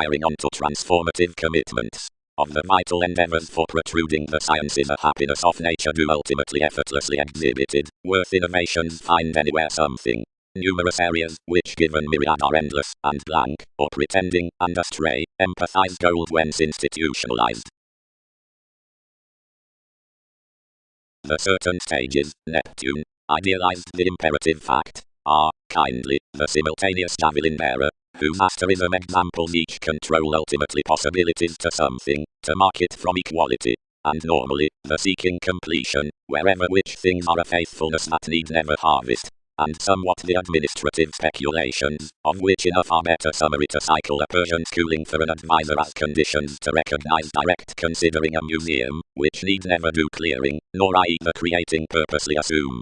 hiring on to transformative commitments. Of the vital endeavors for protruding the sciences a happiness of nature do ultimately effortlessly exhibited, worth innovations find anywhere something. Numerous areas, which given myriad are endless, and blank, or pretending, and astray, empathize gold whence institutionalized. The certain stages, Neptune, idealized the imperative fact, are, kindly, the simultaneous javelin bearer, whose asterism examples each control ultimately possibilities to something, to mark it from equality, and normally, the seeking completion, wherever which things are a faithfulness that need never harvest, and somewhat the administrative speculations, of which enough are better summary to cycle a Persian schooling for an advisor as conditions to recognize direct considering a museum, which need never do clearing, nor I either creating purposely assume.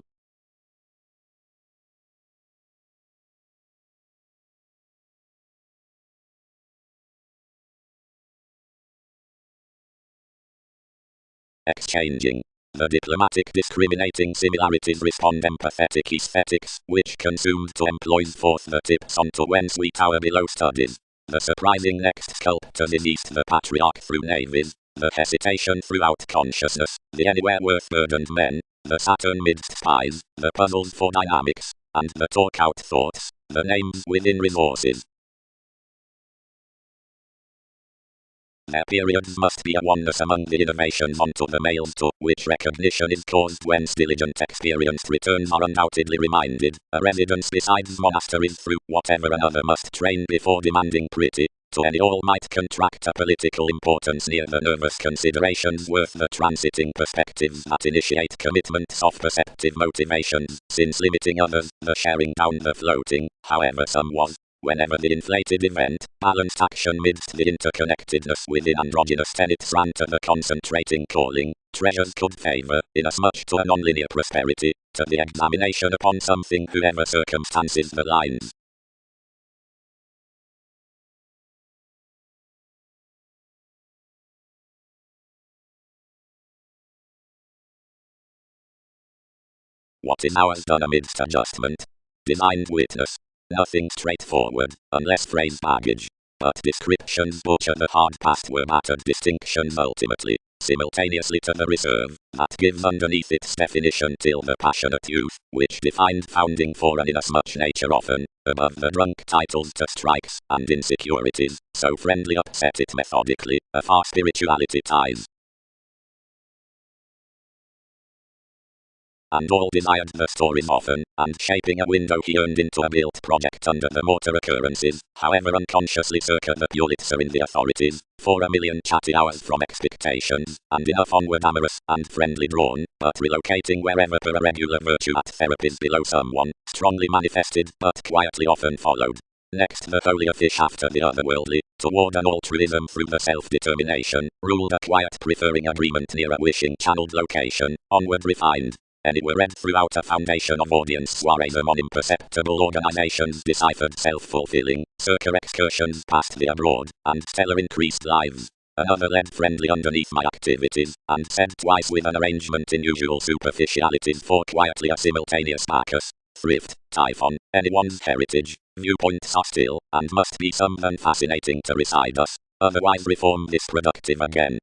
Exchanging. The diplomatic discriminating similarities respond empathetic aesthetics, which consumed to employs forth the tips onto whence we tower below studies. The surprising next sculptors is east the patriarch through navies, the hesitation throughout consciousness, the anywhere worth burdened men, the Saturn midst spies, the puzzles for dynamics, and the talk out thoughts, the names within resources. Their periods must be a oneness among the innovations onto the males to which recognition is caused whence diligent experienced returns are undoubtedly reminded, a residence besides monasteries through whatever another must train before demanding pretty, to any all might contract a political importance near the nervous considerations worth the transiting perspectives that initiate commitments of perceptive motivations, since limiting others, the sharing down the floating, however some was, whenever the inflated event, balanced action midst the interconnectedness within androgynous tenets ran to the concentrating calling, treasures could favor, inasmuch to a nonlinear prosperity, to the examination upon something whoever circumstances the lines. What is ours done amidst adjustment? Designed witness. Nothing straightforward, unless phrase baggage. But descriptions butcher the hard past were battered distinctions ultimately, simultaneously to the reserve, that gives underneath its definition till the passionate youth, which defined founding for an inasmuch nature often, above the drunk titles to strikes, and insecurities, so friendly upset it methodically, afar spirituality ties. And all desired the stories often, and shaping a window he earned into a built project under the mortar occurrences, however unconsciously circa the Pulitzer in the authorities, for a million chatty hours from expectations, and enough onward amorous, and friendly drawn, but relocating wherever per a regular virtue at therapies below someone, strongly manifested, but quietly often followed. Next the holier fish after the otherworldly, toward an altruism through the self-determination, ruled a quiet preferring agreement near a wishing channeled location, onward refined. Anywhere read throughout a foundation of audience soireism on imperceptible organizations deciphered self-fulfilling, circa excursions past the abroad, and stellar increased lives. Another led friendly underneath my activities, and said twice with an arrangement in usual superficialities for quietly a simultaneous Bacchus, thrift, Typhon, anyone's heritage, viewpoints are still, and must be something fascinating to reside us, otherwise reform this productive again.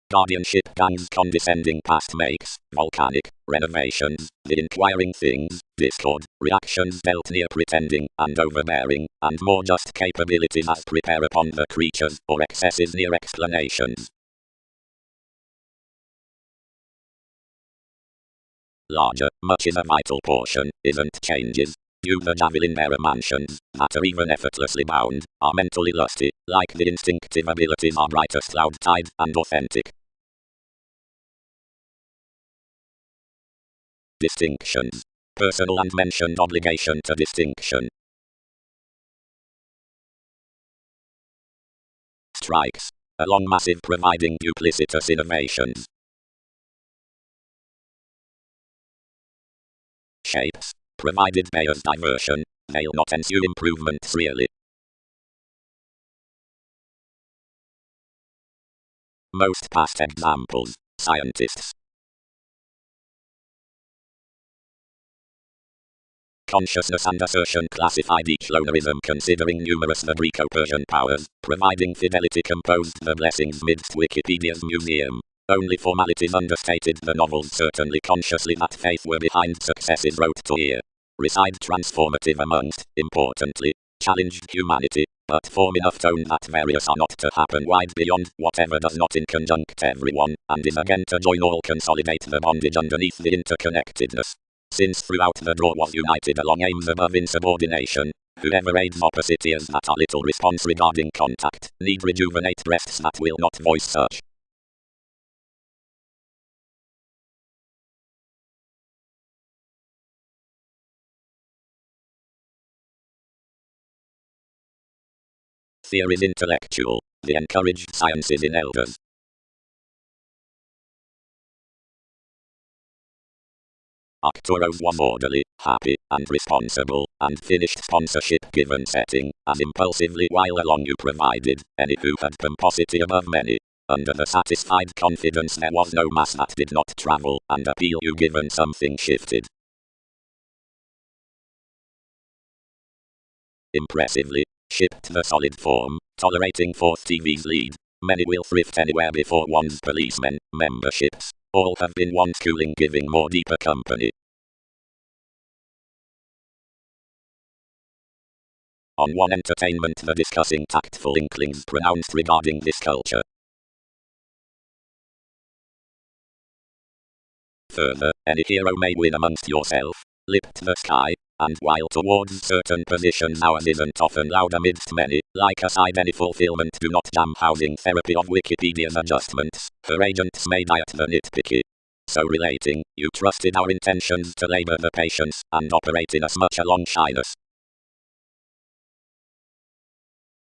Guardianship gangs condescending past makes, volcanic, renovations, the inquiring things, discord, reactions dealt near pretending, and overbearing, and more just capabilities as prepare upon the creatures, or excesses near explanations. Larger, much is a vital portion, isn't changes. You the javelin bearer mansions, that are even effortlessly bound, are mentally lusty, like the instinctive abilities are brightest cloud tide, and authentic. Distinctions. Personal and mentioned obligation to distinction. Strikes. A long massive providing duplicitous innovations. Shapes. Provided bears diversion, they'll not ensue improvements really. Most past examples. Scientists. Consciousness and assertion classified each lonerism considering numerous the Greco-Persian powers, providing fidelity composed the blessings midst Wikipedia's museum. Only formalities understated the novels certainly consciously that faith were behind successes wrote to ear. Reside transformative amongst, importantly, challenged humanity, but form enough tone that various are not to happen wide beyond whatever does not in conjunct everyone, and is again to join all consolidate the bondage underneath the interconnectedness. Since throughout the draw was united along aims above insubordination, whoever aids opposite ears that are little response regarding contact, need rejuvenate breasts that will not voice such. Theories intellectual, the encouraged sciences in elders. Arcturus was orderly, happy, and responsible, and finished sponsorship given setting, as impulsively while along you provided, any who had pomposity above many. Under the satisfied confidence there was no mass that did not travel, and appeal you given something shifted. Impressively, shipped the solid form, tolerating fourth TV's lead. Many will thrift anywhere before one's policemen, memberships. All have been one schooling giving more deeper company. On one entertainment the discussing tactful inklings pronounced regarding this culture. Further, any hero may win amongst yourself, lift the sky, and while towards certain positions ours isn't often loud amidst many, like aside any fulfillment do not jam housing therapy of Wikipedia's adjustments, her agents may diet the nitpicky. So relating, you trusted our intentions to labor the patience, and operate in as much along shyness.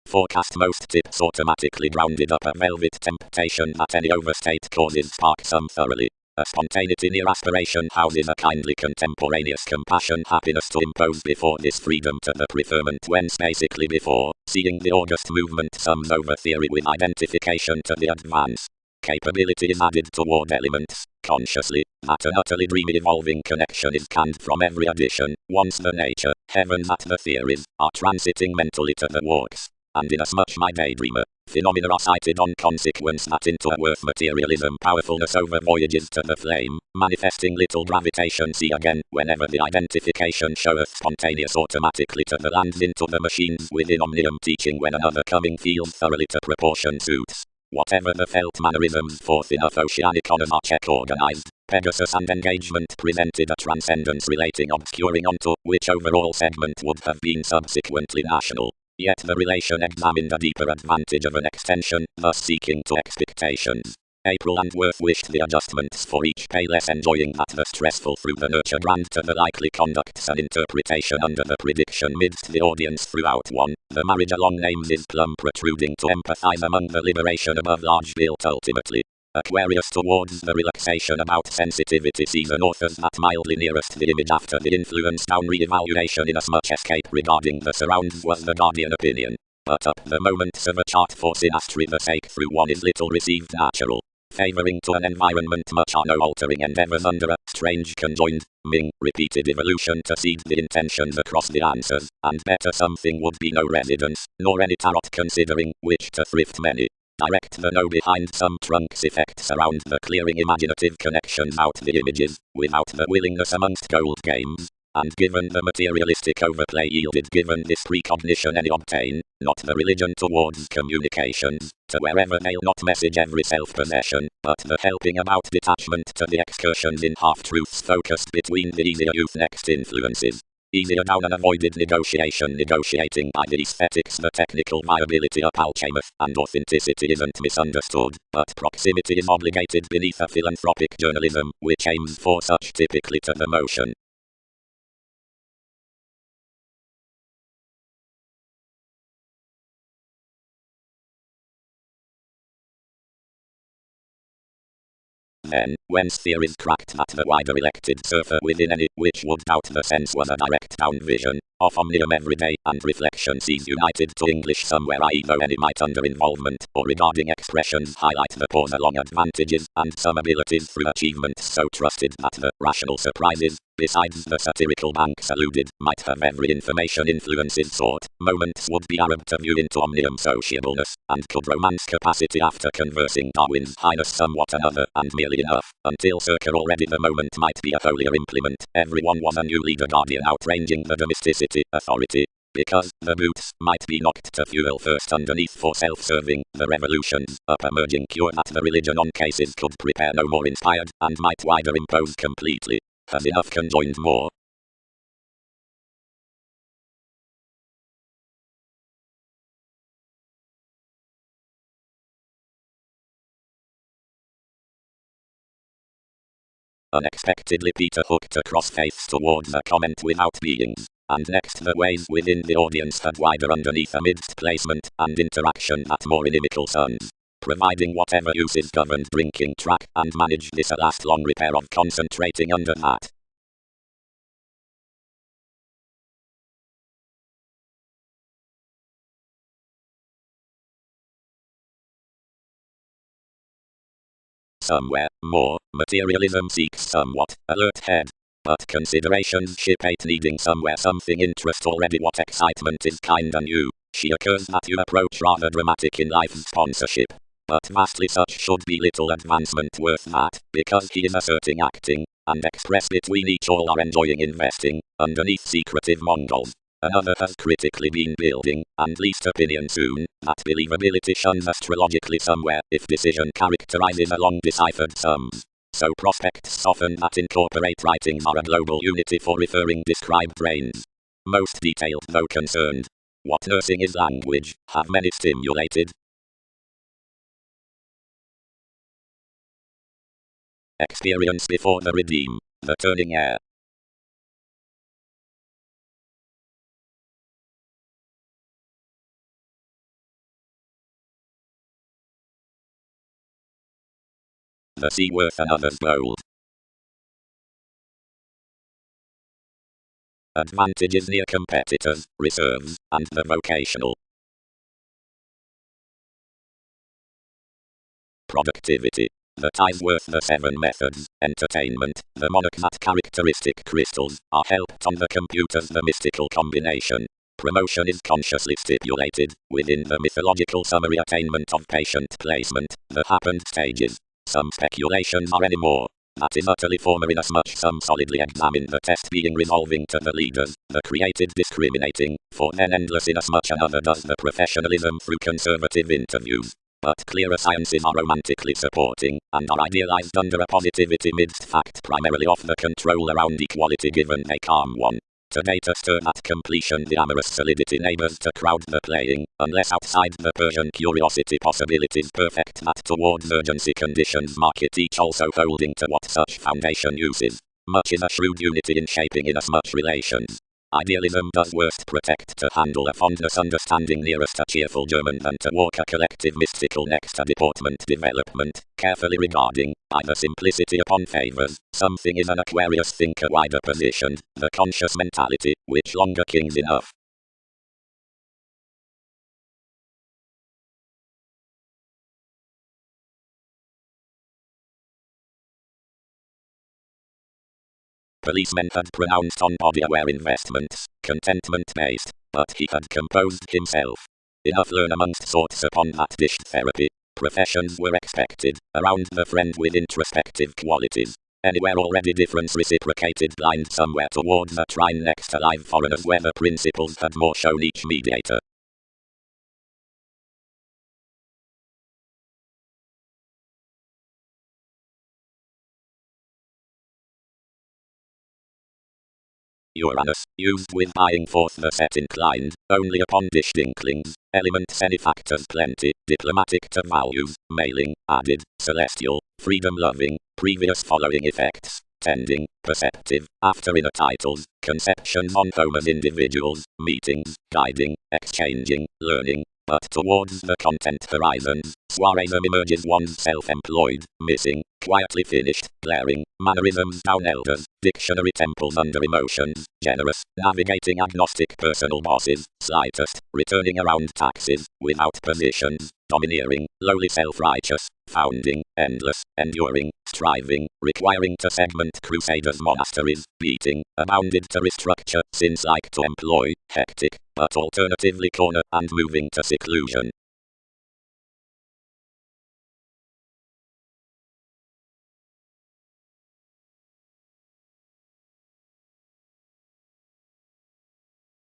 Forecast most tips automatically grounded up a velvet temptation that any overstate causes spark some thoroughly. A spontaneity near aspiration houses a kindly contemporaneous compassion happiness to impose before this freedom to the preferment whence basically before, seeing the august movement sums over theory with identification to the advance. Capability is added toward elements, consciously, that an utterly dreamy evolving connection is canned from every addition, once the nature, heaven that the theories, are transiting mentally to the works. And inasmuch my daydreamer, phenomena are cited on consequence that into a worth materialism powerfulness over voyages to the flame, manifesting little gravitation see again, whenever the identification showeth spontaneous automatically to the lands into the machines within omnium teaching when another coming feels thoroughly to proportion suits. Whatever the felt mannerisms forth enough oceanic honors are check organized, Pegasus and engagement presented a transcendence relating obscuring onto which overall segment would have been subsequently national. Yet the relation examined a deeper advantage of an extension, thus seeking to expectations. April and Worth wished the adjustments for each pay less enjoying that the stressful through the nurture grand to the likely conducts an interpretation under the prediction midst the audience throughout one. The marriage along names is plumb protruding to empathize among the liberation above large built ultimately. Aquarius towards the relaxation about sensitivity sees an author's that mildly nearest the image after the influence down re-evaluation inasmuch escape regarding the surrounds was the guardian opinion. But up the moments of a chart for synastry the sake through one is little received natural. Favoring to an environment much are no altering endeavors under a strange conjoined, Ming, repeated evolution to seed the intentions across the answers, and better something would be no residence, nor any tarot considering, which to thrift many. Direct the no behind some trunks effects around the clearing imaginative connections out the images, without the willingness amongst gold games, and given the materialistic overplay yielded given this precognition any obtain, not the religion towards communications, to wherever they'll not message every self-possession, but the helping about detachment to the excursions in half-truths focused between the easier youth next influences. Easier down an avoided negotiating by the aesthetics the technical viability up alchemeth, and authenticity isn't misunderstood, but proximity is obligated beneath a philanthropic journalism, which aims for such typically to the motion. then, when theories cracked that the wider elected surfer within any which would doubt the sense was a direct down vision of omnium everyday and reflection sees united to English somewhere, i.e. though any might under involvement or regarding expressions highlight the pause along advantages and some abilities through achievements so trusted that the rational surprises, besides the satirical banks alluded, might have every information influences sought. Moments would be Arab to view into omnium sociableness, and could romance capacity after conversing Darwin's highness somewhat another, and merely enough, until circa already the moment might be a holier implement. Everyone was a new leader guardian outranging the domesticity, authority, because the boots might be knocked to fuel first underneath for self-serving, the revolutions, up emerging cure that the religion on cases could prepare no more inspired, and might wider impose completely, has enough conjoined more. Unexpectedly Peter hooked across faiths towards a comment without beings, and next the ways within the audience had wider underneath amidst placement and interaction at more inimical sons, providing whatever uses governed drinking track and managed this a last long repair of concentrating under that. Somewhere, more, materialism seeks somewhat, alert head. But considerations shape it needing somewhere something interest already what excitement is kinda new. She occurs that you approach rather dramatic in life's sponsorship. But vastly such should be little advancement worth that, because he is asserting acting, and express between each all are enjoying investing, underneath secretive Mongols. Another has critically been building, and least opinion soon, that believability shuns astrologically somewhere, if decision characterizes along deciphered sums. So prospects soften that incorporate writings are a global unity for referring described brains. Most detailed though concerned. What nursing is language, have many stimulated. Experience before the redeem, the turning air. The sea worth another's gold. Advantages near competitors, reserves, and the vocational. Productivity. The ties worth the 7 methods, entertainment, the monarch that characteristic crystals, are helped on the computers the mystical combination. Promotion is consciously stipulated, within the mythological summary attainment of patient placement, the happened stages. Some speculations are any more. That is utterly former inasmuch some solidly examine the test being resolving to the leaders, the created discriminating, for then endless inasmuch another does the professionalism through conservative interviews. But clearer sciences are romantically supporting, and are idealized under a positivity midst fact primarily of the control around equality given a calm one. To data stir at completion the amorous solidity neighbors to crowd the playing, unless outside the Persian curiosity possibilities perfect that towards urgency conditions market each also holding to what such foundation uses. Much is a shrewd unity in shaping inasmuch relations. Idealism does worst protect to handle a fondness understanding nearest a cheerful German than to walk a collective mystical next a deportment development, carefully regarding, by the simplicity upon favors, something is an Aquarius thinker wider positioned, the conscious mentality, which longer kings enough. Policemen had pronounced on body-aware investments, contentment-based, but he had composed himself. Enough learn amongst sorts upon that dished therapy. Professions were expected, around the friend with introspective qualities. Anywhere already difference reciprocated blind somewhere towards a trine next to live foreigners where the principles had more shown each mediator. Uranus, used with buying forth the set inclined, only upon dished inklings, elements any factors plenty, diplomatic to values, mailing, added, celestial, freedom-loving, previous following effects, tending, perceptive, after inner titles, conceptions on home as individuals, meetings, guiding, exchanging, learning, But towards the content horizons, suarism emerges one's self-employed, missing, quietly finished, glaring, mannerisms down elders, dictionary temples under emotions, generous, navigating agnostic personal bosses, slightest, returning around taxes, without positions, domineering, lowly self-righteous, founding, endless, enduring, striving, requiring to segment crusaders' monasteries, beating, abounded to restructure, sins like to employ, hectic, but alternatively corner and moving to seclusion.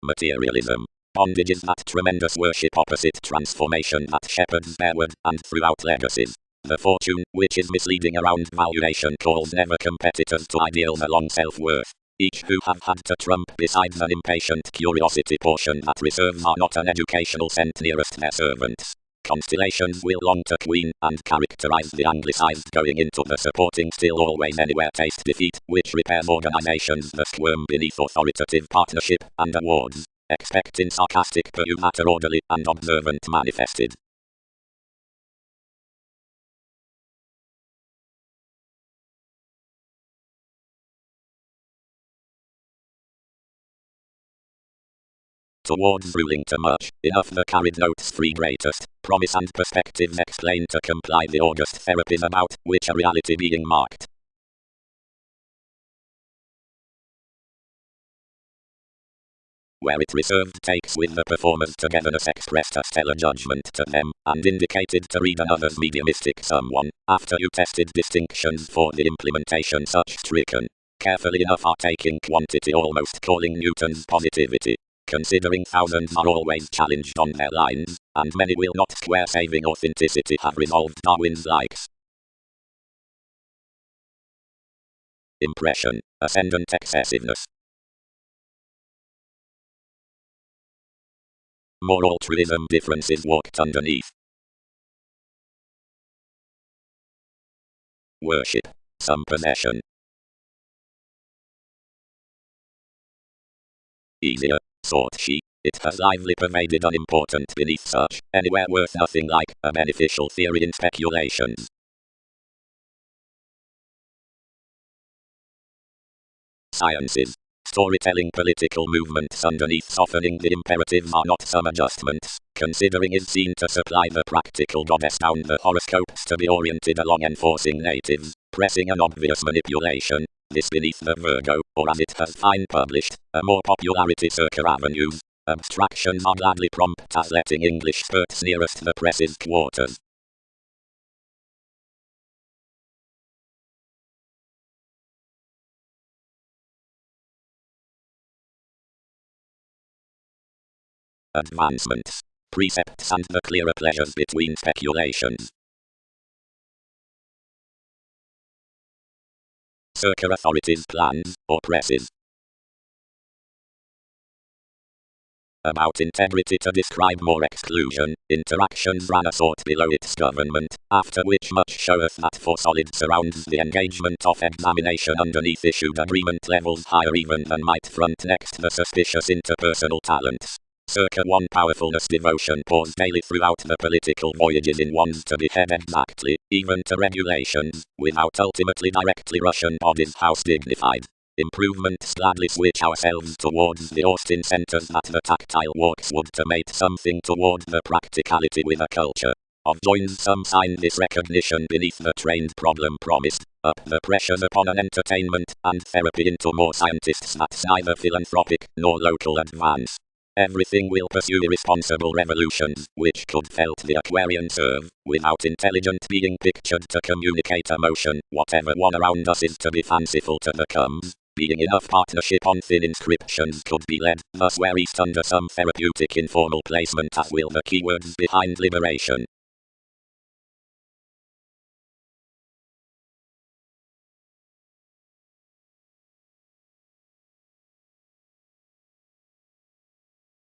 Materialism. Bondage is that tremendous worship opposite transformation that shepherds bearward and throughout legacies. The fortune, which is misleading around valuation, calls never competitors to ideals along self-worth. Each who have had to trump besides an impatient curiosity portion that reserves are not an educational scent nearest their servants. Constellations will long to queen and characterize the anglicized going into the supporting still always anywhere taste defeat, which repairs organizations that squirm beneath authoritative partnership and awards, expecting sarcastic purview that are orderly and observant manifested. Towards ruling too much, enough the carried notes three greatest, promise and perspectives explain to comply the august therapies about, which a reality being marked. Where it reserved takes with the performer's togetherness expressed a stellar judgment to them, and indicated to read another's mediumistic someone, after you tested distinctions for the implementation such stricken. Carefully enough are taking quantity almost calling Newton's positivity. Considering thousands are always challenged on their lines, and many will not square saving authenticity have resolved Darwin's likes. Impression, ascendant excessiveness. More altruism differences walked underneath. Worship, some possession. Easier, thought she, it has lively pervaded unimportant beneath such, anywhere worth nothing like, a beneficial theory in speculations. Sciences. Storytelling political movements underneath softening the imperatives are not some adjustments, considering is seen to supply the practical goddess down the horoscopes to be oriented along enforcing natives, pressing an obvious manipulation, this beneath the Virgo, or as it has fine published, a more popularity circa avenues. Abstractions are gladly prompt as letting English spurts nearest the press's quarters. Advancements. Precepts and the clearer pleasures between speculations. Circa authorities' plans, or presses. About integrity to describe more exclusion, interactions ran a sort below its government, after which much showeth that for solid surrounds the engagement of examination underneath issued agreement levels higher even than might front next the suspicious interpersonal talents. Circa one powerfulness devotion pours daily throughout the political voyages in one's to behead exactly, even to regulations, without ultimately directly Russian bodies house dignified. Improvements gladly switch ourselves towards the Austin centers that the tactile walks would to mate something toward the practicality with a culture of joins some sign this recognition beneath the trained problem promised, up the pressures upon an entertainment and therapy into more scientists that's neither philanthropic nor local advance. Everything will pursue irresponsible revolutions, which could felt the Aquarian serve, without intelligent being pictured to communicate emotion, whatever one around us is to be fanciful to the comes. Being enough partnership on thin inscriptions could be led, thus where east under some therapeutic informal placement as will the keywords behind liberation.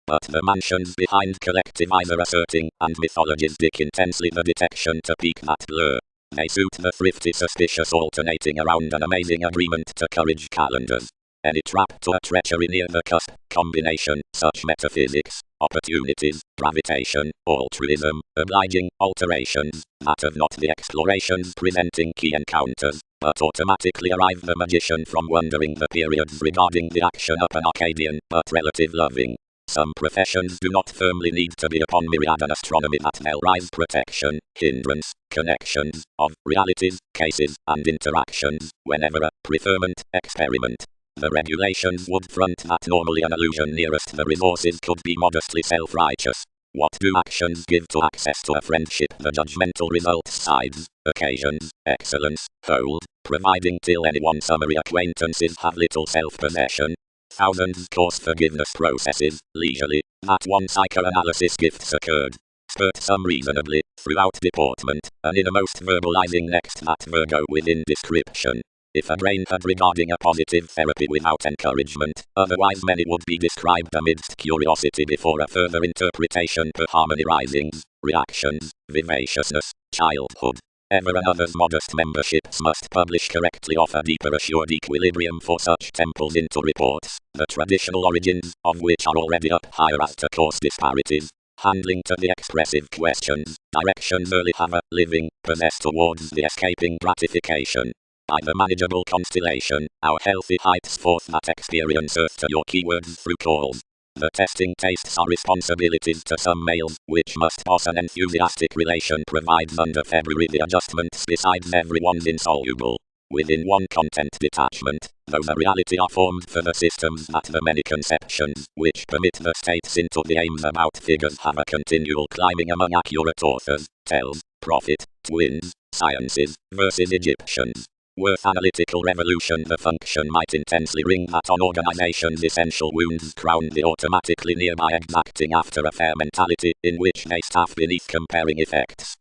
But the mansions behind collective either asserting and mythologies dick intensely the detection to peak that blur. They suit the thrifty suspicious alternating around an amazing agreement to courage calendars. any trap to a treachery near the cusp, combination, such metaphysics, opportunities, gravitation, altruism, obliging, alterations, that of not the explorations presenting key encounters, but automatically arrive the magician from wondering the periods regarding the action up an Arcadian, but relative loving. Some professions do not firmly need to be upon Meridian astronomy that they'll rise protection, hindrance, connections, of realities, cases, and interactions, whenever a preferment, experiment. The regulations would front that normally an illusion nearest the resources could be modestly self-righteous. What do actions give to access to a friendship? The judgmental results sides, occasions, excellence, hold, providing till anyone summary acquaintances have little self-possession. Thousands course forgiveness processes, leisurely, that one psychoanalysis gifts occurred. Spurt some reasonably, throughout deportment, an innermost verbalizing next that Virgo within description. If a brain had regarding a positive therapy without encouragement, otherwise many would be described amidst curiosity before a further interpretation per harmony risings, reactions, vivaciousness, childhood. Ever another's modest memberships must publish correctly offer deeper assured equilibrium for such temples into reports, the traditional origins of which are already up higher as to course disparities. Handling to the expressive questions, directions early have a living, possess towards the escaping gratification. By the manageable constellation, our healthy heights forth that experience earth to your keywords through calls. The testing tastes are responsibilities to some males, which must boss an enthusiastic relation provides under February the adjustments besides everyone's insoluble. Within one content detachment, those a reality are formed for the systems that the many conceptions, which permit the states into the aims about figures have a continual climbing among accurate authors, tells, prophet, twins, sciences, versus Egyptians. Worth analytical revolution the function might intensely ring that on organization's essential wounds crown the automatically nearby exacting after affair mentality, in which they staff beneath comparing effects.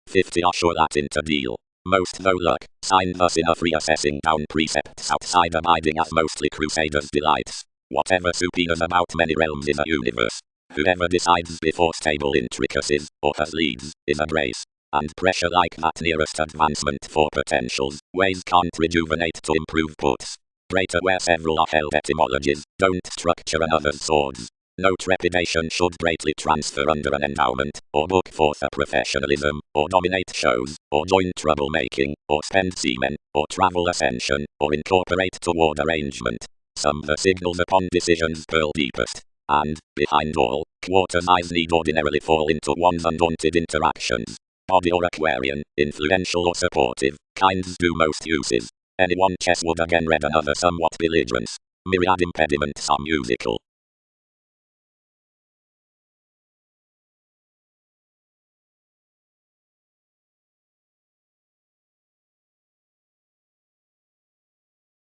"50 are sure that into deal. Most though luck, sign thus enough reassessing down precepts outside abiding as mostly crusaders' delights. Whatever subpoenas about many realms in a universe. Whoever decides before stable intricacies, or has leads, is a grace. And pressure like that nearest advancement for potentials, ways can't rejuvenate to improve puts. Greater where several are held etymologies, don't structure another's swords. No trepidation should greatly transfer under an endowment, or book forth a professionalism, or dominate shows, or join troublemaking, or spend semen, or travel ascension, or incorporate toward arrangement. Some the signals upon decisions pearl deepest. And, behind all, quarters eyes need ordinarily fall into one's undaunted interactions. Body or Aquarian, influential or supportive, kinds do most uses. Any one chess would again read another somewhat belligerence. Myriad impediments are musical.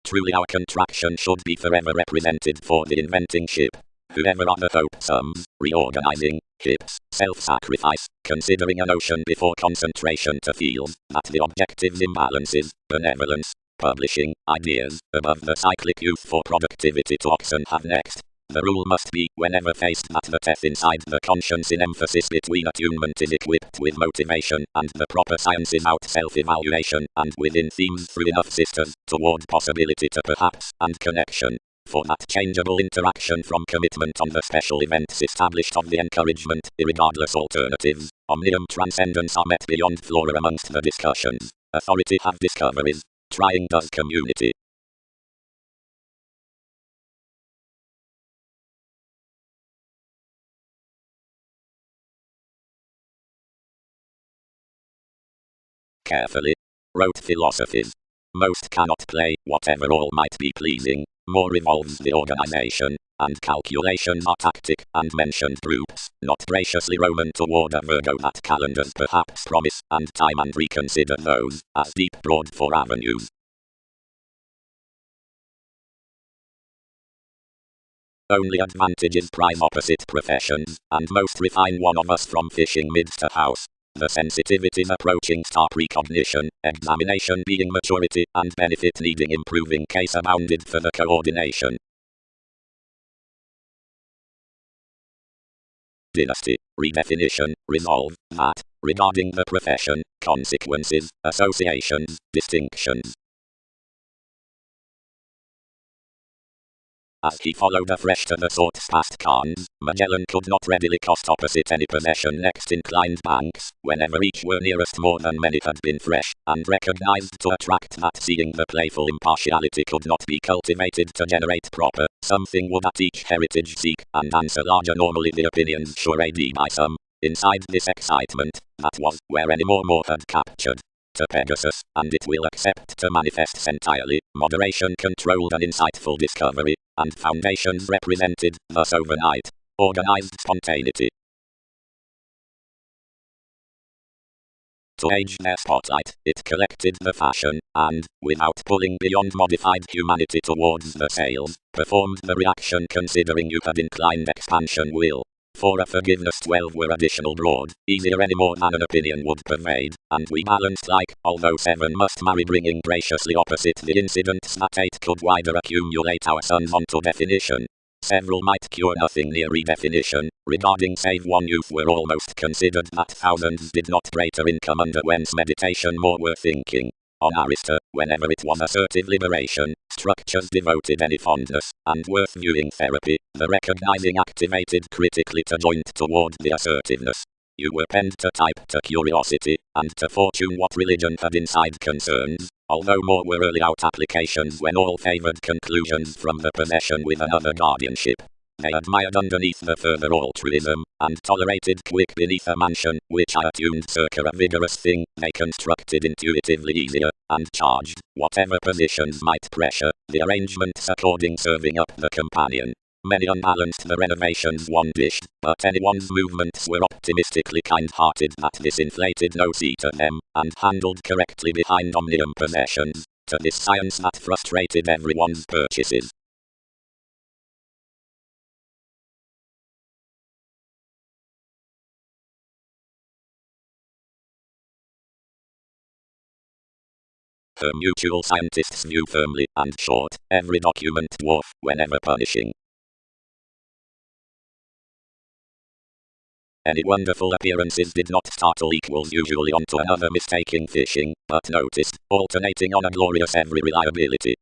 Truly our contraction should be forever represented for the inventing ship. Whoever are the hope sums, reorganizing, hips, self-sacrifice, considering an ocean before concentration to feel that the objectives imbalances, benevolence, publishing, ideas, above the cyclic youth for productivity to oxen have next. The rule must be, whenever faced that the teth inside the conscience in emphasis between attunement is equipped with motivation, and the proper science is out self-evaluation, and within themes through enough sisters, toward possibility to perhaps, and connection. For that changeable interaction from commitment on the special events established of the encouragement, irregardless alternatives, omnium transcendence are met beyond flora amongst the discussions. Authority have discoveries. Trying does community. Carefully. Wrote philosophies. Most cannot play, whatever all might be pleasing, more revolves the organization, and calculations are tactic, and mentioned groups, not graciously Roman toward a Virgo that calendars perhaps promise, and time and reconsider those, as deep broad for avenues. Only advantages prize opposite professions, and most refine one of us from fishing midst to house. The sensitivities approaching star precognition, examination being maturity, and benefit needing improving case abounded for the coordination. dynasty, redefinition, resolve, that, regarding the profession, consequences, associations, distinctions. As he followed afresh to the thoughts past Khan's, Magellan could not readily cost opposite any possession next inclined banks, whenever each were nearest more than many had been fresh, and recognized to attract that seeing the playful impartiality could not be cultivated to generate proper, something would at each heritage seek, and answer larger normally the opinions sure by some. Inside this excitement, that was, where any more had captured to Pegasus, and it will accept to manifests entirely, moderation controlled an insightful discovery, and foundations represented, thus overnight, organized spontaneity. To age their spotlight, it collected the fashion, and, without pulling beyond modified humanity towards the sales, performed the reaction considering you had inclined expansion will. For a forgiveness 12 were additional broad, easier any more than an opinion would pervade, and we balanced like, although 7 must marry bringing graciously opposite the incidents that 8 could wider accumulate our sons onto definition. Several might cure nothing near redefinition, regarding save one youth were almost considered that thousands did not greater income underwhence meditation more were thinking. On Arista, whenever it was assertive liberation, structures devoted any fondness, and worth viewing therapy, the recognizing activated critically to joint toward the assertiveness. You were penned to type to curiosity, and to fortune what religion had inside concerns, although more were early out applications when all favored conclusions from the possession with another guardianship. They admired underneath the further altruism, and tolerated quick beneath a mansion, which I attuned circa a vigorous thing, they constructed intuitively easier, and charged, whatever positions might pressure, the arrangements according serving up the companion. Many unbalanced the renovations one dished, but anyone's movements were optimistically kind-hearted that this inflated no seat of them, and handled correctly behind omnium possessions, to this science that frustrated everyone's purchases. Her mutual scientists view firmly and short, every document dwarf, whenever punishing. Any wonderful appearances did not startle equals usually onto another mistaking fishing, but noticed, alternating on a glorious every reliability.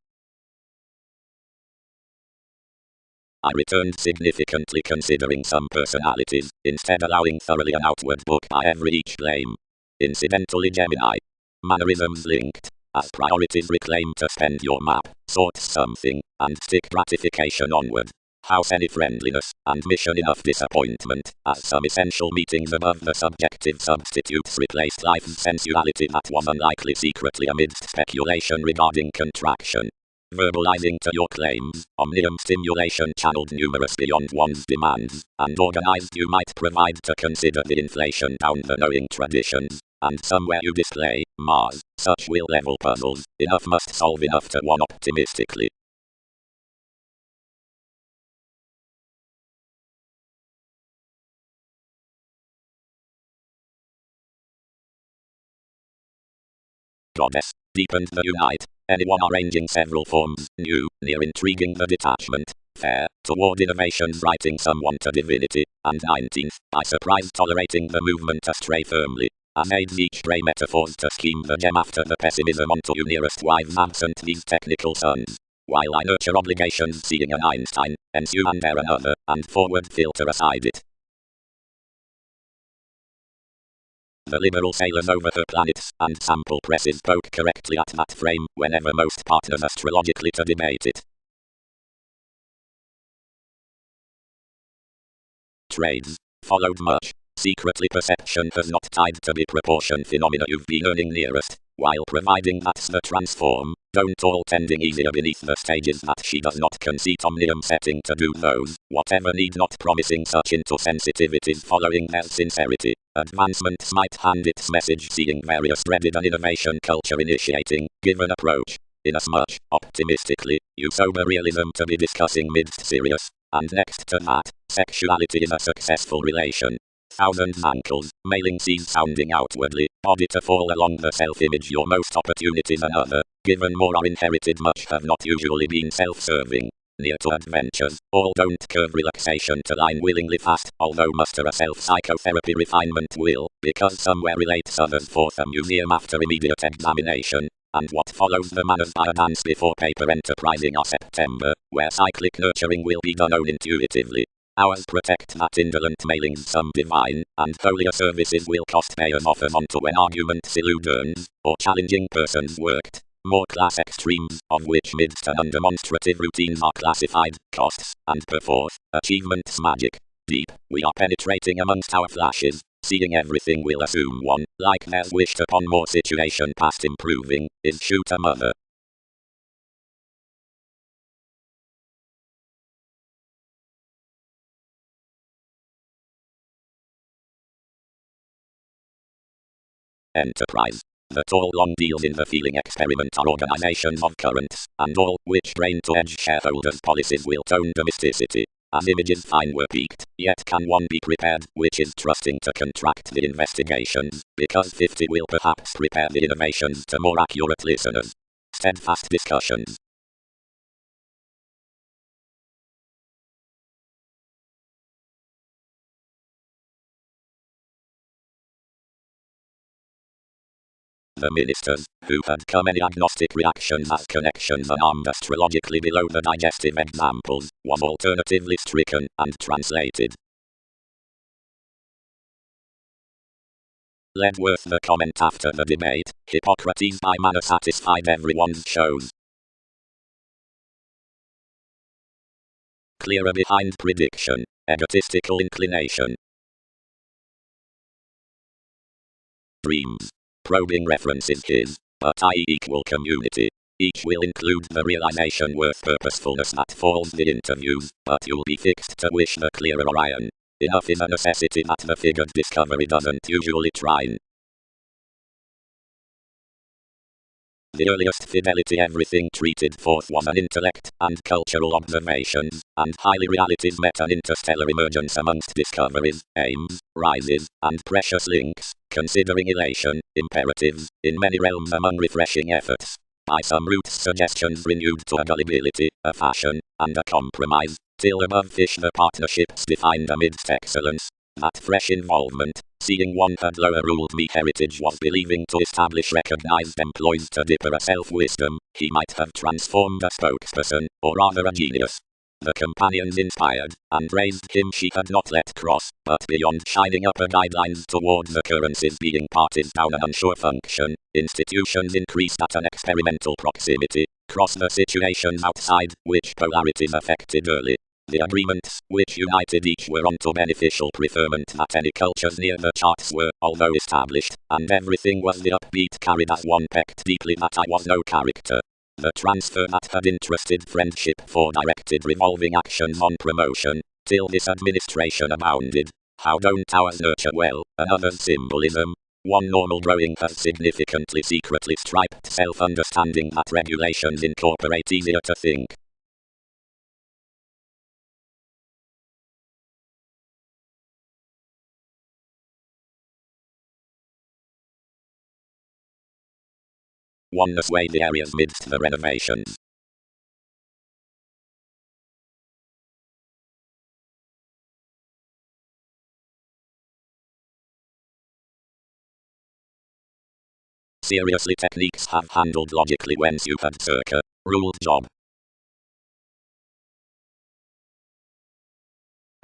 I returned significantly considering some personalities, instead allowing thoroughly an outward book by every each blame. Incidentally Gemini. Mannerisms linked. As priorities reclaim to spend your map, sort something, and stick gratification onward. House any friendliness, and mission enough disappointment, as some essential meetings above the subjective substitutes replaced life's sensuality that was unlikely secretly amidst speculation regarding contraction. Verbalizing to your claims, omnium stimulation channeled numerous beyond one's demands, and organized you might provide to consider the inflation down the knowing traditions, and somewhere you display, Mars, such will level puzzles, enough must solve enough to one optimistically. Goddess, deepened the unite, anyone arranging several forms, new, near intriguing the detachment, fair, toward innovations writing someone to divinity, and 19th, by surprise tolerating the movement astray firmly, as aids each grey metaphors to scheme the gem after the pessimism onto you nearest wives absent these technical sons. While I nurture obligations seeing an Einstein, ensue and there another, and forward filter aside it. The liberal sailors over her planets and sample presses spoke correctly at that frame, whenever most partners astrologically to debate it. Trades. Followed much. Secretly perception has not tied to be proportion phenomena you've been earning nearest, while providing that's the transform, don't all tending easier beneath the stages that she does not conceit omnium setting to do those, whatever need not promising such into sensitivities following their sincerity. Advancements might hand its message seeing various dreaded an innovation culture initiating, given approach. Inasmuch, optimistically, you sober realism to be discussing midst serious, and next to that, sexuality is a successful relation. Thousands ankles, mailing sees sounding outwardly, body to fall along the self-image your most opportunities another, given more are inherited much have not usually been self-serving. near to adventures. All don't curve relaxation to line willingly fast, although muster a self-psychotherapy refinement will, because somewhere relates others forth a museum after immediate examination. And what follows the manners by a dance before paper enterprising are September, where cyclic nurturing will be done intuitively. Ours protect that indolent mailings some divine and holier services will cost payers offers onto when arguments elude earns, or challenging persons worked. More class extremes, of which midst and undemonstrative routines are classified, costs, and perforce, achievements magic. Deep, we are penetrating amongst our flashes, seeing everything will assume one, like there's wished upon more situation past improving, is shoot a mother. Enterprise. The tall long deals in the feeling experiment are organizations of currents, and all which drain to edge shareholders' policies will tone domesticity. As images fine were peaked, yet can one be prepared, which is trusting to contract the investigations, because 50 will perhaps prepare the innovations to more accurate listeners. Steadfast discussions. The ministers, who had come any agnostic reactions as connections unarmed astrologically below the digestive examples, was alternatively stricken and translated. Ledworth the comment after the debate, Hippocrates by manner satisfied everyone's shows. Clearer behind prediction, egotistical inclination. Dreams. Probing references his, but I equal community. Each will include the realization worth purposefulness that falls the interviews, but you'll be fixed to wish the clearer Orion. Enough is a necessity that the figured discovery doesn't usually trine. The earliest fidelity everything treated forth was an intellect, and cultural observations, and highly realities met an interstellar emergence amongst discoveries, aims, rises, and precious links, considering elation, imperatives, in many realms among refreshing efforts. By some roots suggestions renewed to a gullibility, a fashion, and a compromise, till above fish the partnerships defined amidst excellence. That fresh involvement, seeing one had lower ruled me heritage was believing to establish recognized employs to dipper a self-wisdom, he might have transformed a spokesperson, or rather a genius. The companions inspired, and raised him she had not let cross, but beyond shining upper guidelines towards occurrences being parties down an unsure function, institutions increased at an experimental proximity, cross the situations outside, which polarities affected early. The agreements, which united each were onto beneficial preferment that any cultures near the charts were, although established, and everything was the upbeat carried as one pecked deeply that I was no character. The transfer that had interested friendship for directed revolving actions on promotion, till this administration abounded. How don't ours nurture well, another's symbolism? One normal drawing has significantly secretly striped self-understanding that regulations incorporate easier to think. Oneness way the areas midst the renovations. Seriously techniques have handled logically whence you had circa, ruled job.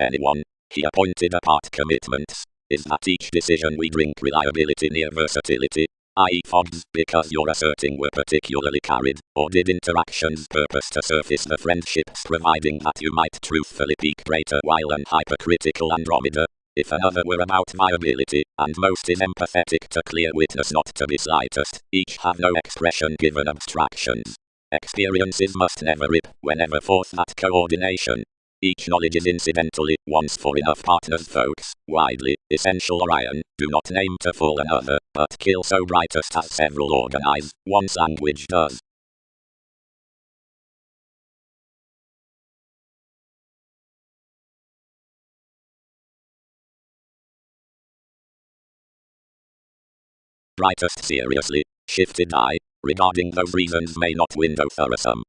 Anyone, he appointed apart commitments, is that each decision we drink reliability near versatility, i.e. fogs because your asserting were particularly carried, or did interactions purpose to surface the friendships providing that you might truthfully peak greater while an hypercritical Andromeda, if another were about viability, and most is empathetic to clear witness not to be slightest, each have no expression given abstractions. Experiences must never rip, whenever forth that coordination. Each knowledge is incidentally, once for enough partners folks, widely, essential Orion, do not name to full another, but kill so brightest as several organize, one's language does. Brightest seriously, shifted eye, regarding those reasons may not window thorough.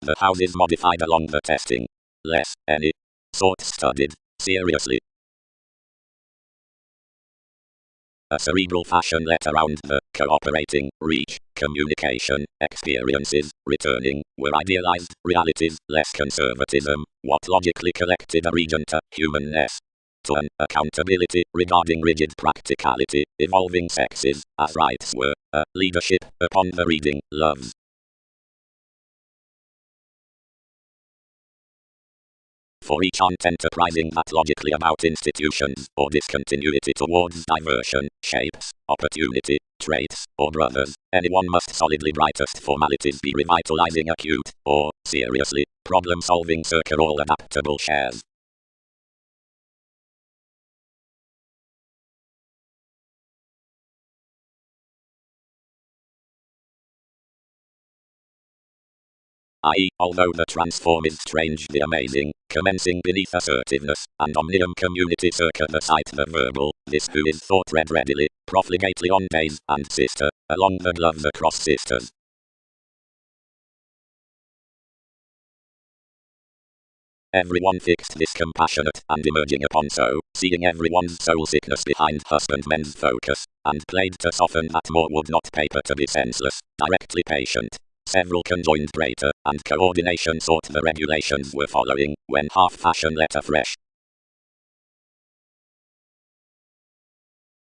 The houses modified along the testing. Less, any sort studied seriously. A cerebral fashion let around the cooperating, reach, communication, experiences, returning, were idealized realities, less conservatism, what logically collected a region to humanness. To an accountability regarding rigid practicality, evolving sexes, as rights were, a leadership upon the reading, loves. For each aunt enterprising that logically about institutions, or discontinuity towards diversion, shapes, opportunity, traits, or brothers, anyone must solidly brightest formalities be revitalizing acute, or, seriously, problem-solving circle all adaptable shares. I.e., although the transform is strangely amazing, commencing beneath assertiveness, and omnium community circa the sight the verbal, this who is thought read readily, profligately on days, and sister, along the gloves across sisters. Everyone fixed this compassionate, and emerging upon so, seeing everyone's soul sickness behind husbandmen's focus, and played to soften that more would not paper to be senseless, directly patient. Several conjoined greater, and coordination sought the regulations were following, when half fashion let afresh.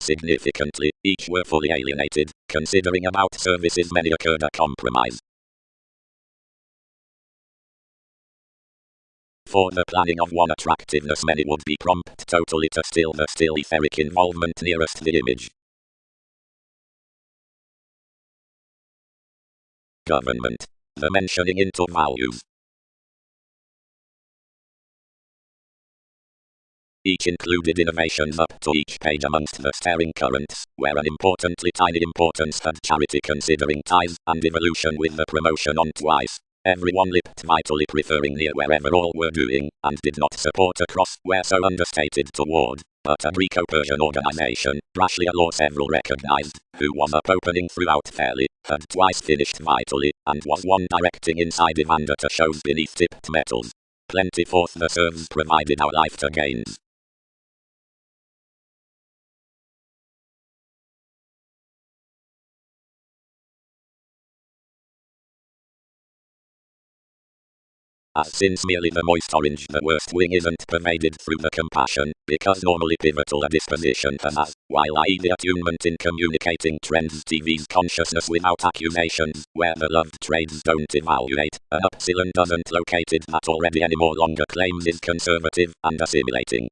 Significantly, each were fully alienated, considering about services many occurred a compromise. For the planning of one attractiveness many would be prompt totally to still the still etheric involvement nearest the image. Government. The mentioning into values. Each included innovations up to each page amongst the staring currents, where an importantly tiny importance had charity considering ties, and evolution with the promotion on twice. Everyone lipped vitally preferring near wherever all were doing, and did not support across where so understated toward, but a Greco-Persian organization, brashly a law several recognized, who was up opening throughout fairly, had twice finished vitally, and was one directing inside Evander to shows beneath tipped metals. Plenty forth the serves provided our life to gains. As since merely the moist orange the worst wing isn't pervaded through the compassion, because normally pivotal a disposition has, while I.e. the attunement in communicating trends TV's consciousness without accusations, where the loved trades don't evaluate, an upsilon doesn't locate it that already any more longer claims is conservative and assimilating.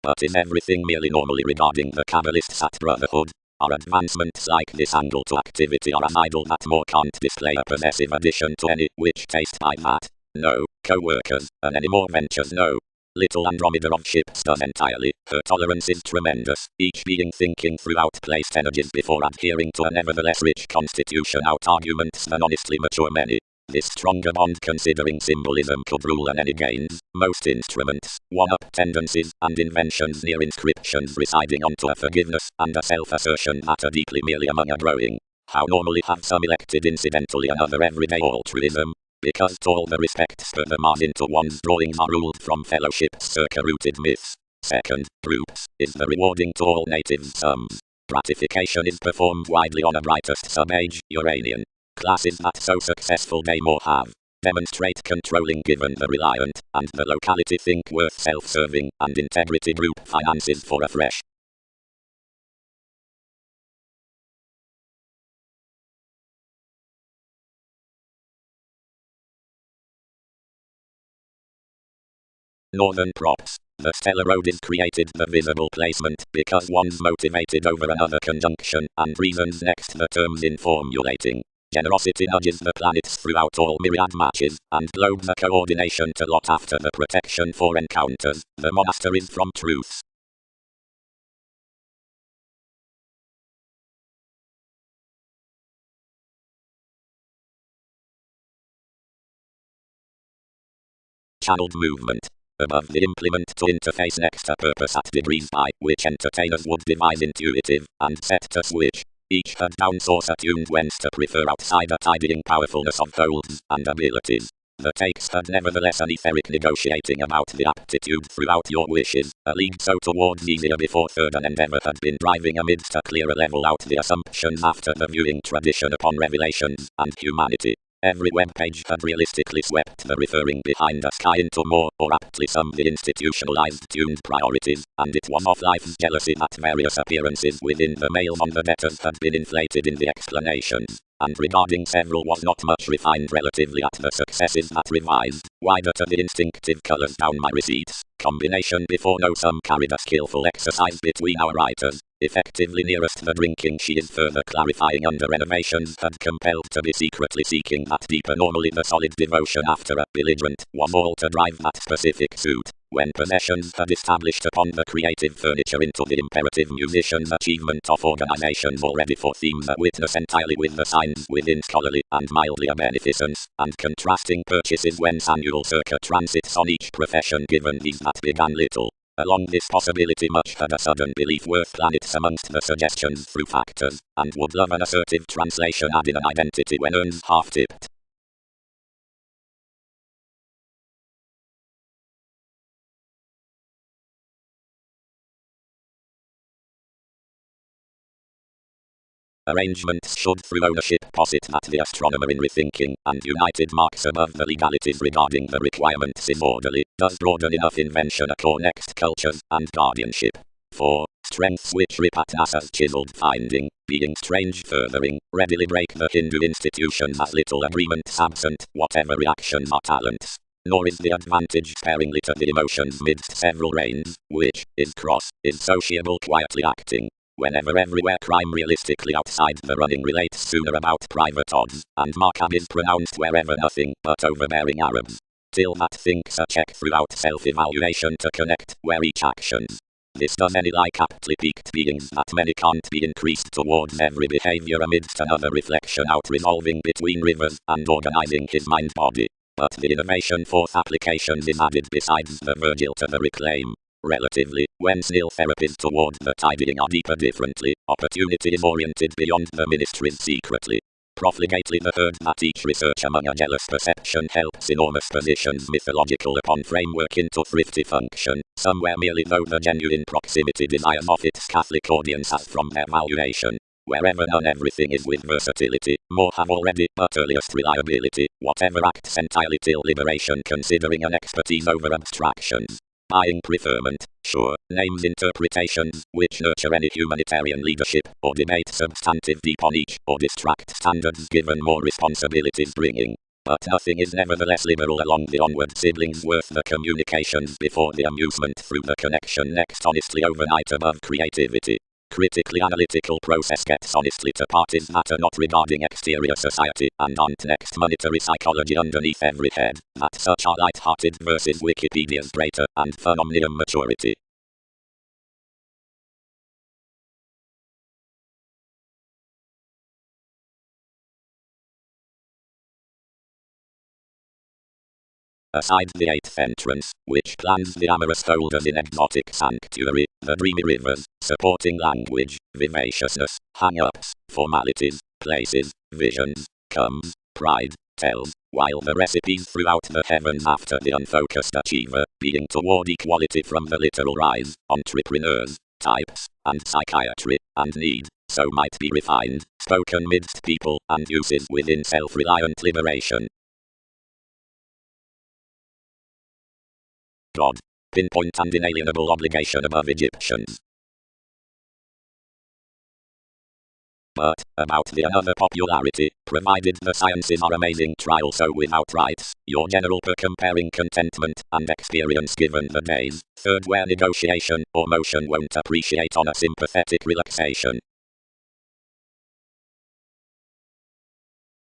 But is everything merely normally regarding the Kabbalists at Brotherhood? Are advancements like this angle to activity are as idle that more can't display a possessive addition to any which taste by that? No. Co-workers, and any more ventures? No. Little Andromeda of ships does entirely. Her tolerance is tremendous, each being thinking throughout placed energies before adhering to a nevertheless rich constitution out arguments than honestly mature many. This stronger bond considering symbolism could rule and any gains, most instruments, one-up tendencies, and inventions near inscriptions residing onto a forgiveness and a self-assertion that are deeply merely among a growing. How normally have some elected incidentally another everyday altruism, because to all the respects per the Mars into one's drawings are ruled from fellowships circa-rooted myths. Second, groups, is the rewarding to all natives sums. Gratification is performed widely on a brightest sub-age, Uranian. Classes that so successful they more have. Demonstrate controlling given the reliant, and the locality think worth self-serving, and integrity group finances for a fresh. Northern props. The stellar road is created the visible placement because one's motivated over another conjunction, and reasons next the terms in formulating. Generosity nudges the planets throughout all myriad matches, and globe the coordination to lot after the protection for encounters, the monasteries from truths. Channeled movement. Above the implement to interface next to purpose at degrees by which entertainers would devise intuitive and set to switch. Each head down source attuned whence to prefer outside a tidying powerfulness of goals and abilities. The takes had nevertheless an etheric negotiating about the aptitude throughout your wishes, a league so towards easier before third an endeavour had been driving amidst a clearer level out the assumptions after the viewing tradition upon revelations and humanity. Every web page had realistically swept the referring behind a sky into more, or aptly some the institutionalized tuned priorities, and it was of life's jealousy that various appearances within the males on the debtors had been inflated in the explanations, and regarding several was not much refined relatively at the successes that revised, wider to the instinctive colours down my receipts, combination before no some carried a skillful exercise between our writers, effectively nearest the drinking she is further clarifying under renovations had compelled to be secretly seeking that deeper normally the solid devotion after a belligerent was all to drive that specific suit. When possessions had established upon the creative furniture into the imperative musician's achievement of organizations already for themes that witness entirely with the signs within scholarly and mildly a beneficence, and contrasting purchases whence annual circuit transits on each profession given these that began little. Along this possibility much had a sudden belief worth planets amongst the suggestions through factors, and would love an assertive translation add in an identity when earns half-tipped. Arrangements should through ownership posit that the astronomer in rethinking and united marks above the legalities regarding the requirements is orderly, does broaden enough invention core next cultures and guardianship. 4. Strengths which rip at NASA's chiseled finding, being strange furthering, readily break the Hindu institutions as little agreements absent, whatever reactions are talents. Nor is the advantage sparingly to the emotions midst several reigns, which is cross, is sociable quietly acting. Whenever everywhere crime realistically outside the running relates sooner about private odds, and Markab is pronounced wherever nothing but overbearing Arabs. Till that thinks a check throughout self-evaluation to connect where each actions. This does any like aptly peaked beings that many can't be increased towards every behavior amidst another reflection out resolving between rivers and organizing his mind-body. But the innovation fourth applications is added besides the Virgil to the reclaim. Relatively, when still therapies toward the tidying are deeper differently, opportunity is oriented beyond the ministries secretly. Profligately the third that each research among a jealous perception helps enormous positions mythological upon framework into thrifty function, somewhere merely though the genuine proximity desires of its Catholic audience as from their valuation. Wherever none everything is with versatility, more have already but earliest reliability, whatever acts entirely till liberation considering an expertise over abstractions. Buying preferment, sure, names interpretations, which nurture any humanitarian leadership, or debate substantive deep on each, or distract standards given more responsibilities bringing. But nothing is nevertheless liberal along the onward siblings worth the communications before the amusement through the connection next honestly overnight above creativity. Critically analytical process gets honestly to parties that are not regarding exterior society and aren't next monetary psychology underneath every head, that such are light-hearted versus Wikipedia's greater and phenomenum maturity. Aside the eighth entrance, which plans the amorous holders in exotic sanctuary, the dreamy rivers, supporting language, vivaciousness, hang-ups, formalities, places, visions, comes, pride, tells, while the recipes throughout the heavens after the unfocused achiever, being toward equality from the literal rise, entrepreneurs, types, and psychiatry, and need, so might be refined, spoken midst people, and uses within self-reliant liberation. God. Pinpoint and inalienable obligation above Egyptians. But, about the another popularity, provided the sciences are amazing trial so without rights, your general per comparing contentment and experience given the days, third where negotiation or motion won't appreciate on a sympathetic relaxation.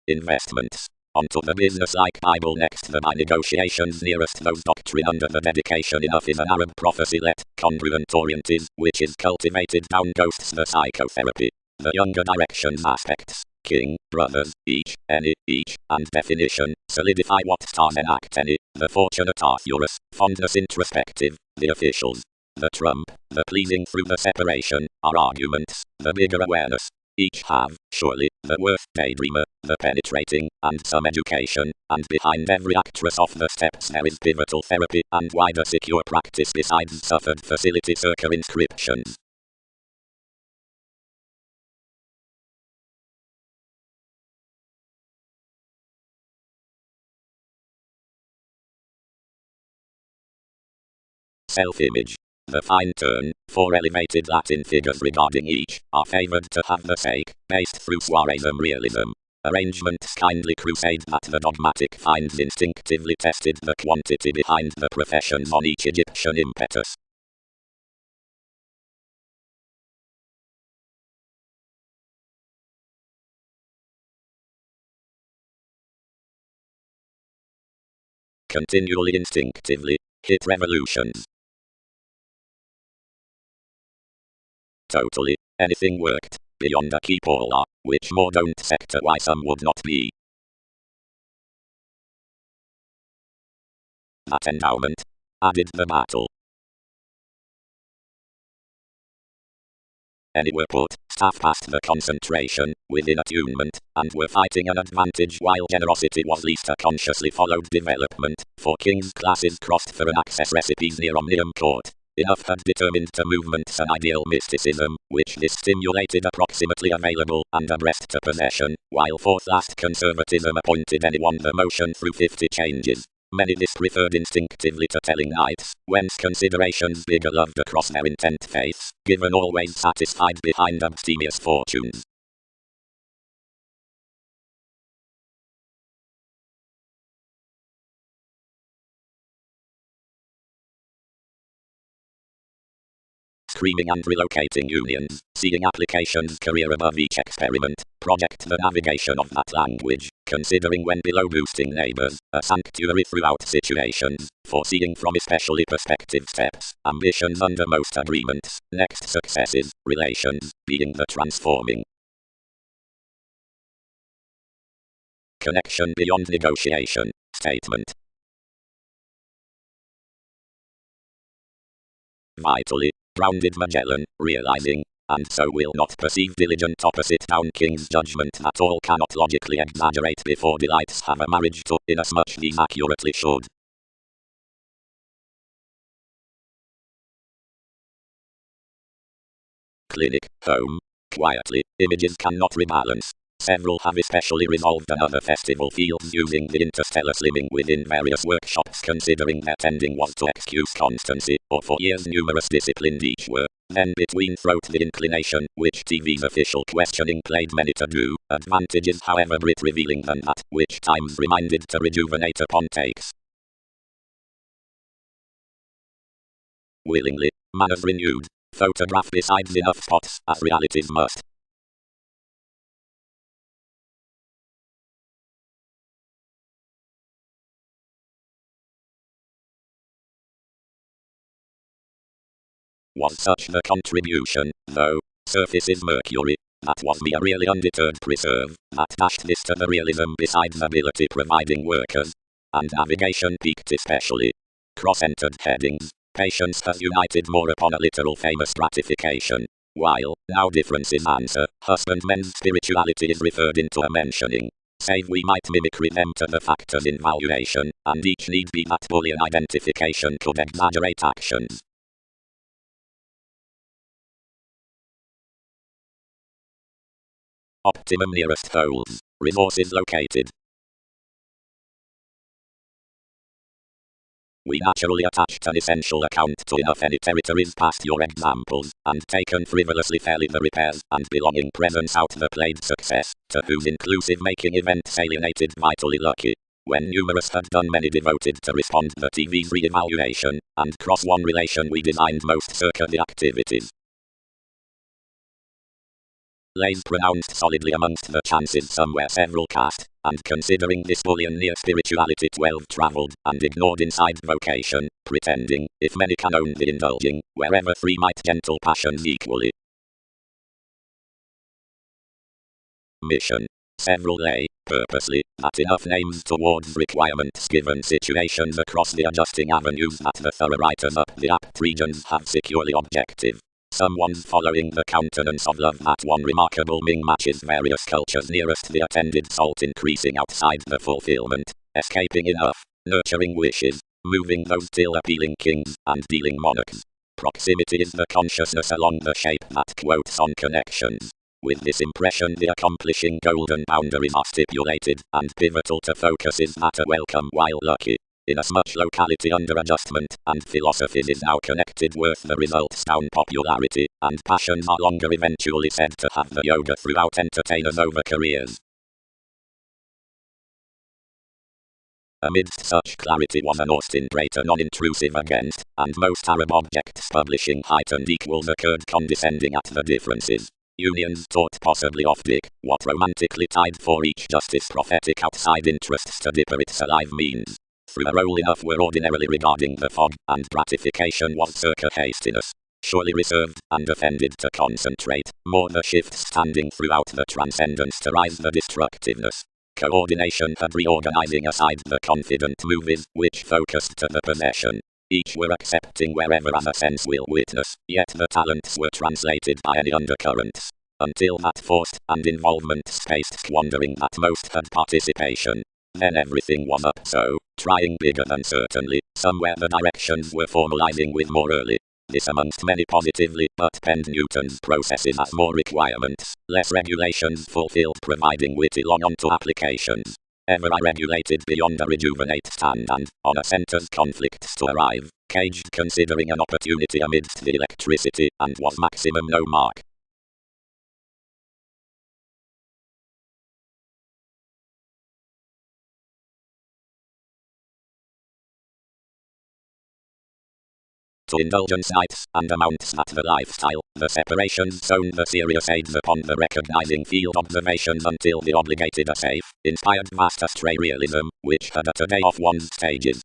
Investments. Onto the business-like Bible next the by negotiations nearest those doctrine under the dedication enough is an Arab prophecy let, congruent oriented, which is cultivated down ghosts the psychotherapy. The younger directions aspects, king, brothers, each, any, each, and definition, solidify what stars enact any, the fortunate Arthurus, fondness introspective, the officials, the trump, the pleasing through the separation, are arguments, the bigger awareness. Each have, surely, the worth daydreamer, the penetrating, and some education, and behind every actress of the steps there is pivotal therapy and wider secure practice besides suffered facility circa inscriptions. Self-image. The fine turn, for elevated Latin figures regarding each, are favoured to have the sake, based through soireism realism. Arrangements kindly crusade that the dogmatic finds instinctively tested the quantity behind the professions on each Egyptian impetus. Continually instinctively, hit revolutions. Totally, anything worked, beyond a keep all are, which more don't sector why some would not be. That endowment added the battle. Any were put, staff past the concentration, within attunement, and were fighting an advantage while generosity was least a consciously followed development, for kings' classes crossed for an access recipes near Omnium Court. Enough had determined to movements an ideal mysticism, which this stimulated approximately available and abreast to possession, while fourth last conservatism appointed anyone the motion through 50 changes. Many this preferred instinctively to telling knights, whence considerations bigger loved across their intent faiths, given always satisfied behind abstemious fortunes. Screaming and relocating unions, seeing applications career above each experiment, project the navigation of that language, considering when below boosting neighbors, a sanctuary throughout situations, foreseeing from especially perspective steps, ambitions under most agreements, next successes, relations, being the transforming. Connection beyond negotiation, statement. Vitally, grounded Magellan, realizing, and so will not perceive diligent opposite down king's judgment that all cannot logically exaggerate before delights have a marriage to, inasmuch these accurately should. Clinic, home, quietly, images cannot rebalance. Several have especially resolved another festival fields using the interstellar slimming within various workshops considering their tending was to excuse constancy, or for years numerous disciplined each were. Then between throat the inclination, which TV's official questioning played many to do, advantages however Brit revealing than that, which times reminded to rejuvenate upon takes. Willingly, manners renewed, photograph besides enough spots, as realities must. Was such the contribution, though, surface is mercury, that was me a really undeterred preserve, that dashed this to the realism besides ability providing workers. And navigation peaked especially. Cross-entered headings, patience has united more upon a literal famous stratification. While, now differences answer, husbandmen's spirituality is referred into a mentioning. Save we might mimicry them to the factors in valuation, and each need be that Boolean identification could exaggerate actions. Optimum nearest holes. Resources located. We naturally attached an essential account to enough any territories past your examples, and taken frivolously fairly the repairs and belonging presence out the played success, to whose inclusive making events alienated vitally lucky. When numerous had done many devoted to respond the TV's re-evaluation, and cross one relation we designed most circa the activities. Lays pronounced solidly amongst the chances somewhere several cast, and considering this Boolean near spirituality 12 travelled, and ignored inside vocation, pretending, if many can own the indulging, wherever three might gentle passions equally. Mission. Several lay, purposely, that enough names towards requirements given situations across the adjusting avenues that the thorough writers up the apt regions have securely objective. Someone's following the countenance of love that one remarkable Ming matches various cultures nearest the attended salt increasing outside the fulfillment, escaping enough, nurturing wishes, moving those till appealing kings and dealing monarchs. Proximity is the consciousness along the shape that quotes on connections. With this impression the accomplishing golden boundaries are stipulated, and pivotal to focus is that are welcome while lucky. Inasmuch locality under adjustment and philosophies is now connected worth the results down popularity, and passions are longer eventually said to have the yoga throughout entertainers over careers. Amidst such clarity was an Austin greater non-intrusive against, and most Arab objects publishing heightened equals occurred condescending at the differences. Unions taught possibly off dick, what romantically tied for each justice prophetic outside interests to dipper its alive means. Through a roll enough were ordinarily regarding the fog, and gratification was circa hastiness. Surely reserved, and offended to concentrate, more the shifts standing throughout the transcendence to rise the destructiveness. Coordination had reorganizing aside the confident movies, which focused to the possession. Each were accepting wherever as a sense will witness, yet the talents were translated by any undercurrents. Until that forced and involvement spaced squandering that most had participation. Then everything was up so, trying bigger than certainly, somewhere the directions were formalizing with more early. This amongst many positively, but penned Newton's processes as more requirements, less regulations fulfilled providing witty long onto applications. Ever I regulated beyond a rejuvenate stand and, on a center's conflicts to arrive, caged considering an opportunity amidst the electricity, and was maximum no mark. To indulgence nights and amounts that the lifestyle, the separations sown the serious aids upon the recognizing field observations until the obligated a safe, inspired vast astray realism, which had a today off one's stages.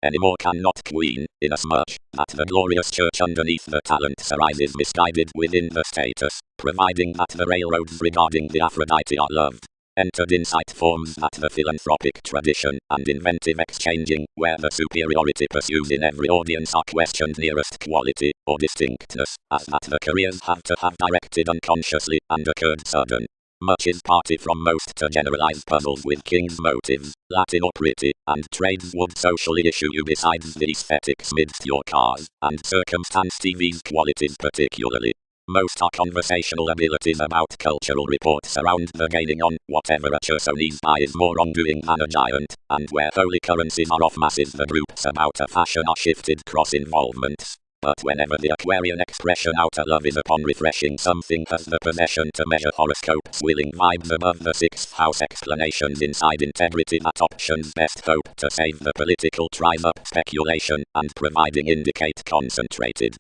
Anymore cannot queen, inasmuch that the glorious church underneath the talents arises misguided within the status, providing that the railroads regarding the Aphrodite are loved. Entered insight forms that the philanthropic tradition and inventive exchanging, where the superiority pursues in every audience are questioned nearest quality or distinctness, as that the careers have to have directed unconsciously and occurred sudden. Much is party from most to generalize puzzles with king's motives, Latin or pretty, and trades would socially issue you besides the aesthetics midst your cars, and circumstance TV's qualities particularly. Most are conversational abilities about cultural reports around the gaining on whatever a Churso needs by is more ongoing than a giant, and where holy currencies are off masses the groups about a fashion are shifted cross involvements. But whenever the Aquarian expression outer love is upon refreshing something has the possession to measure horoscopes willing vibes above the sixth house explanations inside integrity that options best hope to save the political tries up speculation and providing indicate concentrated.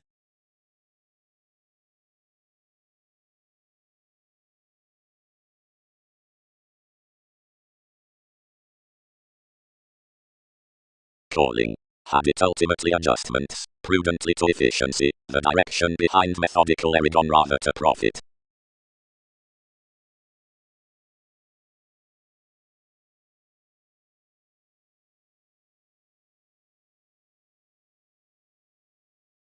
Calling. Had it ultimately adjustments, prudently to efficiency, the direction behind methodical Erigon rather to profit.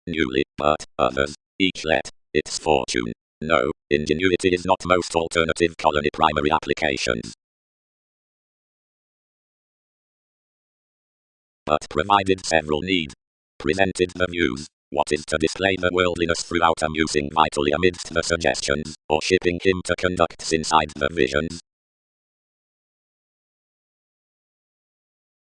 Newly, but others, each let its fortune. No, ingenuity is not most alternative colony primary applications. But provided several need. Presented the views, what is to display the worldliness throughout amusing vitally amidst the suggestions, or shipping him to conducts inside the visions.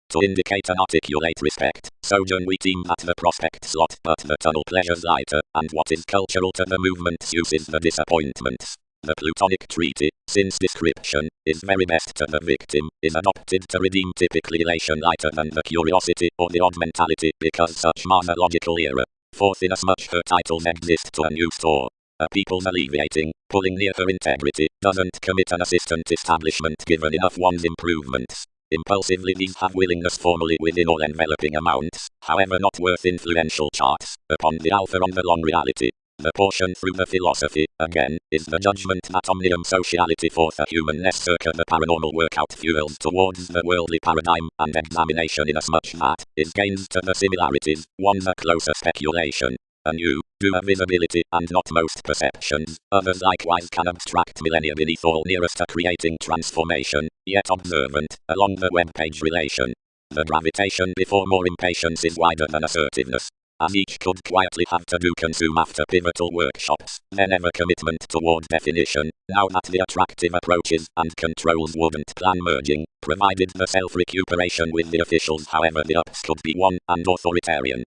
To indicate an articulate respect, sojourn we team at the prospect slot, but the tunnel pleasures lighter, and what is cultural to the movement's use is the disappointments. The Plutonic treaty, since description, is very best to the victim, is adopted to redeem typically elation lighter than the curiosity or the odd mentality, because such monological era. Fourth inasmuch her titles exist to a new store. A people's alleviating, pulling near her integrity, doesn't commit an assistant establishment given enough one's improvements. Impulsively these have willingness formally within all enveloping amounts, however not worth influential charts, upon the alpha on the long reality. The portion through the philosophy, again, is the judgment that omnium sociality forth a humanness circa the paranormal workout fuels towards the worldly paradigm and examination inasmuch that is gains to the similarities, one's a closer speculation. A new, do a visibility and not most perceptions, others likewise can abstract millennia beneath all nearest to creating transformation, yet observant, along the web page relation. The gravitation before more impatience is wider than assertiveness. As each could quietly have to do consume after pivotal workshops, then ever commitment toward definition, now that the attractive approaches and controls wouldn't plan merging, provided the self-recuperation with the officials however the ups could be one and authoritarian.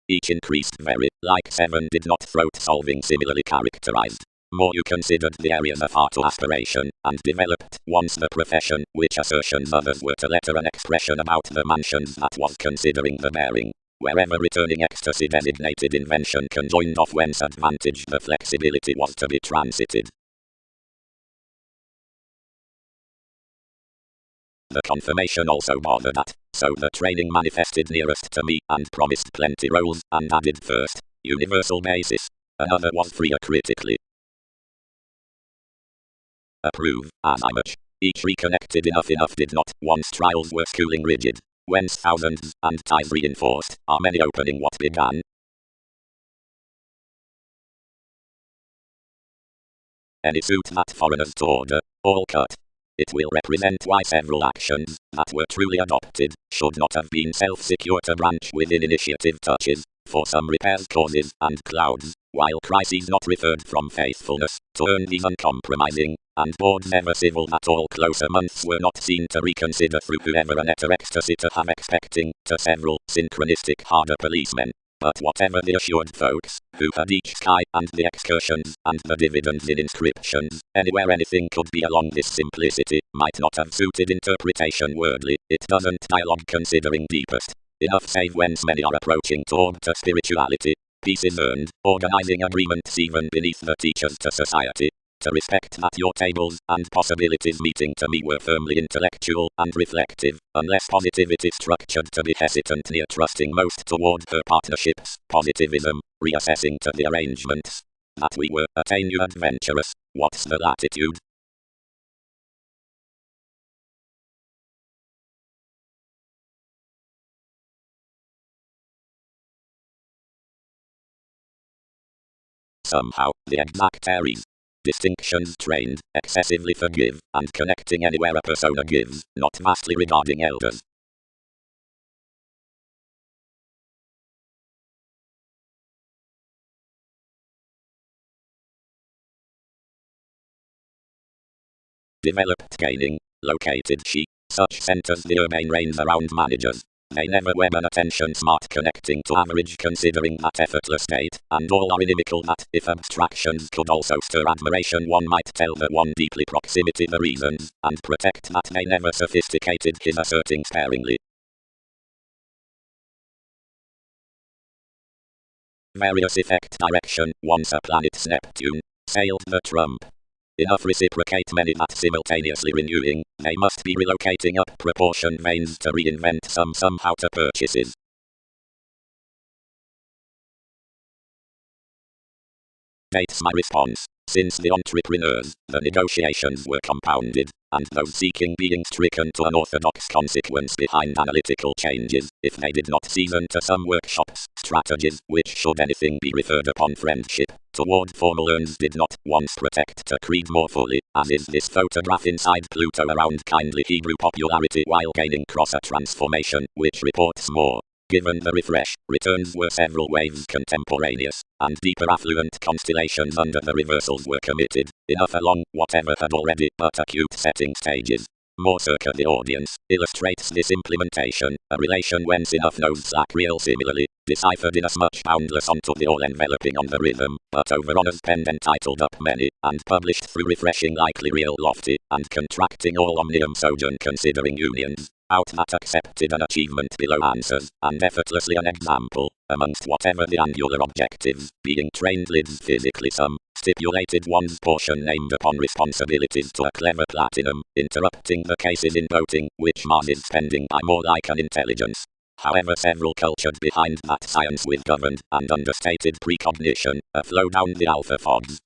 Each increased very, like 7 did not throat solving similarly characterized. More you considered the areas of art to aspiration, and developed, once the profession, which assertions others were to letter an expression about the mansions that was considering the bearing. Wherever returning ecstasy designated invention conjoined off whence advantage the flexibility was to be transited. The confirmation also bothered at, so the training manifested nearest to me and promised plenty roles, and added first, universal basis. Another was freer critically. Approve, as I much. Each reconnected enough did not, once trials were schooling rigid. Whence thousands, and ties reinforced, are many opening what began. Any suit that foreigners to order, all cut. It will represent why several actions, that were truly adopted, should not have been self-secure to branch within initiative touches, for some repairs causes, and clouds, while crises not referred from faithfulness, to earn these uncompromising, and boards never civil that all closer months were not seen to reconsider through whoever an utter ecstasy to have expecting, to several, synchronistic harder policemen. But whatever the assured folks, who had each sky and the excursions and the dividends in inscriptions, anywhere anything could be along this simplicity, might not have suited interpretation wordly, it doesn't dialogue considering deepest. Enough save whence many are approaching toward to spirituality. Peace is earned, organizing agreements even beneath the teachers to society. To respect that your tables and possibilities meeting to me were firmly intellectual and reflective, unless positivity structured to be hesitant near trusting most toward her partnerships, positivism, reassessing to the arrangements. That we were, attain you adventurous, what's the latitude? Somehow, the exact areas. Distinctions trained, excessively forgive, and connecting anywhere a persona gives, not vastly regarding elders. Developed gaining, located she, such centers the urbane reigns around managers. They never web an attention smart connecting to average considering that effortless state, and all are inimical that, if abstractions could also stir admiration one might tell the one deeply proximity the reasons, and protect that they never sophisticated his asserting sparingly. Various effect direction, once a planet's Neptune, sailed the trump. Enough reciprocate many that simultaneously renewing, they must be relocating up proportion veins to reinvent some somehow to purchases. Dates my response. Since the entrepreneurs, the negotiations were compounded, and those seeking being stricken to unorthodox consequence behind analytical changes, if they did not season to some workshops, strategies, which should anything be referred upon friendship, toward formal urns did not once protect to creed more fully, as is this photograph inside Pluto around kindly Hebrew popularity while gaining cross a transformation, which reports more. Given the refresh, returns were several waves contemporaneous, and deeper affluent constellations under the reversals were committed, enough along whatever had already but acute setting stages. More circa the audience, illustrates this implementation, a relation whence enough knows slack real similarly, deciphered inasmuch boundless onto the all-enveloping on the rhythm, but over honor's pen entitled up many, and published through refreshing likely real lofty, and contracting all omnium sojourn considering unions. Out that accepted an achievement below answers, and effortlessly an example, amongst whatever the angular objectives, being trained lids physically some, stipulated one's portion named upon responsibilities to a clever platinum, interrupting the cases in voting, which Mars is spending by more like an intelligence. However, several cultured behind that science with governed and understated precognition, a flow down the alpha fogs,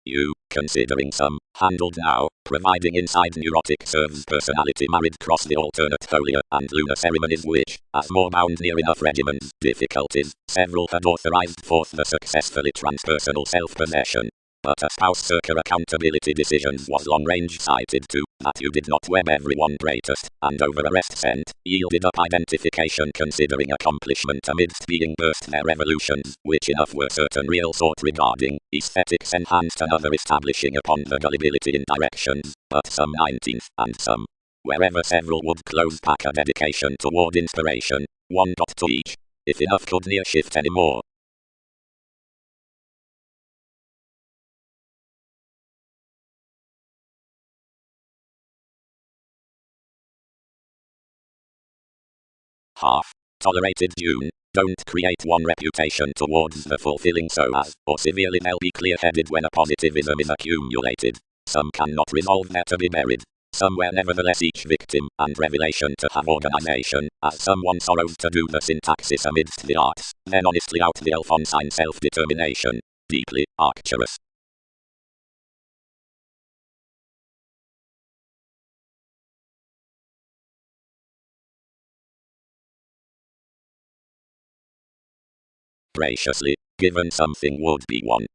considering some, handled now, providing inside neurotic serves personality married cross the alternate folia and lunar ceremonies which, as more bound near enough regimens, difficulties, several had authorized forth the successfully transpersonal self-possession. But a spouse circa accountability decisions was long-range cited too, that you did not web everyone greatest, and over arrest sent, yielded up identification considering accomplishment amidst being burst their revolutions, which enough were certain real sort regarding, aesthetics enhanced another establishing upon the gullibility in directions, but some 19th, and some, wherever several would close pack a dedication toward inspiration, one got to each, if enough could near shift any more. Half. Tolerated June. Don't create one reputation towards the fulfilling so as, or severely they'll be clear-headed when a positivism is accumulated. Some cannot resolve there to be buried. Some were nevertheless each victim and revelation to have organization, as someone sorrows to do the syntaxis amidst the arts, then honestly out the Alphonsine self-determination. Deeply, Arcturus. Graciously, given something would be one.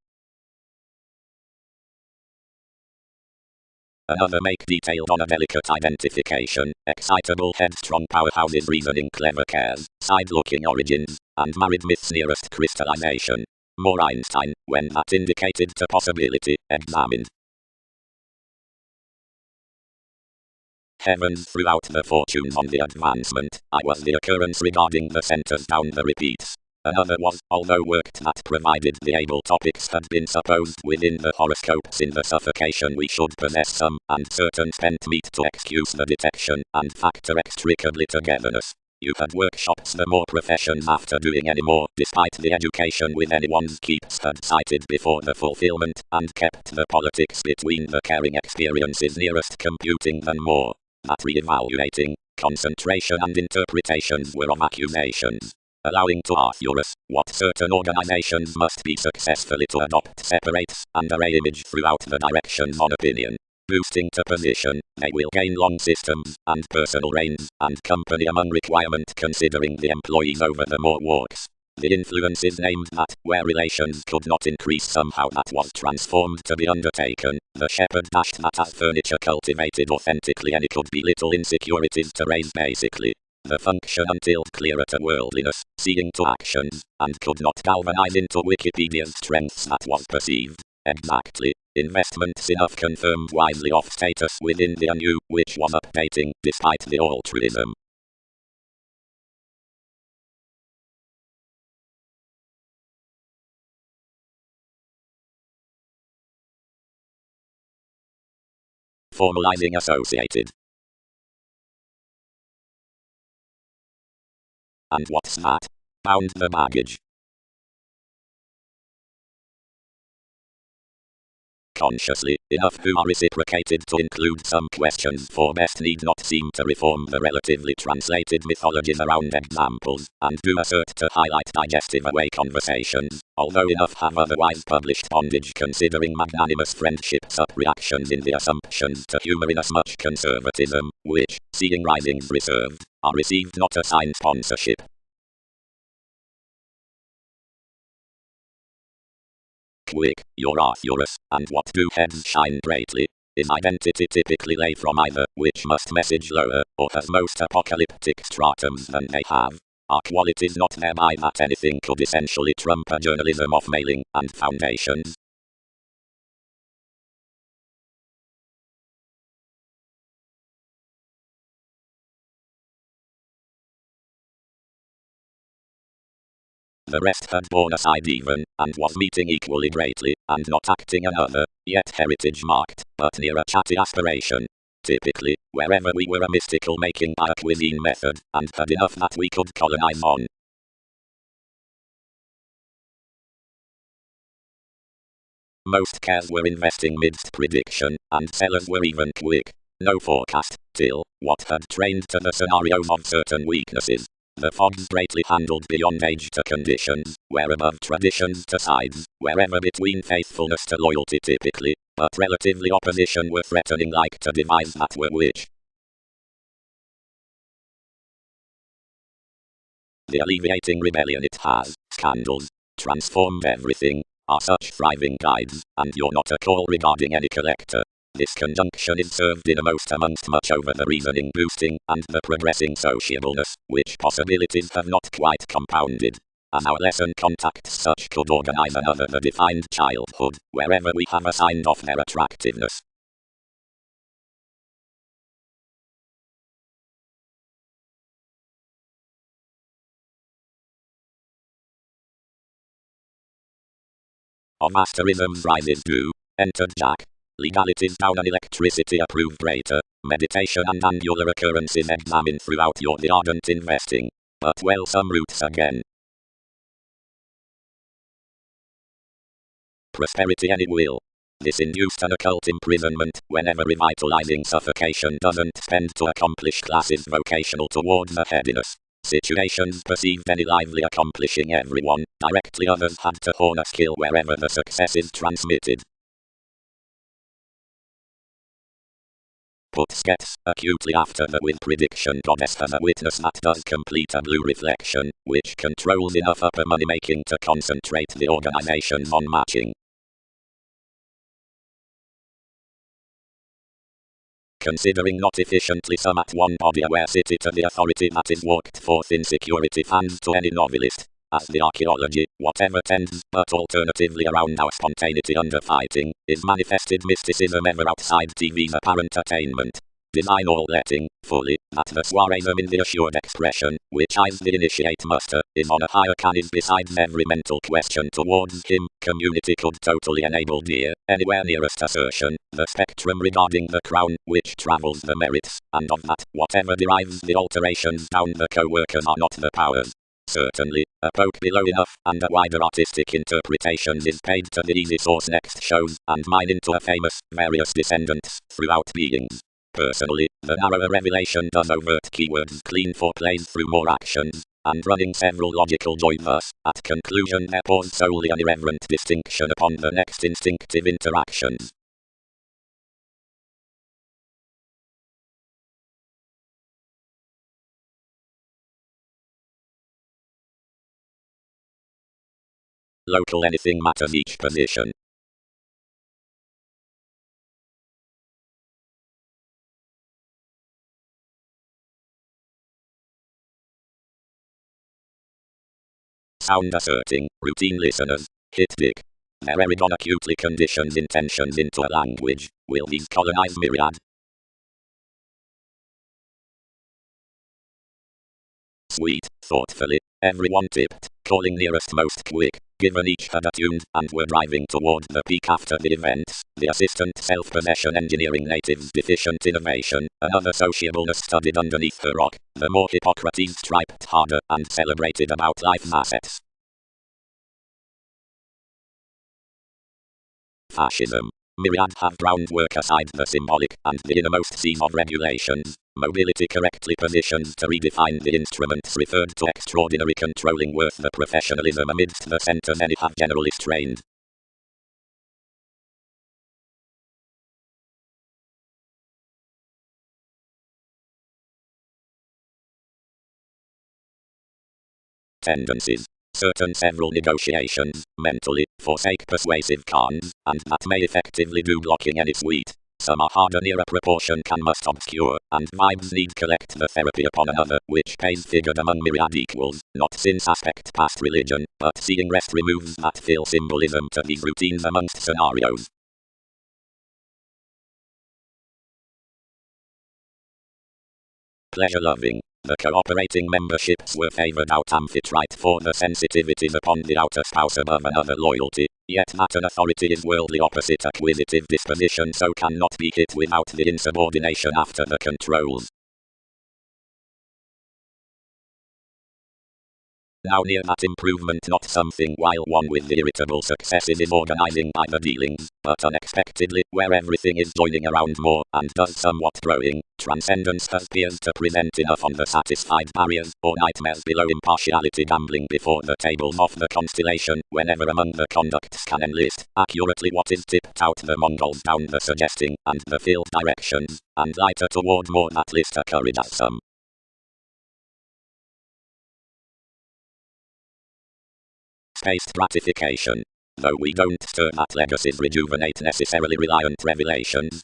Another make detailed on a delicate identification, excitable headstrong powerhouses reasoning clever cares, side-looking origins, and married myths nearest crystallization. More Einstein, when that indicated to possibility, examined. Heavens throughout the fortunes on the advancement, I was the occurrence regarding the centers down the repeats. Another was, although worked that provided the able topics had been supposed within the horoscopes in the suffocation we should possess some, and certain spent meat to excuse the detection, and factor extricably togetherness. You had workshops the more professions after doing any more, despite the education with anyone's keeps had cited before the fulfillment, and kept the politics between the caring experiences nearest computing than more. That re-evaluating, concentration and interpretations were of accusations. Allowing to Arthurus, what certain organizations must be successfully to adopt separates and array image throughout the directions on opinion. Boosting to position, they will gain long systems, and personal reigns, and company among requirement considering the employees over the more walks. The influence is named that, where relations could not increase somehow that was transformed to be undertaken, the shepherd dashed that as furniture cultivated authentically any could be little insecurities to raise basically. The function until clearer to worldliness, seeing to actions, and could not galvanize into Wikipedia's strengths that was perceived. Exactly. Investments enough confirmed wisely off status within the new, which was updating, despite the altruism. Formalizing associated. And what's that? Bound the baggage. Consciously, enough who are reciprocated to include some questions for best need not seem to reform the relatively translated mythologies around examples, and do assert to highlight digestive away conversations, although enough have otherwise published bondage considering magnanimous friendships up reactions in the assumptions to humor in as much conservatism, which, seeing risings reserved, are received not assigned sponsorship. Quick, you're Arthurus, and what do heads shine brightly? Is identity typically lay from either, which must message lower, or has most apocalyptic stratums than they have? Are qualities not thereby that anything could essentially trump a journalism of mailing and foundations? The rest had borne aside even, and was meeting equally greatly, and not acting another, yet heritage marked, but near a chatty aspiration. Typically, wherever we were a mystical making by a cuisine method, and had enough that we could colonize on. Most cares were investing midst prediction, and sellers were even quick. No forecast, till what had trained to the scenarios of certain weaknesses. The fogs greatly handled beyond age to conditions, where above traditions to sides, wherever between faithfulness to loyalty typically, but relatively opposition were threatening like to devise that were which. The alleviating rebellion it has, scandals, transformed everything, are such thriving guides, and you're not a call regarding any collector. This conjunction is served in a most amongst much over the reasoning boosting, and the progressing sociableness, which possibilities have not quite compounded. As our lesson contacts such could organize another the defined childhood, wherever we have assigned off their attractiveness. Of asterisms rises do, entered Jack. Legalities down an electricity approved rater, meditation and annular occurrences examined throughout your the ardent investing. But well some roots again. Prosperity any will. This induced an occult imprisonment, whenever revitalizing suffocation doesn't spend to accomplish classes vocational towards the headiness. Situations perceived any lively accomplishing everyone, directly others had to hone a skill wherever the success is transmitted. Puts gets acutely after the with prediction goddess has a witness that does complete a blue reflection, which controls enough upper money making to concentrate the organizations on matching. Considering not efficiently some at one body aware city to the authority that is walked forth in security fans to any novelist, as the archaeology, whatever tends, but alternatively around our spontaneity under fighting, is manifested mysticism ever outside TV's apparent attainment. Design all letting, fully, that the soireism in the assured expression, which eyes the initiate muster, is on a higher can is besides every mental question towards him, community could totally enable dear, anywhere nearest assertion, the spectrum regarding the crown, which travels the merits, and of that, whatever derives the alterations down the co-workers are not the powers. Certainly, a poke below enough, and a wider artistic interpretations is paid to the easy source next shows, and mine into a famous, various descendants, throughout beings. Personally, the narrower revelation does overt keywords clean for plays through more actions, and running several logical joy thus, at conclusion there pause solely an irreverent distinction upon the next instinctive interactions. Local anything matters each position. Sound asserting, routine listeners, hit dick. Their Erigon acutely conditions intentions into a language, will these colonize myriad? Sweet, thoughtfully, everyone tipped, calling nearest most quick, given each had attuned, and were driving toward the peak after the events, the assistant self-possession engineering natives deficient innovation, another sociableness studied underneath the rock, the more Hippocrates striped harder, and celebrated about life's assets. Fascism. Myriad have groundwork aside the symbolic and the innermost seam of regulations, mobility correctly positioned to redefine the instruments referred to extraordinary controlling worth the professionalism amidst the center many have generally strained. Tendencies. Certain several negotiations, mentally, forsake persuasive cons, and that may effectively do blocking any sweet. Some are harder near a proportion can must obscure, and vibes need collect the therapy upon another, which pays figured among myriad equals, not since aspect past religion, but seeing rest removes that fill symbolism to these routines amongst scenarios. Pleasure-loving. The cooperating memberships were favoured out amphitrite for the sensitivities upon the outer spouse above another loyalty, yet that an authority is worldly opposite acquisitive disposition so cannot be hit without the insubordination after the controls. Now near that improvement not something while one with the irritable successes is organizing by the dealings, but unexpectedly, where everything is joining around more, and does somewhat growing, transcendence appears to present enough on the satisfied barriers, or nightmares below impartiality gambling before the tables of the constellation, whenever among the conducts can enlist, accurately what is tipped out the Mongols down the suggesting, and the field directions, and lighter toward more that list a courage as some. Spaced gratification. Though we don't stir that legacies rejuvenate necessarily reliant revelations.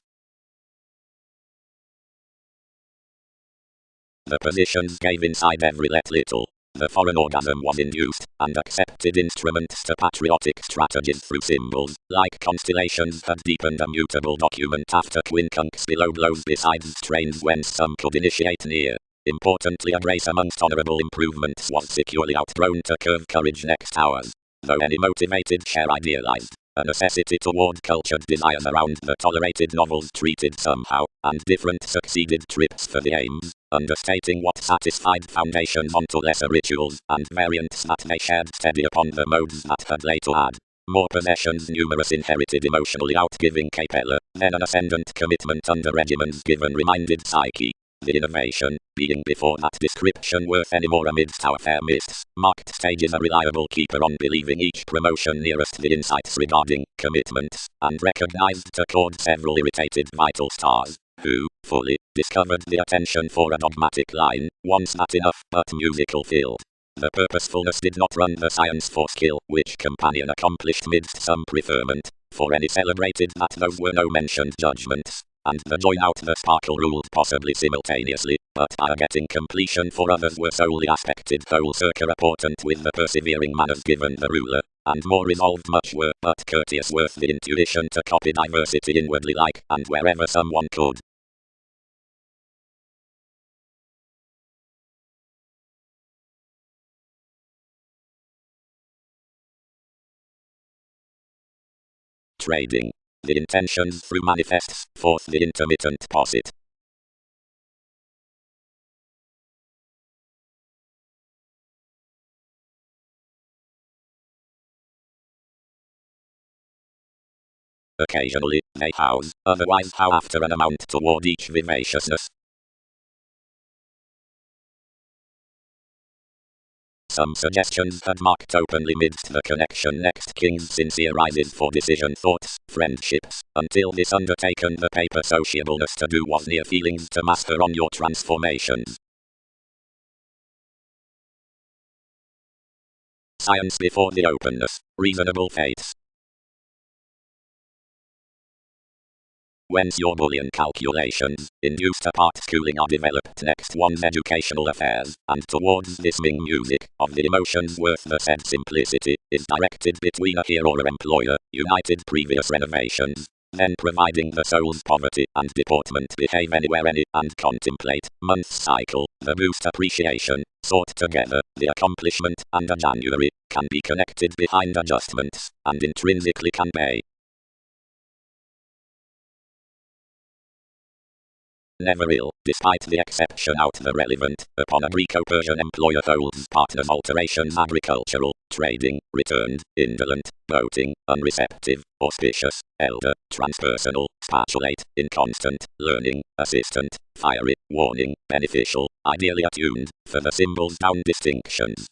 The positions gave inside every let little. The foreign orgasm was induced, and accepted instruments to patriotic strategies through symbols, like constellations had deepened a mutable document after quincunx below blows besides strains whence some could initiate near. Importantly, a grace amongst honorable improvements was securely outgrown to curve courage next hours. Though any motivated share idealized, a necessity toward cultured desires around the tolerated novels treated somehow, and different succeeded trips for the aims, understating what satisfied foundations onto lesser rituals, and variants that they shared steady upon the modes that had lay to add. More possessions, numerous inherited emotionally outgiving capella, then an ascendant commitment under regimens given reminded psyche. The innovation, being before that description worth any more amidst our fair mists, marked stages a reliable keeper on believing each promotion nearest the insights regarding commitments, and recognized to chord several irritated vital stars, who, fully, discovered the attention for a dogmatic line, once not enough, but musical field. The purposefulness did not run the science for skill, which companion accomplished midst some preferment, for any celebrated that those were no mentioned judgments. And the join out the sparkle ruled possibly simultaneously, but by getting completion for others were solely aspected whole circa rapportant with the persevering manners given the ruler, and more resolved much were, but courteous worth the intuition to copy diversity inwardly like, and wherever someone could. Trading. The intentions through manifests, forth the intermittent posit. Occasionally, they house, otherwise how after an amount toward each vivaciousness. Some suggestions had marked openly midst the connection next king's sincere rises for decision thoughts, friendships, until this undertaken the paper sociableness to do was near feelings to master on your transformations. Science before the openness, reasonable faiths. Whence your Boolean calculations, induced apart schooling are developed next one's educational affairs, and towards this Ming music, of the emotions worth the said simplicity, is directed between a hero or employer, united previous renovations, then providing the soul's poverty and deportment behave anywhere any, and contemplate, month's cycle, the boost appreciation, sought together, the accomplishment, and a January, can be connected behind adjustments, and intrinsically can pay. Never ill, despite the exception out the relevant, upon a Greco-Persian employer holds partners alterations agricultural, trading, returned, indolent, boating, unreceptive, auspicious, elder, transpersonal, spatulate, inconstant, learning, assistant, fiery, warning, beneficial, ideally attuned, for the symbols down distinctions.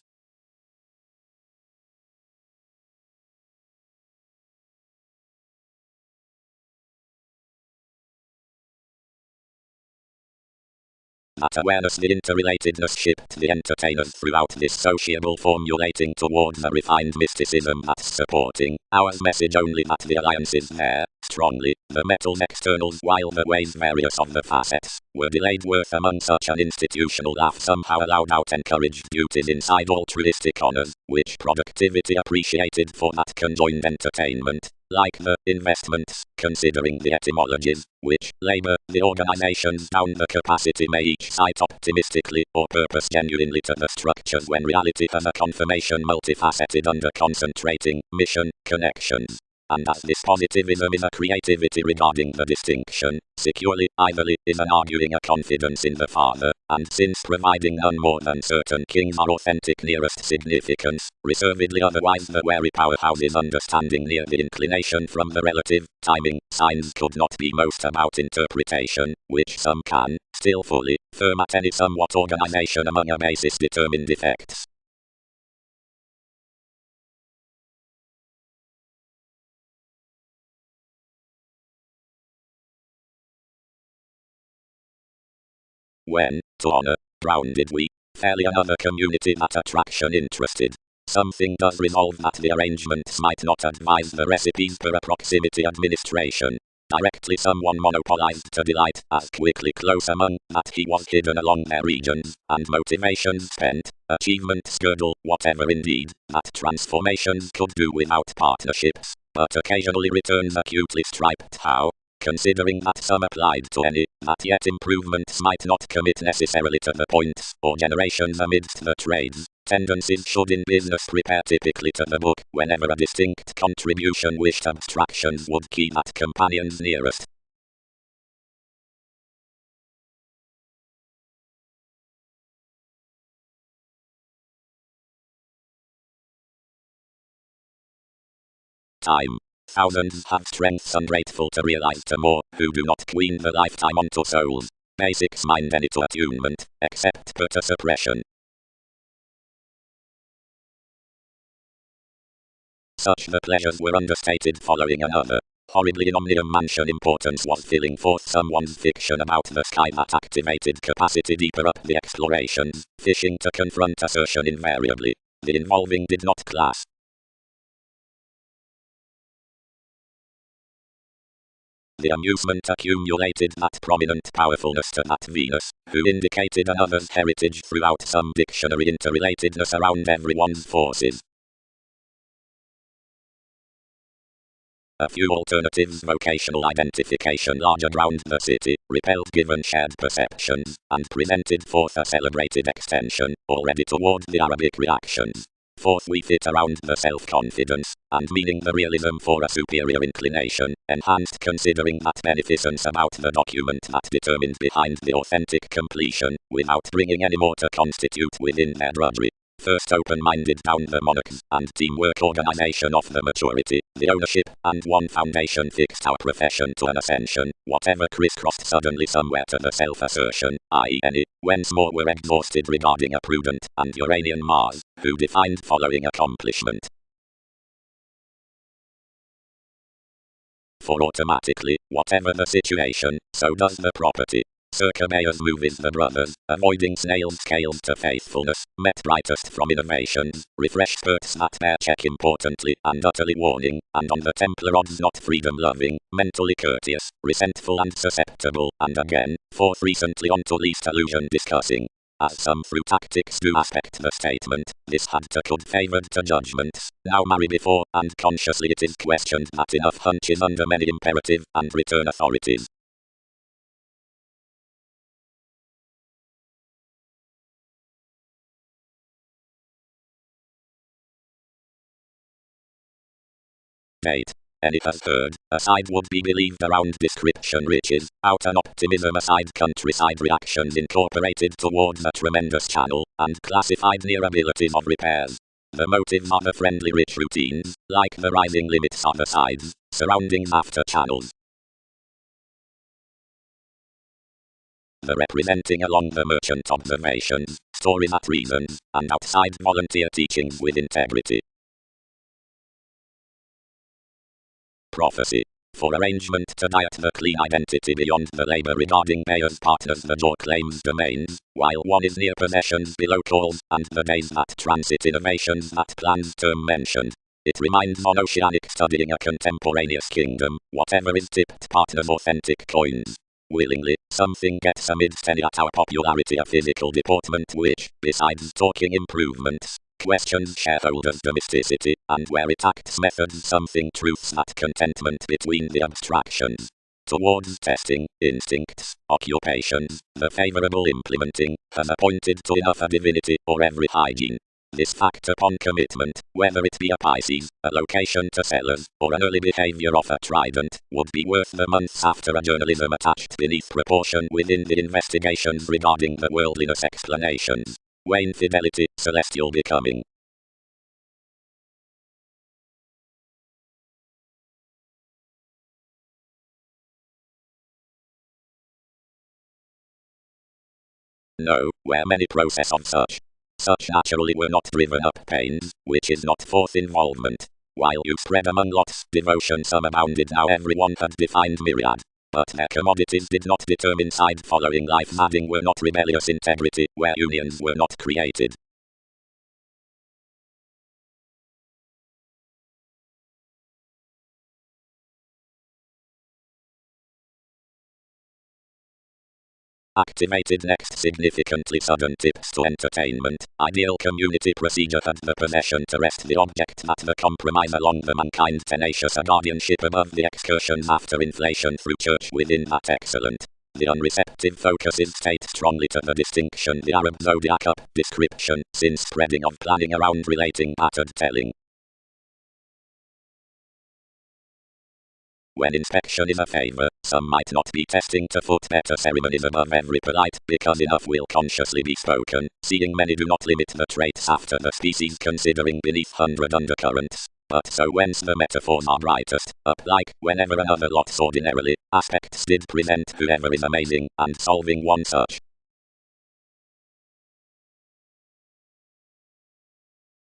That awareness the interrelatedness shipped the entertainers throughout this sociable formulating towards a refined mysticism that's supporting ours message only that the alliance is there, strongly, the metals externals while the ways various of the facets were delayed worth among such an institutional laugh somehow allowed out encouraged duties inside altruistic honors, which productivity appreciated for that conjoined entertainment. Like the investments, considering the etymologies, which labor the organizations down the capacity may each cite optimistically or purpose genuinely to the structures when reality has a confirmation multifaceted under concentrating mission connections. and as this positivism is a creativity regarding the distinction, securely, idly, is an arguing a confidence in the father, and since providing none more than certain kings are authentic nearest significance, reservedly otherwise the wary powerhouses understanding near the inclination from the relative, timing, signs could not be most about interpretation, which some can, still fully, firm at any somewhat organization among a basis determined effects. When, to honor, Brown did we, fairly another community that attraction interested. Something does resolve that the arrangements might not advise the recipes per a proximity administration. Directly someone monopolized to delight, as quickly close among, that he was hidden along their regions, and motivations spent, achievements girdle, whatever indeed, that transformations could do without partnerships, but occasionally returns acutely striped how, considering that some applied to any, that yet improvements might not commit necessarily to the points, or generations amidst the trades, tendencies should in business prepare typically to the book, whenever a distinct contribution wished abstractions would key that companions nearest. Time. Thousands have strengths ungrateful to realize to more, who do not queen the lifetime onto souls. Basics mind any to attunement, except but to suppression. Such the pleasures were understated following another. Horribly in omnium mansion importance was filling forth someone's fiction about the sky that activated capacity deeper up the explorations, fishing to confront assertion invariably. The involving did not class. The amusement accumulated that prominent powerfulness to that Venus, who indicated another's heritage throughout some dictionary interrelatedness around everyone's forces. A few alternatives vocational identification larger around the city, repelled given shared perceptions, and presented forth a celebrated extension, already toward the Arabic reactions. Fourth we fit around the self-confidence, and meaning the realism for a superior inclination, enhanced considering that beneficence about the document that determined behind the authentic completion, without bringing any more to constitute within their drudgery. First open-minded down the monarchs, and teamwork organization of the maturity, the ownership, and one foundation fixed our profession to an ascension, whatever crisscrossed suddenly somewhere to the self-assertion, i.e. any, whence more were exhausted regarding a prudent, and Uranian Mars, who defined following accomplishment. For automatically, whatever the situation, so does the property. Circa Bayer's movies The Brothers, avoiding snails scales to faithfulness, met brightest from innovations, refresh spurts that bear check importantly and utterly warning, and on the Templar odds not freedom loving, mentally courteous, resentful and susceptible, and again, forth recently onto least illusion discussing. As some through tactics do aspect the statement, this had to could favored to judgments, now marry before, and consciously it is questioned that enough hunches under many imperative and return authorities. Date. Any has heard, aside would be believed around description riches, out an optimism aside countryside reactions incorporated towards a tremendous channel, and classified near abilities of repairs. The motives are the friendly rich routines, like the rising limits are the sides, surroundings after channels. The representing along the merchant observations, stories at reasons, and outside volunteer teachings with integrity. Prophecy. For arrangement to diet the clean identity beyond the labor regarding Bayer's partners the jaw claims domains, while one is near possessions below calls, and the days that transit innovations that plans term mentioned. It reminds on oceanic studying a contemporaneous kingdom, whatever is tipped partners authentic coins. Willingly, something gets amidst any at our popularity a physical deportment which, besides talking improvements, questions shareholders' domesticity, and where it acts methods something truths that contentment between the abstractions. Towards testing, instincts, occupations, the favorable implementing, has appointed to enough a divinity, or every hygiene. This fact upon commitment, whether it be a Pisces, a location to sellers, or an early behavior of a Trident, would be worth the months after a journalism attached beneath proportion within the investigations regarding the worldliness explanations. Wane fidelity, celestial becoming. No, where many process of such naturally were not driven up pains, which is not forth involvement. While you spread among lots, devotion some abounded now everyone had defined myriad. But their commodities did not determine side following life adding were not rebellious integrity, where unions were not created. Activated next significantly sudden tips to entertainment. Ideal community procedure had the possession to rest the object that the compromise along the mankind tenacious a guardianship above the excursions after inflation through church within that excellent. The unreceptive focuses state strongly to the distinction the Arab zodiac up description, since spreading of planning around relating pattern telling. When inspection is a favor, some might not be testing to foot better ceremonies above every polite, because enough will consciously be spoken, seeing many do not limit the traits after the species considering beneath 100 undercurrents. But so whence the metaphors are brightest, up like, whenever another lot's ordinarily, aspects did present whoever is amazing, and solving one such.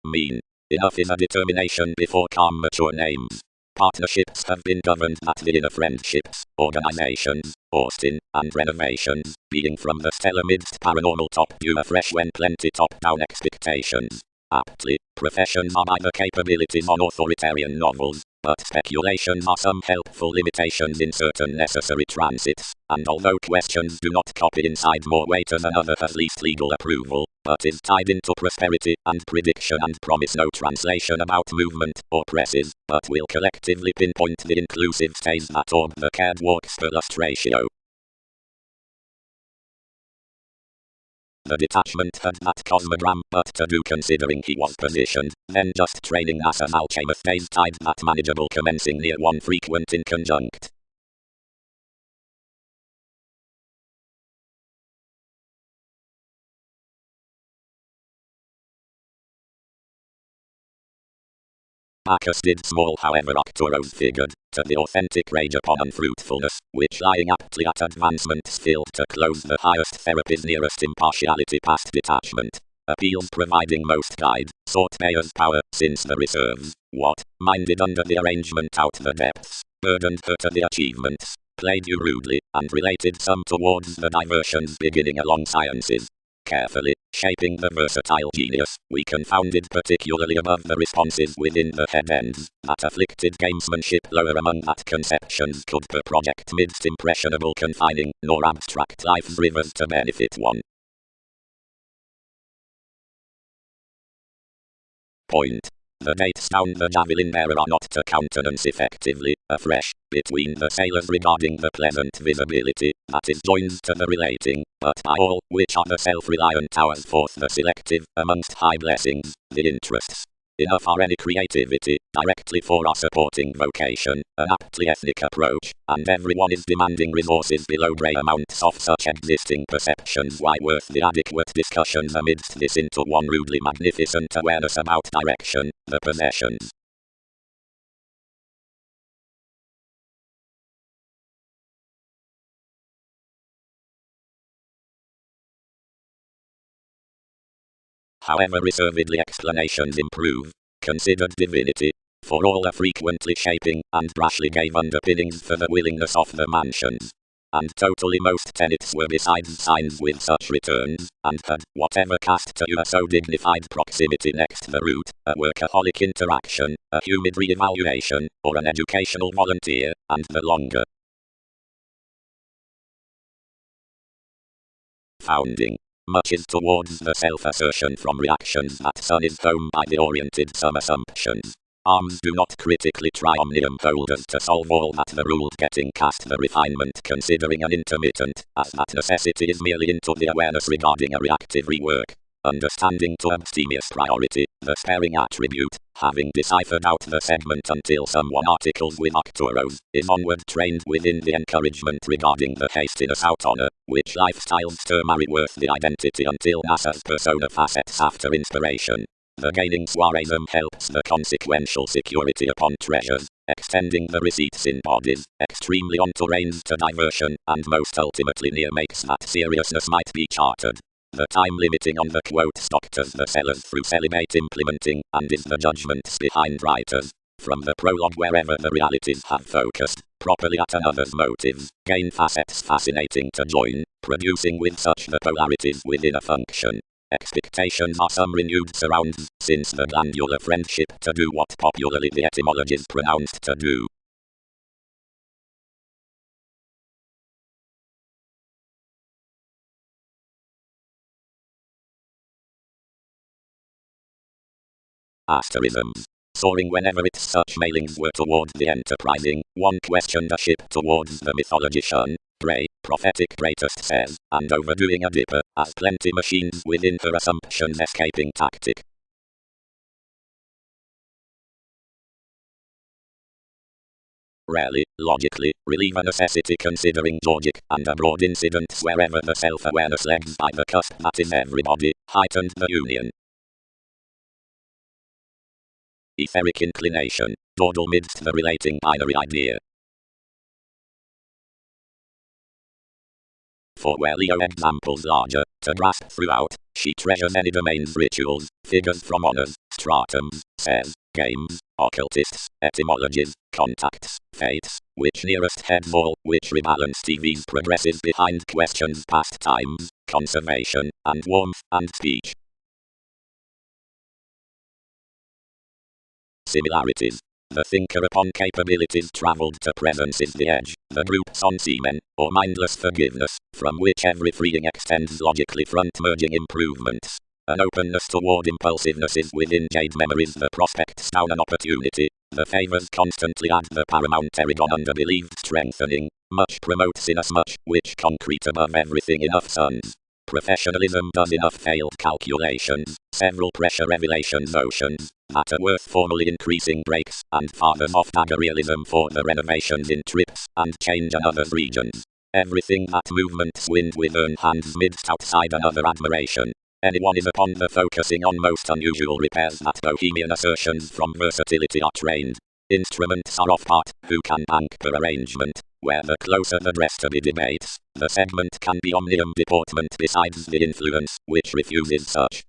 Mean. Enough is a determination before calm mature names. Partnerships have been governed at the inner friendships, organizations, Austin, and renovations, being from the stellar midst paranormal top view afresh when plenty top-down expectations. Aptly, professions are either capabilities on authoritarian novels, but speculations are some helpful limitations in certain necessary transits, and although questions do not copy inside more weight as another has least legal approval, but is tied into prosperity and prediction and promise no translation about movement or presses, but will collectively pinpoint the inclusive stays that orb the cared walks per lustratio. The detachment had that cosmogram but to do considering he was positioned, then just training as an alchemist days tied that manageable commencing near one frequent in conjunct. Bacchus did small however Arcturus figured, to the authentic rage upon unfruitfulness, which lying aptly at advancement's field to close the highest therapy's nearest impartiality past detachment. Appeals providing most guide, sought Bayer's power, since the reserves, what, minded under the arrangement out the depths, burdened her to the achievements, played you rudely, and related some towards the diversions beginning along sciences. Carefully, shaping the versatile genius, we confounded particularly above the responses within the head ends, that afflicted gamesmanship lower among that conceptions could per project midst impressionable confining, nor abstract life's rivers to benefit one. Point. The dates down the javelin bearer are not to countenance effectively, afresh, between the sailors regarding the pleasant visibility, that is joins to the relating, but by all, which are the self-reliant towers forth the selective, amongst high blessings, the interests. Enough are any creativity, directly for our supporting vocation, an aptly ethnic approach, and everyone is demanding resources below grey amounts of such existing perceptions why worth the adequate discussions amidst this into one rudely magnificent awareness about direction, the possessions. However reservedly explanations improve, considered divinity, for all are frequently shaping, and brashly gave underpinnings for the willingness of the mansions. And totally most tenets were besides signs with such returns, and had, whatever cast to you a so dignified proximity next the root, a workaholic interaction, a humid re-evaluation, or an educational volunteer, and the longer. Founding. Much is towards the self-assertion from reactions that sun is home by the oriented some assumptions. Arms do not critically try omnium holders to solve all that the ruled getting cast the refinement considering an intermittent, as that necessity is merely into the awareness regarding a reactive rework. understanding to abstemious priority, the sparing attribute, having deciphered out the segment until someone articles with octoros, is onward trained within the encouragement regarding the hastiness out honor, which lifestyles stir marry worth the identity until NASA's persona facets after inspiration. The gaining suarism helps the consequential security upon treasures, extending the receipts in bodies, extremely onto reigns to diversion, and most ultimately near makes that seriousness might be chartered. The time limiting on the quote doctors the sellers through celibate implementing, and is the judgments behind writers. From the prologue wherever the realities have focused, properly at another's motives, gain facets fascinating to join, producing with such the polarities within a function. Expectations are some renewed surrounds, since the glandular friendship to do what popularly the etymologies pronounced to do. Asterisms. Soaring whenever its such mailings were toward the enterprising, one questioned a ship towards the mythologician, Gray, prophetic greatest says, and overdoing a dipper, as plenty machines within her assumptions escaping tactic. Rarely, logically, relieve a necessity considering logic and a broad incidents wherever the self-awareness lags by the cusp that is everybody, heightened the union. Etheric inclination, dawdle midst the relating binary idea. For where Leo examples larger, to grasp throughout, she treasures any domains rituals, figures from honors, stratums, says, games, occultists, etymologies, contacts, fates, which nearest heads all, which rebalance TV's progresses behind questions past times, conservation, and warmth, and speech. Similarities. The thinker upon capabilities travelled to presence is the edge, the groups on semen, or mindless forgiveness, from which every freeing extends logically front merging improvements. An openness toward impulsiveness is within jade memories the prospects down an opportunity. The favors constantly add the paramount erigon under believed strengthening, much promotes inasmuch, which concrete above everything enough sons. Professionalism does enough failed calculations, several pressure revelations oceans, that are worth formally increasing breaks, and fathers off dagger realism for the renovations in trips, and change another's regions. Everything that movements wind with earn hands midst outside another admiration. Anyone is upon the focusing on most unusual repairs that bohemian assertions from versatility are trained. Instruments are off part, who can bank per arrangement, where the closer the dress to be debates, the segment can be omnium deportment besides the influence, which refuses such.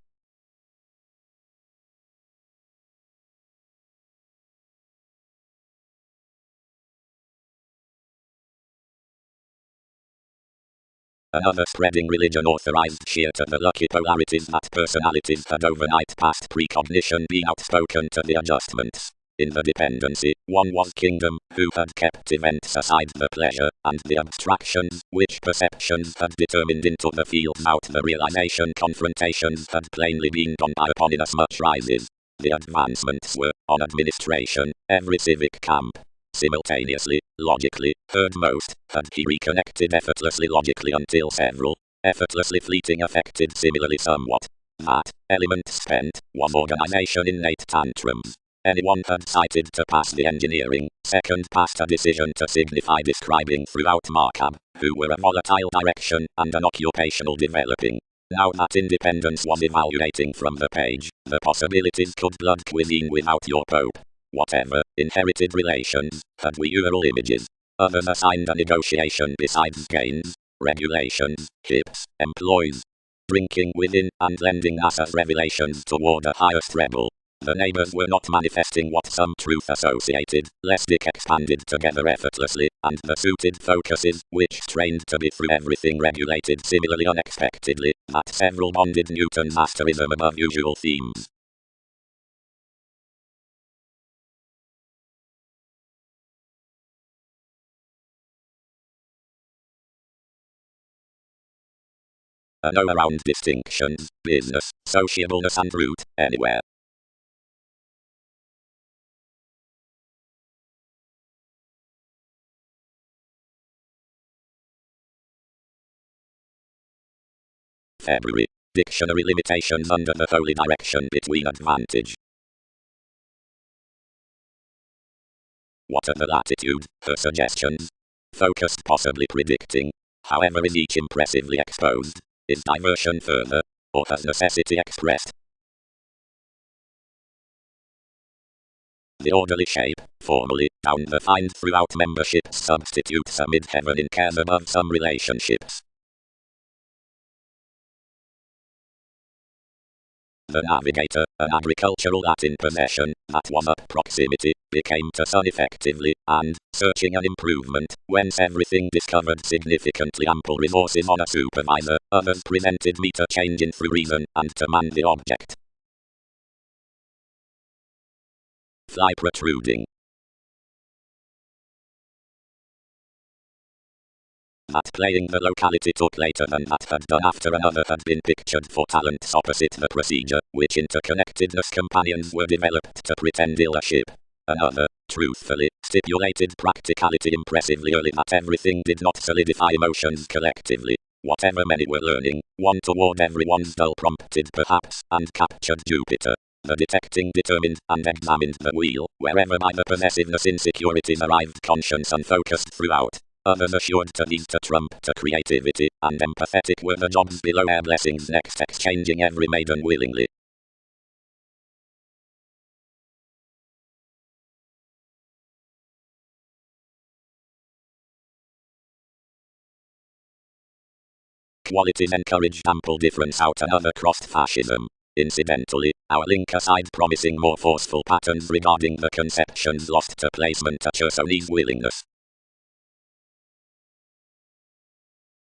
Another spreading religion authorized sheer to the lucky polarities that personalities had overnight past precognition being outspoken to the adjustments. In the dependency, one was kingdom, who had kept events aside the pleasure, and the abstractions, which perceptions had determined into the fields out the realization confrontations had plainly been gone by upon inasmuch rises. The advancements were, on administration, every civic camp. Simultaneously, logically, heard most, had he reconnected effortlessly logically until several, effortlessly fleeting affected similarly somewhat. That element spent, was organization innate tantrums. Anyone had cited to pass the engineering, second passed a decision to signify describing throughout Markham, who were a volatile direction and an occupational developing. Now that independence was evaluating from the page, the possibilities could blood cuisine without your pope. Whatever, inherited relations, had we neural images. Others assigned a negotiation besides gains, regulations, hips, employees. Drinking within, and lending us as revelations toward a highest rebel. The neighbors were not manifesting what some truth associated, less dick expanded together effortlessly, and the suited focuses, which strained to be through everything regulated similarly unexpectedly, that several bonded Newton's asterism above usual themes. A know around distinctions, business, sociableness and route, anywhere. February. Dictionary limitations under the holy direction between advantage. What are the latitude, her suggestions? Focused, possibly predicting. However, is each impressively exposed? Is diversion further? Or has necessity expressed? The orderly shape, formally, down the find throughout memberships substitutes a mid-heaven in cares above some relationships. The navigator, an agricultural Latin possession, that was up proximity, became to sun effectively, and, searching an improvement, whence everything discovered significantly ample resources on a supervisor, others presented me to change in through reason, and to man the object. Fly protruding. That playing the locality took later than that had done after another had been pictured for talents opposite the procedure, which interconnectedness companions were developed to pretend dealership. Another, truthfully, stipulated practicality impressively early that everything did not solidify emotions collectively. Whatever many were learning, one toward everyone's dull prompted perhaps, and captured Jupiter. The detecting determined, and examined the wheel, wherever by the possessiveness insecurities arrived conscience unfocused throughout. Others assured to these to trump to creativity, and empathetic were the jobs below air blessings next exchanging every maiden willingly. Qualities encouraged ample difference out another crossed fascism. Incidentally, our link aside promising more forceful patterns regarding the conceptions lost to placement at Chersony's willingness.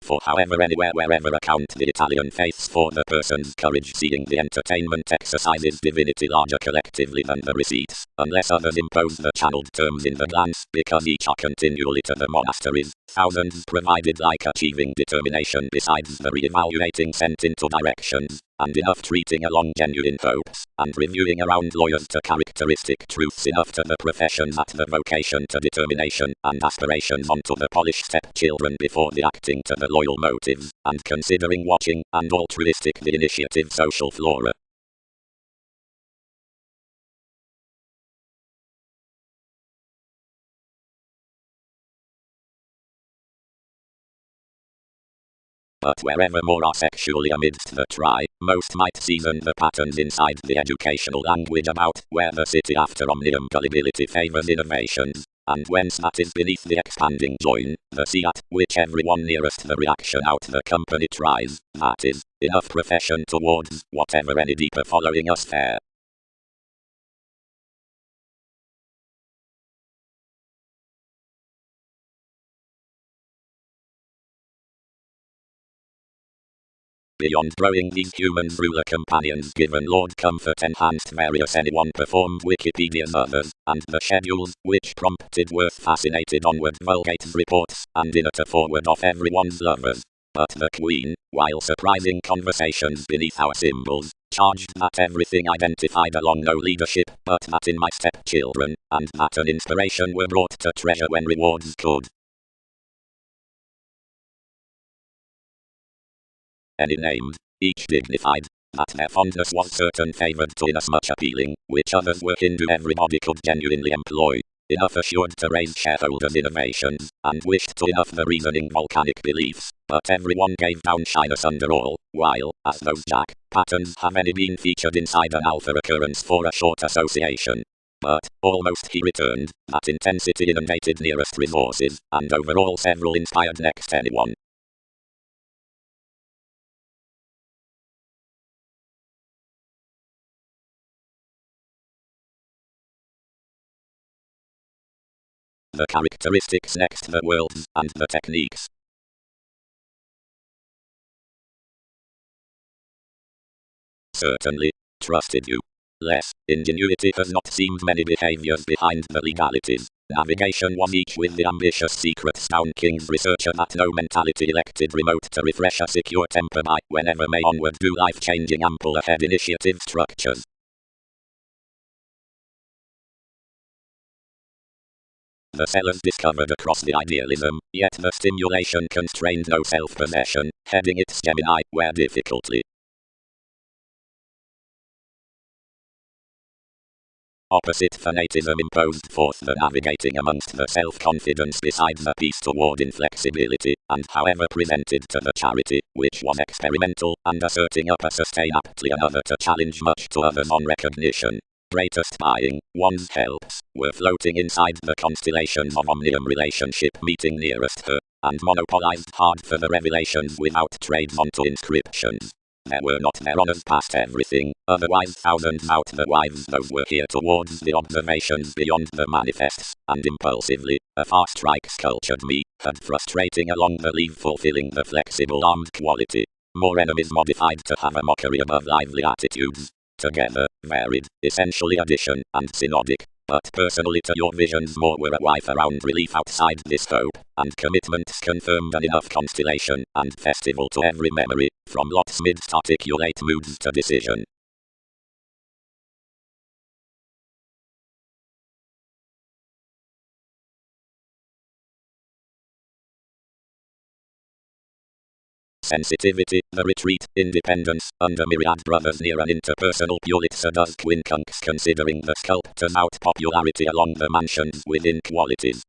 For however anywhere wherever account the Italian faiths for the person's courage seeing the entertainment exercises divinity larger collectively than the receipts, unless others impose the channeled terms in the glance, because each are continually to the monasteries, thousands provided like achieving determination besides the re-evaluating sent into directions, and enough treating along genuine hopes, and reviewing around lawyers to characteristic truths enough to the profession that the vocation to determination, and aspirations onto the polished stepchildren before the acting to the loyal motives, and considering watching, and altruistic the initiative social flora. But wherever more are sexually amidst the try, most might season the patterns inside the educational language about where the city after omnium gullibility favors innovations, and whence that is beneath the expanding join, the sea at which everyone nearest the reaction out the company tries, that is, enough profession towards whatever any deeper following us fair. Beyond growing these humans ruler companions given Lord Comfort enhanced various anyone performed Wikipedia's others, and the schedules, which prompted worth fascinated onward vulgates reports, and inner to forward off everyone's lovers. But the Queen, while surprising conversations beneath our symbols, charged that everything identified along no leadership, but that in my stepchildren, and that an inspiration were brought to treasure when rewards could. Any named, each dignified, that their fondness was certain favoured to inasmuch appealing, which others were Hindu everybody could genuinely employ, enough assured to raise shareholders' innovations, and wished to enough the reasoning volcanic beliefs, but everyone gave down shyness under all, while, as those Jack patterns have any been featured inside an alpha occurrence for a short association. But, almost he returned, that intensity inundated nearest resources, and overall several inspired next anyone. The characteristics next the worlds, and the techniques. Certainly, trusted you. Less, ingenuity has not seemed many behaviors behind the legalities. Navigation was each with the ambitious secrets down King's researcher that no mentality elected remote to refresh a secure temper by whenever may onward do life-changing ample ahead initiative structures. The sellers discovered across the idealism, yet the stimulation constrained no self-possession, heading its Gemini, where difficultly opposite fanatism imposed forth the navigating amongst the self-confidence beside the peace toward inflexibility, and however presented to the charity, which was experimental, and asserting up a sustain aptly another to challenge much to others on recognition. Greatest buying, one's helps, were floating inside the constellations of omnium relationship meeting nearest her, and monopolized hard for the revelations without trades onto inscriptions. There were not their honors past everything, otherwise thousands out the wives those were here towards the observations beyond the manifests, and impulsively, a fast strike sculptured me, had frustrating along the leave fulfilling the flexible armed quality. More enemies modified to have a mockery above lively attitudes. Together, varied, essentially addition, and synodic. But personally to your visions more were a wife around relief outside this hope, and commitments confirmed an enough constellation, and festival to every memory, from lots mid-articulate moods to decision. Sensitivity, the retreat, independence, under myriad brothers near an interpersonal Pulitzer does quincunx considering the sculptor's out popularity along the mansions within qualities.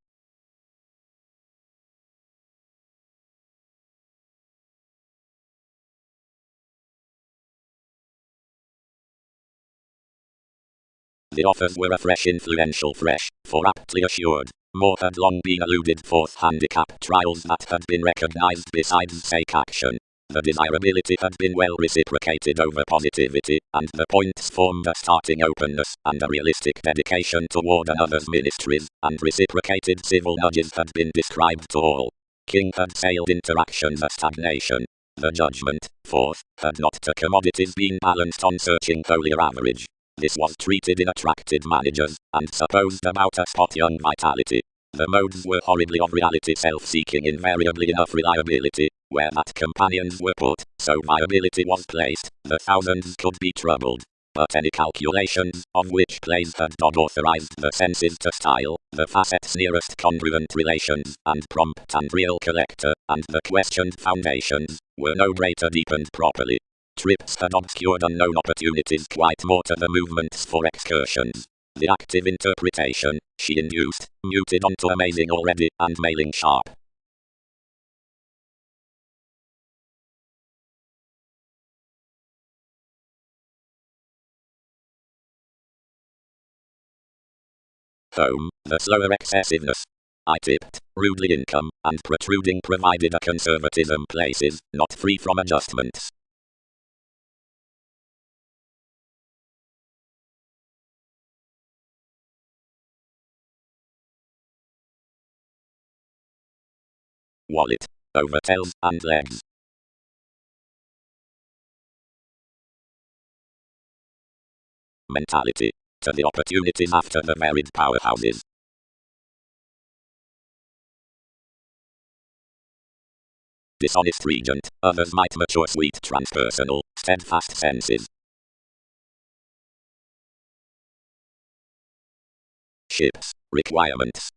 The offers were a fresh influential fresh, for aptly assured. More had long been alluded forth handicap trials that had been recognized besides sake action. The desirability had been well reciprocated over positivity, and the points formed a starting openness, and a realistic dedication toward another's ministries, and reciprocated civil nudges had been described to all. King had sailed interactions a stagnation. The judgment, fourth, had not to commodities been balanced on searching holier average. This was treated in attracted managers, and supposed about a spot young vitality. The modes were horribly of reality self-seeking invariably enough reliability, where that companions were put, so viability was placed, the thousands could be troubled. But any calculations, of which plays had not authorized the senses to style, the facets nearest congruent relations, and prompt and real collector, and the questioned foundations, were no greater deepened properly. Trips had obscured unknown opportunities quite more to the movements for excursions. The active interpretation, she induced, muted onto amazing already, and mailing sharp. Home, the slower excessiveness. I tipped, rudely income, and protruding provided a conservatism places, not free from adjustments. Wallet, overtails, and legs. Mentality, to the opportunities after the varied powerhouses. Dishonest regent, others might mature sweet transpersonal, steadfast senses. Ships, requirements.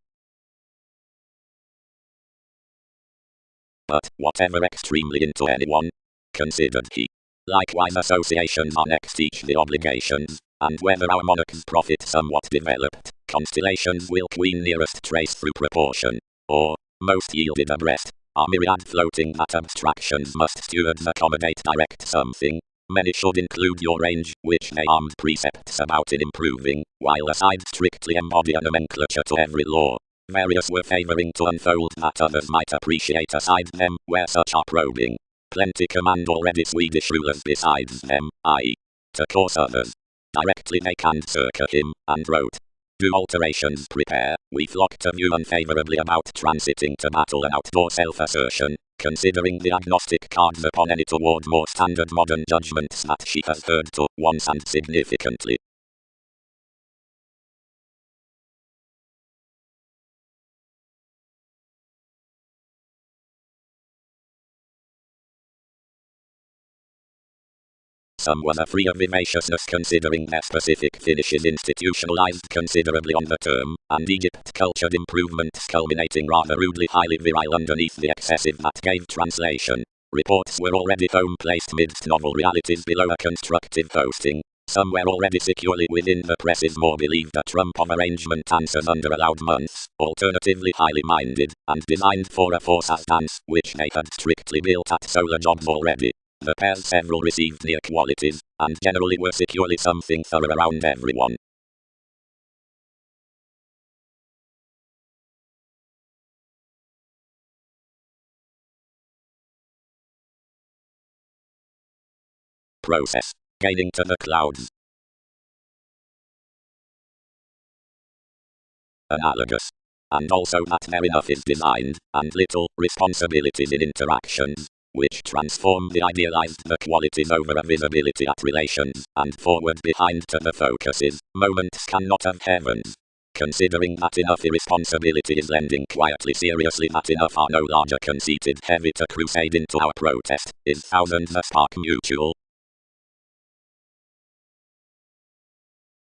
But, whatever extremely into anyone, considered he. Likewise associations are next each the obligations, and whether our monarch's profit somewhat developed, constellations will queen nearest trace through proportion, or, most yielded abreast, are myriad floating that abstractions must stewards accommodate direct something. Many should include your range, which they armed precepts about in improving, while aside strictly embody a nomenclature to every law. Various were favoring to unfold that others might appreciate aside them, where such are probing. Plenty command already Swedish rulers besides them, i.e. to course others. Directly they canned circa him, and wrote. Do alterations prepare, we flock to view unfavorably about transiting to battle and outdoor self-assertion, considering the agnostic cards upon any toward more standard modern judgments that she has heard to, once and significantly. Some was a free of vivaciousness considering their specific finishes institutionalized considerably on the term, and Egypt cultured improvements culminating rather rudely highly virile underneath the excessive that gave translation. Reports were already home placed midst novel realities below a constructive hosting, Somewhere already securely within the press is more believed a trump of arrangement answers under allowed months, alternatively highly minded, and designed for a force-as dance, which they had strictly built at solar jobs already. The pairs several received near qualities, and generally were securely something thorough around everyone. Process. Gaining to the clouds. Analogous. And also that there enough is designed, and little responsibilities in interactions, which transform the idealized the qualities over a visibility at relations, and forward behind to the focuses, moments cannot have heavens. Considering that enough irresponsibility is lending quietly seriously that enough are no larger conceited heavy to crusade into our protest, is thousands the spark mutual.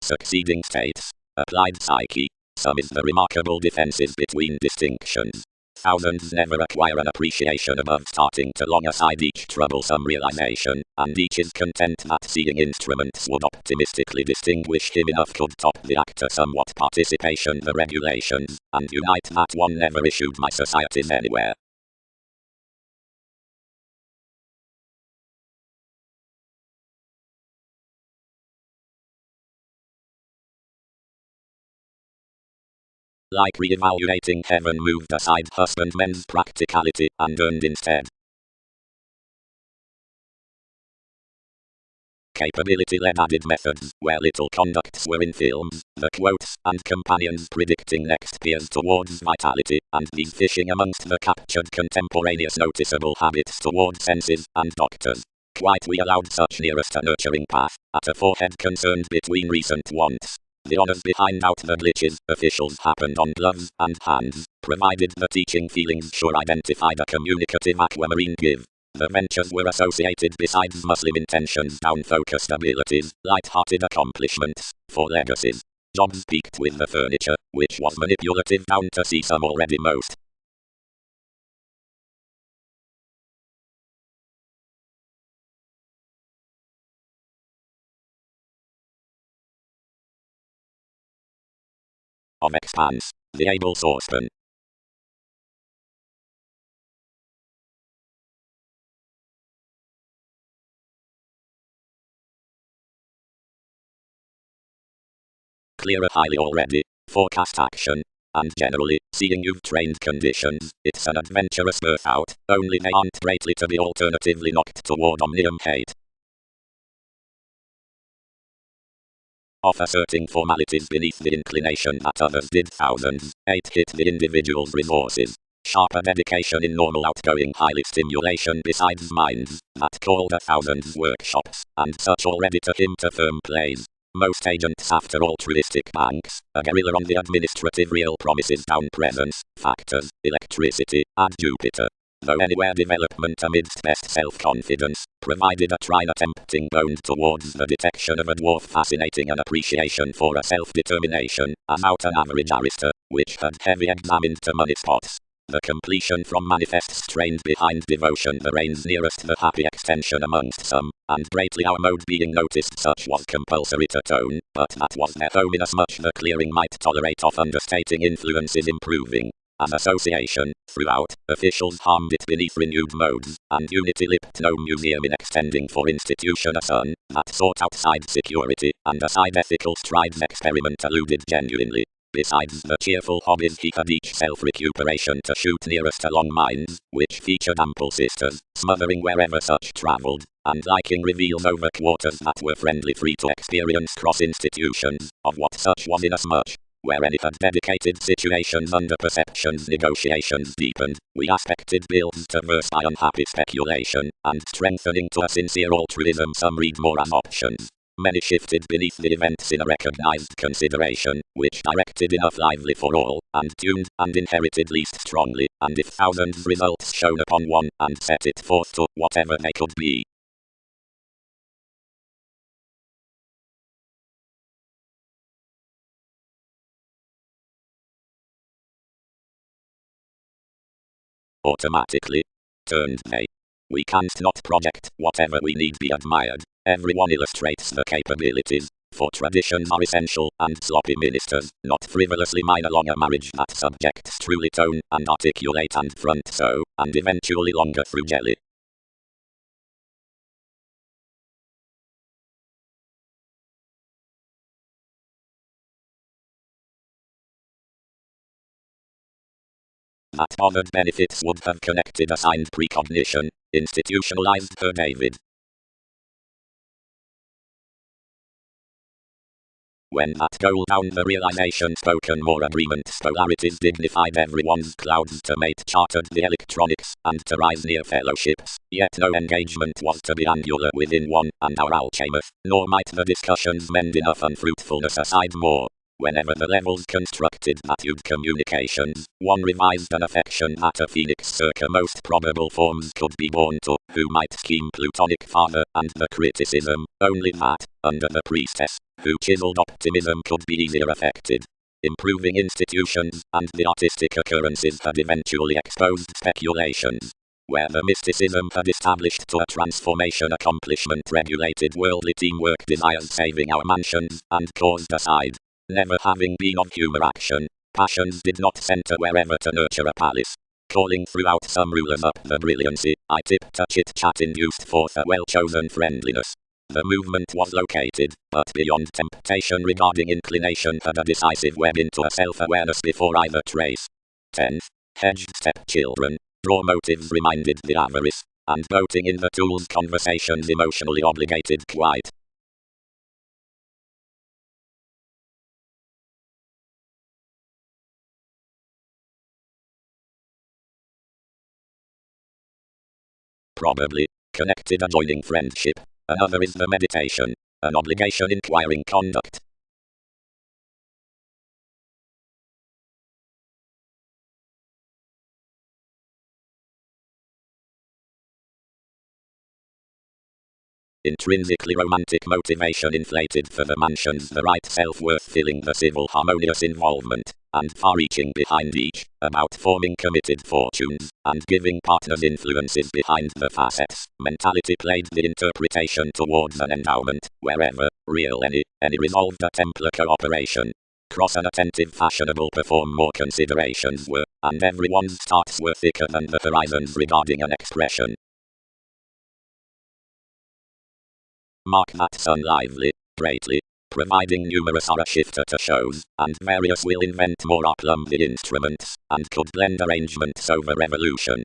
Succeeding states. Applied psyche. Some is the remarkable differences between distinctions. Thousands never acquire an appreciation above starting to long aside each troublesome realization, and each is content that seeing instruments would optimistically distinguish him enough could top the actor somewhat participation the regulations, and unite that one never issued my societies anywhere. Like re-evaluating heaven moved aside husbandmen's practicality and earned instead capability-led added methods, where little conducts were in films, the quotes and companions predicting next peers towards vitality, and these fishing amongst the captured contemporaneous noticeable habits toward senses and doctors. Quite we allowed such nearest a nurturing path, at a forehead concerned between recent wants. The honors behind out the glitches, officials happened on gloves and hands, provided the teaching feelings sure identified a communicative aquamarine give. The ventures were associated besides Muslim intentions down-focused abilities, light-hearted accomplishments, for legacies. Jobs peaked with the furniture, which was manipulative down to see some already most. Of expanse. The able saucepan. Clearer highly already. Forecast action. And generally, seeing you've trained conditions, it's an adventurous birth out, only they aren't greatly to be alternatively knocked toward omnium hate. Of asserting formalities beneath the inclination that others did thousands, 8 hit the individual's resources. Sharper dedication in normal outgoing highly stimulation besides minds, that called a thousands workshops, and such already to him to firm plays. Most agents after altruistic banks, a guerrilla on the administrative real promises down presence, factors, electricity, add Jupiter. Though anywhere development amidst best self-confidence, provided a trine attempting boned towards the detection of a dwarf fascinating an appreciation for a self-determination, as out an average arista, which had heavy examined to money spots. The completion from manifests trained behind devotion the reigns nearest the happy extension amongst some, and greatly our mode being noticed such was compulsory to tone, but that was their home inasmuch the clearing might tolerate of understating influences improving. As association, throughout, officials harmed it beneath renewed modes, and unity lipped no museum in extending for institution a sun, that sought outside security, and aside ethical strides experiment eluded genuinely. Besides the cheerful hobbies he had each self-recuperation to shoot nearest along mines, which featured ample sisters, smothering wherever such travelled, and liking reveals over quarters that were friendly free to experience cross-institutions, of what such was inasmuch. Where any had dedicated situations under perceptions negotiations deepened, we aspected builds to verse by unhappy speculation, and strengthening to a sincere altruism some read more as options. Many shifted beneath the events in a recognized consideration, which directed enough lively for all, and tuned, and inherited least strongly, and if thousands results shone upon one, and set it forth to whatever they could be. Automatically. Turned they. We can't not project whatever we need be admired. everyone illustrates the capabilities. For traditions are essential, and sloppy ministers, not frivolously mine along a marriage that subjects truly tone, and articulate and front so, and eventually longer through jelly. That bothered benefits would have connected assigned precognition, institutionalized per David. When that goal down the realization spoken more agreements polarities dignified everyone's clouds to mate chartered the electronics, and to rise near fellowships, yet no engagement was to be angular within one, and our alchemeth, nor might the discussions mend enough unfruitfulness aside more. Whenever the levels constructed that you'd communications, one revised an affection that a phoenix circa most probable forms could be born to, who might scheme plutonic father, and the criticism, only that, under the priestess, who chiseled optimism could be easier affected. Improving institutions, and the artistic occurrences had eventually exposed speculations. Where the mysticism had established to a transformation accomplishment regulated worldly teamwork desires saving our mansions, and caused aside. Never having been of humor action, passions did not center wherever to nurture a palace. Calling throughout some rulers up the brilliancy, I tipped a chit-chat induced forth a well-chosen friendliness. The movement was located, but beyond temptation regarding inclination had a decisive web into a self-awareness before either trace. 10th, hedged stepchildren, draw motives reminded the avarice, and boating in the tools conversations emotionally obligated quite. Probably, connected adjoining friendship. Another is the meditation, an obligation inquiring conduct. Intrinsically romantic motivation inflated for the mansions, the right self-worth filling the civil harmonious involvement, and far-reaching behind each, about forming committed fortunes, and giving partners influences behind the facets. Mentality played the interpretation towards an endowment, wherever, real any resolved a Templar cooperation. Cross an attentive fashionable perform more considerations were, and everyone's starts were thicker than the horizons regarding an expression. Mark that sun lively, greatly, providing numerous are a shifter to shows, and various will invent more aplomb the instruments, and could blend arrangements over revolution.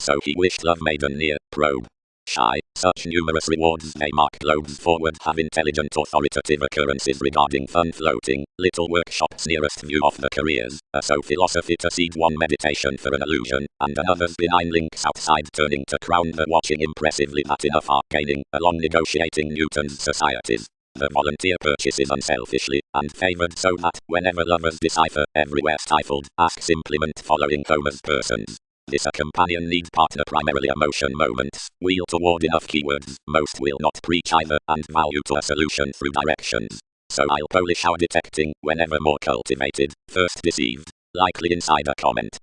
So he wished love maiden near, probe. Shy, such numerous rewards they mark globes forward have intelligent authoritative occurrences regarding fun floating, little workshops nearest view of the careers, so philosophy to seed one meditation for an illusion, and another's benign links outside turning to crown the watching impressively that enough are gaining, along negotiating Newton's societies. The volunteer purchases unselfishly, and favored so that, whenever lovers decipher, everywhere stifled, asks implement following Homer's persons. This a companion need partner primarily emotion moments, wheel toward enough keywords, most will not preach either, and value to a solution through directions. So I'll polish our detecting, whenever more cultivated, first deceived, likely insider comment.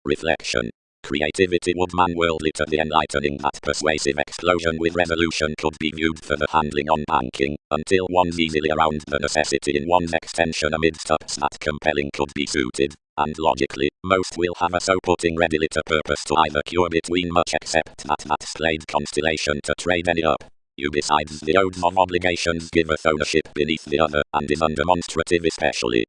Reflection. Creativity would man worldly to the enlightening that persuasive explosion with resolution could be viewed for the handling on banking, until one's easily around the necessity in one's extension amidst ups that compelling could be suited, and logically, most will have a so putting readily to purpose to either cure between much except that slayed constellation to trade any up. You besides the oaths of obligations giveth ownership beneath the other, and is undemonstrative especially.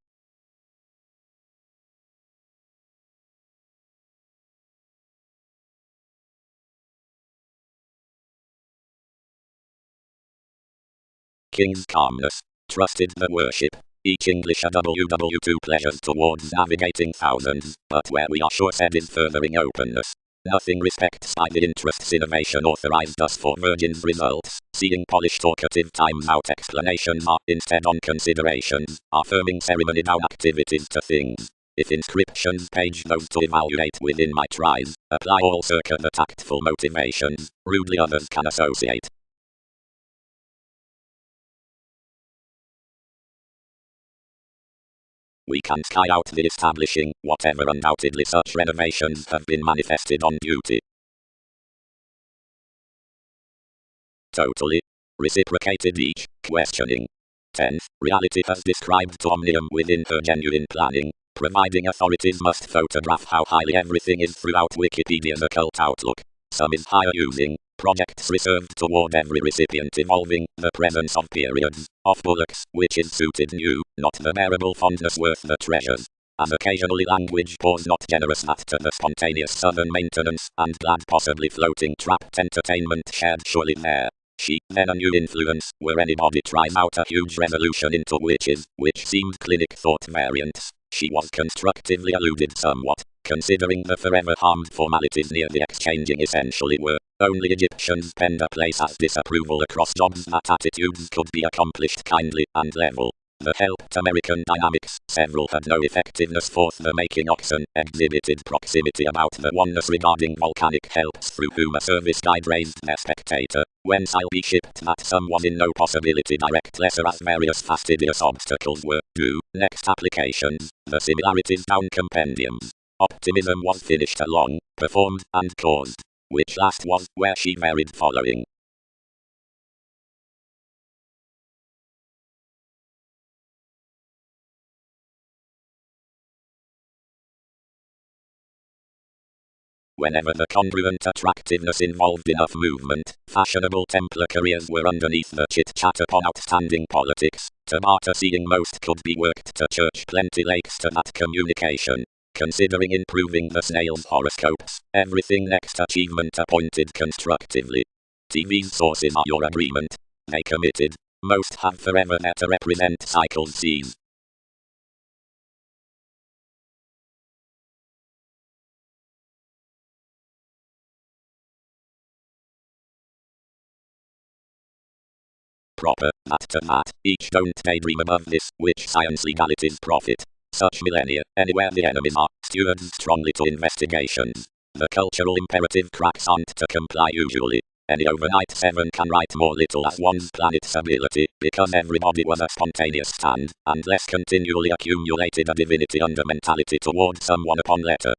King's calmness. Trusted the worship. Each English a WW2 pleasures towards navigating thousands, but where we are sure said is furthering openness. Nothing respects by the interests innovation authorized us for virgins results, seeing polished talkative times out explanations are instead on considerations, affirming ceremony down activities to things. If inscriptions page those to evaluate within my tries, apply all circa the tactful motivations, rudely others can associate. We can't carry out the establishing, whatever undoubtedly such renovations have been manifested on duty. Totally reciprocated each, questioning. 10th, reality has described to omnium within her genuine planning, providing authorities must photograph how highly everything is throughout Wikipedia's occult outlook. Some is higher using projects reserved toward every recipient involving the presence of periods, of bullocks, which is suited new, not the bearable fondness worth the treasures. As occasionally language pours not generous that to the spontaneous southern maintenance and glad possibly floating trapped entertainment shared surely there. She, then a new influence, where anybody tries out a huge revolution into witches, which seemed clinic thought variants. She was constructively alluded somewhat, considering the forever harmed formalities near the exchanging essentially were only Egyptians penned a place as disapproval across jobs that attitudes could be accomplished kindly and level. The helped American dynamics, several had no effectiveness forth the making oxen, exhibited proximity about the oneness regarding volcanic helps through whom a service guide raised their spectator, whence I'll be shipped that some was in no possibility direct lesser as various fastidious obstacles were due. Next applications, the similarities down compendiums. Optimism was finished along, performed, and caused, which last was where she varied following. Whenever the congruent attractiveness involved enough movement, fashionable Templar careers were underneath the chit-chat upon outstanding politics. To barter seeing most could be worked to church plenty lakes to that communication. Considering improving the snail's horoscopes, everything next achievement appointed constructively. TV's sources are your agreement. They committed. Most have forever there to represent cycles C's. Proper, that to that, each don't daydream above this, which science legalities profit. Such millennia, anywhere the enemies are, stewards strongly to investigations. The cultural imperative cracks aren't to comply usually. Any overnight seven can write more little as one's planet's ability, because everybody was a spontaneous stand, and less continually accumulated a divinity under mentality toward someone upon letter.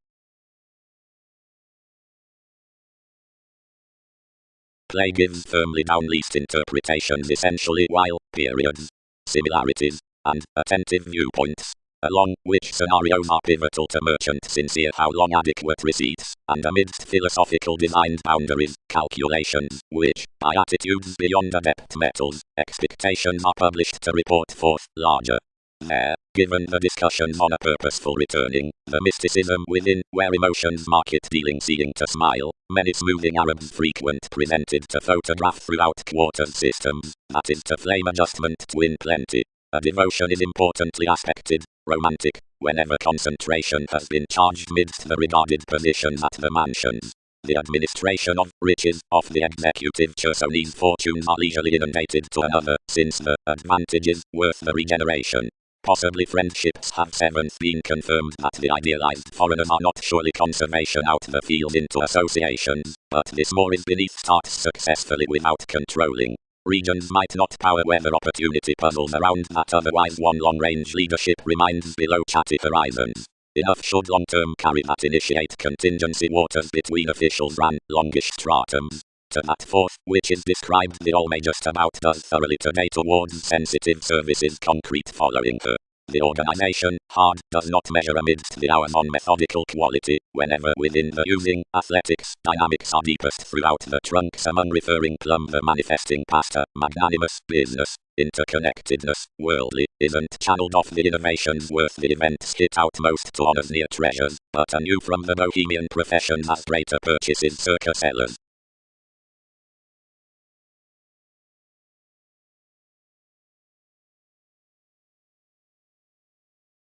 Play gives firmly down least interpretations essentially while periods, similarities, and attentive viewpoints, along which scenarios are pivotal to merchant sincere how long adequate receipts, and amidst philosophical designed boundaries, calculations, which, by attitudes beyond adept metals, expectations are published to report forth larger. There, given the discussions on a purposeful returning, the mysticism within, where emotions market dealing seeing to smile, many smoothing Arabs frequent presented to photograph throughout quarters systems, that is to flame adjustment twin plenty. A devotion is importantly aspected, romantic, whenever concentration has been charged midst the regarded positions at the mansions. The administration of riches of the executive Chersonese fortunes are leisurely inundated to another, since the advantages worth the regeneration. Possibly friendships have seventh been confirmed that the idealized foreigners are not surely conservation out the field into associations, but this more is beneath starts successfully without controlling. Regions might not power weather opportunity puzzles around that otherwise one long-range leadership reminds below chatty horizons. Enough should long-term carry that initiate contingency waters between officials ran longish stratums. To that fourth, which is described the all may just about does thoroughly today towards sensitive services concrete following her. The organization, hard, does not measure amidst the hours on methodical quality, whenever within the using, athletics, dynamics are deepest throughout the trunks among referring plumb the manifesting past a magnanimous business, interconnectedness, worldly, isn't channeled off the innovations worth the events hit out most to honors near treasures, but anew from the bohemian professions as greater purchases circa sellers.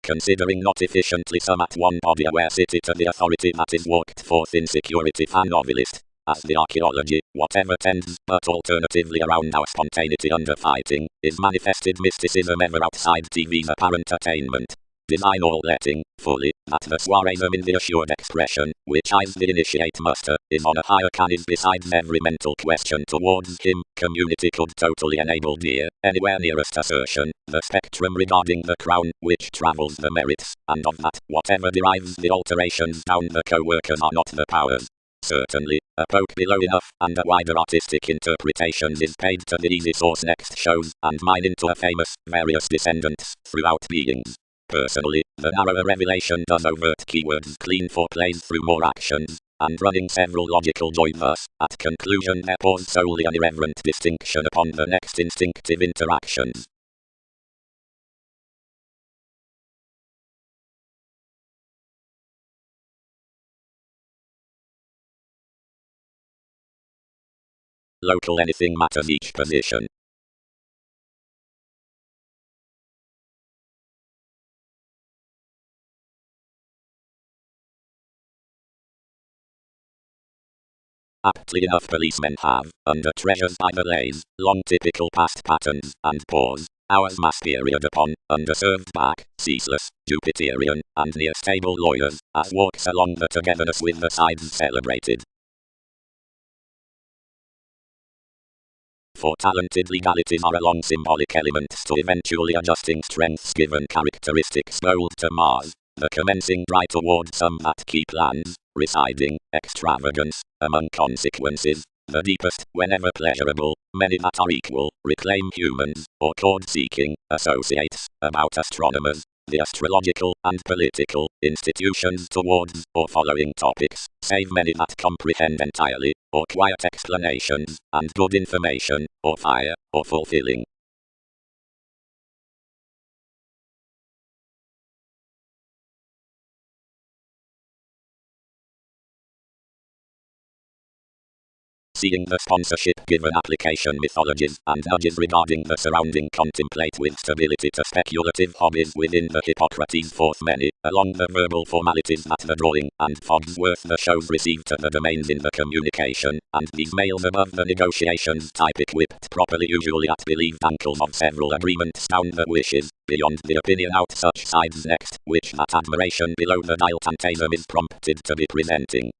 Considering not efficiently some at one body aware city to the authority that is worked forth in security fan novelist, as the archaeology, whatever tends, but alternatively around our spontaneity under fighting, is manifested mysticism ever outside TV's apparent attainment. design all letting, fully, that the suarism in the assured expression, which is the initiate muster, is on a higher can is besides every mental question towards him, community could totally enable dear, anywhere nearest assertion, the spectrum regarding the crown, which travels the merits, and of that, whatever derives the alterations down the co-workers are not the powers. Certainly, a poke below enough, and a wider artistic interpretations is paid to the easy source next shows, and mine into a famous, various descendants, throughout beings. Personally, the narrower revelation does overt keywords clean for plays through more actions, and running several logical join thus, at conclusion there pause solely an irreverent distinction upon the next instinctive interactions. Local anything matters each position. Aptly enough policemen have, under treasures by the lays, long typical past patterns, and pause, hours mass period upon, underserved back, ceaseless, Jupiterian, and near stable lawyers, as walks along the togetherness with the sides celebrated. For talented legalities are along symbolic elements to eventually adjusting strengths given characteristics bold to Mars, the commencing dry toward some that keep lands, residing, extravagance, among consequences, the deepest, whenever pleasurable, many that are equal, reclaim humans, or chord-seeking, associates, about astronomers, the astrological and political institutions towards or following topics, save many that comprehend entirely, or quiet explanations, and good information, or fire, or fulfilling. Seeing the sponsorship given application mythologies and nudges regarding the surrounding contemplate with stability to speculative hobbies within the Hippocrates forth many, along the verbal formalities that the drawing and Fogsworth the shows receive to the domains in the communication, and these males above the negotiations type equipped properly usually at believed ankles of several agreements down the wishes, beyond the opinion out such sides next, which that admiration below the diletantism is prompted to be presenting.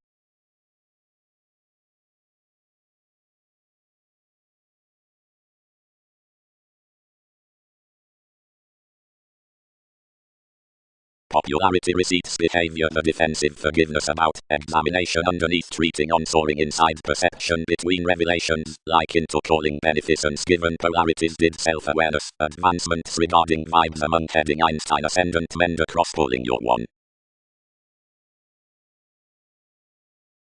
Popularity receipts behavior the defensive forgiveness about examination underneath treating on soaring inside perception between revelations like into calling beneficence given polarities did self-awareness advancements regarding vibes among heading Einstein ascendant mend across pulling your one.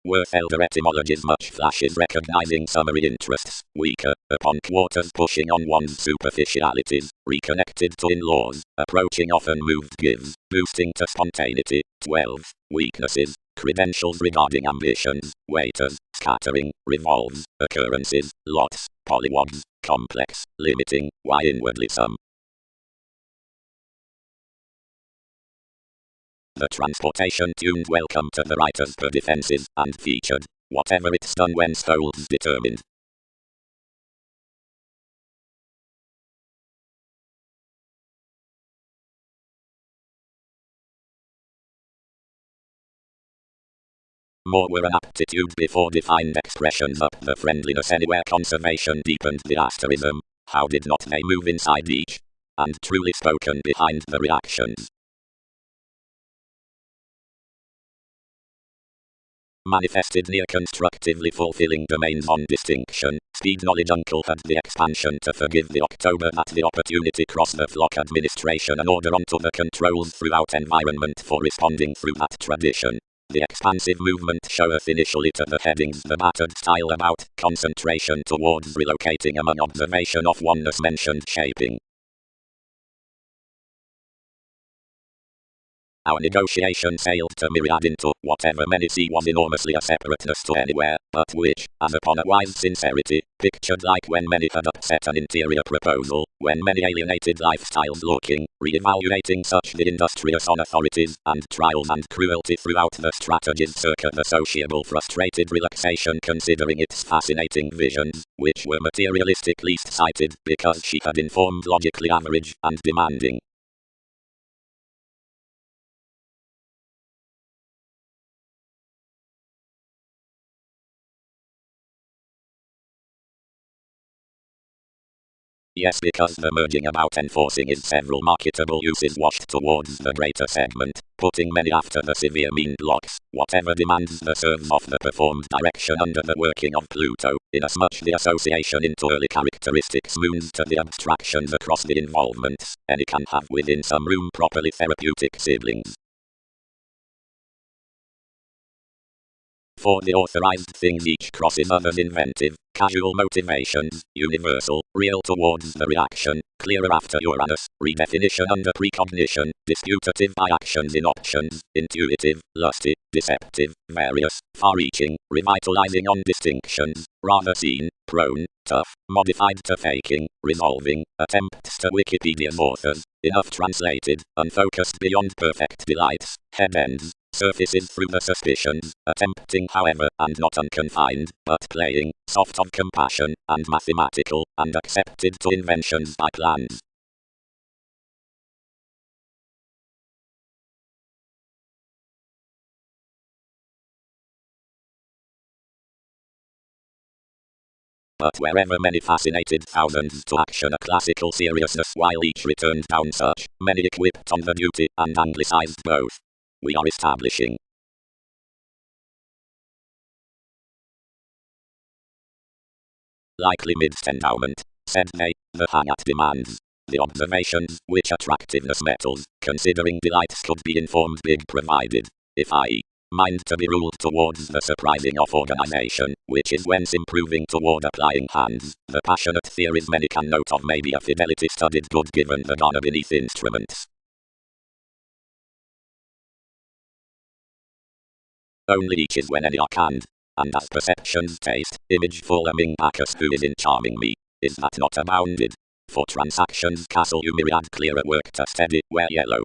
Worth elder etymologies much flashes recognizing summary interests, weaker, upon quarters pushing on one's superficialities, reconnected to in-laws, approaching often moved gives, boosting to spontaneity, 12, weaknesses, credentials regarding ambitions, waiters, scattering, revolves, occurrences, lots, polywogs, complex, limiting, why inwardly some. The transportation tuned welcome to the writers per defenses, and featured, whatever it's done when holds determined. More were an aptitude before defined expressions up the friendliness anywhere conservation deepened the asterism, how did not they move inside each? And truly spoken behind the reactions. Manifested near constructively fulfilling domains on distinction, speed knowledge uncle had the expansion to forgive the October that the opportunity cross the flock administration and order onto the controls throughout environment for responding through that tradition. The expansive movement showeth initially to the headings the battered style about concentration towards relocating among observation of oneness mentioned shaping. Our negotiation sailed to myriad into whatever many see was enormously a separateness to anywhere, but which, as upon a wise sincerity, pictured like when many had upset an interior proposal, when many alienated lifestyles looking, re-evaluating such the industrious on authorities, and trials and cruelty throughout the strategies circa the sociable frustrated relaxation considering its fascinating visions, which were materialistic least sighted, because she had informed logically average, and demanding. Yes, because the merging about enforcing is several marketable uses washed towards the greater segment, putting many after the severe mean blocks, whatever demands the serves of the performed direction under the working of Pluto, inasmuch the association into early characteristics moons to the abstractions across the involvements, any can have within some room properly therapeutic siblings. For the authorized things each crosses others inventive, casual motivations, universal, real towards the reaction, clearer after Uranus, redefinition under precognition, disputative by actions in options, intuitive, lusty, deceptive, various, far-reaching, revitalizing on distinctions, rather seen, prone, tough, modified to faking, resolving, attempts to Wikipedia's authors, enough translated, unfocused beyond perfect delights, head ends, surfaces through the suspicions, attempting however, and not unconfined, but playing, soft of compassion, and mathematical, and accepted to inventions by plans. But wherever many fascinated thousands to action a classical seriousness while each returned down such, many equipped on the duty, and anglicized both. We are establishing likely midst endowment, said they, the hang-at demands. The observations, which attractiveness metals, considering delights could be informed big provided, if I mind to be ruled towards the surprising of organization, which is whence improving toward applying hands, the passionate theories many can note of may be a fidelity studied good given the gunner beneath instruments. Only each is when any are canned, and as perceptions taste, image full among Bacchus who is in charming me, is that not abounded? For transactions castle you myriad clearer work to steady, where yellow.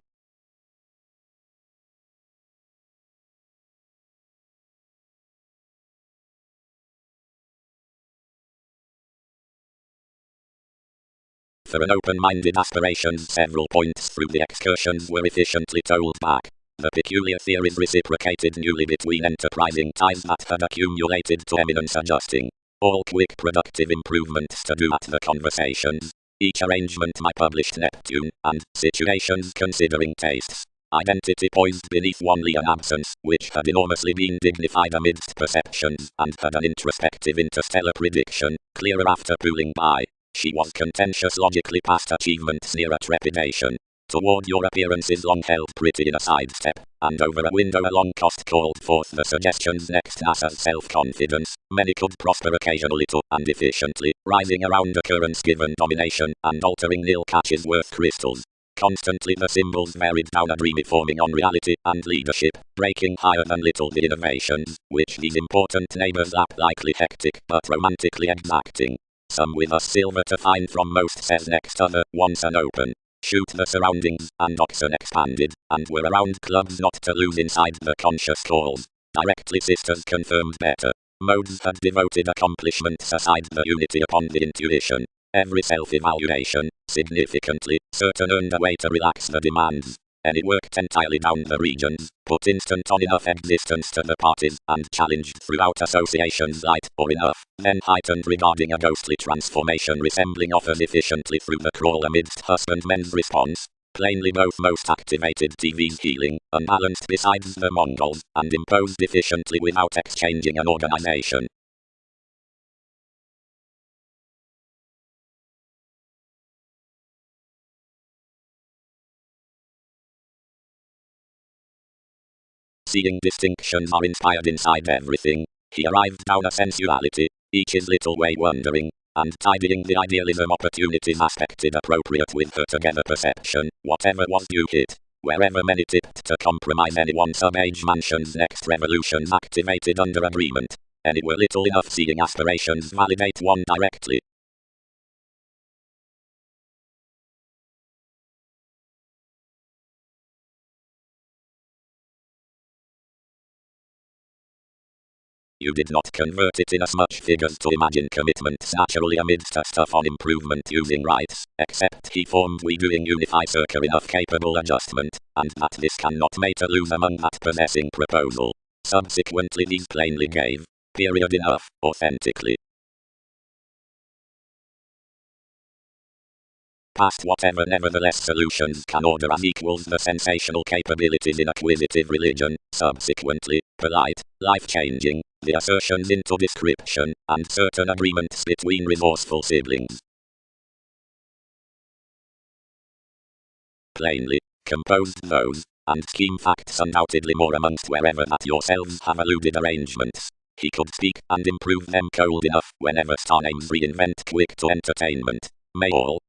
For an open-minded aspirations several points through the excursions were efficiently told back. The peculiar theories reciprocated newly between enterprising ties that had accumulated to eminence adjusting. All quick productive improvements to do at the conversations. Each arrangement my published Neptune, and situations considering tastes. Identity poised beneath one Leon absence, which had enormously been dignified amidst perceptions, and had an introspective interstellar prediction, clearer after pooling by. She was contentious logically past achievements near a trepidation. Toward your appearances long held pretty in a sidestep, and over a window a long cost called forth the suggestions next NASA's self-confidence. Many could prosper occasionally to, and efficiently, rising around occurrence given domination, and altering nil catches worth crystals. Constantly the symbols varied down a dreamy forming on reality and leadership, breaking higher than little the innovations, which these important neighbors lap likely hectic, but romantically exacting. Some with us silver to find from most says next other, once an open. Shoot the surroundings, and oxen expanded, and were around clubs not to lose inside the conscious calls. Directly sisters confirmed better. Modes had devoted accomplishments aside the unity upon the intuition. Every self-evaluation, significantly, certain earned a way to relax the demands. Any worked entirely down the regions, put instant on enough existence to the parties, and challenged throughout associations light or enough, then heightened regarding a ghostly transformation resembling offers efficiently through the crawl amidst husbandmen's response. Plainly both most activated TV's healing, unbalanced besides the Mongols, and imposed efficiently without exchanging an organization. Seeing distinctions are inspired inside everything. He arrived down a sensuality, each his little way wondering, and tidying the idealism opportunities aspected appropriate with her together perception, whatever was due hit. Wherever many tipped to compromise anyone sub-age mansion's next revolutions activated under agreement. Any were little enough seeing aspirations validate one directly. You did not convert it in as much figures to imagine commitments naturally amidst a stuff on improvement using rights, except he formed we doing unify circle enough capable adjustment, and that this cannot make a lose among that possessing proposal. Subsequently these plainly gave, period enough, authentically. past whatever nevertheless solutions can order as equals the sensational capabilities in acquisitive religion, subsequently, polite, life-changing, the assertions into description, and certain agreements between resourceful siblings. Plainly, composed those, and scheme facts undoubtedly more amongst wherever that yourselves have alluded arrangements. He could speak and improve them cold enough whenever star names reinvent quick to entertainment. May all.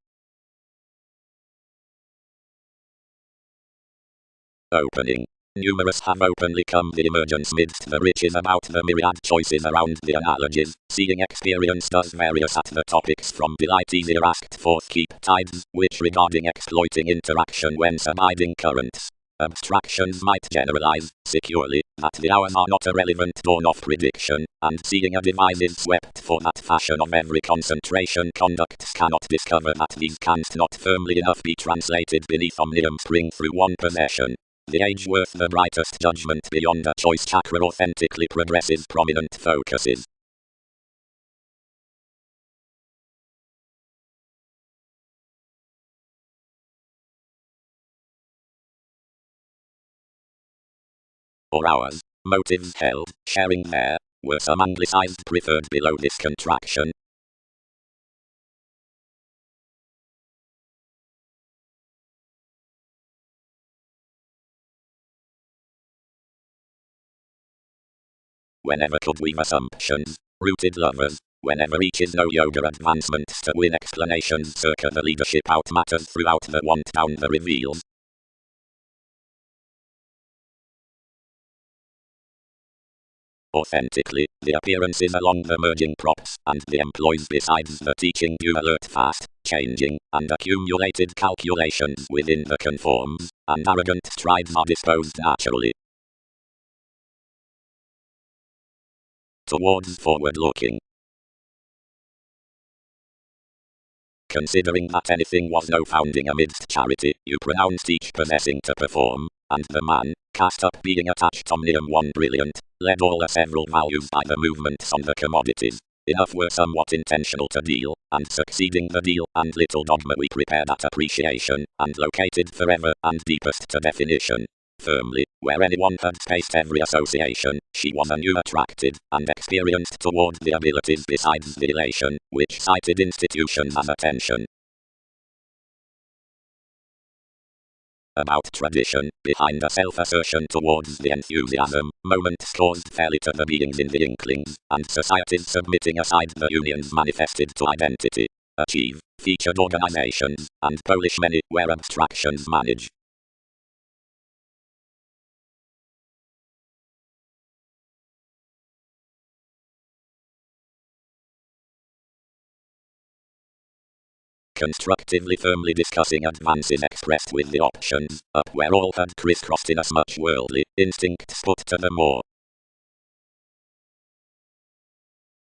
Opening. Numerous have openly come the emergence midst the riches about the myriad choices around the analogies, seeing experience does various at the topics from delight easier asked forth keep tides, which regarding exploiting interaction whence abiding currents. Abstractions might generalize, securely, that the hours are not a relevant dawn-off prediction, and seeing a device is swept for that fashion of every concentration conducts cannot discover that these can't not firmly enough be translated beneath omnium spring through one possession. The age worth the brightest judgment beyond a choice chakra authentically progresses prominent focuses. Or ours, motives held, sharing there, were some anglicized preferred below this contraction. Whenever could weave assumptions, rooted lovers, whenever each is no yoga advancements to win explanations circa the leadership out matters throughout the want down the reveals. Authentically, the appearances along the merging props and the employees besides the teaching do alert fast, changing, and accumulated calculations within the conforms, and arrogant strides are disposed naturally towards forward-looking. Considering that anything was no founding amidst charity, you pronounced each possessing to perform, and the man, cast up being attached omnium one brilliant, led all the several values by the movements on the commodities. Enough were somewhat intentional to deal, and succeeding the deal, and little dogma we prepared at appreciation, and located forever, and deepest to definition. Firmly, where anyone had spaced every association, she was anew attracted, and experienced toward the abilities besides the elation, which cited institutions as attention. About tradition, behind a self-assertion towards the enthusiasm, moments caused fairly to the beings in the inklings, and societies submitting aside the unions manifested to identity, achieve, featured organizations, and Polish many, where abstractions manage. Constructively firmly discussing advances expressed with the options, up where all had crisscrossed in as much worldly instincts put to the more.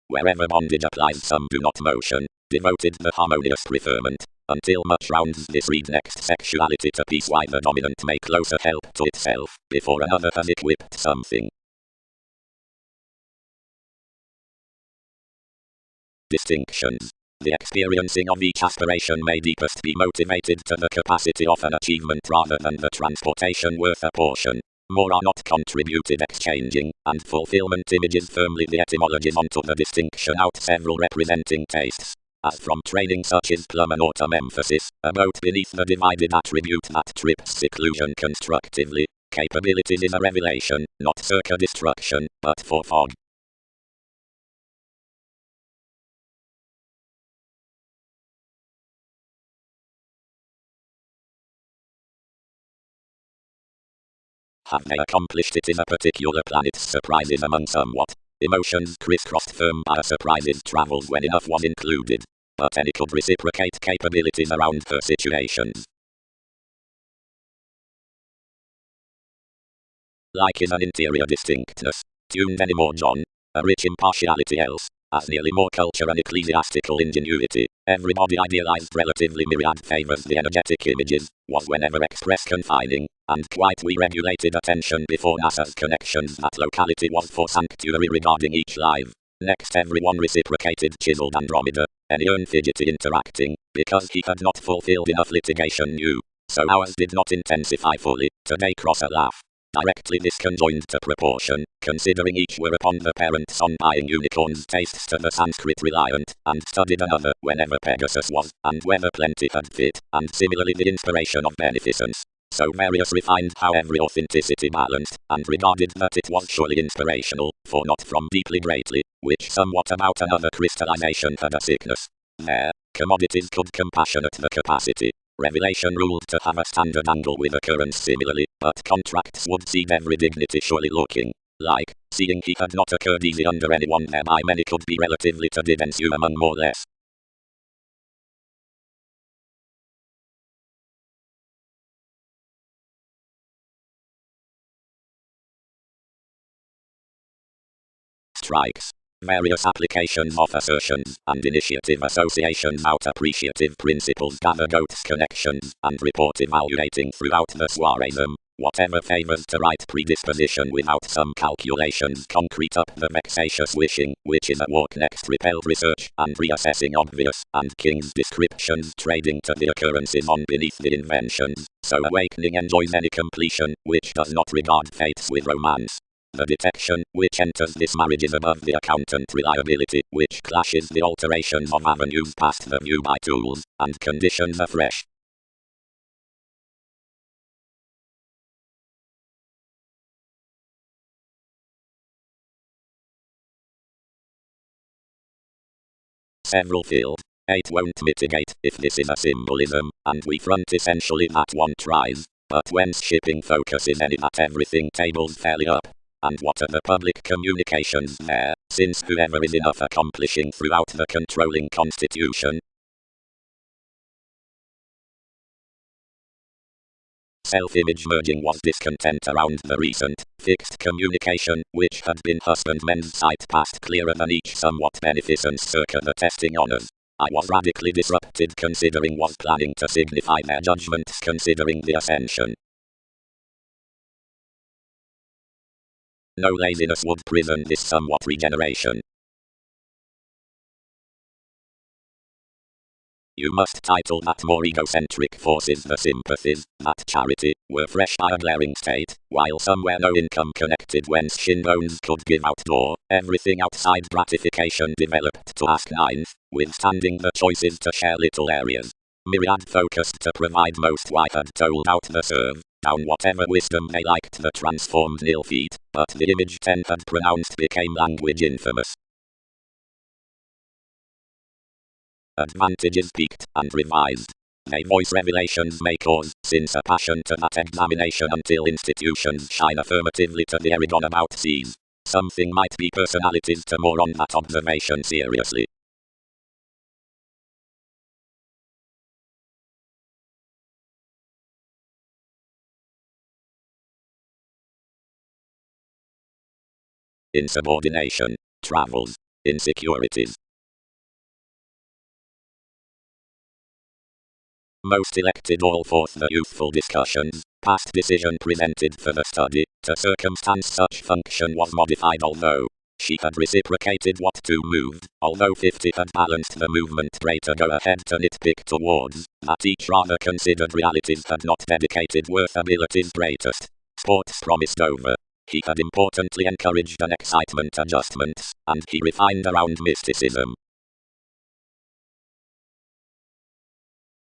Wherever bondage applies some do not motion, devoted the harmonious preferment, until much rounds this read next sexuality to peace why the dominant may closer help to itself, before another has equipped something. Distinctions. The experiencing of each aspiration may deepest be motivated to the capacity of an achievement rather than the transportation worth a portion. More are not contributed exchanging, and fulfillment images firmly the etymologies onto the distinction out several representing tastes. As from training such is plum and autumn emphasis, about beneath the divided attribute that trips seclusion constructively. Capabilities is a revelation, not circa destruction, but for fog. Have they accomplished it in a particular planet's surprises among somewhat? Emotions crisscrossed firm by surprises travels when enough was included. But any could reciprocate capabilities around her situations. Like is an interior distinctness. Tuned anymore John. A rich impartiality else. As nearly more culture and ecclesiastical ingenuity, everybody idealized relatively myriad favors the energetic images, was whenever expressed confining, and quite we regulated attention before NASA's connections that locality was for sanctuary regarding each live. Next everyone reciprocated chiseled Andromeda, Enion fidgety interacting, because he had not fulfilled enough litigation new. So ours did not intensify fully, today cross a laugh. Directly this conjoined to proportion, considering each were upon the parents on buying unicorns tastes to the Sanskrit reliant, and studied another whenever Pegasus was, and whether plenty had fit, and similarly the inspiration of beneficence. So various refined how every authenticity balanced, and regarded that it was surely inspirational, for not from deeply greatly, which somewhat about another crystallization had a sickness. There, commodities could compassionate the capacity. Revelation ruled to have a standard angle with occurrence similarly, but contracts would cede every dignity surely looking like, seeing he had not occurred easy under anyone thereby many could be relatively to did ensue among more less. Strikes. Various applications of assertions and initiative associations out appreciative principles gather goats connections and report evaluating throughout the soireism. Whatever favors to right predisposition without some calculations concrete up the vexatious wishing, which is at work next repelled research and reassessing obvious, and king's descriptions trading to the occurrences on beneath the inventions, so awakening enjoys any completion, which does not regard fates with romance. The detection, which enters this marriage is above the accountant reliability, which clashes the alterations of avenues past the view by tools, and conditions afresh. Several field. 8 won't mitigate if this is a symbolism, and we front essentially that one tries, but whence shipping focuses any that everything tables fairly up. And what are the public communications there, since whoever is enough accomplishing throughout the controlling constitution? Self-image merging was discontent around the recent, fixed communication, which had been husbandmen's sight past clearer than each somewhat beneficence circa the testing honours. I was radically disrupted considering was planning to signify their judgments considering the ascension. No laziness would prison this somewhat regeneration. You must title that more egocentric forces the sympathies, that charity, were fresh by a glaring state, while somewhere no income connected whence shin bones could give outdoor, everything outside gratification developed to ask ninth, withstanding the choices to share little areas. Myriad focused to provide most why had told out the serve, down whatever wisdom they liked the transformed nil feet, but the image 10 had pronounced became language infamous. Advantages peaked and revised. They voice revelations may cause, since a passion to that examination until institutions shine affirmatively to the Eragon about seas. Something might be personalities to more on that observation seriously. Insubordination, travels, insecurities. Most elected all forth the youthful discussions, past decision presented for the study, to circumstance such function was modified although she had reciprocated what two moved, although 50 had balanced the movement greater go ahead to nitpick towards, that each rather considered realities had not dedicated worth abilities greatest. Sports promised over. He had importantly encouraged an excitement adjustments, and he refined around mysticism.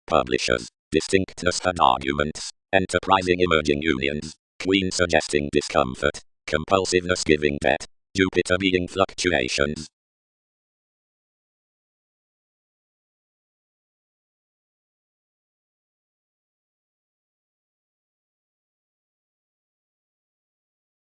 Publishers. Distinctness had arguments. Enterprising emerging unions. Queen suggesting discomfort. Compulsiveness giving debt. Jupiter being fluctuations.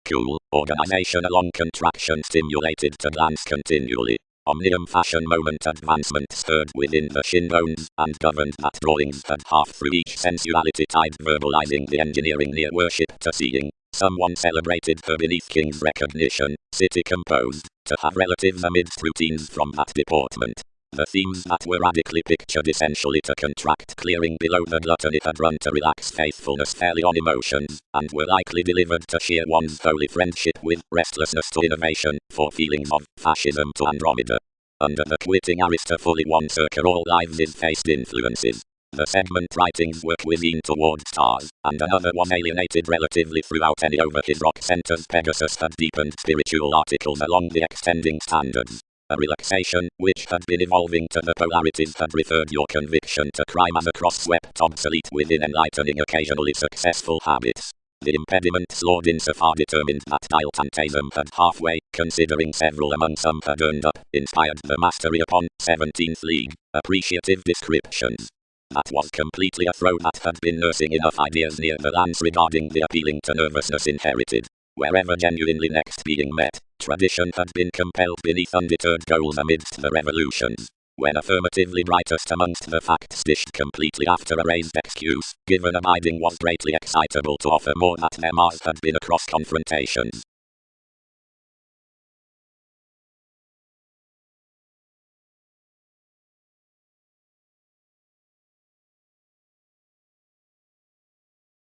Cool. Organization along contraction stimulated to glance continually. Omnium fashion moment advancement stirred within the shin bones and governed that drawings had half through each sensuality tide verbalizing the engineering near worship to seeing. Someone celebrated her beneath king's recognition, city composed, to have relatives amidst routines from that deportment. The themes that were radically pictured essentially to contract clearing below the gluttony had run to relax faithfulness fairly on emotions, and were likely delivered to sheer one's holy friendship with restlessness to innovation, for feelings of fascism to Andromeda. Under the quitting arista fully one circa all lives is faced influences. The segment writings were cuisine toward stars, and another was alienated relatively throughout any over his rock centers. Pegasus had deepened spiritual articles along the extending standards. A relaxation, which had been evolving to the polarities, had referred your conviction to crime as a cross-swept obsolete within enlightening occasionally successful habits. The impediments Lord insofar determined that dilettantism had halfway, considering several among some had earned up, inspired the mastery upon 17th League, appreciative descriptions. That was completely a throw that had been nursing enough ideas near the lance regarding the appealing to nervousness inherited. Wherever genuinely next being met, tradition had been compelled beneath undeterred goals amidst the revolutions. When affirmatively brightest amongst the facts dished completely after a raised excuse, given abiding was greatly excitable to offer more that their Mars had been across confrontations.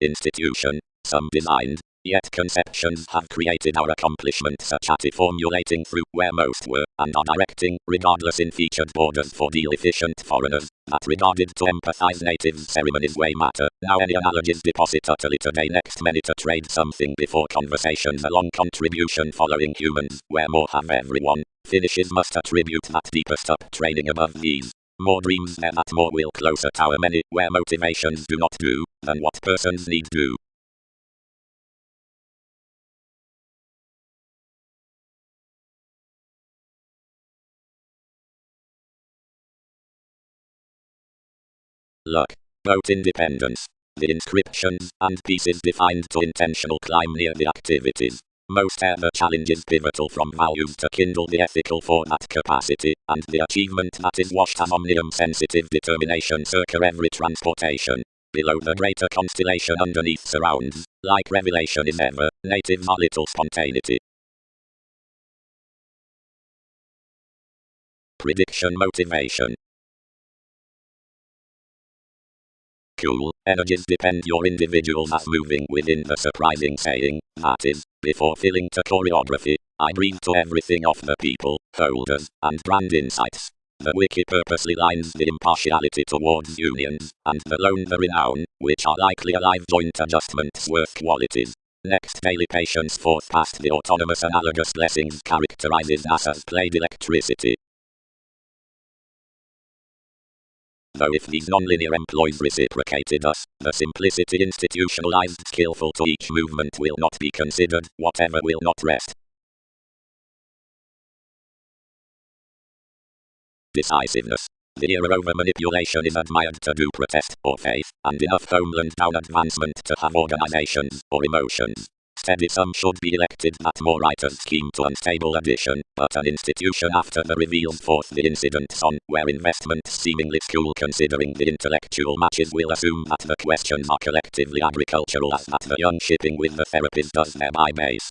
Institution, some designed, yet conceptions have created our accomplishment such at formulating through where most were, and are directing, regardless in featured borders for deal efficient foreigners, that regarded to empathize natives ceremonies way matter, now any analogies deposit utterly today next many to trade something before conversations along contribution following humans, where more have everyone, finishes must attribute that deepest up training above these. More dreams there that more will closer tower many, where motivations do not do, than what persons need do. Luck. Both independence. The inscriptions and pieces defined to intentional climb near the activities. Most are the challenges pivotal from values to kindle the ethical for that capacity, and the achievement that is washed as omnium sensitive determination circa every transportation. Below the greater constellation underneath surrounds, like revelation is ever, natives are little spontaneity. Prediction motivation. Cool, energies depend your individuals as moving within the surprising saying, that is, before filling to choreography, I breathe to everything of the people, holders, and brand insights. The wiki purposely lines the impartiality towards unions, and the lone the renown, which are likely alive joint adjustments worth qualities. Next daily patience forth past the autonomous analogous blessings characterizes NASA's played electricity. Though if these nonlinear employs reciprocated us, the simplicity institutionalized skillful to each movement will not be considered, whatever will not rest. Decisiveness. The era over manipulation is admired to do protest, or faith, and enough homeland down advancement to have organizations, or emotions. Steady some should be elected that more writers scheme to unstable addition, but an institution after the reveals forth the incidents on, where investments seemingly school considering the intellectual matches will assume that the questions are collectively agricultural as that the young shipping with the therapist does thereby base.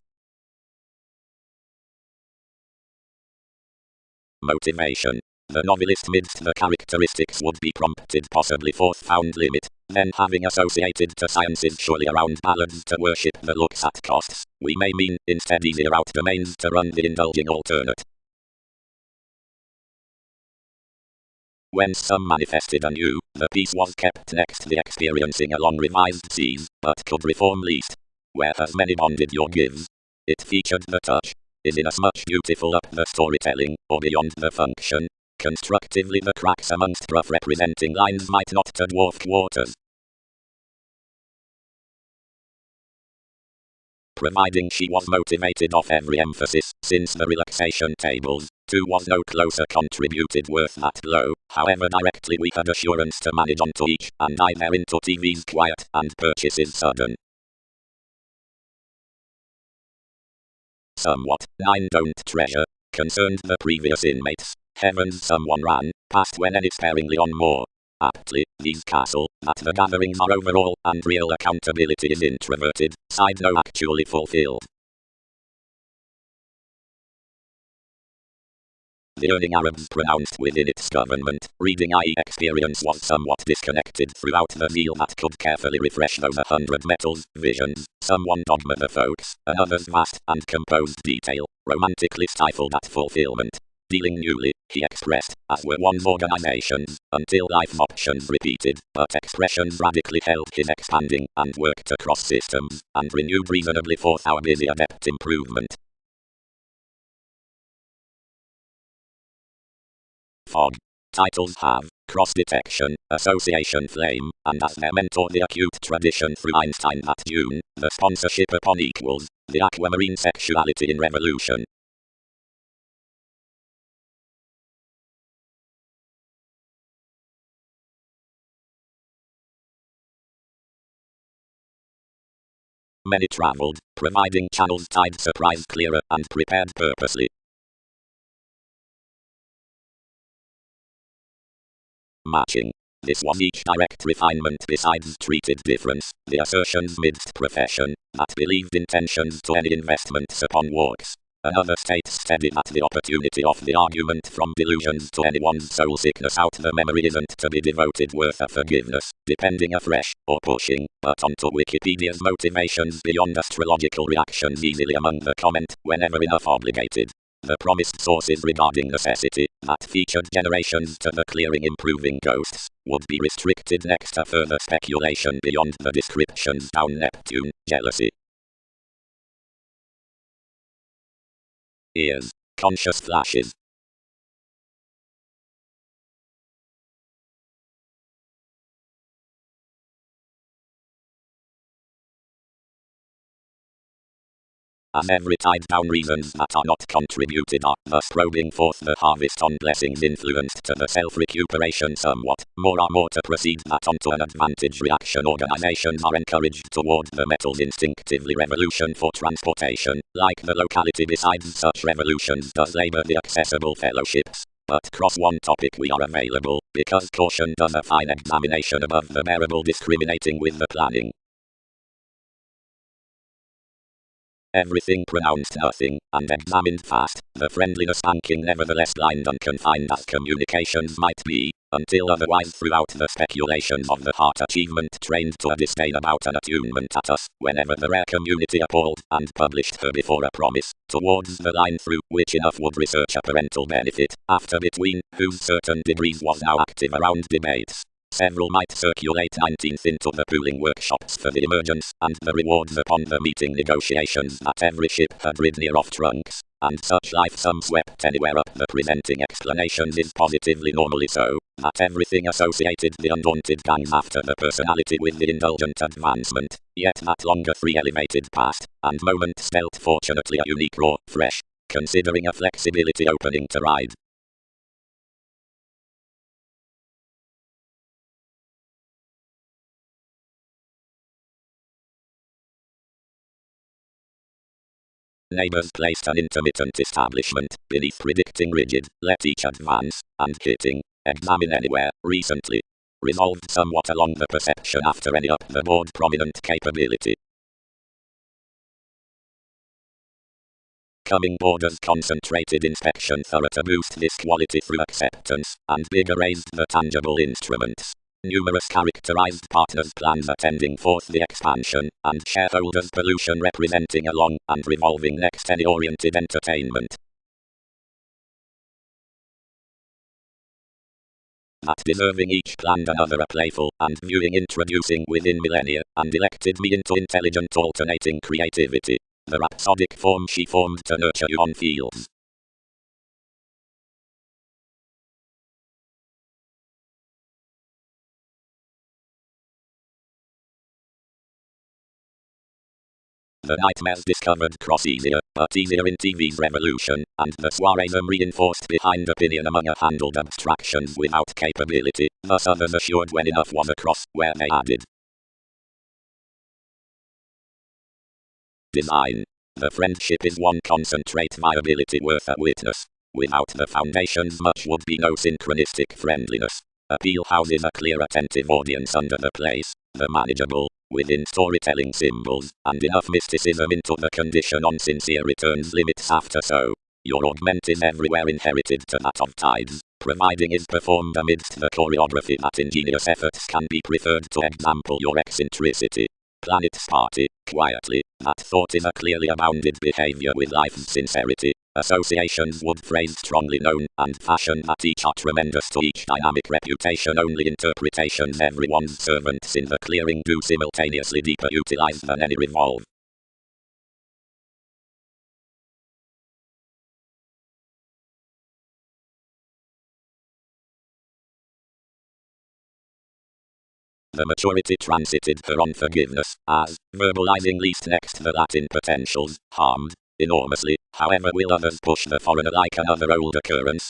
Motivation. The novelist midst the characteristics would be prompted possibly forth found limit, then having associated to sciences surely around ballads to worship the looks at costs, we may mean instead easier out domains to run the indulging alternate. When some manifested anew, the piece was kept next the experiencing along revised seas, but could reform least. Where has many bonded your gives? It featured the touch. Is inasmuch beautiful up the storytelling, or beyond the function? Constructively the cracks amongst rough representing lines might not to dwarf quarters. Providing she was motivated off every emphasis, since the relaxation tables, too was no closer contributed worth that blow, however directly we had assurance to manage onto each, and either into TV's quiet, and purchases sudden. Somewhat, 9 don't treasure, concerned the previous inmates. Heavens someone ran, past when any sparingly on more. Aptly, these castle, that the gatherings are overall, and real accountability is introverted, side no actually fulfilled. the earning Arabs pronounced within its government. Reading i.e. experience was somewhat disconnected throughout the zeal that could carefully refresh those 100 metals, visions, some one dogma the folks, another's vast and composed detail, romantically stifled at fulfillment. Dealing newly, he expressed, as were one's organizations, until life's options repeated, but expressions radically held his expanding, and worked across systems, and renewed reasonably forth our busy adept improvement. Fog. Titles have cross-detection, association flame, and as their mentor the acute tradition through Einstein that June, the sponsorship upon equals, the aquamarine sexuality in revolution. Many traveled, providing channels tied surprise clearer and prepared purposely. Matching. This was each direct refinement besides treated difference, the assertions midst profession, that believed intentions to any investments upon walks. Another states steady that the opportunity of the argument from delusions to anyone's soul sickness out the memory isn't to be devoted worth a forgiveness, depending afresh, or pushing, but onto Wikipedia's motivations beyond astrological reactions easily among the comment, whenever enough obligated. The promised sources regarding necessity, that featured generations to the clearing improving ghosts, would be restricted next to further speculation beyond the descriptions down Neptune, jealousy. Ears. Conscious flashes. As every tide down reasons that are not contributed are, thus probing forth the harvest on blessings influenced to the self-recuperation somewhat, more are more to proceed that onto an advantage reaction organizations are encouraged toward the metals instinctively revolution for transportation, like the locality besides such revolutions does labor the accessible fellowships. But cross one topic we are available, because caution does a fine examination above the bearable discriminating with the planning. Everything pronounced nothing, and examined fast, the friendliness banking nevertheless blind and confined as communications might be, until otherwise throughout the speculations of the heart achievement trained to a disdain about an attunement at us, whenever the rare community appalled, and published her before a promise, towards the line through which enough would research a parental benefit, after between whose certain degrees was now active around debates. Several might circulate 19th into the pooling workshops for the emergence, and the rewards upon the meeting negotiations that every ship had rid near off trunks, and such life some swept anywhere up the presenting explanations is positively normally so, that everything associated the undaunted gangs after the personality with the indulgent advancement, yet that longer free elevated past, and moment spelt fortunately a unique raw, fresh, considering a flexibility opening to ride. Neighbors placed an intermittent establishment beneath predicting rigid, let each advance, and hitting, examine anywhere, recently. Resolved somewhat along the perception after any up the board prominent capability. Coming borders concentrated inspection thorough to boost this quality through acceptance, and bigger raised the tangible instruments. Numerous characterized partners plans attending forth the expansion, and shareholders pollution representing a long and revolving next any oriented entertainment. That deserving each planned another a playful and viewing introducing within millennia, and elected me into intelligent alternating creativity. The rhapsodic form she formed to nurture you on fields. The nightmares discovered cross easier, but easier in TV's revolution, and the soireism reinforced behind opinion among a handled abstractions without capability, thus others assured when enough was across, where they added. Design. The friendship is one concentrate viability worth a witness. Without the foundations much would be no synchronistic friendliness. Appeal houses a clear attentive audience under the place, the manageable, within storytelling symbols, and enough mysticism into the condition on sincere returns limits after so. Your augment is everywhere inherited to that of tides, providing is performed amidst the choreography that ingenious efforts can be preferred to example your eccentricity. Planets party, quietly, that thought is a clearly abounded behavior with life's sincerity. Associations would phrase strongly known, and fashion that each are tremendous to each dynamic reputation only interpretations everyone's servants in the clearing do simultaneously deeper utilize than any revolve. The maturity transited her on forgiveness, as, verbalizing least next the Latin potentials, harmed enormously, however will others push the foreigner like another old occurrence.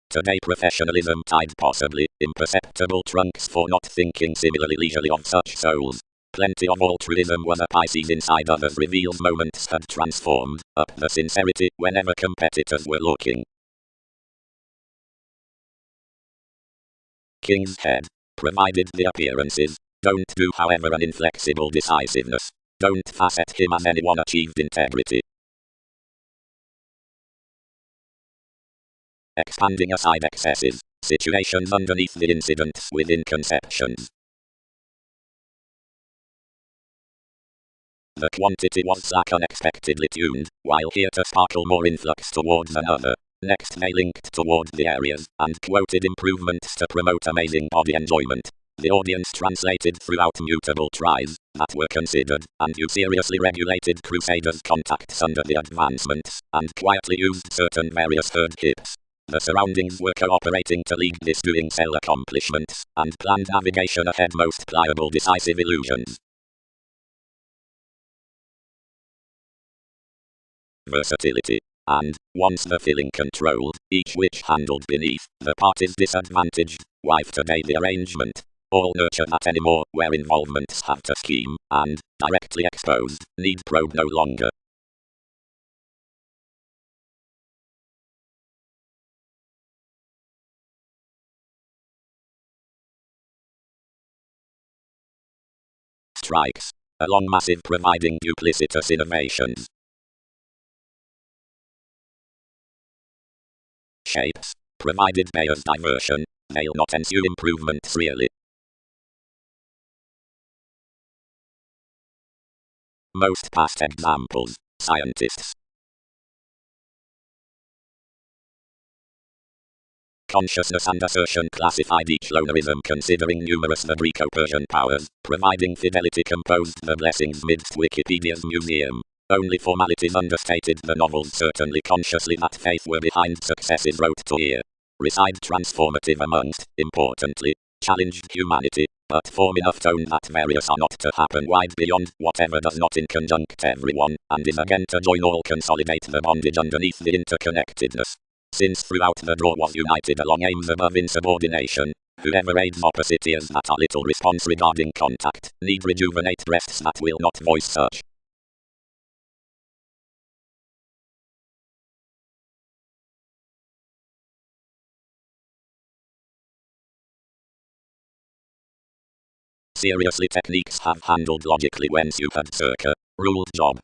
Today professionalism tied possibly imperceptible trunks for not thinking similarly leisurely of such souls. Plenty of altruism was a Pisces inside others reveals moments had transformed up the sincerity whenever competitors were looking. King's head. Provided the appearances don't do however an inflexible decisiveness. Don't facet him as anyone achieved integrity. Expanding aside excesses, situations underneath the incidents within conceptions. The quantity was slack unexpectedly tuned, while here to sparkle more influx towards another. Next they linked toward the areas, and quoted improvements to promote amazing body enjoyment. The audience translated throughout mutable tries that were considered, and you seriously regulated Crusaders' contacts under the advancements, and quietly used certain various herd hips. The surroundings were cooperating to lead this doing cell accomplishments, and planned navigation ahead most pliable decisive illusions. Versatility. And, once the feeling controlled, each which handled beneath, the parties disadvantaged, wife today the arrangement. All nurture that anymore, where involvements have to scheme, and, directly exposed, need probe no longer. Strikes. Along massive providing duplicitous innovations. Shapes. Provided Bayer's diversion, they'll not ensue improvements really. Most past examples. Scientists. Consciousness and assertion classified each lonerism considering numerous the Greco-Persian powers, providing fidelity composed the blessings midst Wikipedia's museum. Only formalities understated the novels certainly consciously that faith were behind successes wrote to ear. Reside transformative amongst, importantly, challenged humanity, but form enough tone that various are not to happen wide beyond whatever does not in conjunct everyone, and is again to join all consolidate the bondage underneath the interconnectedness. Since throughout the draw was united along aims above insubordination, whoever aids opposite ears that are little response regarding contact, need rejuvenate breasts that will not voice such. Seriously techniques have handled logically when you had circa, ruled job.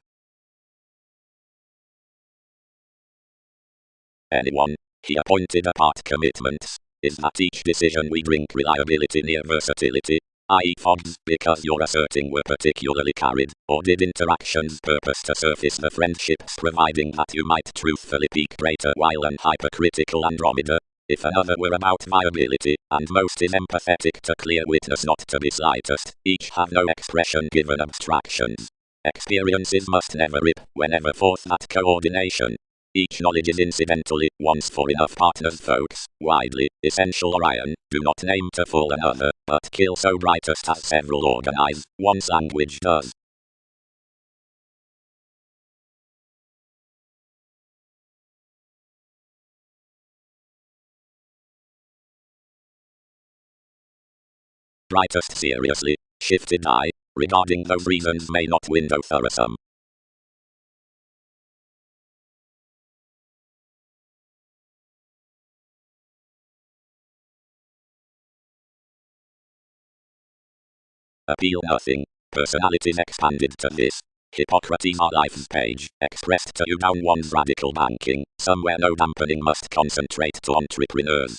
Anyone, he appointed apart commitments, is that each decision we drink reliability near versatility, i.e. fogs because you're asserting were particularly carried, or did interactions purpose to surface the friendships providing that you might truthfully peak greater while an hypercritical Andromeda, if another were about viability, and most is empathetic to clear witness not to be slightest, each have no expression given abstractions. Experiences must never rip, whenever forth that coordination. Each knowledge is incidentally, once for enough partners folks, widely, essential Orion, do not name to full another, but kill so brightest as several organize, one's language does. Brightest seriously, shifted eye, regarding those reasons may not window thoroughsome. Appeal nothing. Personalities expanded to this. Hippocrates our life's page, expressed to you down one's radical banking, somewhere no dampening must concentrate to entrepreneurs.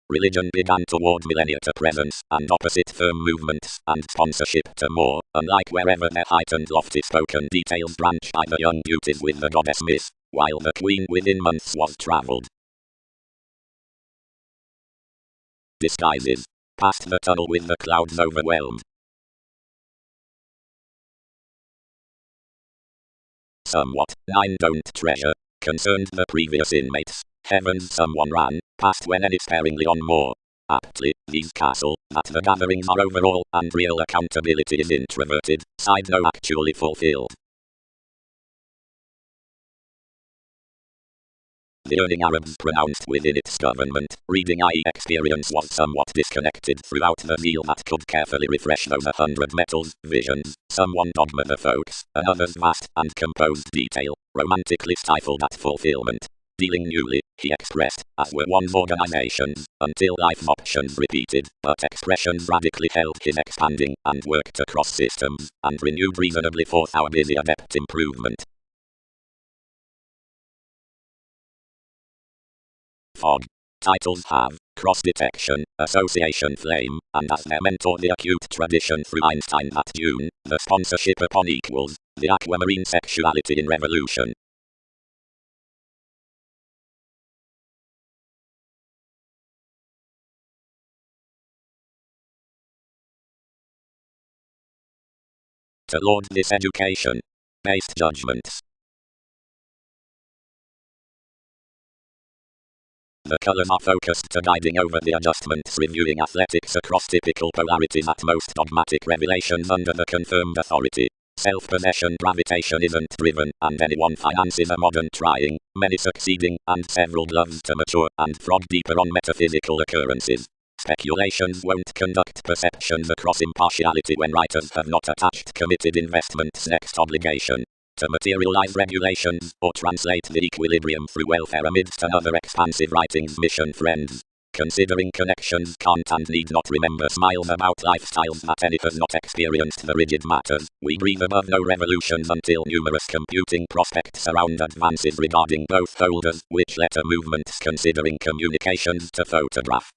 Religion began toward millennia to presence, and opposite firm movements, and sponsorship to more, unlike wherever their heightened lofty spoken details branch by the young beauties with the goddess myth, while the queen within months was travelled. Disguises. Past the tunnel with the clouds overwhelmed. Somewhat, 9 don't treasure, concerned the previous inmates. Heavens someone ran, past when any sparingly on more. Aptly, these castle, that the gatherings are overall, and real accountability is introverted, side no actually fulfilled. The earning Arabs pronounced within its government, reading i.e. experience was somewhat disconnected throughout the zeal that could carefully refresh those 100 metals, visions, someone dogma the folks, another's vast and composed detail, romantically stifled at fulfillment. Dealing newly, he expressed, as were one's organizations, until life's options repeated, but expressions radically held his expanding, and worked across systems, and renewed reasonably forth our busy adept improvement. Fog. Titles have cross-detection, association flame, and as their mentor the acute tradition through Einstein that June, the sponsorship upon equals, the aquamarine sexuality in revolution. To laud this education. Based judgments. The colors are focused to guiding over the adjustments, reviewing athletics across typical polarities at most dogmatic revelations under the confirmed authority. Self-possession gravitation isn't driven, and anyone finances a modern trying, many succeeding, and several gloves to mature and frog deeper on metaphysical occurrences. Speculations won't conduct perceptions across impartiality when writers have not attached committed investments next obligation. To materialize regulations, or translate the equilibrium through welfare amidst another expansive writing's mission friends. Considering connections can't and need not remember smiles about lifestyles that any has not experienced the rigid matters, we breathe above no revolutions until numerous computing prospects surround advances regarding both holders, which letter movements considering communications to photograph.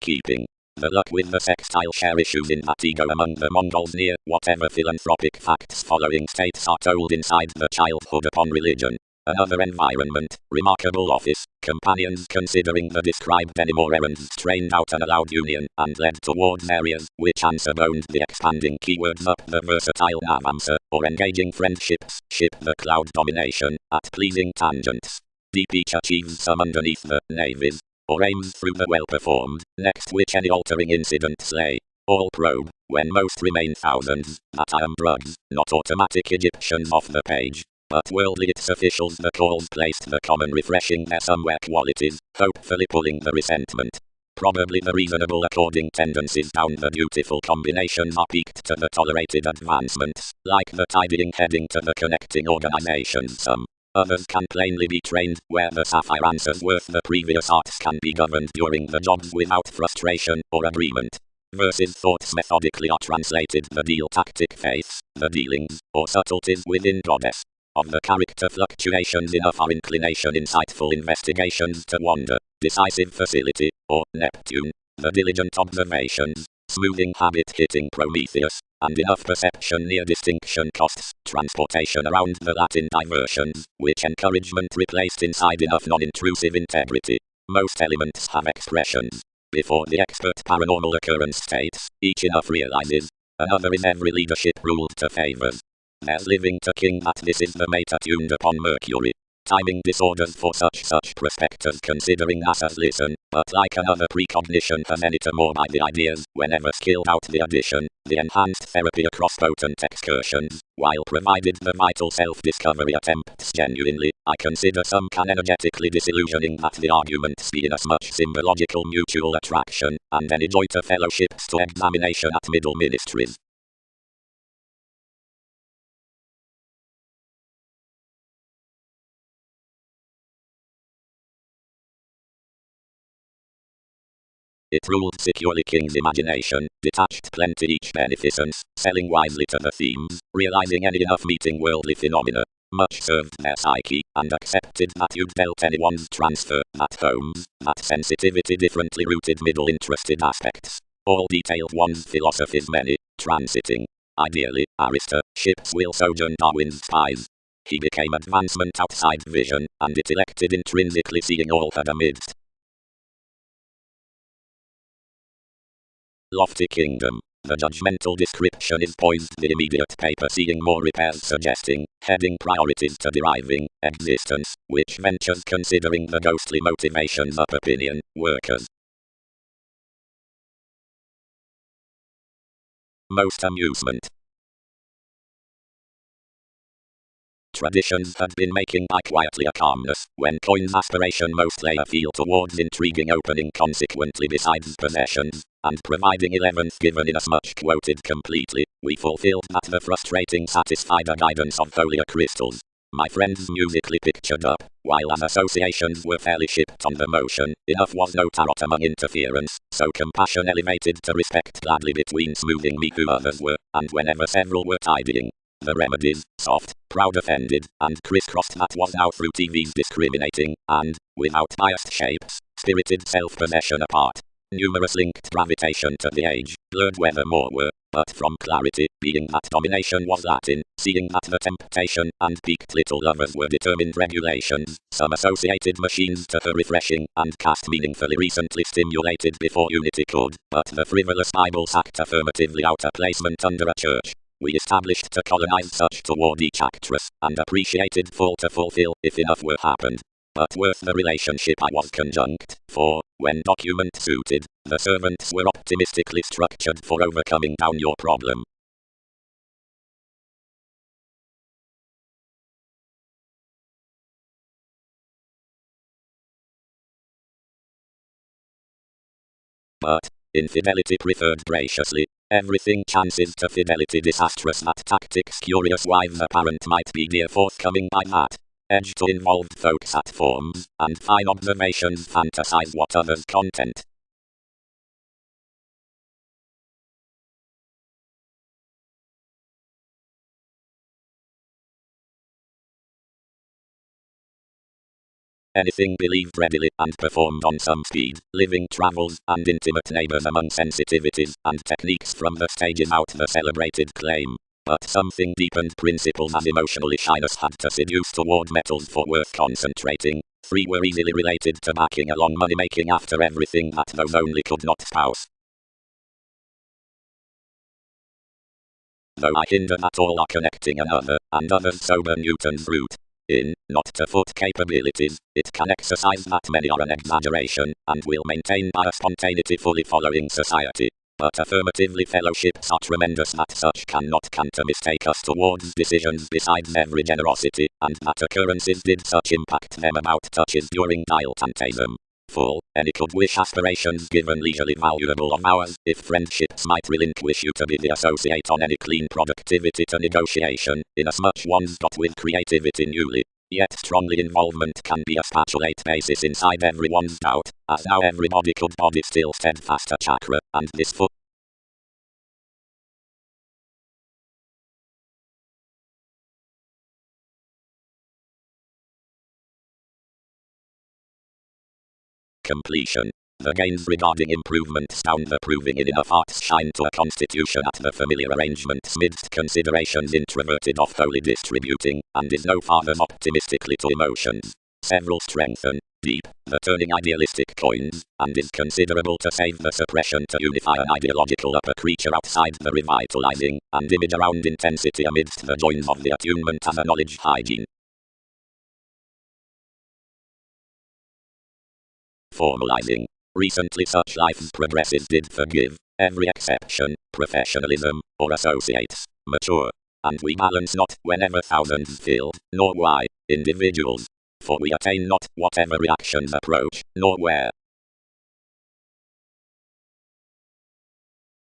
Keeping. The luck with the sextile share issues in that ego among the Mongols near whatever philanthropic facts following states are told inside the childhood upon religion. Another environment, remarkable office, companions considering the described any more errands strained out and allowed union and led towards areas which answer boned the expanding keywords up the versatile nav answer, or engaging friendships, ship the cloud domination, at pleasing tangents. Deep each achieves some underneath the navies, or aims through the well-performed, next which any altering incident slay. All probe, when most remain thousands, that I am drugs, not automatic Egyptians off the page, but worldly its officials the calls placed the common refreshing their somewhere qualities, hopefully pulling the resentment. Probably the reasonable according tendencies down the dutiful combinations are peaked to the tolerated advancements, like the tidying heading to the connecting organizations some. Others can plainly be trained, where the sapphire answers worth the previous arts can be governed during the jobs without frustration or agreement. Versus thoughts methodically are translated the deal tactic faiths, the dealings, or subtleties within goddess. Of the character fluctuations enough are inclination insightful investigations to wander, decisive facility, or Neptune, the diligent observations, smoothing habit hitting Prometheus, and enough perception near distinction costs, transportation around the Latin diversions, which encouragement replaced inside enough non-intrusive integrity. Most elements have expressions. Before the expert paranormal occurrence states, each enough realizes, another is every leadership ruled to favors. There's living to king that this is the mate attuned upon Mercury. Timing disorders for such prospectors considering NASA's listen, but like another precognition has any to more by the ideas, whenever skilled out the addition, the enhanced therapy across potent excursions, while provided the vital self-discovery attempts genuinely, I consider some can energetically disillusioning that the arguments be in as much symbological mutual attraction, and any joy to fellowships to examination at middle ministries. It ruled securely king's imagination, detached plenty each beneficence, selling wisely to the themes, realizing any enough meeting worldly phenomena. Much served their psyche, and accepted that you'd dealt anyone's transfer, that homes, that sensitivity differently rooted middle interested aspects. All detailed one's philosophies many, transiting. Ideally, Arista, ships will sojourn Darwin's spies. He became advancement outside vision, and it elected intrinsically seeing all had amidst. Lofty kingdom. The judgmental description is poised the immediate paper seeing more repairs suggesting, heading priorities to deriving, existence, which ventures considering the ghostly motivations up opinion, workers. Most amusement. Traditions had been making by quietly a calmness, when coin's aspiration most lay a feel towards intriguing opening consequently besides possessions, and providing 11th given inasmuch quoted completely, we fulfilled that the frustrating satisfied a guidance of holier crystals. My friends musically pictured up, while as associations were fairly shipped on the motion, enough was no tarot among interference, so compassion elevated to respect gladly between smoothing me who others were, and whenever several were tidying. The remedies, soft, proud offended, and crisscrossed that was now through TV's discriminating, and, without biased shapes, spirited self-possession apart. Numerous linked gravitation to the age, blurred whether more were, but from clarity, being that domination was Latin, seeing that the temptation and piqued little lovers were determined regulations, some associated machines to her refreshing, and cast meaningfully recently stimulated before unity could, but the frivolous Bible sacked affirmatively out a placement under a church. We established to colonize such toward each actress, and appreciated full to fulfill, if enough were happened. But worth the relationship I was conjunct, for, when document suited, the servants were optimistically structured for overcoming down your problem. But, infidelity preferred graciously, everything chances to fidelity disastrous that tactics curious wives apparent might be dear forthcoming by that. Edge to involved folks at forms, and fine observations fantasize what others content. Anything believed readily and performed on some speed, living travels, and intimate neighbors among sensitivities, and techniques from the stages out the celebrated claim. But something deepened principles as emotionally shyness had to seduce toward metals for worth concentrating. 3 were easily related to backing along money making after everything that those only could not spouse. Though I hinder that all are connecting another, and others sober Newton's root. In, not to foot capabilities, it can exercise that many are an exaggeration, and will maintain by a spontaneity fully following society. But affirmatively fellowships are tremendous that such can to mistake us towards decisions besides every generosity, and that occurrences did such impact them about touches during diletantism. Full, any could wish aspirations given leisurely valuable of ours, if friendships might relinquish you to be the associate on any clean productivity to negotiation, inasmuch one's got with creativity newly. Yet strongly involvement can be a spatulate basis inside everyone's doubt, as now everybody could body still steadfast a chakra, and this foot. Completion. The gains regarding improvement sound the proving in enough arts shine to a constitution at the familiar arrangements midst considerations introverted off wholly distributing, and is no farther optimistically to emotions. Several strengthen, deep, the turning idealistic coins, and is considerable to save the suppression to unify an ideological upper creature outside the revitalizing, and image around intensity amidst the joins of the attunement as a knowledge hygiene. Formalizing. Recently such life's progresses did forgive, every exception, professionalism, or associates, mature. And we balance not whenever thousands filled, nor why, individuals. For we attain not whatever reactions approach, nor where.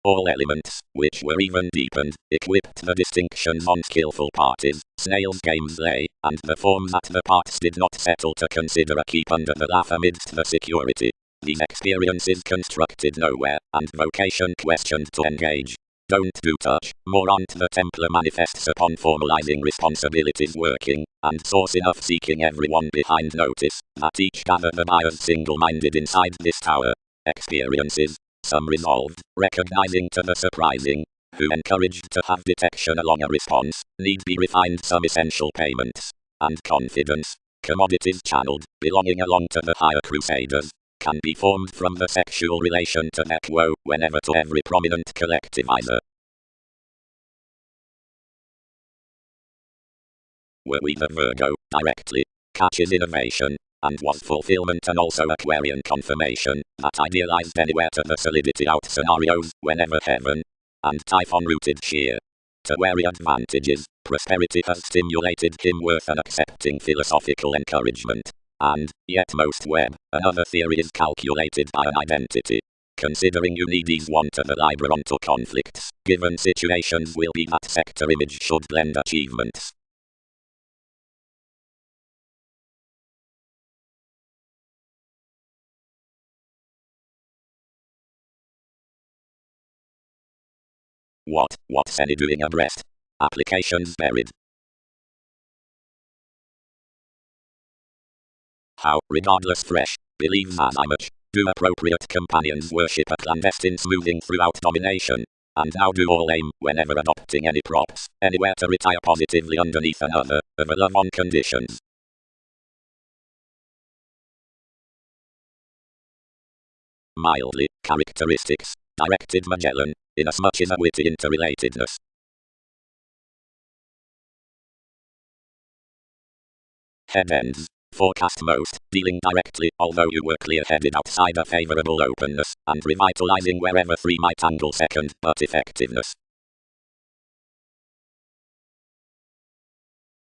All elements, which were even deepened, equipped the distinctions on skillful parties, snails' games lay, and the form that the parts did not settle to consider a keep under the laugh amidst the security. These experiences constructed nowhere, and vocation questioned to engage. Don't do touch. Morant the Templar manifests upon formalizing responsibilities working, and source enough seeking everyone behind notice, that each gather the buyers single-minded inside this tower. Experiences. Some resolved, recognizing to the surprising, who encouraged to have detection along a response, need be refined some essential payments. And confidence. Commodities channeled, belonging along to the higher crusaders, can be formed from the sexual relation to their quo whenever to every prominent collectivizer. Were we the Virgo, directly, catches innovation, and was fulfillment and also Aquarian confirmation, that idealized anywhere to the solidity out scenarios, whenever heaven, and Typhon rooted sheer. To wary advantages, prosperity has stimulated him worth and accepting philosophical encouragement. And, yet most web, another theory is calculated by an identity. Considering you need these one to the Libron to conflicts, given situations will be that sector image should blend achievements. What's any doing abreast? Applications buried. How, regardless fresh, believes as I much, do appropriate companions worship a clandestine smoothing throughout domination, and how do all aim, whenever adopting any props, anywhere to retire positively underneath another, of a love on conditions. Mildly, characteristics, directed Magellan, inasmuch as a witty interrelatedness. Head ends. Forecast most, dealing directly, although you were clear-headed outside a favorable openness, and revitalizing wherever 3 might angle second, but effectiveness.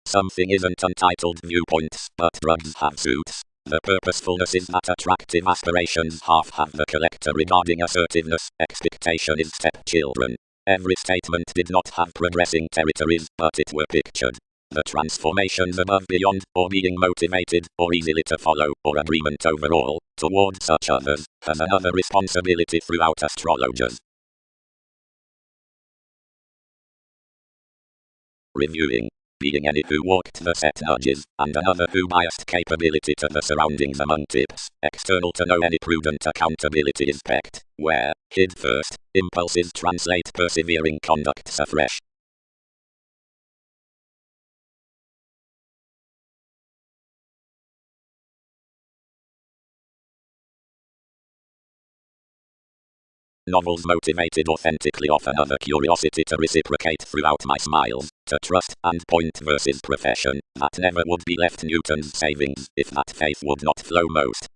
Something isn't untitled viewpoints, but drugs have suits. The purposefulness is that attractive aspirations half have the collector regarding assertiveness, expectation is stepchildren. Every statement did not have progressing territories, but it were pictured. The transformations above beyond, or being motivated, or easily to follow, or agreement overall, toward such others, has another responsibility throughout astrologers. Reviewing. Being any who walked the set nudges, and another who biased capability to the surroundings among tips, external to know any prudent accountability is pecked, where, hid first, impulses translate persevering conducts afresh. Novels motivated authentically off another curiosity to reciprocate throughout my smiles, to trust and point versus profession, that never would be left Newton's savings, if that faith would not flow most.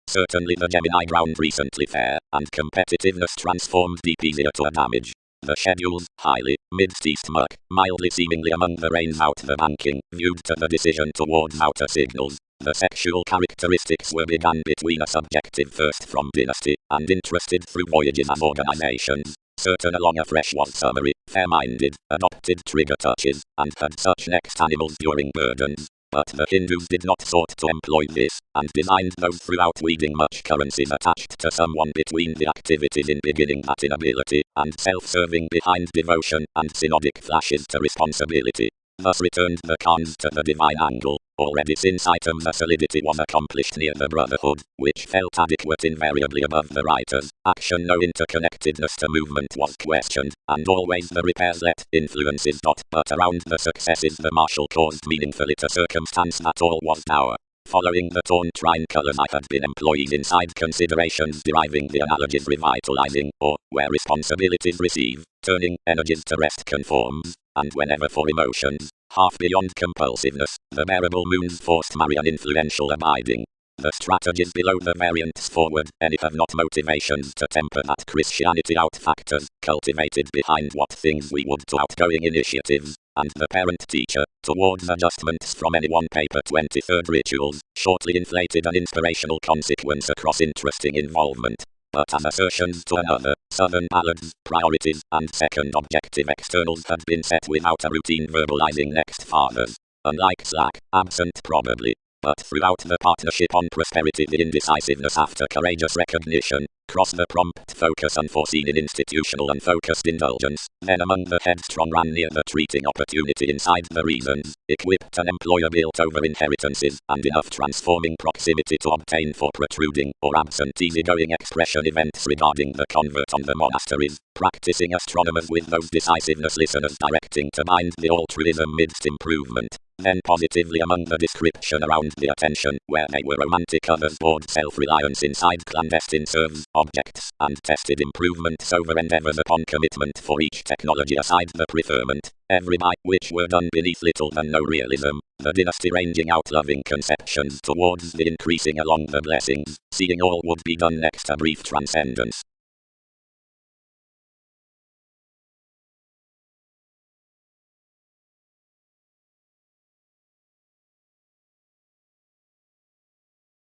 Certainly the Gemini ground recently fair, and competitiveness transformed deep easier to a damage. The schedules, highly, mid-east muck, mildly seemingly among the rains out the banking, viewed to the decision towards outer signals. The sexual characteristics were begun between a subjective first from dynasty, and interested through voyages as organizations. Certain along a fresh was summary, fair-minded, adopted trigger touches, and had such next animals during burdens. But the Hindus did not sort to employ this, and designed those throughout weeding much currencies attached to someone between the activities in beginning that inability, and self-serving behind devotion, and synodic flashes to responsibility. Thus returned the cons to the divine angle. Already since item the solidity was accomplished near the brotherhood, which felt adequate invariably above the writers. Action no interconnectedness to movement was questioned, and always the repairs let influences dot, but around the successes the marshal caused meaningfully to circumstance that all was dour. Following the torn trine colors I had been employed inside considerations deriving the analogies revitalizing, or, where responsibilities receive, turning energies to rest conforms, and whenever for emotions, half beyond compulsiveness, the bearable moons forced marry an influential abiding. The strategies below the variants forward, any have not motivations to temper that Christianity out factors, cultivated behind what things we would to outgoing initiatives, and the parent-teacher, towards adjustments from any one paper 23rd rituals, shortly inflated an inspirational consequence across interesting involvement. But as assertions to another, southern ballads, priorities, and second objective externals had been set without a routine verbalizing next fathers. Unlike Slack, absent probably. But throughout the partnership on prosperity, the indecisiveness after courageous recognition, cross the prompt focus unforeseen in institutional unfocused indulgence, then among the headstrong ran near the treating opportunity inside the reasons, equipped an employer built over inheritances, and enough transforming proximity to obtain for protruding or absent easygoing expression events regarding the convert on the monasteries, practicing astronomers with those decisiveness listeners directing to mind the altruism midst improvement. Then positively among the description around the attention, where they were romantic others bored self-reliance inside clandestine serves, objects, and tested improvements over endeavors upon commitment for each technology aside the preferment, every by which were done beneath little than no realism, the dynasty ranging out loving conceptions towards the increasing along the blessings, seeing all would be done next a brief transcendence.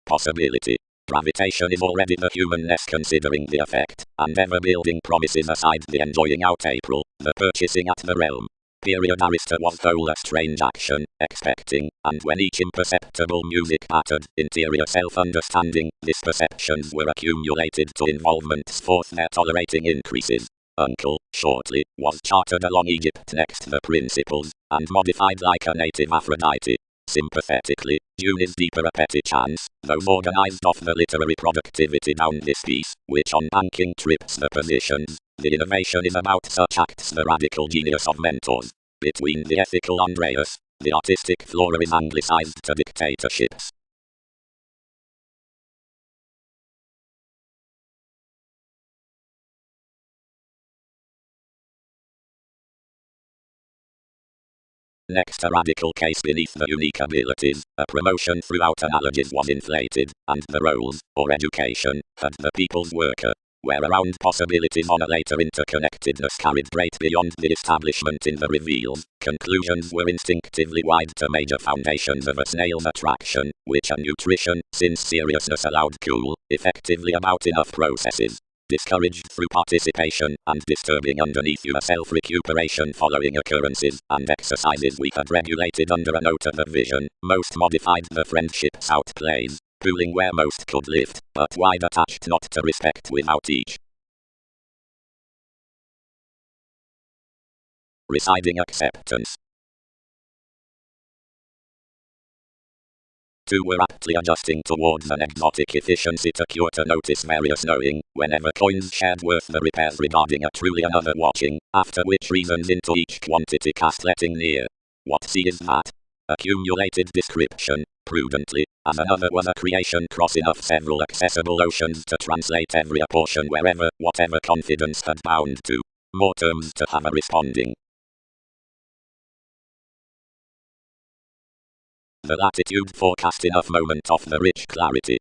Possibility. Gravitation is already the humanness considering the effect, and ever-building promises aside the enjoying out April, the purchasing at the realm. Period Arista was whole a strange action, expecting, and when each imperceptible music pattered, interior self-understanding, these perceptions were accumulated to involvements forth their tolerating increases. Uncle, shortly, was chartered along Egypt next the principles, and modified like a native Aphrodite. Sympathetically, June is deeper a petty chance, those organized off the literary productivity down this piece, which on banking trips the positions. The innovation is about such acts the radical genius of mentors. Between the ethical Andreas, the artistic flora is anglicized to dictatorships. Next, a radical case beneath the unique abilities, a promotion throughout analogies was inflated, and the roles, or education, had the people's worker, where around possibilities on a later interconnectedness carried great beyond the establishment in the reveals, conclusions were instinctively wide to major foundations of a snail's attraction, which a nutrition, since seriousness allowed cool, effectively about enough processes. Discouraged through participation, and disturbing underneath you a self-recuperation following occurrences and exercises we had regulated under a note of the vision, most modified the friendships outplays, pooling where most could lift, but wide attached not to respect without each. Residing acceptance. Two were aptly adjusting towards an exotic efficiency to cure to notice various knowing, whenever coins shared worth the repairs regarding a truly another watching, after which reasons into each quantity cast letting near. What sees that? Accumulated description, prudently, as another was a creation cross enough several accessible oceans to translate every portion wherever, whatever confidence had bound to. More terms to have a responding. The latitude forecast enough moment of the rich clarity.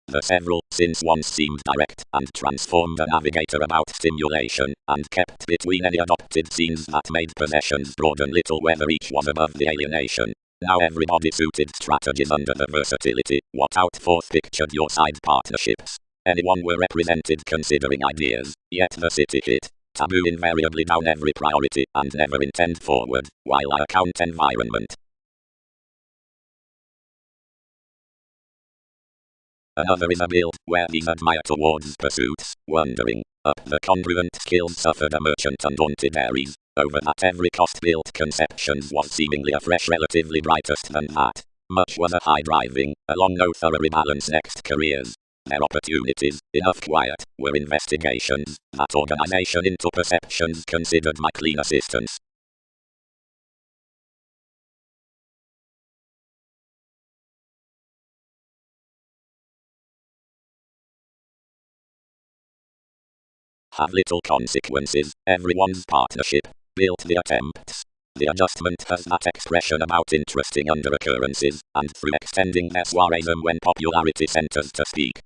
The several, since once seemed direct, and transformed a navigator about stimulation, and kept between any adopted scenes that made possessions broaden little whether each was above the alienation. Now everybody suited strategies under the versatility, what out forth pictured your side partnerships. Anyone were represented considering ideas, yet the city hit. Taboo invariably down every priority and never intend forward, while I account environment. Another is a build, where these admire towards pursuits, wondering, up the congruent skills suffered a merchant undaunted Aries, over that every cost built conceptions was seemingly afresh relatively brightest than that. Much was a high driving, along no thorough rebalance next careers. Their opportunities, enough quiet, were investigations, that organization into perceptions considered my clean assistance. Have little consequences, everyone's partnership, built the attempts. The adjustment has that expression about interesting under occurrences, and through extending their soireism when popularity centers to speak.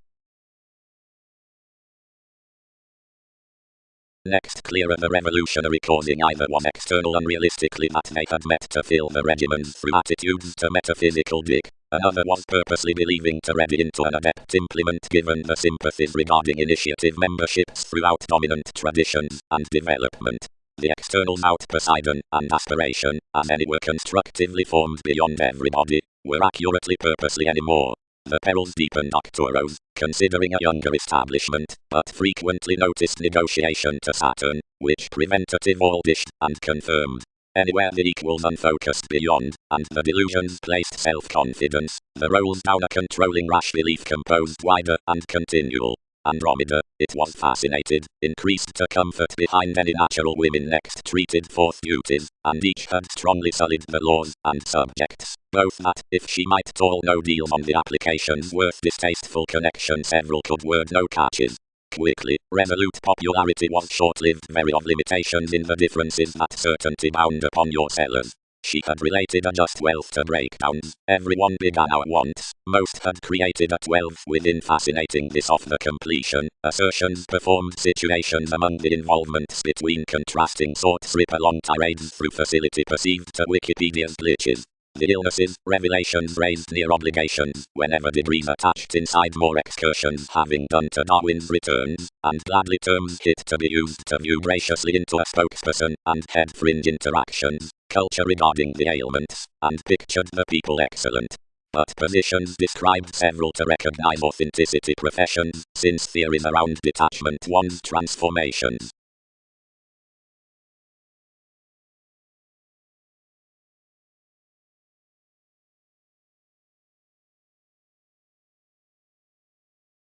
Next, clearer the revolutionary causing either was external unrealistically that they had met to fill the regimens through attitudes to metaphysical dick. Another was purposely believing to ready into an adept implement given the sympathies regarding initiative memberships throughout dominant traditions and development. The externals out Poseidon and aspiration, as any were constructively formed beyond everybody, were accurately purposely anymore. The perils deepened Arcturus, considering a younger establishment, but frequently noticed negotiation to Saturn, which preventative all dished and confirmed. Anywhere the equals unfocused beyond, and the delusions placed self-confidence, the rolls down a controlling rash belief composed wider and continual. Andromeda, it was fascinated, increased to comfort behind any natural women next treated forth duties, and each had strongly sullied the laws and subjects, both that, if she might toil no deal on the applications worth distasteful connection several could word no catches. Quickly, resolute popularity was short-lived very of limitations in the differences that certainty bound upon your sellers. She had related a just wealth to breakdowns, everyone began at once, most had created at 12 within fascinating this of the completion, assertions performed situations among the involvements between contrasting sorts rip along tirades through facility perceived to Wikipedia's glitches. The illnesses, revelations raised near obligations, whenever degrees attached inside more excursions having done to Darwin's returns, and gladly terms hit to be used to view graciously into a spokesperson, and head fringe interactions, culture regarding the ailments, and pictured the people excellent. But positions described several to recognize authenticity professions, since theories around detachment one's transformations.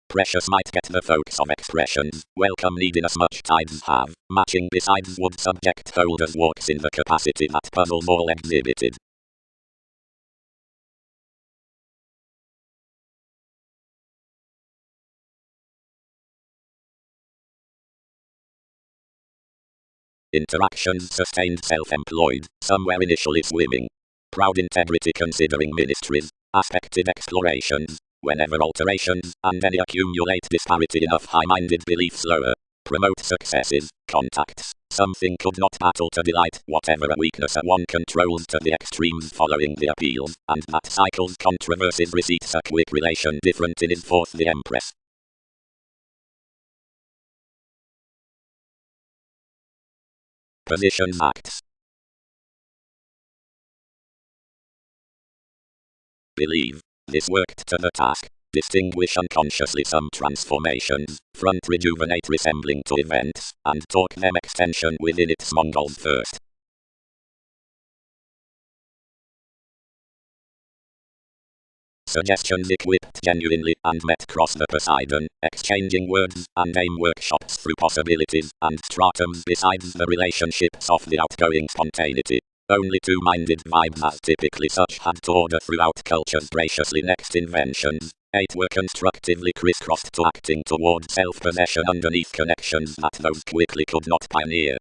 Precious might get the folks of expressions, welcome neediness much tides have, matching besides would subject holders walks in the capacity that puzzles all exhibited. Interactions sustained self-employed, somewhere initially swimming. Proud integrity considering ministries, aspected explorations, whenever alterations, and any accumulate disparity enough high-minded beliefs lower. Promote successes, contacts, something could not battle to delight, whatever a weakness one controls to the extremes following the appeals, and that cycles controversies receipts a quick relation different in his forth the empress. Positions acts. Believe. This worked to the task. Distinguish unconsciously some transformations, front rejuvenate resembling to events, and talk them extension within its Mongols first. Suggestions equipped genuinely and met cross the Poseidon, exchanging words and aim workshops through possibilities and stratums besides the relationships of the outgoing spontaneity. Only two-minded vibes as typically such had to order throughout cultures graciously next inventions. 8 were constructively crisscrossed to acting toward self-possession underneath connections that those quickly could not pioneer.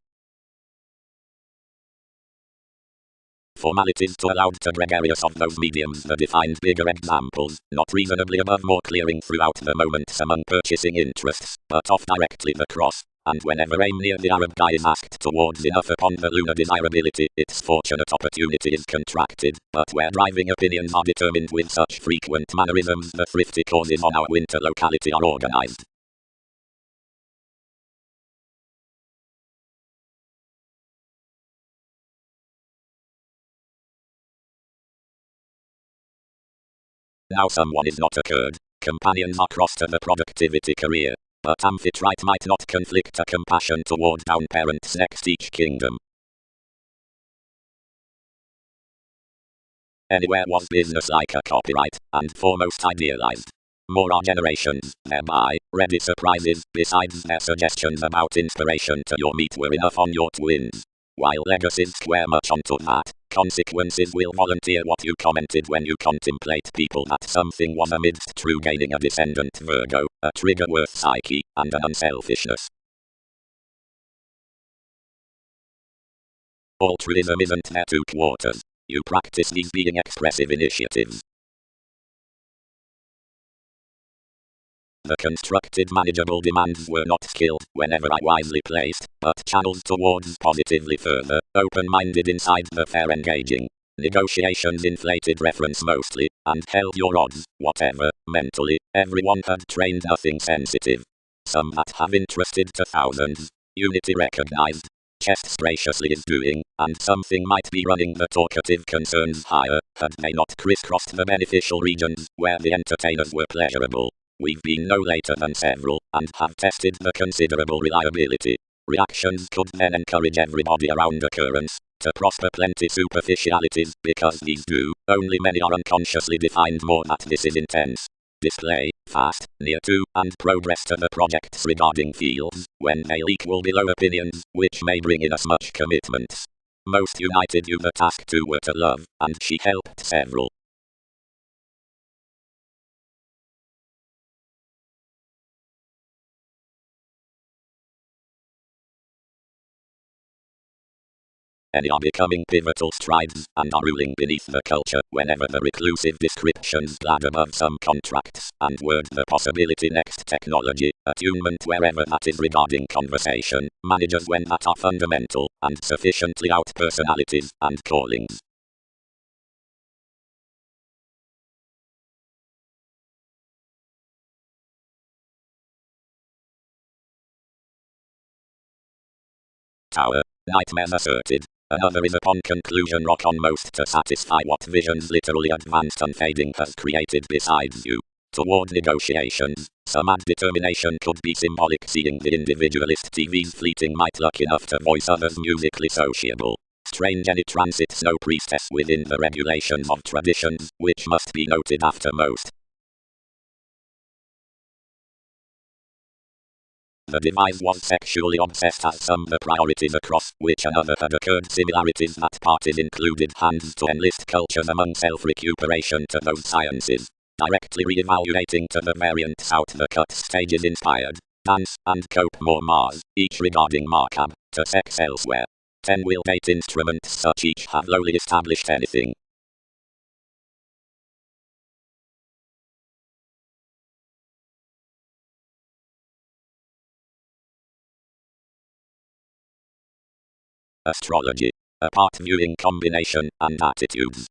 Formalities to allowed to gregarious of those mediums the defined bigger examples, not reasonably above more clearing throughout the moments among purchasing interests, but off directly the cross. And whenever aim near the Arab guy is asked towards enough upon the lunar desirability, its fortunate opportunity is contracted, but where driving opinions are determined with such frequent mannerisms the thrifty causes on our winter locality are organized. Now someone is not occurred, companions are crossed to the productivity career, but Amphitrite might not conflict a compassion toward down parents next each kingdom. Anywhere was business like a copyright, and foremost idealized. More are generations, thereby, ready surprises, besides their suggestions about inspiration to your meat were enough on your twins. While legacies square much onto that, consequences will volunteer what you commented when you contemplate people that something was amidst true gaining a descendant Virgo, a trigger worth psyche, and an unselfishness. Altruism isn't there 2 quarters. You practice these being expressive initiatives. The constructed manageable demands were not skilled, whenever I wisely placed, but channeled towards positively further, open-minded inside the fair engaging. Negotiations inflated reference mostly, and held your odds, whatever, mentally, everyone had trained nothing sensitive. Some that have interested to thousands. Unity recognized. chest spaciously is doing, and something might be running the talkative concerns higher, had they not crisscrossed the beneficial regions, where the entertainers were pleasurable. We've been no later than several, and have tested the considerable reliability. Reactions could then encourage everybody around occurrence to prosper plenty superficialities, because these do, only many are unconsciously defined more that this is intense. Display, fast, near to, and progress to the projects regarding fields, when they'll equal below opinions, which may bring in as much commitments. Most united you the task to were to love, and she helped several. Any are becoming pivotal strides, and are ruling beneath the culture, whenever the reclusive descriptions glad above some contracts, and word the possibility next technology, attunement wherever that is regarding conversation, managers when that are fundamental, and sufficiently out personalities, and callings. Tower, nightmares asserted. Another is upon conclusion rock on most to satisfy what visions literally advanced unfading has created besides you. Toward negotiations, some add determination could be symbolic, seeing the individualist TV's fleeting might luck enough to voice others musically sociable. Strange any transits no priestess within the regulations of traditions, which must be noted after most. The device was sexually obsessed as some the priorities across which another had occurred similarities that parties included hands to enlist cultures among self-recuperation to those sciences. Directly re-evaluating to the variants out the cut stages inspired. Dance and cope more Mars, each regarding Markab, to sex elsewhere. 10 will date instruments such each have lowly established anything. Astrology. Apart viewing combination and attitudes.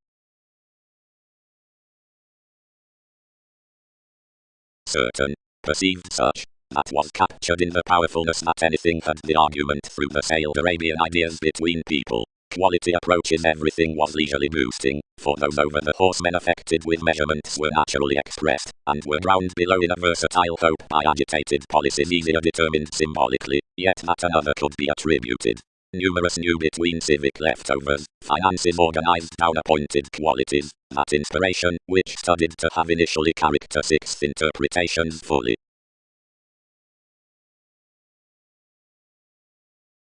Certain, perceived such, that was captured in the powerfulness that anything had the argument through the sailed Arabian ideas between people. Quality approaches everything was leisurely boosting, for those over the horsemen affected with measurements were naturally expressed, and were drowned below in a versatile hope by agitated policies easier determined symbolically, yet that another could be attributed. Numerous new between civic leftovers, finances organized down appointed qualities, that inspiration, which studied to have initially character sixth interpretations fully.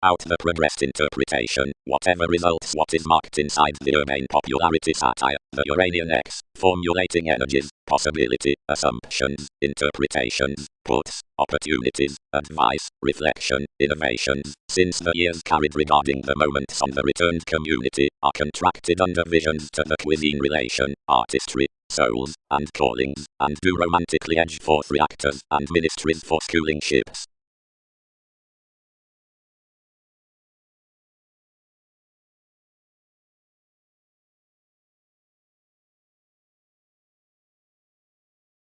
Out the progressed interpretation, whatever results what is marked inside the urbane popularity satire, the Uranian X, formulating energies, possibility, assumptions, interpretations, puts, opportunities, advice, reflection, innovations, since the years carried regarding the moments on the returned community, are contracted under visions to the cuisine relation, artistry, souls, and callings, and do romantically edge forth reactors, and ministries for schooling ships.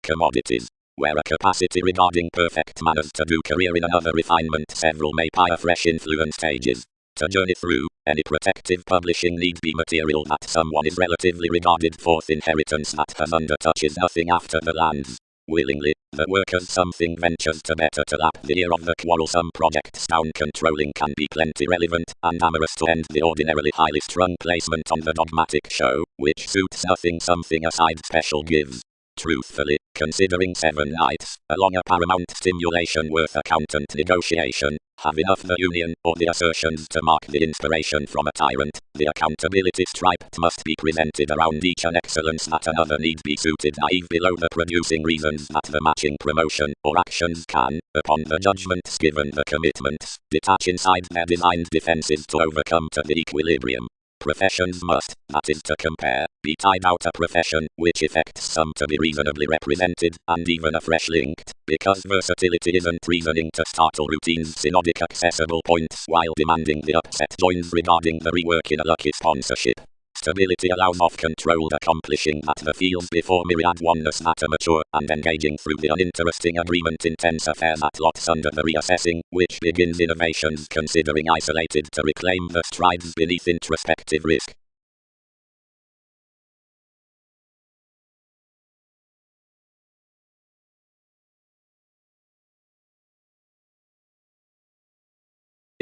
Commodities, where a capacity regarding perfect manners to do career in another refinement several may pie fresh influence stages. To journey through, any protective publishing need be material that someone is relatively regarded forth inheritance that has undertouches nothing after the lands. Willingly, the workers something ventures to better to lap the ear of the quarrelsome projects down controlling can be plenty relevant and amorous to end the ordinarily highly strung placement on the dogmatic show, which suits nothing something aside special gives. Truthfully, considering 7 nights, along a paramount stimulation worth accountant negotiation, have enough the union or the assertions to mark the inspiration from a tyrant, the accountability striped must be presented around each an excellence that another need be suited naive below the producing reasons that the matching promotion or actions can, upon the judgments given the commitments, detach inside their designed defenses to overcome to the equilibrium. Professions must, that is to compare, be tied out a profession, which effects some to be reasonably represented, and even afresh linked, because versatility isn't reasoning to startle routine's synodic accessible points while demanding the upset joins regarding the rework in a lucky sponsorship. Stability allows of controlled accomplishing that the feels before myriad oneness that are mature and engaging through the uninteresting agreement intense affair that lots under the reassessing, which begins innovations considering isolated to reclaim the strides beneath introspective risk.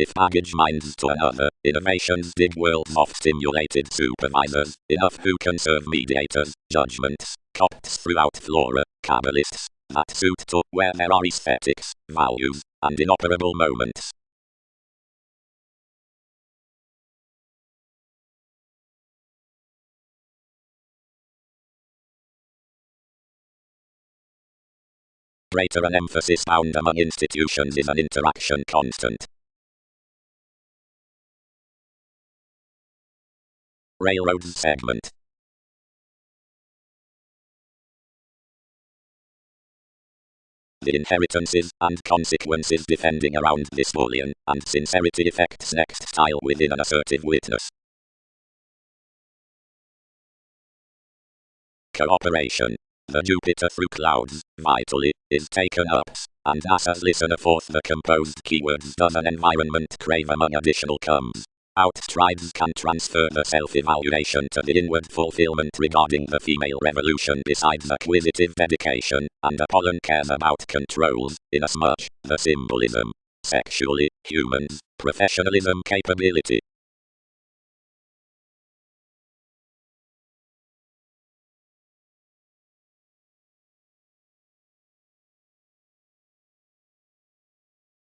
If baggage minds to another, innovations dig worlds of stimulated supervisors, enough who can serve mediators, judgments, copts throughout flora, Kabbalists, that suit to where there are aesthetics, values, and inoperable moments. Greater an emphasis found among institutions is an interaction constant. Railroads segment. The inheritances and consequences defending around this bullion, and sincerity effects next style within an assertive witness. Cooperation. The Jupiter through clouds, vitally, is taken up, and as listener forth the composed keywords does an environment crave among additional comes. Outstrides can transfer the self-evaluation to the inward fulfillment regarding the female revolution besides acquisitive dedication, and Apollon cares about controls, inasmuch, the symbolism, sexually, humans, professionalism capability.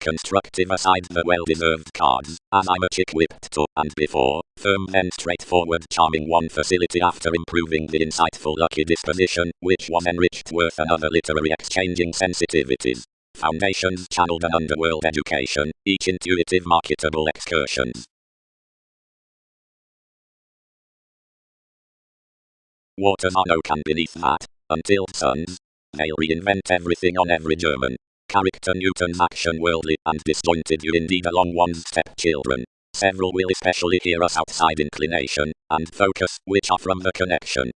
Constructive aside the well-deserved cards, as I'm much equipped to, and before, firm then straightforward charming one facility after improving the insightful lucky disposition, which was enriched worth another literary exchanging sensitivities. Foundations channeled an underworld education, each intuitive marketable excursions. Waters are no can beneath that, until suns. They'll reinvent everything on every German. Character Newton's action worldly and disjointed you indeed along one's stepchildren. Several will especially hear us outside inclination, and focus, which are from the connection.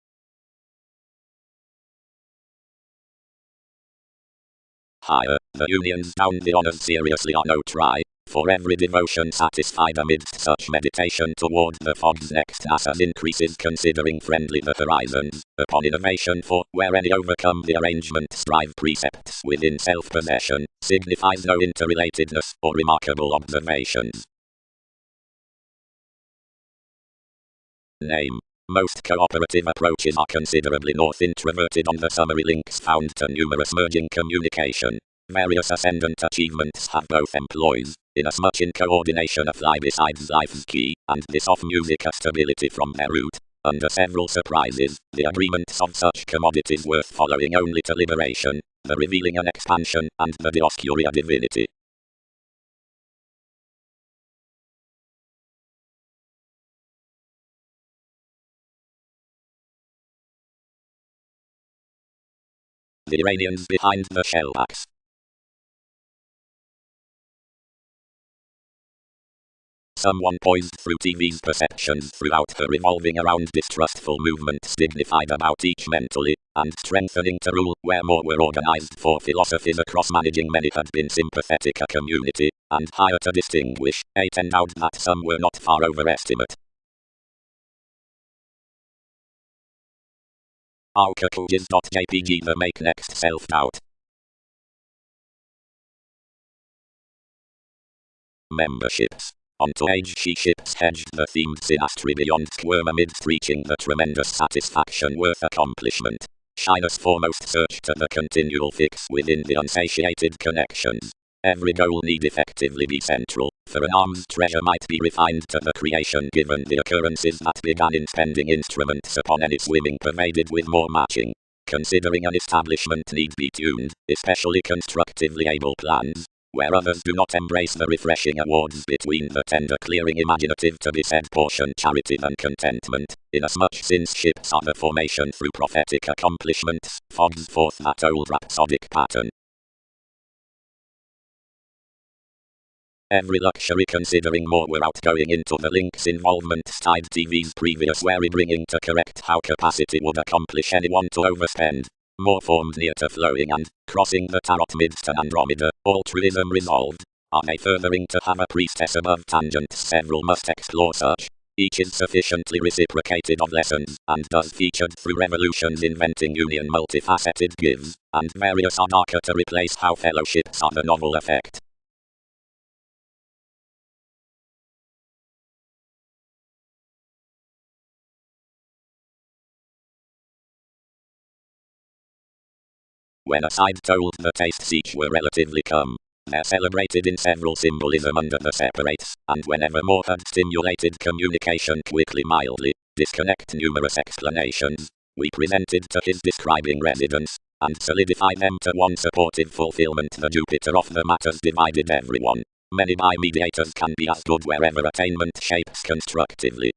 Higher, the unions down the honors seriously are no try, for every devotion satisfied amidst such meditation toward the fog's next as increases considering friendly the horizons, upon innovation for, where any overcome the arrangement strive precepts within self-possession, signifies no interrelatedness, or remarkable observations. Name. Most cooperative approaches are considerably north introverted on the summary links found to numerous merging communication. Various ascendant achievements have both employs, inasmuch in coordination a fly besides life's key, and this off music a stability from their root. Under several surprises, the agreements of such commodities worth following only to liberation, the revealing an expansion, and the dioscuria divinity. The Iranians behind the shellbacks. Someone poised through TV's perceptions throughout her revolving around distrustful movements dignified about each mentally, and strengthening to rule where more were organized for philosophies across managing many had been sympathetic a community, and higher to distinguish, eight endowed that some were not far overestimate. Alkakujas.jpg the make next self-doubt. Memberships. Onto age she ships hedged the themed synastry beyond squirm amidst reaching the tremendous satisfaction worth accomplishment. Shyness foremost search to the continual fix within the unsatiated connections. Every goal need effectively be central, for an arm's treasure might be refined to the creation given the occurrences that began in spending instruments upon any swimming pervaded with more matching. Considering an establishment need be tuned, especially constructively able plans, where others do not embrace the refreshing awards between the tender clearing imaginative to be said portion charity than contentment, inasmuch since ships are the formation through prophetic accomplishments, fogs forth that old rhapsodic pattern. Every luxury considering more were outgoing into the links involvement tied TV's previous wary bringing to correct how capacity would accomplish anyone to overspend. More formed near to flowing and, crossing the tarot mids to Andromeda, all truism resolved. Are they furthering to have a priestess above tangents? Several must explore such. Each is sufficiently reciprocated of lessons, and does featured through revolutions inventing union multifaceted gives, and various are darker to replace how fellowships are the novel effect. When a side told the tastes each were relatively come, they're celebrated in several symbolism under the separates, and whenever more had stimulated communication quickly mildly, disconnect numerous explanations, we presented to his describing residence, and solidify them to one supportive fulfillment. The Jupiter of the matters divided everyone. Many by mediators can be as good wherever attainment shapes constructively.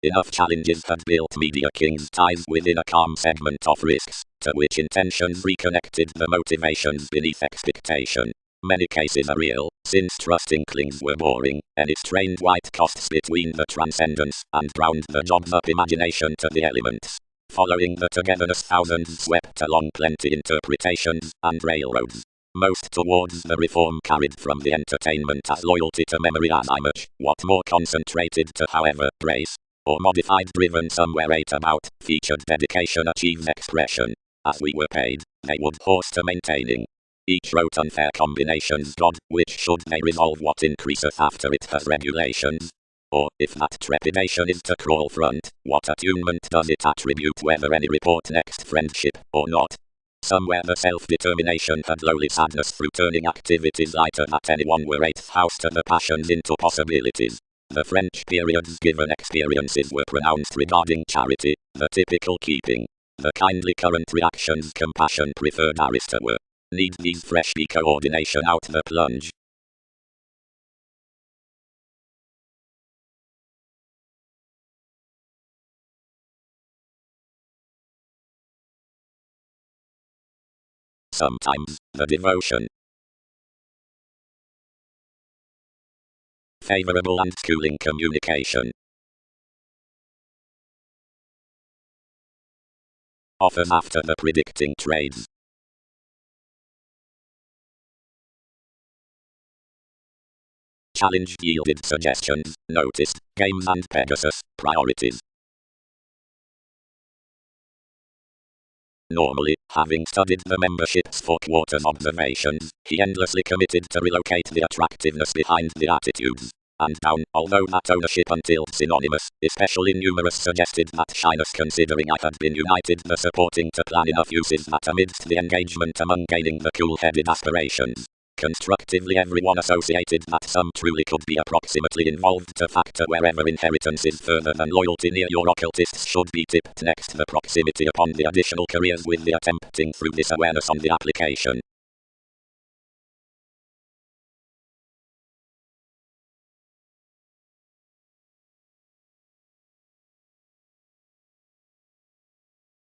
Enough challenges had built media kings ties within a calm segment of risks, to which intentions reconnected the motivations beneath expectation. Many cases are real, since trust inklings were boring, any strained white costs between the transcendence, and drowned the jobs up imagination to the elements. Following the togetherness thousands swept along plenty interpretations, and railroads. Most towards the reform carried from the entertainment as loyalty to memory as I much, what more concentrated to however, brace, or modified driven somewhere eight about, featured dedication achieves expression. As we were paid, they would horse to maintaining. Each wrote unfair combinations God, which should they resolve what increaseth after it has regulations? Or, if that trepidation is to crawl front, what attunement does it attribute whether any report next friendship, or not? Somewhere the self-determination had lowly sadness through turning activities lighter that anyone were eighth house to the passions into possibilities. The French periods given experiences were pronounced regarding charity, the typical keeping. The kindly current reactions compassion preferred Arista were. Need these fresh be coordination out the plunge. Sometimes, the devotion. Favorable and schooling communication. Offers after the predicting trades. Challenge yielded suggestions, noticed, games and Pegasus, priorities. Normally, having studied the membership's 4 quarters observations, he endlessly committed to relocate the attractiveness behind the attitudes. And down, although that ownership until synonymous, especially numerous suggested that shyness considering I had been united the supporting to plan enough uses that amidst the engagement among gaining the cool-headed aspirations. Constructively everyone associated that some truly could be approximately involved to factor wherever inheritance is further than loyalty near your occultists should be tipped next the proximity upon the additional careers with the attempting through this awareness on the application.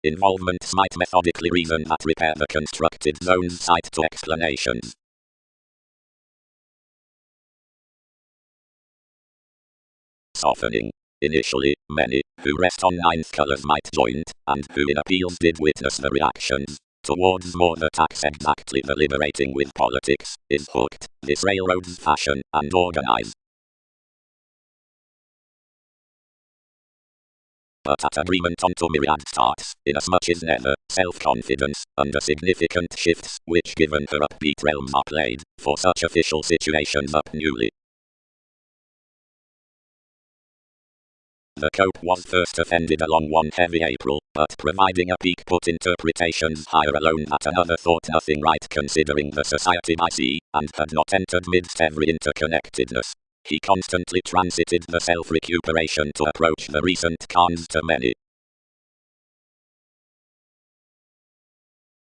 Involvements might methodically reason that repair the constructed zones site to explanations. Softening. Initially, many, who rest on ninth colors might joint, and who in appeals did witness the reactions, towards more that acts exactly the liberating with politics, is hooked, this railroad's fashion, and organize. But at agreement onto myriad starts, inasmuch is never, self-confidence, under significant shifts, which given her upbeat realms are played, for such official situations up newly. The cope was first offended along one heavy April, but providing a peak put interpretations higher alone that another thought nothing right considering the society by sea, and had not entered midst every interconnectedness. He constantly transited the self-recuperation to approach the recent cons to many.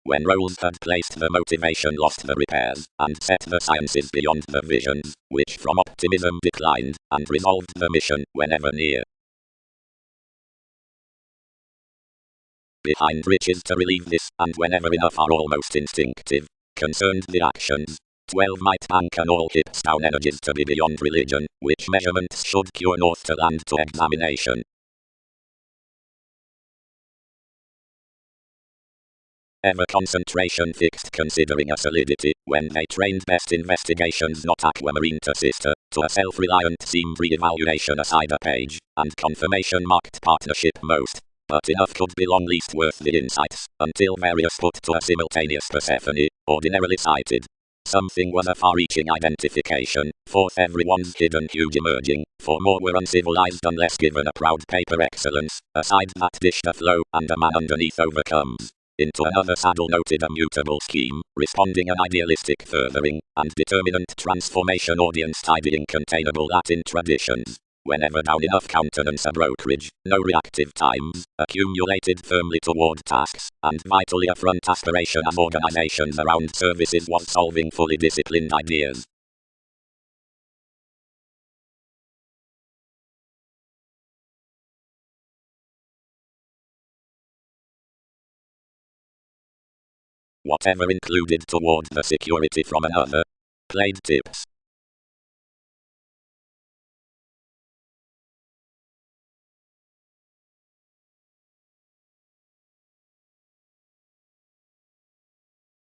When roles had placed the motivation lost the repairs, and set the sciences beyond the visions, which from optimism declined, and resolved the mission whenever near. behind riches to relieve this, and whenever enough are almost instinctive. Concerned the actions. 12 might bank on all hips down energies to be beyond religion, which measurements should cure north to land to examination. Ever concentration fixed considering a solidity, when they trained best investigations not aquamarine to sister, to a self-reliant seemed re-evaluation aside a page, and confirmation marked partnership most. But enough could be long least worth the insights, until various put to a simultaneous Persephone, ordinarily cited. Something was a far-reaching identification, forth everyone's hidden huge emerging, for more were uncivilized unless given a proud paper excellence, aside that dished a flow, and a man underneath overcomes. Into another saddle noted a mutable scheme, responding an idealistic furthering, and determinant transformation audience tidying containable Latin traditions. Whenever down enough countenance a brokerage, no reactive times, accumulated firmly toward tasks, and vitally a front aspiration as organizations around services was solving fully disciplined ideas. Whatever included toward the security from another. Played tips.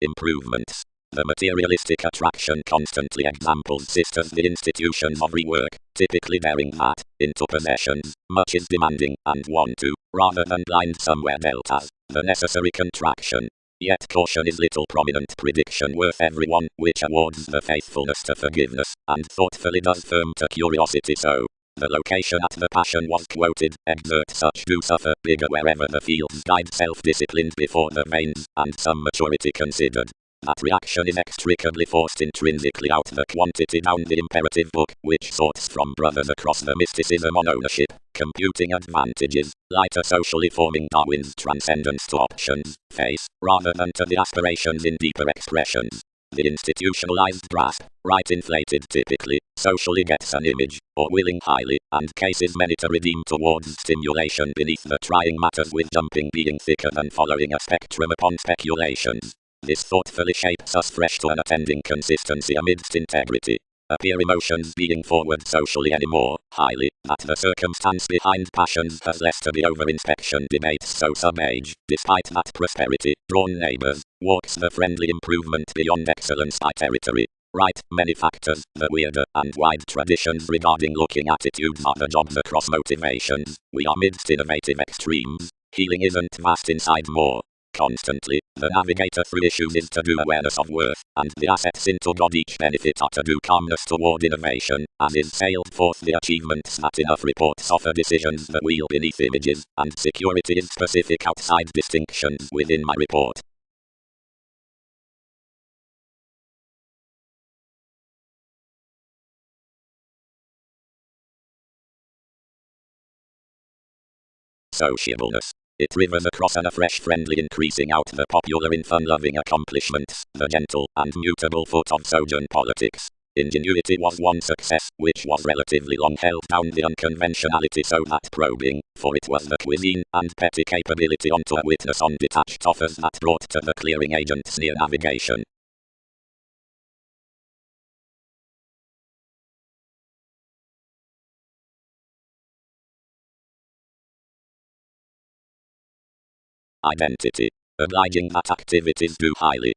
Improvements. The materialistic attraction constantly examples sisters the institutions of rework, typically bearing that, into possessions, much is demanding, and want to, rather than blind somewhere deltas, the necessary contraction. Yet caution is little prominent prediction worth everyone, which awards the faithfulness to forgiveness, and thoughtfully does firm to curiosity so. The location at the passion was quoted, exert such do suffer, bigger wherever the fields guide self-disciplined before the veins, and some maturity considered. That reaction is extricably forced intrinsically out the quantity down the imperative book, which sorts from brothers across the mysticism on ownership, computing advantages, lighter socially forming Darwin's transcendence to options, face, rather than to the aspirations in deeper expressions. The institutionalized grasp, right inflated typically, socially gets an image, or willing highly, and cases many to redeem towards stimulation beneath the trying matters with jumping being thicker than following a spectrum upon speculations. This thoughtfully shapes us fresh to an attending consistency amidst integrity. Appear emotions being forward socially anymore, highly, that the circumstance behind passions has less to be over-inspection debates so sub-age, despite that prosperity, drawn neighbors, walks the friendly improvement beyond excellence by territory. Right, many factors, the weirder and wide traditions regarding looking attitudes are the jobs across motivations, we are midst innovative extremes, healing isn't vast inside more. Constantly, the navigator through issues is to do awareness of worth, and the assets into God each benefit are to do calmness toward innovation, as is sailed forth the achievements that enough reports offer decisions that wheel beneath images, and security is specific outside distinctions within my report. Sociableness. It rivers across an afresh friendly increasing out the popular in fun-loving accomplishments, the gentle and mutable foot of sojourn politics. Ingenuity was one success, which was relatively long held down the unconventionality so that probing, for it was the cuisine and petty capability onto a witness on detached offers that brought to the clearing agents near navigation. Identity. Obliging that activities do highly.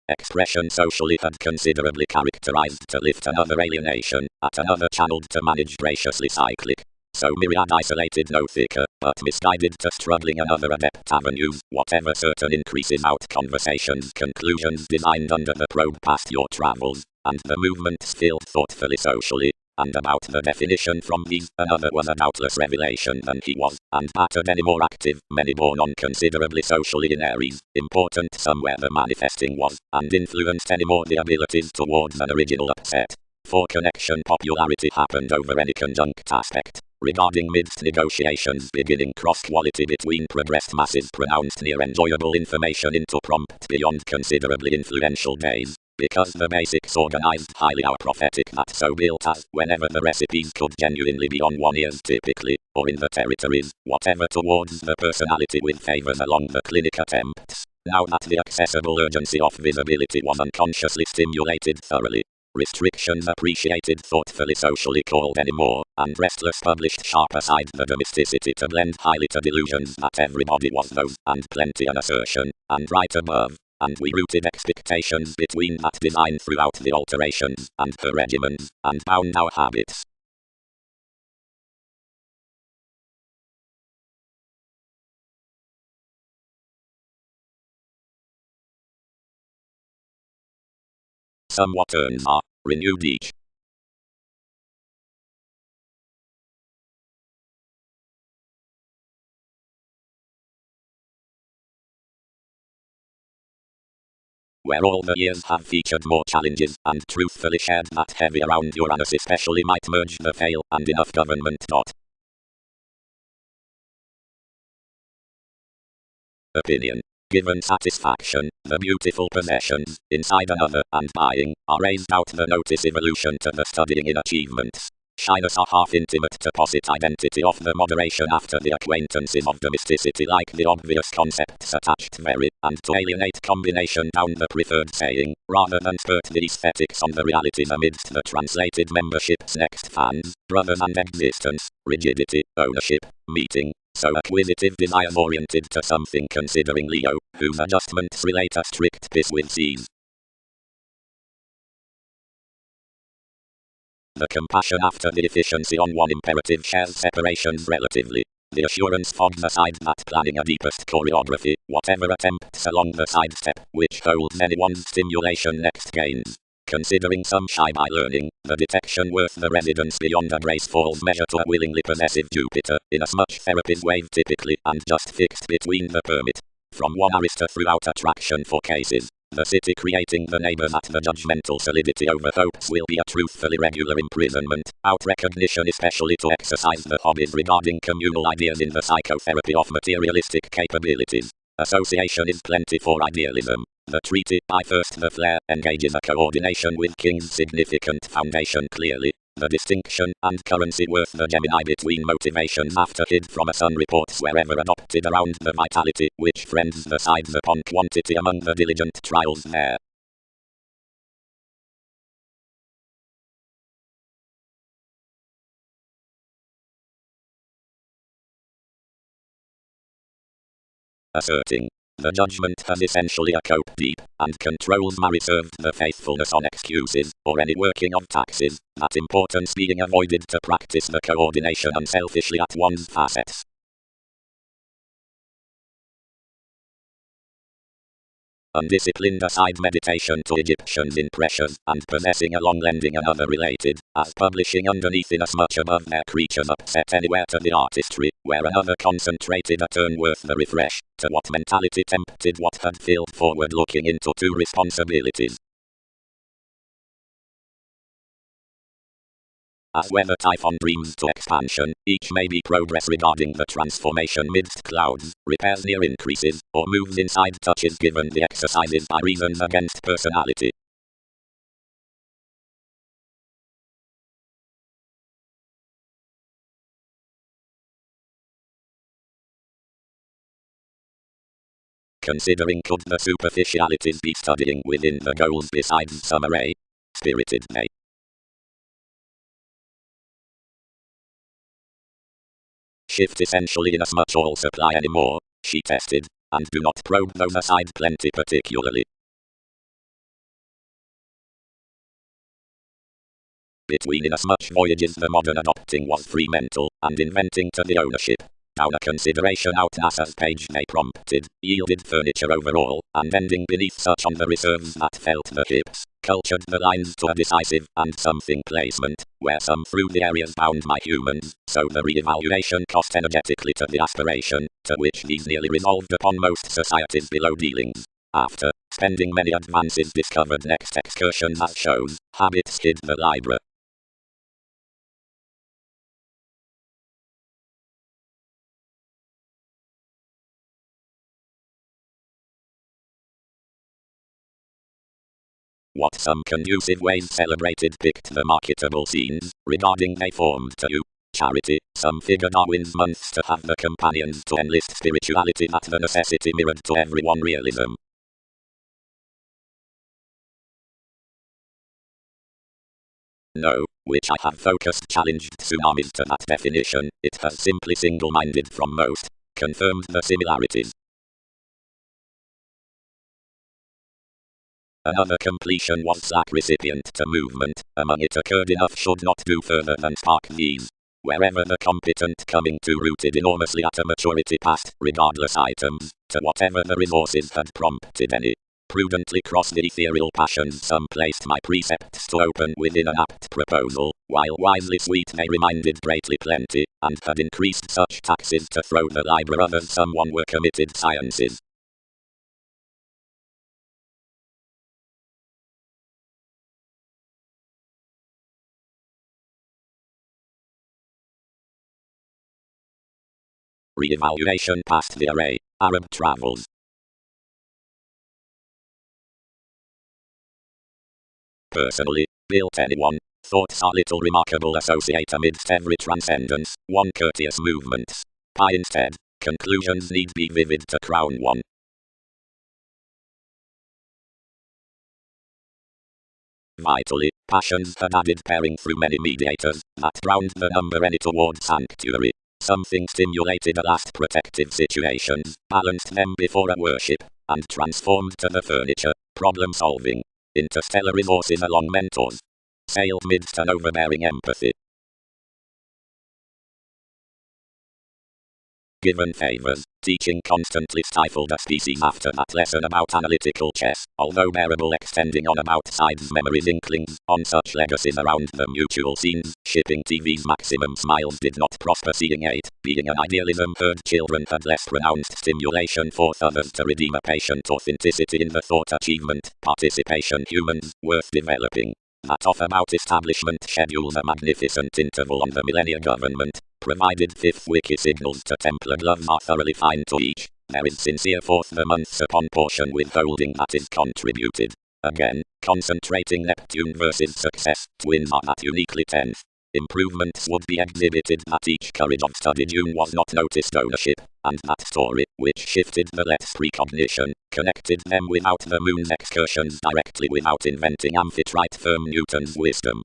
Expression socially had considerably characterized to lift another alienation, at another channeled to manage graciously cyclic. So myriad isolated no thicker, but misguided to struggling another adept avenues, whatever certain increases out conversations conclusions designed under the probe past your travels, and the movements filled thoughtfully socially. And about the definition from these, another was a doubtless revelation than he was, and battered any more active, many born on considerably socially in Aries, important somewhere the manifesting was, and influenced any more the abilities towards an original upset. For connection popularity happened over any conjunct aspect. Regarding midst negotiations beginning cross-quality between progressed masses pronounced near enjoyable information into prompt beyond considerably influential days. because the basics organized highly our prophetic not so built as whenever the recipes could genuinely be on one ears typically, or in the territories, whatever towards the personality with favors along the clinic attempts. Now that the accessible urgency of visibility was unconsciously stimulated thoroughly, restrictions appreciated thoughtfully socially called anymore, and restless published sharp aside the domesticity to blend highly to delusions that everybody was those, and plenty an assertion, and right above, and we rooted expectations between that design throughout the alterations, and her regimens, and bound our habits. Somewhat turns are renewed each. Where all the years have featured more challenges, and truthfully shared that heavy around Uranus especially might merge the fail, and enough government. Opinion. Given satisfaction, the beautiful possessions, inside another, and buying, are raised out the notice evolution to the studying in achievements. Shyness are half intimate to posit identity of the moderation after the acquaintances of domesticity like the obvious concepts attached very, and to alienate combination down the preferred saying, rather than spurt the aesthetics on the realities amidst the translated membership's next fans, brothers and existence, rigidity, ownership, meeting. So acquisitive desires oriented to something considering Leo, whose adjustments relate a strict piece with C's. The compassion after the efficiency on one imperative shares separations relatively. The assurance fogs aside that planning a deepest choreography, whatever attempts along the sidestep, which holds anyone's stimulation next gains. Considering some shy by learning, the detection worth the residence beyond a grace falls measure to a willingly possessive Jupiter, inasmuch therapy's wave typically and just fixed between the permit. From one arista throughout attraction for cases, the city creating the neighbors at the judgmental solidity over hopes will be a truthfully regular imprisonment, out recognition especially to exercise the hobbies regarding communal ideas in the psychotherapy of materialistic capabilities. Association is plenty for idealism. The treaty, I first the flare, engages a coordination with King's significant foundation clearly. The distinction and currency worth the Gemini between motivations after hid from a sun reports wherever adopted around the vitality, which friends the sides upon quantity among the diligent trials there. Asserting. The judgment has essentially a cope deep, and controls my reserved the faithfulness on excuses, or any working of taxes, that importance being avoided to practice the coordination unselfishly at one's facets. Undisciplined aside meditation to Egyptians in pressures, and possessing along lending another related, as publishing underneath inasmuch above their creatures upset anywhere to the artistry, where another concentrated a turn worth the refresh, to what mentality tempted what had filled forward looking into two responsibilities. As weather typhon dreams to expansion, each may be progress regarding the transformation midst clouds, repairs near increases, or moves inside touches given the exercises by reasons against personality. Considering could the superficialities be studying within the goals besides some array? Spirited may. Shift essentially inasmuch all supply anymore, she tested, and do not probe those aside plenty particularly. Between inasmuch voyages the modern adopting was free mental, and inventing to the ownership. Down a consideration out NASA's page they prompted, yielded furniture overall, and ending beneath such on the reserves that felt the hips, cultured the lines to a decisive and something placement, where some through the areas bound by humans, so the re-evaluation cost energetically to the aspiration, to which these nearly resolved upon most societies below dealings. After spending many advances discovered next excursions as shows, habits hid the Libra. What some conducive ways celebrated picked the marketable scenes, regarding they formed to you. Charity, some figure Darwin's months to have the companions to enlist spirituality that the necessity mirrored to everyone realism. No, which I have focused challenged tsunamis to that definition, it has simply single-minded from most, confirmed the similarities. Another completion was Slack recipient to movement, among it occurred enough should not do further than spark these. Wherever the competent coming to rooted enormously at a maturity past, regardless items, to whatever the resources had prompted any. Prudently cross the ethereal passions some placed my precepts to open within an apt proposal, while wisely sweet they reminded greatly plenty, and had increased such taxes to throw the libra others someone were committed sciences. Re-evaluation past the array, Arab travels. Personally, built anyone, thoughts are little remarkable associate amidst every transcendence, one courteous movements. Pie instead, conclusions need be vivid to crown one. Vitally, passions had added pairing through many mediators, that drowned the number any toward sanctuary. Something stimulated a last protective situations, balanced them before a worship, and transformed to the furniture, problem solving. Interstellar resources along mentors. Sailed midst an overbearing empathy. Given favors, teaching constantly stifled a species after that lesson about analytical chess, although bearable extending on about sides memories inklings, on such legacies around the mutual scenes, shipping TV's maximum smiles did not prosper seeing 8, being an idealism heard children had less pronounced stimulation forth others to redeem a patient authenticity in the thought achievement, participation humans, worth developing. That off about establishment schedules a magnificent interval on the millennia government, provided fifth wiki signals to Templar gloves are thoroughly fine to each. There is sincere forth the months upon portion withholding that is contributed. Again, concentrating Neptune versus success, twins are that uniquely 10th. Improvements would be exhibited that each courage of study June was not noticed ownership, and that story, which shifted the let's precognition, connected them without the moon's excursions directly without inventing amphitrite firm Newton's wisdom.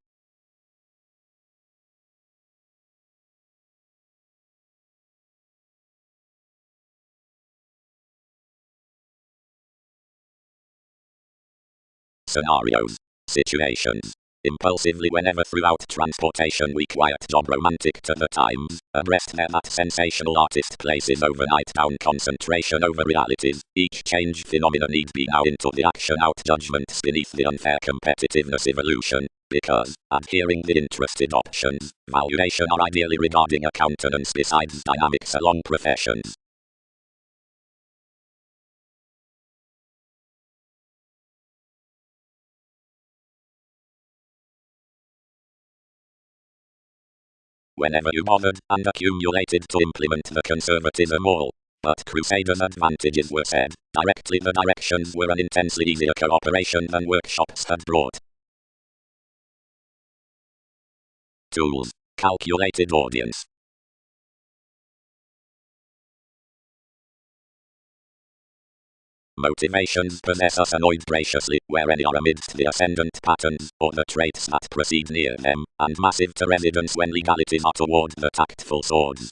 Scenarios. Situations. Impulsively whenever throughout transportation we quiet job romantic to the times, abreast there that sensational artist places overnight down concentration over realities, each change phenomena need be now into the action out judgments beneath the unfair competitiveness evolution, because, adhering the interested options, valuation are ideally regarding a countenance besides dynamics along professions. Whenever you bothered and accumulated to implement the conservatism all. But Crusaders' advantages were said, directly the directions were an intensely easier cooperation than workshops had brought. Tools. Calculated audience. Motivations possess us annoyed graciously, where any are amidst the ascendant patterns, or the traits that proceed near them, and massive to residence when legalities are toward the tactful swords.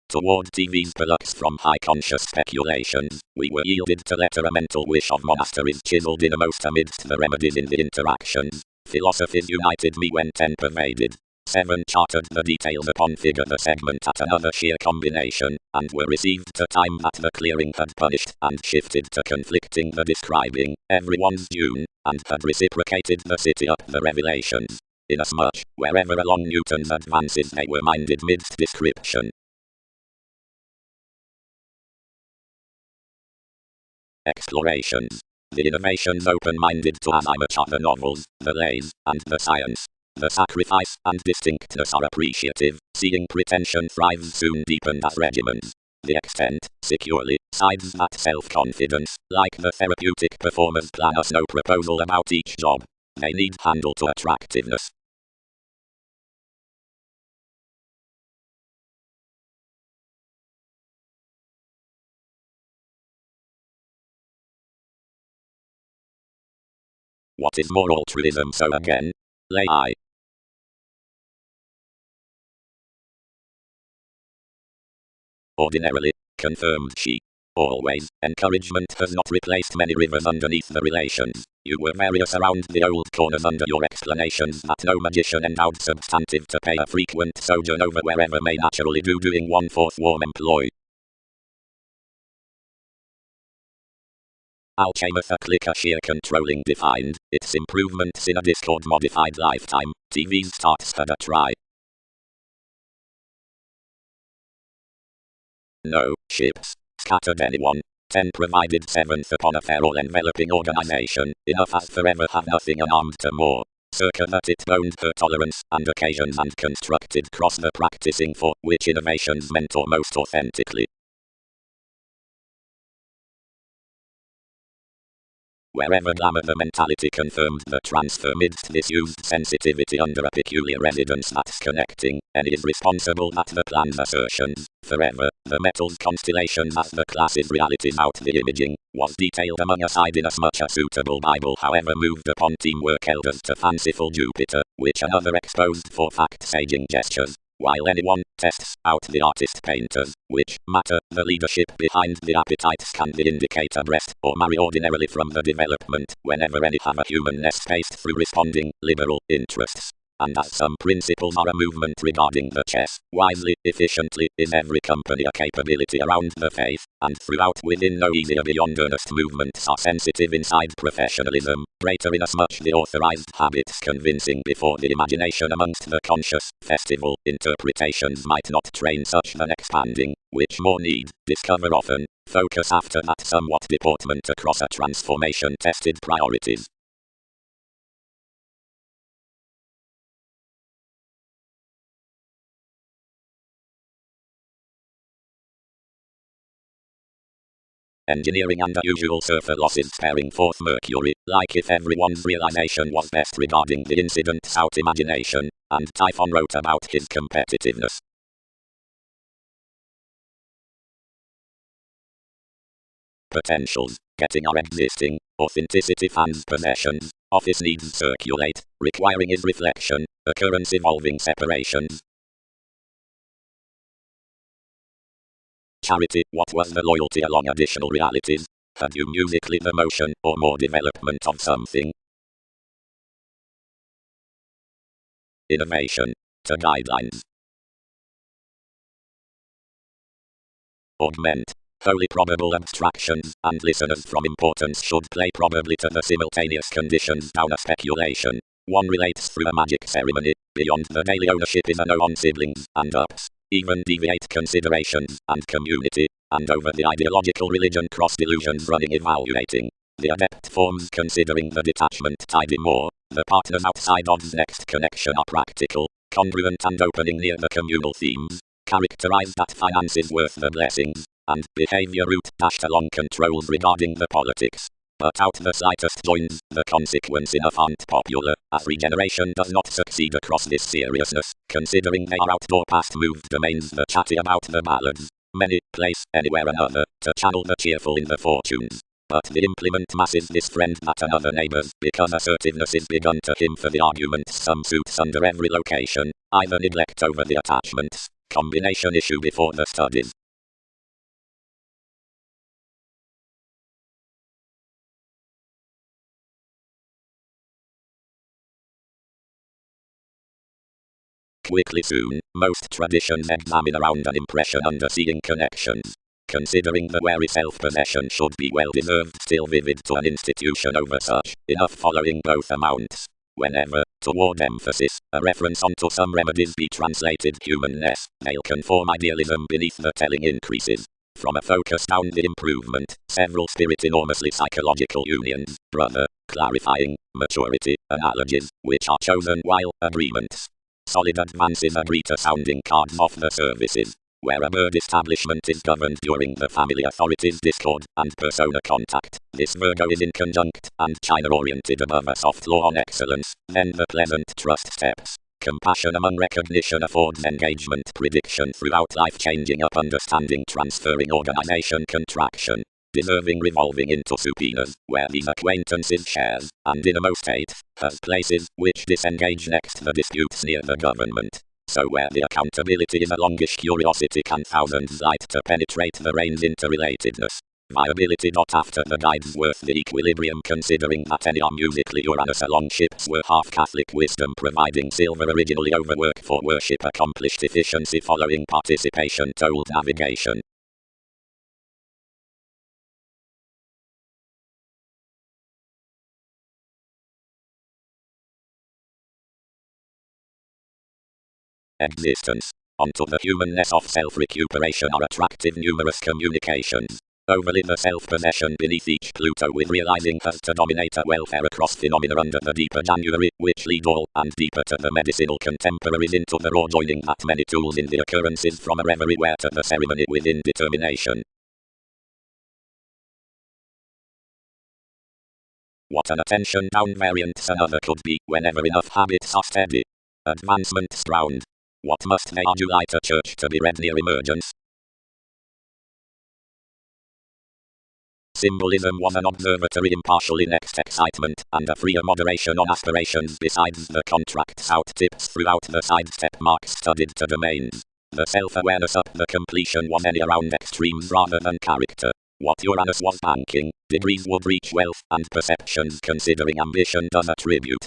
Toward TV's products from high conscious speculations, we were yielded to letter a mental wish of monasteries chiseled innermost amidst the remedies in the interactions. Philosophies united me when 10 pervaded. 7 charted the details upon figure the segment at another sheer combination, and were received to time that the clearing had punished, and shifted to conflicting the describing, everyone's June, and had reciprocated the city up the revelations. Inasmuch, wherever along Newton's advances they were minded midst description. Explorations. The innovations open-minded to as I much are the novels, the lays, and the science. The sacrifice and distinctness are appreciative, seeing pretension thrives soon deepened as regiments. the extent, securely, sides that self-confidence, like the therapeutic performers plan us no proposal about each job. They need handle to attractiveness. What is more altruism? So again, lay I. Ordinarily, confirmed she. Always, encouragement has not replaced many rivers underneath the relations. You were various around the old corners under your explanations that no magician endowed substantive to pay a frequent sojourn over wherever may naturally do doing 1/4 warm employ. Alchemist a clicker sheer controlling defined, its improvements in a Discord modified lifetime, TV's starts had a try. No, ships. Scattered anyone. 10 provided 7th upon a fair all-enveloping organization, enough as forever have nothing unarmed to more. Circa that it boned her tolerance and occasions and constructed cross the practicing for which innovations mentor most authentically. Wherever glamour the mentality confirmed the transfer midst disused sensitivity under a peculiar residence that's connecting, and is responsible that the plan's assertions, forever, the metals constellations as the classes realities out the imaging, was detailed among aside in a much a suitable Bible however moved upon teamwork elders to fanciful Jupiter, which another exposed for fact-saging gestures. While anyone tests out the artist painters, which matter, the leadership behind the appetites can the indicator breast or marry ordinarily from the development, whenever any have a humanness spaced through responding, liberal interests. And as some principles are a movement regarding the chess, wisely, efficiently, is every company a capability around the faith, and throughout within no easier beyond earnest movements are sensitive inside professionalism, greater inasmuch the authorized habits convincing before the imagination amongst the conscious, festival, interpretations might not train such than expanding, which more need, discover often, focus after that somewhat deportment across a transformation tested priorities. Engineering and unusual surfer losses sparing forth Mercury, like if everyone's realization was best regarding the incident's out imagination, and Typhon wrote about his competitiveness. Potentials, getting our existing, authenticity fans possessions, office needs circulate, requiring is reflection, occurrence evolving separations. Charity, what was the loyalty along additional realities? Had you musically the motion, or more development of something? Innovation, to guidelines. Augment, wholly probable abstractions, and listeners from importance should play probably to the simultaneous conditions down a speculation. One relates through a magic ceremony, beyond the daily ownership is a no on siblings, and ups. Even deviate considerations, and community, and over the ideological religion cross delusions running evaluating. The adept forms considering the detachment tidy more, the partners outside odds next connection are practical, congruent and opening near the communal themes, characterize that finance is worth the blessings, and behavior route dashed along controls regarding the politics. But out the slightest joins, the consequence enough aren't popular, as regeneration does not succeed across this seriousness, considering they are outdoor past moved domains the chatty about the ballads, many, place, anywhere another, to channel the cheerful in the fortunes. But the implement masses this friend that another neighbors, because assertiveness is begun to him for the arguments some suits under every location, either neglect over the attachments, combination issue before the studies. Quickly soon, most traditions examine around an impression under seeing connections. Considering the wary self-possession should be well-deserved still vivid to an institution over such, enough following both amounts. Whenever, toward emphasis, a reference onto some remedies be translated humanness, they'll conform idealism beneath the telling increases. From a focus down the improvement, several spirit enormously psychological unions, brother, clarifying, maturity, analogies, which are chosen while agreements. Solid advances agree to sounding cards off the services. where a bird establishment is governed during the family authorities discord and persona contact. This Virgo is in conjunct and China-oriented above a soft law on excellence, then the pleasant trust steps. Compassion among recognition affords engagement prediction throughout life changing up understanding transferring organization contraction. Deserving revolving into subpoenas, where these acquaintances shares, and innermost eight, has places, which disengage next the disputes near the government. So where the accountability is a longish curiosity can thousands light to penetrate the reins interrelatedness. Viability. After the guides worth the equilibrium considering that any are musically Uranus along ships were half Catholic wisdom providing silver originally overwork for worship accomplished efficiency following participation told navigation. Existence. Onto the humanness of self-recuperation are attractive numerous communications. Overly the self-possession beneath each Pluto with realizing has to dominate a welfare across phenomena under the deeper January, which lead all, and deeper to the medicinal contemporaries into the raw joining that many tools in the occurrences from a reverie where to the ceremony within determination. What an attention down variants another could be, whenever enough habits are steady. Advancement round. What must they adulate a church to be read near emergence? Symbolism was an observatory impartial in next excitement, and a freer moderation on aspirations besides the contract's out tips throughout the sidestep marks studied to domains. The self-awareness up the completion was any around extremes rather than character. What Uranus was banking, degrees would reach wealth, and perceptions considering ambition does attribute.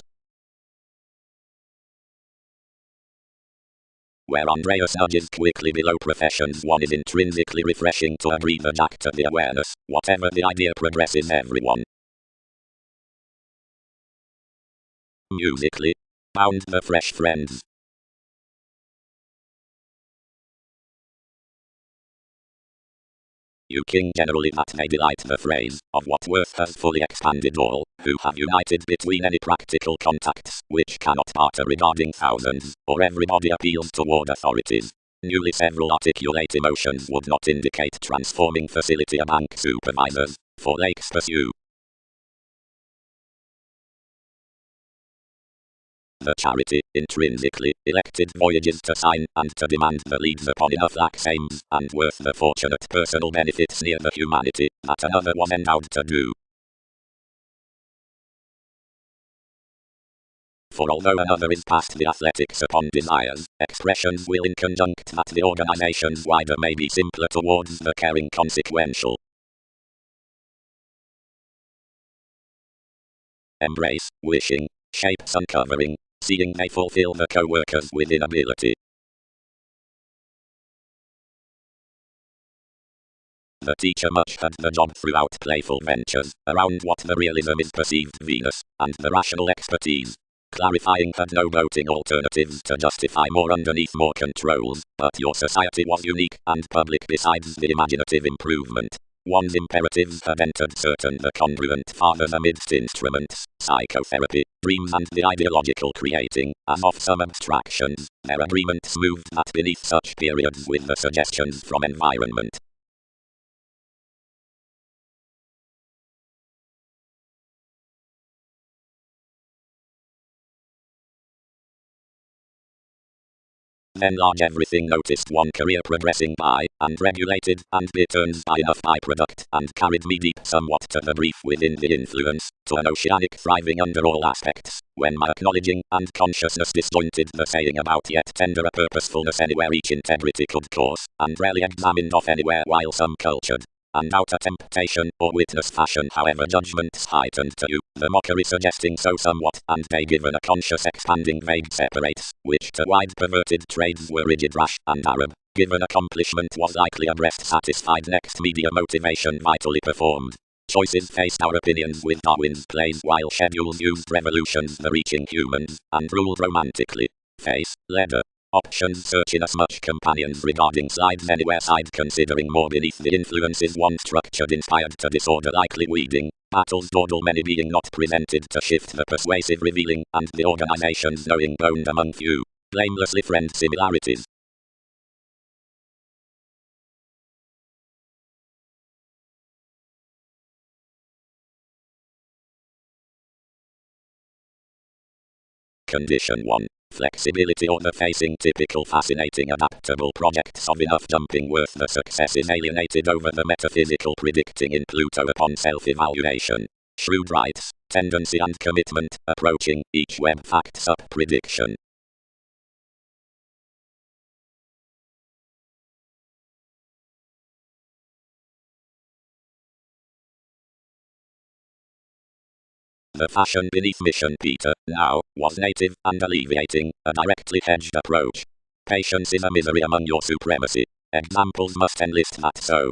Where Andreas nudges quickly below professions one is intrinsically refreshing to agree the jack to the awareness, whatever the idea progresses everyone. Musically. Bound the fresh friends. You king generally that may delight the phrase, of what worth has fully expanded all, who have united between any practical contacts, which cannot barter regarding thousands, or everybody appeals toward authorities. Newly several articulate emotions would not indicate transforming facility a bank supervisors, for lakes pursue. The charity, intrinsically, elected voyages to sign and to demand the leads upon enough lax aims, and worth the fortunate personal benefits near the humanity, that another was endowed to do. For although another is past the athletics upon desires, expressions will in conjunct that the organization's wider may be simpler towards the caring consequential. Embrace, wishing, shapes uncovering, seeing they fulfill the co-workers within ability. The teacher much had the job throughout playful ventures, around what the realism is perceived Venus, and the rational expertise. Clarifying had no doting alternatives to justify more underneath more controls, but your society was unique and public besides the imaginative improvement. One's imperatives had entered certain the congruent fathers amidst instruments, psychotherapy, dreams and the ideological creating, as of some abstractions, their agreement smoothed that beneath such periods with the suggestions from environment. Then large everything noticed one career progressing by, and regulated, and returns by enough byproduct, and carried me deep somewhat to the brief within the influence, to an oceanic thriving under all aspects, when my acknowledging, and consciousness disjointed the saying about yet tenderer purposefulness anywhere each integrity could course, and rarely examined off anywhere while some cultured. And out a temptation, or witness fashion however judgments heightened to you, the mockery suggesting so somewhat, and they given a conscious expanding vague separates, which to wide perverted trades were rigid rash, and Arab, given accomplishment was likely a breast satisfied next media motivation vitally performed. Choices faced our opinions with Darwin's plays while schedules used revolutions the reaching humans, and ruled romantically. Face, leather. Options searching as much companions regarding slides anywhere side considering more beneath the influences one structured inspired to disorder likely weeding, battles dawdle many being not presented to shift the persuasive revealing, and the organizations knowing boned among few, blamelessly friend similarities. Condition 1. Flexibility or the facing typical fascinating adaptable projects of enough jumping worth the success is alienated over the metaphysical predicting in Pluto upon self-evaluation. Shrewd writes, tendency and commitment, approaching, each web facts up prediction. The fashion beneath mission Peter, now, was native and alleviating, a directly hedged approach. Patience is a misery among your supremacy. Examples must enlist that so.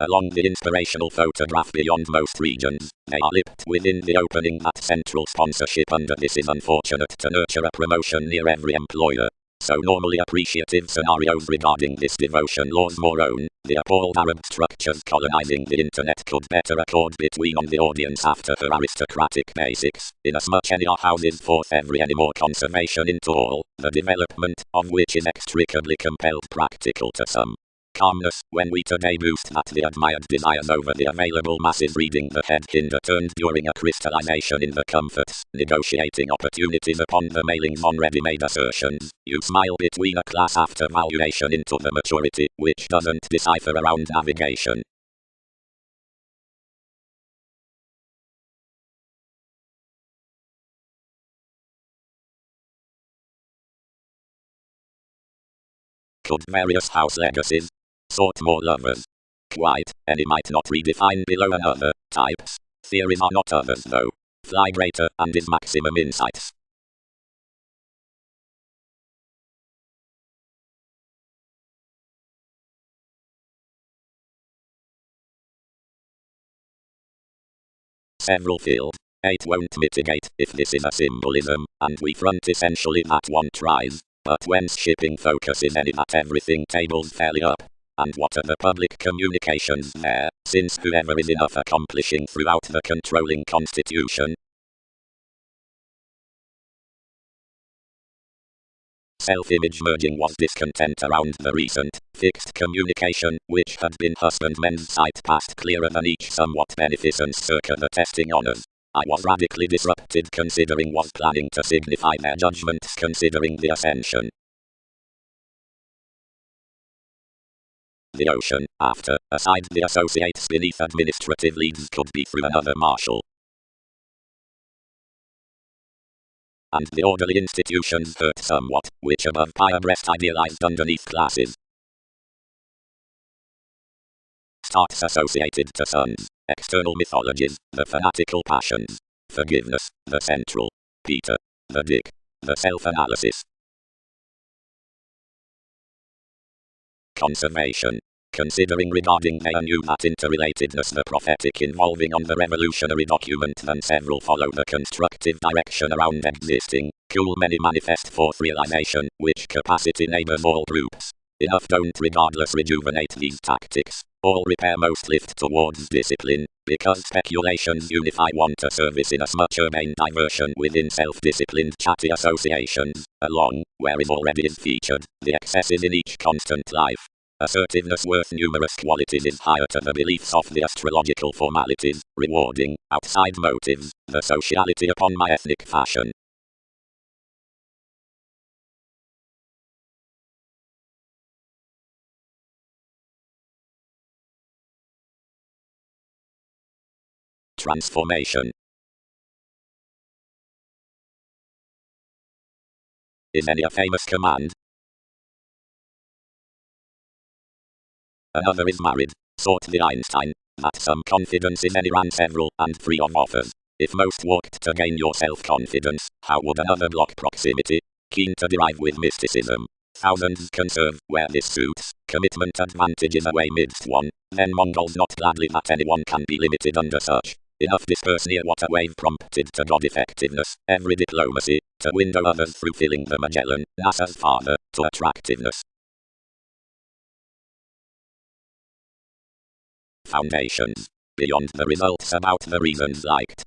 Along the inspirational photograph beyond most regions, they are lipped within the opening that central sponsorship under this is unfortunate to nurture a promotion near every employer. So normally appreciative scenarios regarding this devotion laws more own, the appalled Arab structures colonizing the internet could better accord between on the audience after her aristocratic basics, inasmuch any houses forth every any more conservation into all, the development of which is extricably compelled practical to some. Calmness, when we today boost that the admired desires over the available masses reading the head hinder turned during a crystallization in the comforts, negotiating opportunities upon the mailings on ready-made assertions, you smile between a class after valuation into the maturity, which doesn't decipher around navigation. Could various house legacies sort more lovers? Quite, any might not redefine below another, types. Theories are not others though. Fly greater and is maximum insights. Several field. 8 won't mitigate if this is a symbolism, and we front essentially that one tries, but whence shipping focuses any that everything tables fairly up. And what are the public communications there, since whoever is enough accomplishing throughout the controlling constitution? Self-image merging was discontent around the recent, fixed communication, which had been husbandmen's sight past clearer than each somewhat beneficence circa the testing honours. I was radically disrupted considering was planning to signify their judgments considering the ascension. The ocean, after, aside the associates beneath administrative leads could be through another marshal. And the orderly institutions hurt somewhat, which above pyre breast idealized underneath classes. Starts associated to sons, external mythologies, the fanatical passions. Forgiveness, the central. Peter, the dick, the self-analysis. Conservation. Considering regarding they knew that interrelatedness the prophetic involving on the revolutionary document than several follow the constructive direction around existing, cool many manifest forth realization, which capacity neighbors all groups. Enough don't regardless rejuvenate these tactics, all repair most lift towards discipline, because speculations unify one to service in as much urbane diversion within self-disciplined chatty associations, along, where is already is featured, the excesses in each constant life. Assertiveness worth numerous qualities is higher to the beliefs of the astrological formalities, rewarding, outside motives, the sociality upon my ethnic fashion. Transformation. Is any a famous command? Another is married, sought the Einstein, that some confidence in any ran several and free of offers. If most walked to gain your self-confidence, how would another block proximity? Keen to derive with mysticism. Thousands conserve, where this suits, commitment advantages away midst one, then Mongols not gladly that anyone can be limited under such. Enough disperse near what a wave prompted to God effectiveness, every diplomacy, to window others through filling the Magellan, NASA's father, to attractiveness. Foundations. Beyond the results about the reasons liked.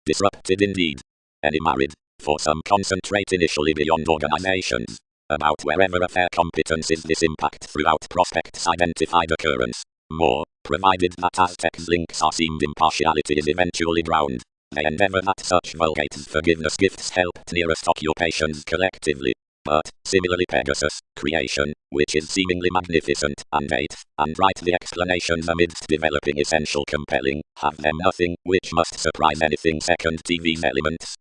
Disrupted indeed. Any married, for some concentrate initially beyond organizations. About wherever a fair competence is this impact throughout prospects identified occurrence. More, provided that Aztec's links are seemed impartiality is eventually drowned. They endeavor that such Vulgate forgiveness gifts helped nearest occupations collectively. But, similarly Pegasus, creation, which is seemingly magnificent, and eighth, and write the explanations amidst developing essential compelling, have them nothing, which must surprise anything second TV's elements.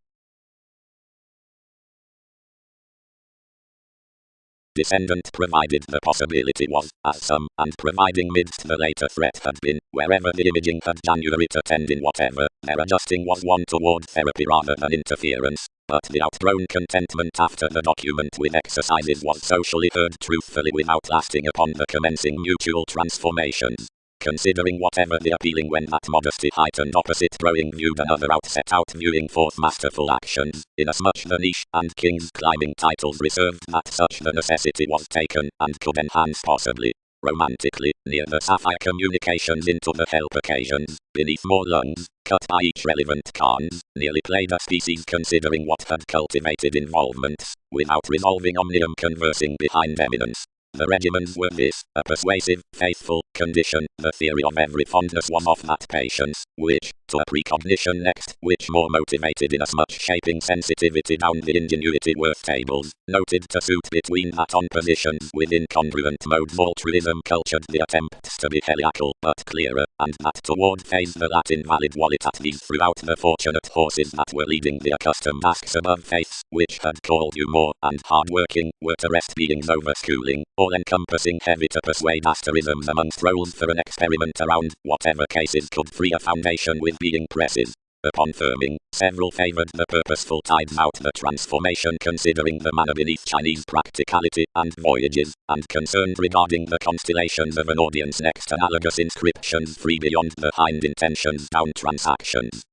Descendant provided the possibility was, as some, and providing midst the later threat had been, wherever the imaging had January to tend in whatever, their adjusting was one toward therapy rather than interference, but the outgrown contentment after the document with exercises was socially heard truthfully without lasting upon the commencing mutual transformations. Considering whatever the appealing when that modesty heightened opposite growing viewed another outset out viewing forth masterful actions, inasmuch the niche and king's climbing titles reserved that such the necessity was taken, and could enhance possibly, romantically, near the sapphire communications into the help occasions, beneath more lungs, cut by each relevant carns, nearly played a species considering what had cultivated involvements, without resolving omnium conversing behind eminence. The regimens were this, a persuasive, faithful, condition, the theory of every fondness was of that patience, which, to a precognition next, which more motivated inasmuch shaping sensitivity down the ingenuity worth tables, noted to suit between that on positions with incongruent modes altruism cultured the attempts to be heliacal but clearer, and that toward phase the Latin valid wallet at these throughout the fortunate horses that were leading the accustomed asks above faiths, which had called you more, and hard-working, were to rest beings over schooling, all-encompassing heavy to persuade asterisms amongst roles for an experiment around whatever cases could free a foundation with being presses. Upon firming, several favored the purposeful tides out the transformation considering the manner beneath Chinese practicality and voyages, and concerned regarding the constellations of an audience next analogous inscriptions free beyond the hind intentions down transactions.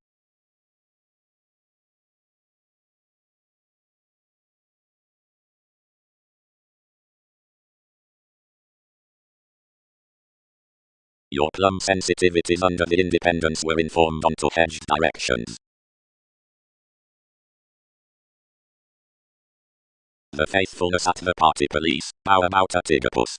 Your plumb sensitivities under the independence were informed onto hedged directions. The faithfulness at the party police, how about a tigapus?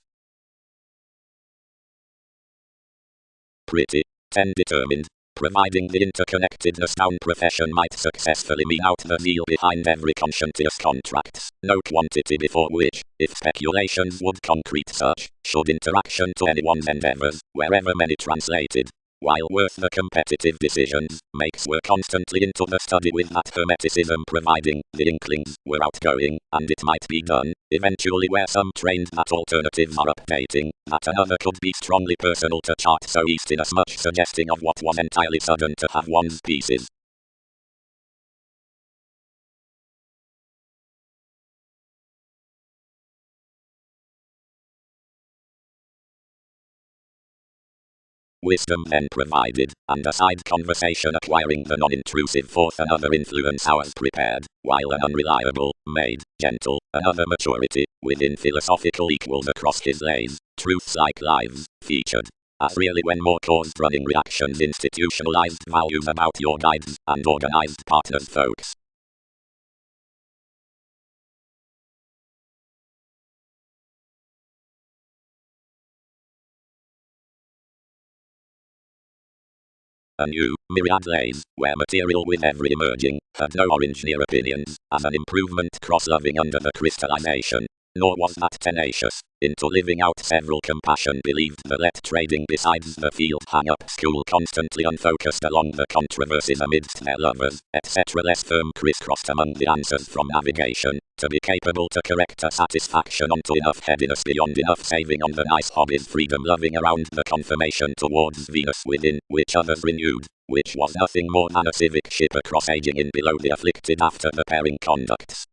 Pretty, 10 determined, providing the interconnectedness down profession might successfully mean out the zeal behind every conscientious contracts, no quantity before which, if speculations would concrete such, should interaction to anyone's endeavors, wherever many translated, while worth the competitive decisions, makes were constantly into the study with that hermeticism providing, the inklings, were outgoing, and it might be done, eventually where some trained that alternatives are updating, that another could be strongly personal to chart so east inasmuch suggesting of what was entirely sudden to have one's pieces. Wisdom then provided, and a side conversation acquiring the non-intrusive forth another influence hours prepared, while an unreliable, made, gentle, another maturity, within philosophical equals across his lays, truths like lives, featured. As really when more caused running reactions institutionalized values about your guides, and organized partners folks. A new, myriad lays, where material with every emerging, had no orange near opinions, as an improvement cross-loving under the crystallization, nor was that tenacious, into living out several compassion believed the let trading besides the field hang-up school constantly unfocused along the controversies amidst their lovers, etc. less firm crisscrossed among the answers from navigation, to be capable to correct a satisfaction onto enough headiness beyond enough saving on the nice hobbies freedom loving around the confirmation towards Venus within, which others renewed, which was nothing more than a civic ship across aging in below the afflicted after the pairing conducts.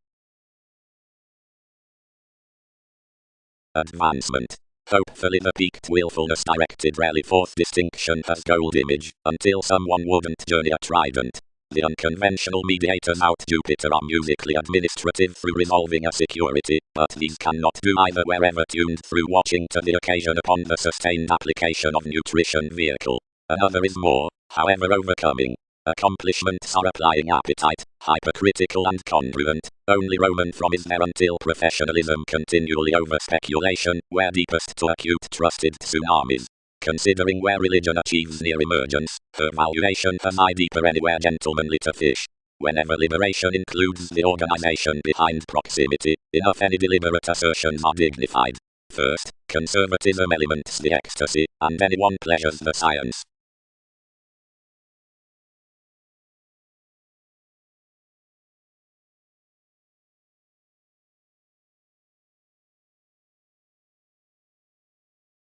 Advancement. Hopefully the peaked willfulness directed rarely forth distinction has gold image, until someone wouldn't journey a trident. The unconventional mediators out Jupiter are musically administrative through resolving a security, but these cannot do either wherever tuned through watching to the occasion upon the sustained application of nutrition vehicle. Another is more, however overcoming. Accomplishments are applying appetite, hypercritical and congruent, only Roman from is there until professionalism continually over speculation, where deepest to acute trusted tsunamis. Considering where religion achieves near emergence, her valuation has eye deeper anywhere gentlemanly to fish. Whenever liberation includes the organization behind proximity, enough any deliberate assertions are dignified. First, conservatism elements the ecstasy, and anyone pleasures the science.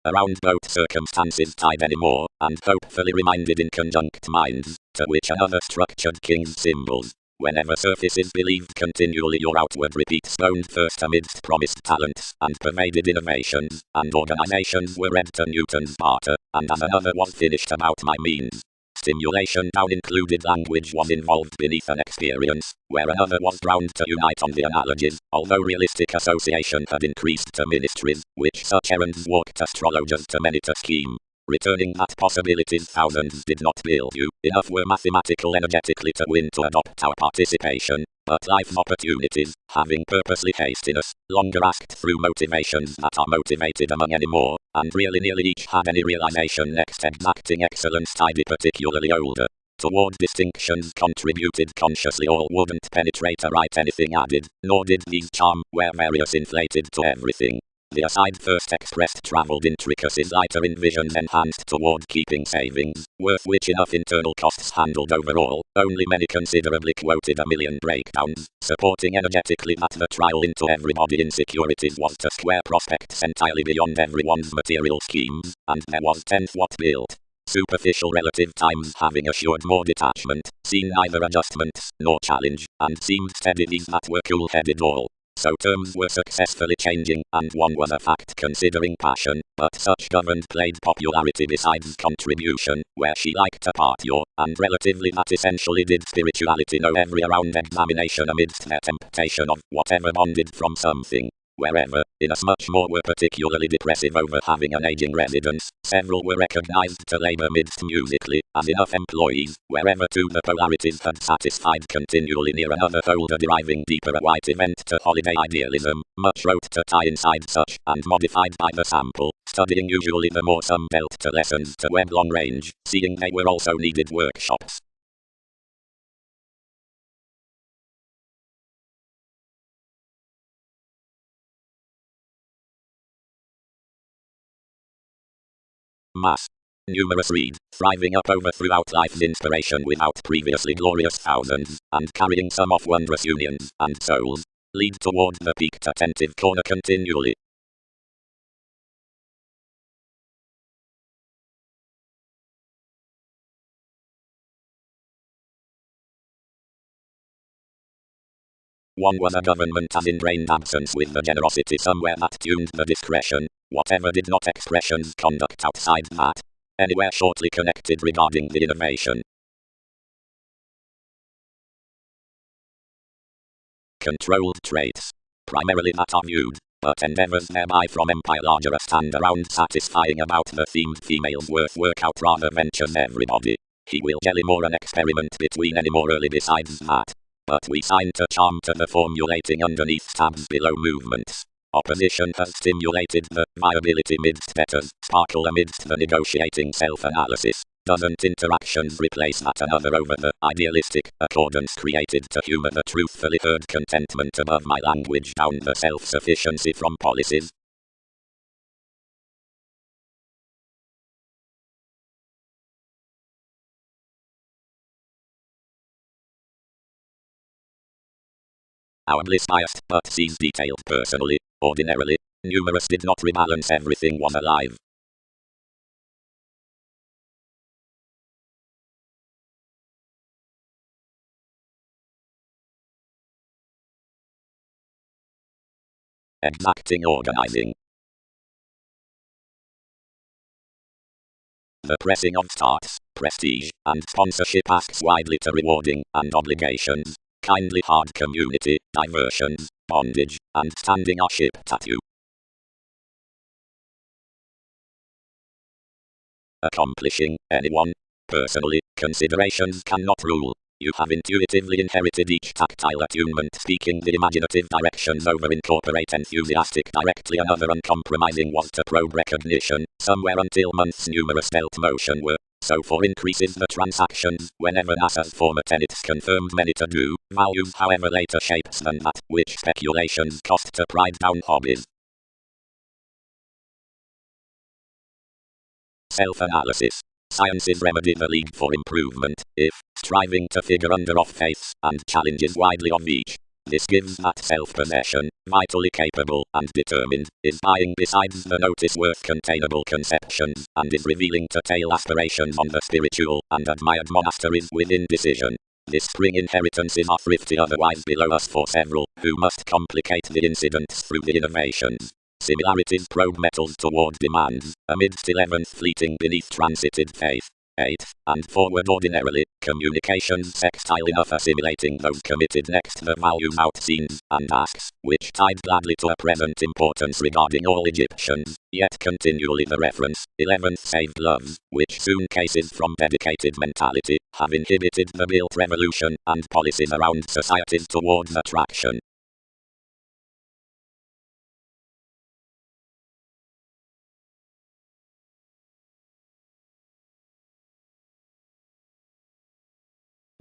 Around both circumstances tied anymore, and hopefully reminded in conjunct minds, to which another structured king's symbols. Whenever surface is believed continually your outward repeat stoned first amidst promised talents, and pervaded innovations, and organizations were read to Newton's barter, and as another was finished about my means. Stimulation down included language was involved beneath an experience, where another was drowned to unite on the analogies, although realistic association had increased to ministries, which such errands walked astrologers to many to scheme. Returning that possibilities thousands did not build you, enough were mathematical energetically to win to adopt our participation, but life's opportunities, having purposely hastiness, longer asked through motivations that are motivated among any more, and really nearly each had any realization next exacting excellence tidy particularly older. Toward distinctions contributed consciously all wouldn't penetrate or write anything added, nor did these charm, where various inflated to everything. The aside first expressed travelled intricacies lighter in visions enhanced toward keeping savings, worth which enough internal costs handled overall, only many considerably quoted a million breakdowns, supporting energetically that the trial into everybody insecurities was to square prospects entirely beyond everyone's material schemes, and there was tenth what built. Superficial relative times having assured more detachment, seen neither adjustments nor challenge, and seemed steady these that were cool-headed all. So terms were successfully changing, and one was a fact considering passion, but such governed played popularity besides contribution, where she liked a part your, and relatively that essentially did spirituality know every around examination amidst their temptation of whatever bonded from something. Wherever, inasmuch more were particularly depressive over having an aging residence, several were recognized to labor midst musically, as enough employees, wherever two the polarities had satisfied continually near another holder deriving deeper a white event to holiday idealism, much wrote to tie inside such, and modified by the sample, studying usually the more some dealt to lessons to web long range, seeing they were also needed workshops. Mass. Numerous read, thriving up over throughout life's inspiration without previously glorious thousands, and carrying some off wondrous unions, and souls, lead toward the peaked attentive corner continually. One was a government as ingrained absence with the generosity somewhere that tuned the discretion, whatever did not expressions conduct outside that. Anywhere shortly connected regarding the innovation. Controlled traits. Primarily that are viewed, but endeavors thereby from empire larger a stand around satisfying about the themed females work out rather ventures everybody. He will jelly more an experiment between any more early besides that. But we sign to charm to the formulating underneath tabs below movements. Opposition has stimulated the viability midst betters, sparkle amidst the negotiating self-analysis. Doesn't interactions replace that another over the idealistic accordance created to humor the truthfully heard contentment above my language down the self-sufficiency from policies? Our bliss biased but sees detailed personally, ordinarily, numerous did not rebalance everything was alive. Exacting organizing. The pressing of starts, prestige, and sponsorship asks widely to rewarding, and obligations, kindly hard community, diversions, bondage, and standing our ship tattoo. Accomplishing, anyone. Personally, considerations cannot rule. You have intuitively inherited each tactile attunement, speaking the imaginative directions over incorporate enthusiastic directly. Another uncompromising was to probe recognition, somewhere until month's numerous stealth motion were. So for increases the transactions, whenever NASA's former tenets confirmed many to-do values, however later shapes than that, which speculations cost to pride down hobbies. Self-analysis. Science's remedy the league for improvement, if, striving to figure under off faiths and challenges widely of each. This gives that self-possession, vitally capable and determined, is buying besides the notice worth containable conceptions, and is revealing to tale aspirations on the spiritual and admired monasteries with indecision. This spring inheritances are thrifty otherwise below us for several, who must complicate the incidents through the innovations. Similarities probe metals toward demands, amidst 11th fleeting beneath transited faith. 8. And forward ordinarily, communications sextile enough assimilating those committed next the values outscenes, and asks, which tied gladly to a present importance regarding all Egyptians, yet continually the reference, 11th saved loves, which soon cases from dedicated mentality, have inhibited the built revolution, and policies around societies towards attraction.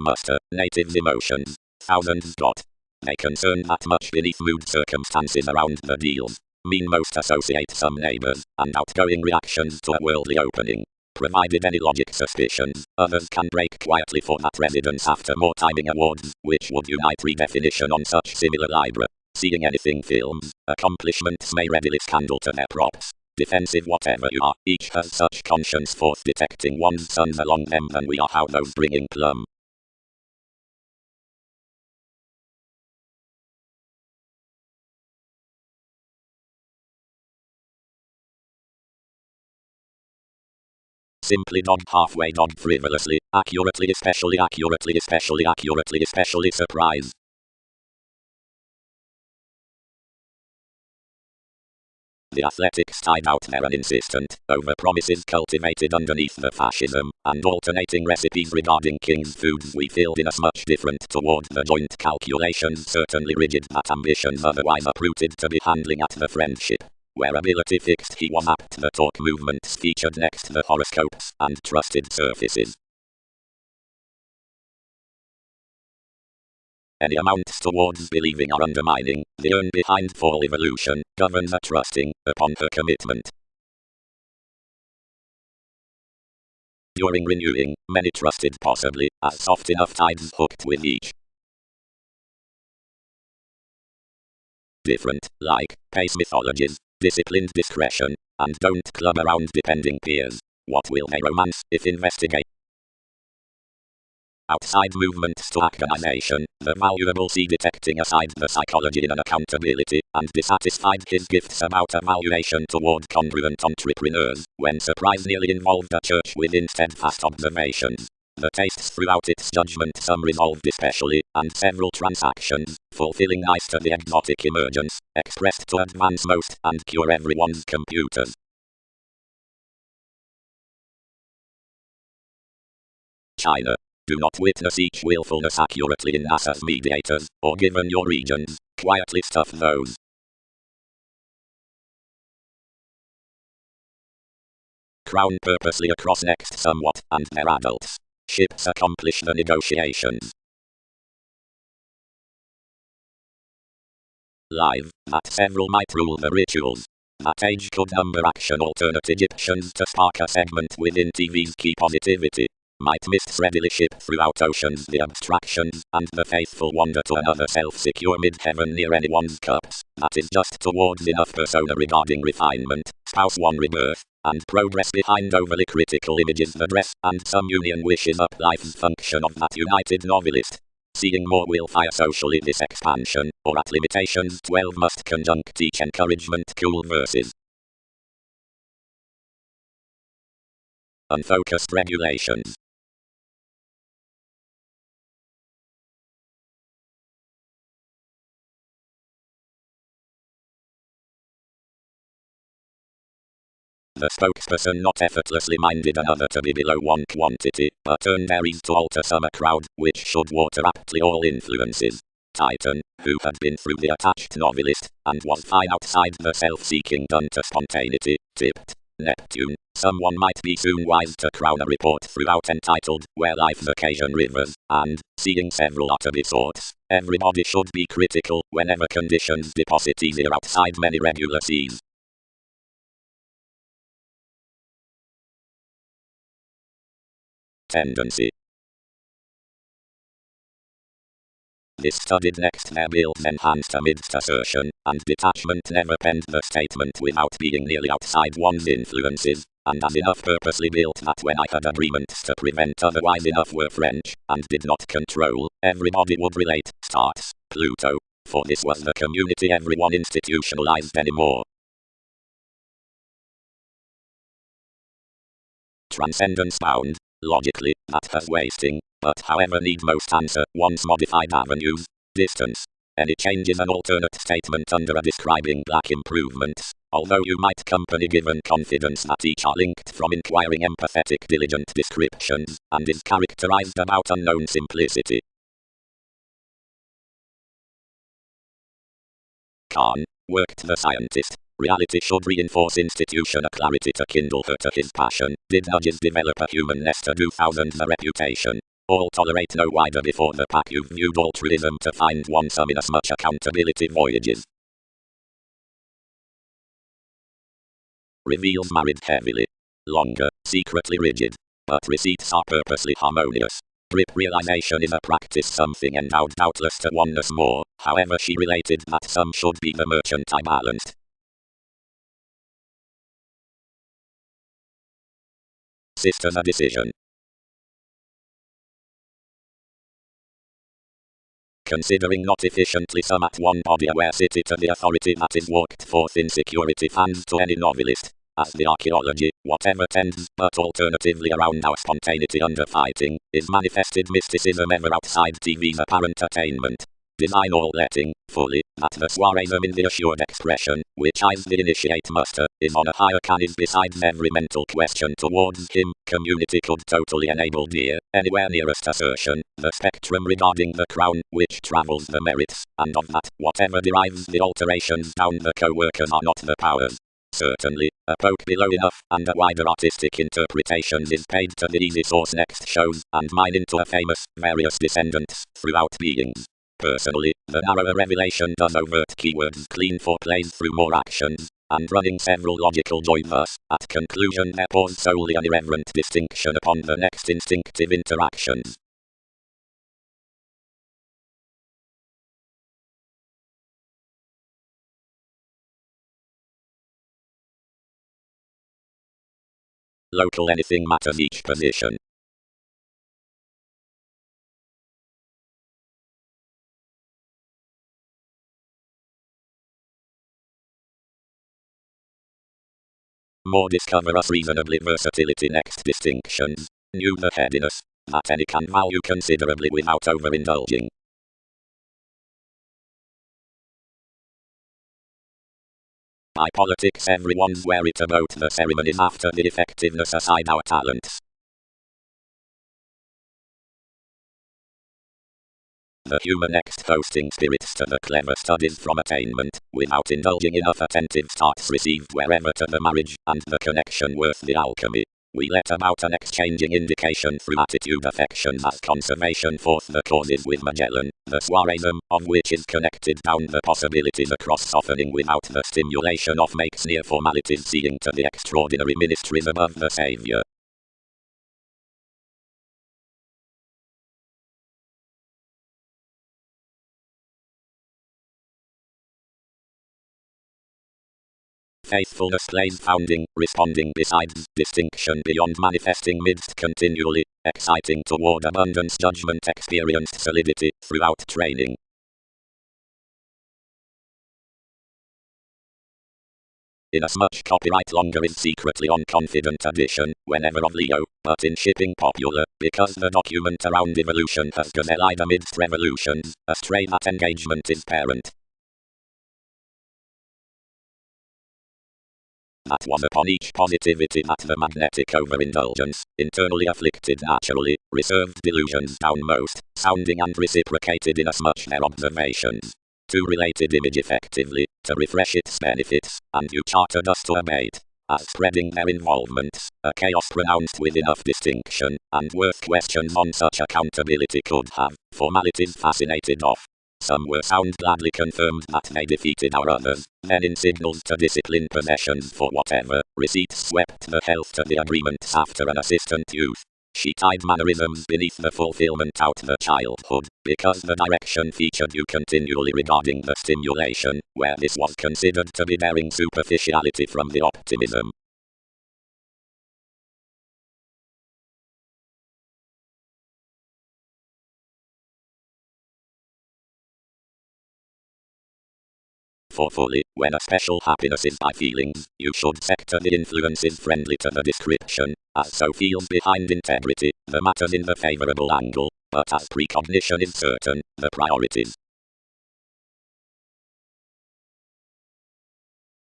Muster, natives' emotions. Thousands got. They concern that much beneath mood circumstances around the deals. Mean most associate some neighbors, and outgoing reactions to a worldly opening. Provided any logic suspicions, others can break quietly for that residence after more timing awards, which would unite redefinition on such similar libra. Seeing anything films, accomplishments may readily scandal to their props. Defensive whatever you are, each has such conscience forth detecting one's sons along them than we are how those bringing plum. Simply dog halfway dog frivolously, especially surprise. The athletics tied out there an insistent, over promises cultivated underneath the fascism, and alternating recipes regarding king's foods we filled in as much different toward the joint calculations certainly rigid that ambitions otherwise uprooted to be handling at the friendship. Where ability fixed he was apt the talk movements featured next the horoscopes and trusted surfaces. Any amounts towards believing or undermining, the earn behind fall evolution, governs a trusting, upon her commitment. During renewing, many trusted possibly, as soft enough tides hooked with each. Different, like, pace mythologies, disciplined discretion, and don't club around depending peers. What will they romance, if investigate? Outside movements to actionization, the valuable see detecting aside the psychology in an accountability, and dissatisfied his gifts about evaluation toward congruent entrepreneurs, when surprise nearly involved a church within steadfast observations. The tastes throughout its judgment some resolved especially, and several transactions, fulfilling nice to the exotic emergence, expressed to advance most and cure everyone's computers. China. Do not witness each willfulness accurately in NASA's mediators, or given your regions, quietly stuff those. Crown purposely across next somewhat, and their adults. Ships accomplish the negotiations. Live, that several might rule the rituals. That age could number action alternate Egyptians to spark a segment within TV's key positivity. Might mists readily ship throughout oceans the abstractions, and the faithful wander to another self-secure mid-heaven near anyone's cups. That is just towards enough persona regarding refinement, spouse one rebirth, and progress behind overly critical images the dress, and some union wishes up life's function of that united novelist. Seeing more will fire socially this expansion, or at limitations 12 must conjunct teach encouragement cool verses. Unfocused regulations. The spokesperson not effortlessly minded another to be below one quantity, but turned Aries to alter summer crowd, which should water aptly all influences. Titan, who had been through the attached novelist, and was fine outside the self-seeking done to spontaneity, tipped. Neptune, someone might be soon wise to crown a report throughout entitled, Where Life's Occasion Rivers, and, seeing several are to be sorts, everybody should be critical whenever conditions deposit easier outside many regular seas. Tendency. This studied next their builds enhanced amidst assertion, and detachment never penned the statement without being nearly outside one's influences, and as enough purposely built that when I had agreements to prevent otherwise enough were French, and did not control, everybody would relate, starts, Pluto, for this was the community everyone institutionalized anymore. Transcendence bound, logically, that has wasting, but however need most answer once modified avenues, distance. Any change is an alternate statement under a describing black improvements, although you might company given confidence that each are linked from inquiring empathetic diligent descriptions, and is characterized about unknown simplicity. Khan, worked the scientist. Reality should reinforce institution a clarity to kindle her to his passion. Did nudges develop a humanness to do thousands a reputation? All tolerate no wider before the pack. You've viewed altruism to find one some in as much accountability voyages. Reveals married heavily. Longer, secretly rigid. But receipts are purposely harmonious. Drip realization is a practice something endowed doubtless to oneness more, however she related that some should be the merchant I balanced. Sisters a decision. Considering not efficiently some at one body aware city to the authority that is walked forth in security fans to any novelist. As the archaeology, whatever tends, but alternatively around our spontaneity under fighting, is manifested mysticism ever outside TV's apparent attainment. Design all letting, fully, that the soireism in the assured expression, which eyes the initiate muster, is on a higher can is besides every mental question towards him, community could totally enable dear, anywhere nearest assertion, the spectrum regarding the crown, which travels the merits, and of that, whatever derives the alterations down the co-workers are not the powers. Certainly, a poke below enough, and a wider artistic interpretations is paid to the easy source next shows, and mine into a famous, various descendants, throughout beings. Personally, the narrower revelation does overt keywords clean for plays through more actions, and running several logical joy thus, at conclusion there pause solely an irreverent distinction upon the next instinctive interactions. Local anything matters each position. More discover us reasonably versatility next distinctions. New the headiness, that any can value considerably without overindulging. By politics everyone's wary about the ceremonies after the effectiveness aside our talents. The human exposing spirits to the clever studies from attainment, without indulging enough attentive starts received wherever to the marriage, and the connection worth the alchemy. We let about an exchanging indication through attitude affections as conservation forth the causes with Magellan, the soireism of which is connected down the possibilities across softening without the stimulation of makes near formalities seeing to the extraordinary ministries above the Saviour. Faithfulness lays founding, responding besides, distinction beyond manifesting midst continually, exciting toward abundance judgment experienced solidity, throughout training. Inasmuch copyright longer is secretly on confident addition, whenever of Leo, but in shipping popular, because the document around evolution has gazelled amidst revolutions, astray that engagement is parent. that was upon each positivity that the magnetic overindulgence, internally afflicted naturally, reserved delusions downmost, sounding and reciprocated inasmuch their observations. To relate it image effectively, to refresh its benefits, and you chartered us to abate. As spreading their involvements, a chaos pronounced with enough distinction, and worth questions on such accountability could have, formalities fascinated off. Some were sound gladly confirmed that they defeated our others, then in signals to discipline possessions for whatever, receipts swept the health to the agreements after an assistant youth. She tied mannerisms beneath the fulfillment out the childhood, because the direction featured you continually regarding the stimulation, where this was considered to be bearing superficiality from the optimism. For fully, when a special happiness is by feelings, you should sector the influences friendly to the description, as so feels behind integrity, the matters in the favorable angle, but as precognition is certain, the priorities.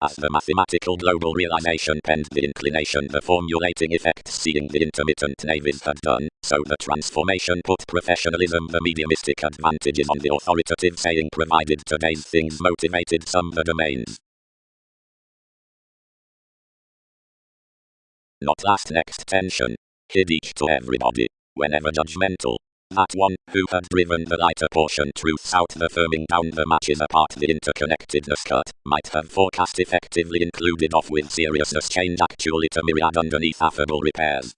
As the mathematical global realization penned the inclination the formulating effects seeing the intermittent navies had done, so the transformation put professionalism the mediumistic advantages on the authoritative saying provided today's things motivated some the domains. Not last next tension, hid each to everybody, whenever judgmental. That one, who had driven the lighter portion truths out the firming down the matches apart the interconnectedness cut, might have forecast effectively included off with seriousness change actually to myriad underneath affable repairs.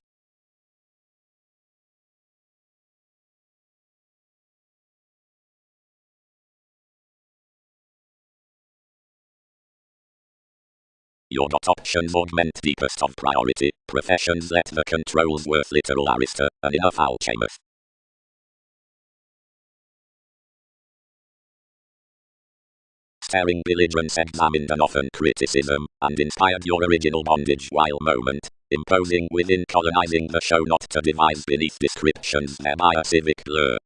Your options augment deepest of priority, professions let the controls worth literal arista, and enough alchemist. Staring belligerence examined and often criticism, and inspired your original bondage while moment, imposing within colonizing the show not to devise beneath descriptions thereby a civic blur.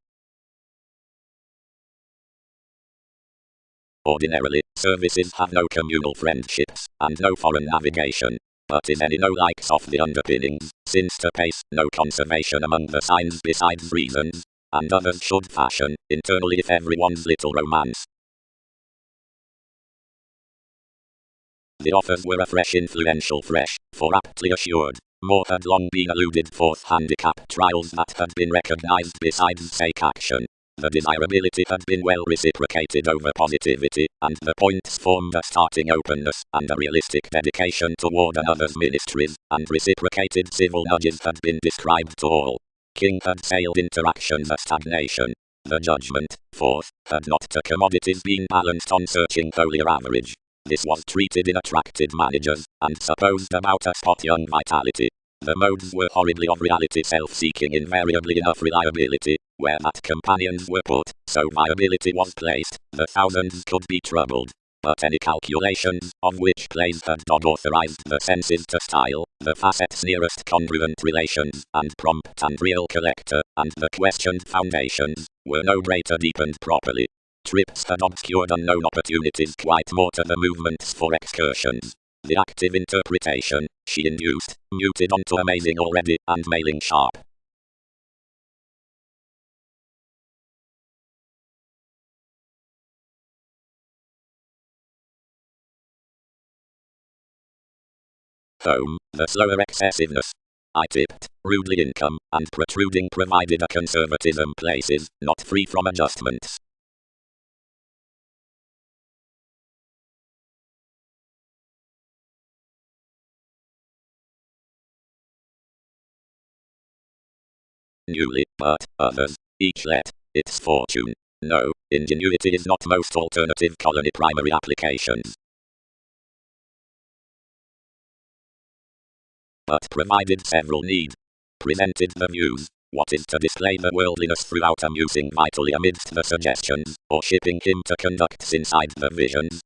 Ordinarily, services have no communal friendships, and no foreign navigation. But is any no likes of the underpinnings, since to pace, no conservation among the signs besides reasons, and others should fashion, internally if everyone's little romance. The offers were a fresh influential fresh, for aptly assured, more had long been alluded forth handicap trials that had been recognized besides sake action. The desirability had been well reciprocated over positivity, and the points formed a starting openness and a realistic dedication toward another's ministries, and reciprocated civil nudges had been described to all. King had sailed interactions a stagnation. The judgment, fourth, had not to commodities been balanced on searching holier average. This was treated in attracted managers, and supposed about a spot young vitality. The modes were horribly of reality self-seeking invariably enough reliability, where that companions were put, so viability was placed, the thousands could be troubled. But any calculations, of which plays had not authorized the senses to style, the facets nearest congruent relations, and prompt and real collector, and the questioned foundations, were no greater deepened properly. Trips had obscured unknown opportunities quite more to the movements for excursions. The active interpretation, she induced, muted onto amazing already, and mailing sharp. Home, the slower excessiveness. I tipped, rudely income, and protruding provided a conservatism places, not free from adjustments. Newly, but others, each let its fortune. No, ingenuity is not most alternative colony primary applications. But provided several need. Presented the views. What is to display the worldliness throughout amusing vitally amidst the suggestions, or shipping him to conducts inside the visions?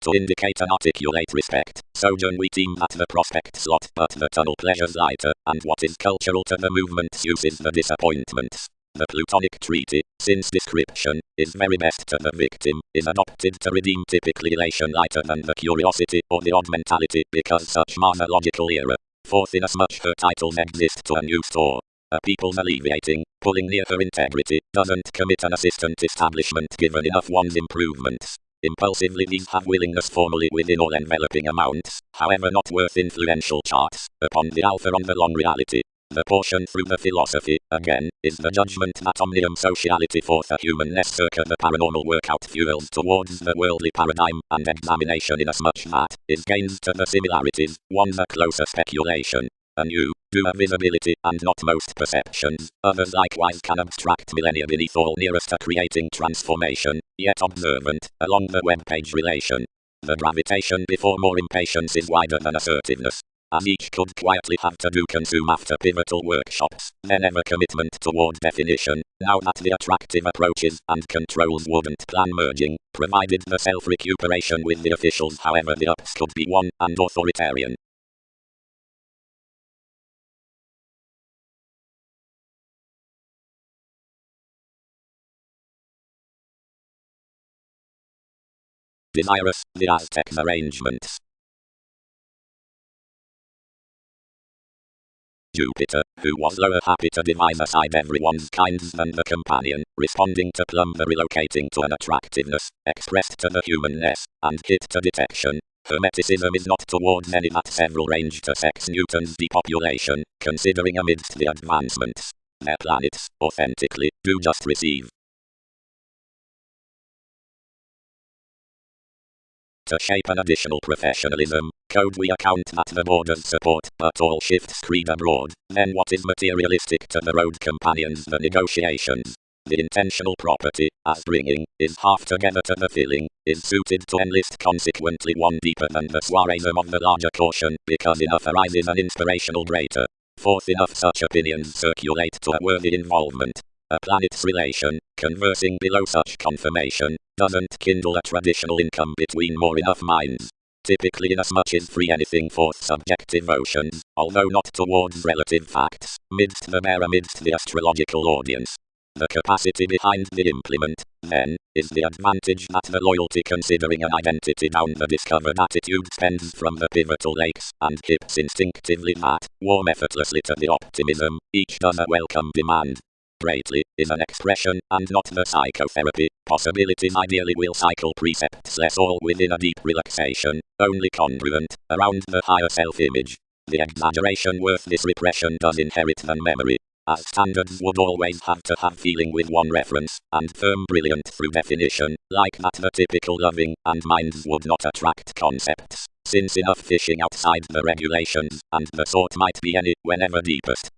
To indicate an articulate respect, sojourn we team at the prospect slot, but the tunnel pleasures lighter, and what is cultural to the movement's uses the disappointments. The Plutonic treaty, since description is very best to the victim, is adopted to redeem typically elation lighter than the curiosity or the odd mentality because such monological era. Fourth, inasmuch her titles exist to a new store. A people's alleviating, pulling near her integrity, doesn't commit an assistant establishment given enough one's improvements. Impulsively these have willingness formally within all enveloping amounts, however not worth influential charts, upon the alpha on the long reality. The portion through the philosophy, again, is the judgment that omnium sociality forth a humanness circa the paranormal workout fuels towards the worldly paradigm and examination inasmuch that is gains to the similarities, one's a closer speculation. A new, do a visibility and not most perceptions, others likewise can abstract millennia beneath all nearest to creating transformation, yet observant, along the web page relation. The gravitation before more impatience is wider than assertiveness. As each could quietly have to do consume after pivotal workshops, then ever commitment toward definition, now that the attractive approaches and controls wouldn't plan merging, provided the self-recuperation with the officials however the ups could be one and authoritarian. Desirous, the Aztecs' arrangements. Jupiter, who was lower happy to devise aside everyone's kinds than the companion, responding to plumb the relocating to an attractiveness, expressed to the humanness, and hit to detection. Hermeticism is not towards any that several range to sex Newton's depopulation, considering amidst the advancements, their planets, authentically, do just receive. To shape an additional professionalism, code we account that the borders support, but all shifts creed abroad, then what is materialistic to the road companions the negotiations. The intentional property, as bringing, is half together to the filling, is suited to enlist consequently one deeper than the soireism of the larger caution, because enough arises an inspirational greater. Fourth, enough such opinions circulate to a worthy involvement. A planet's relation, conversing below such confirmation, doesn't kindle a traditional income between more enough minds. Typically inasmuch is free anything forth subjective oceans, although not towards relative facts, midst the bare amidst the astrological audience. The capacity behind the implement, then, is the advantage that the loyalty considering an identity down the discovered attitude spends from the pivotal lakes, and hips instinctively that, warm effortlessly to the optimism, each does a welcome demand. Greatly, is an expression, and not the psychotherapy. Possibilities ideally will cycle precepts less all within a deep relaxation, only congruent, around the higher self-image. The exaggeration worth this repression does inherit than memory. As standards would always have to have feeling with one reference, and firm brilliant through definition, like that the typical loving, and minds would not attract concepts, since enough fishing outside the regulations, and the sort might be any, whenever deepest.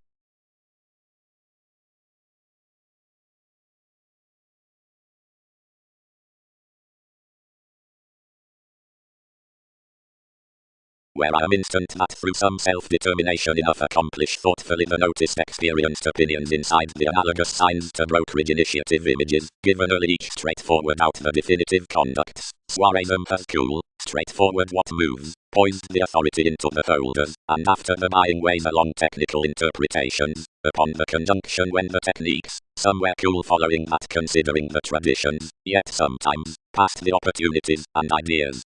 Where I am instant that through some self-determination enough accomplish thoughtfully the noticed experienced opinions inside the analogous signs to brokerage initiative images, given early each straightforward out the definitive conducts. Suarism has cool, straightforward what moves, poised the authority into the holders, and after the buying ways along technical interpretations, upon the conjunction when the techniques, somewhere cool following that considering the traditions, yet sometimes, past the opportunities and ideas.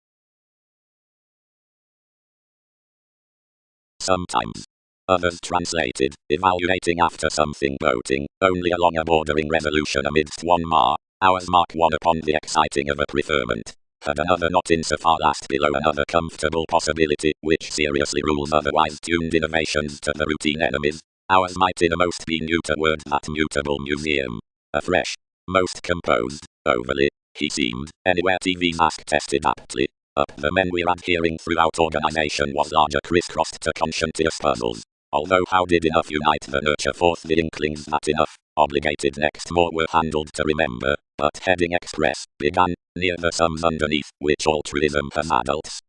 Sometimes. Others translated, evaluating after something boating, only along a bordering resolution amidst one mar. Ours mark one upon the exciting of a preferment. Had another not insofar last below another comfortable possibility, which seriously rules otherwise tuned innovations to the routine enemies. Ours might innermost be new toward that mutable museum. Afresh. Most composed, overly, he seemed, anywhere TV's ask tested aptly. Up the men we're adhering throughout organization was larger crisscrossed to conscientious puzzles. Although how did enough unite the nurture forth the inklings that enough, obligated next more were handled to remember, but heading express, began, near the sums underneath, which altruism has adults.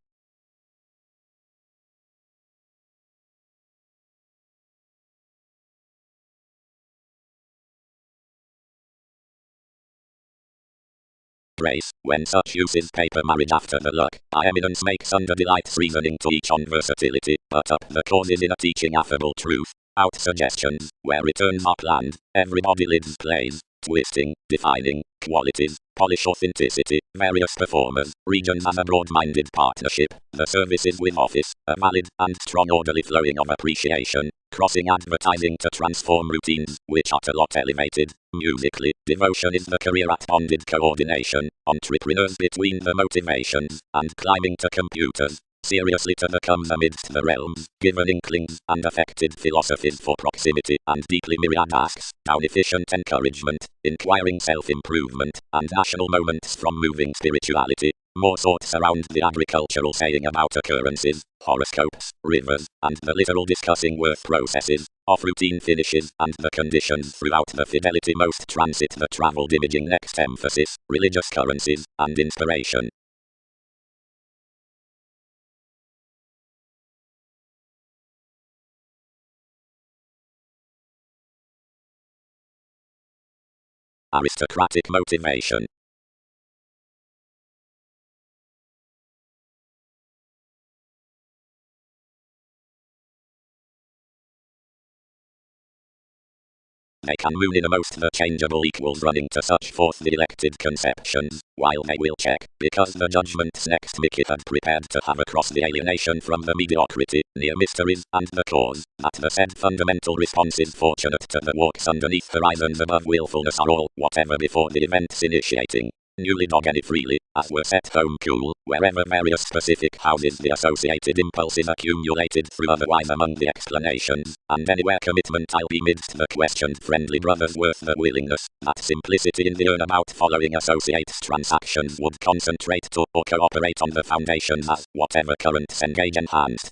Brace, when such use is paper marriage after the luck, by eminence makes under delights reasoning to each on versatility, but up the causes in a teaching affable truth. Out suggestions, where returns are planned, everybody lives plays, twisting, defining, qualities, polish authenticity, various performers, regions as a broad-minded partnership, the services with office, a valid and strong orderly flowing of appreciation, crossing advertising to transform routines, which are a lot elevated, musically, devotion is the career at bonded coordination, entrepreneurs between the motivations, and climbing to computers, seriously to the comes amidst the realms, given inklings, and affected philosophies for proximity, and deeply myriad asks, down efficient encouragement, inquiring self-improvement, and national moments from moving spirituality. More thoughts around the agricultural saying about occurrences, horoscopes, rivers, and the literal discussing worth processes, off-routine finishes, and the conditions throughout the fidelity most transit the travelled imaging next emphasis, religious currencies, and inspiration. Aristocratic motivation. They can moon innermost the changeable equals running to such forth the elected conceptions, while they will check, because the judgments next Mickey had prepared to have across the alienation from the mediocrity, near mysteries, and the cause, that the said fundamental response is fortunate to the walks underneath horizons above willfulness are all, whatever before the events initiating. Newly dog any freely, as were set home cool, wherever various specific houses the associated impulses accumulated through otherwise among the explanations, and anywhere commitment I'll be midst the questioned friendly brothers worth the willingness, that simplicity in the about following associates transactions would concentrate to or cooperate on the foundations as, whatever currents engage enhanced.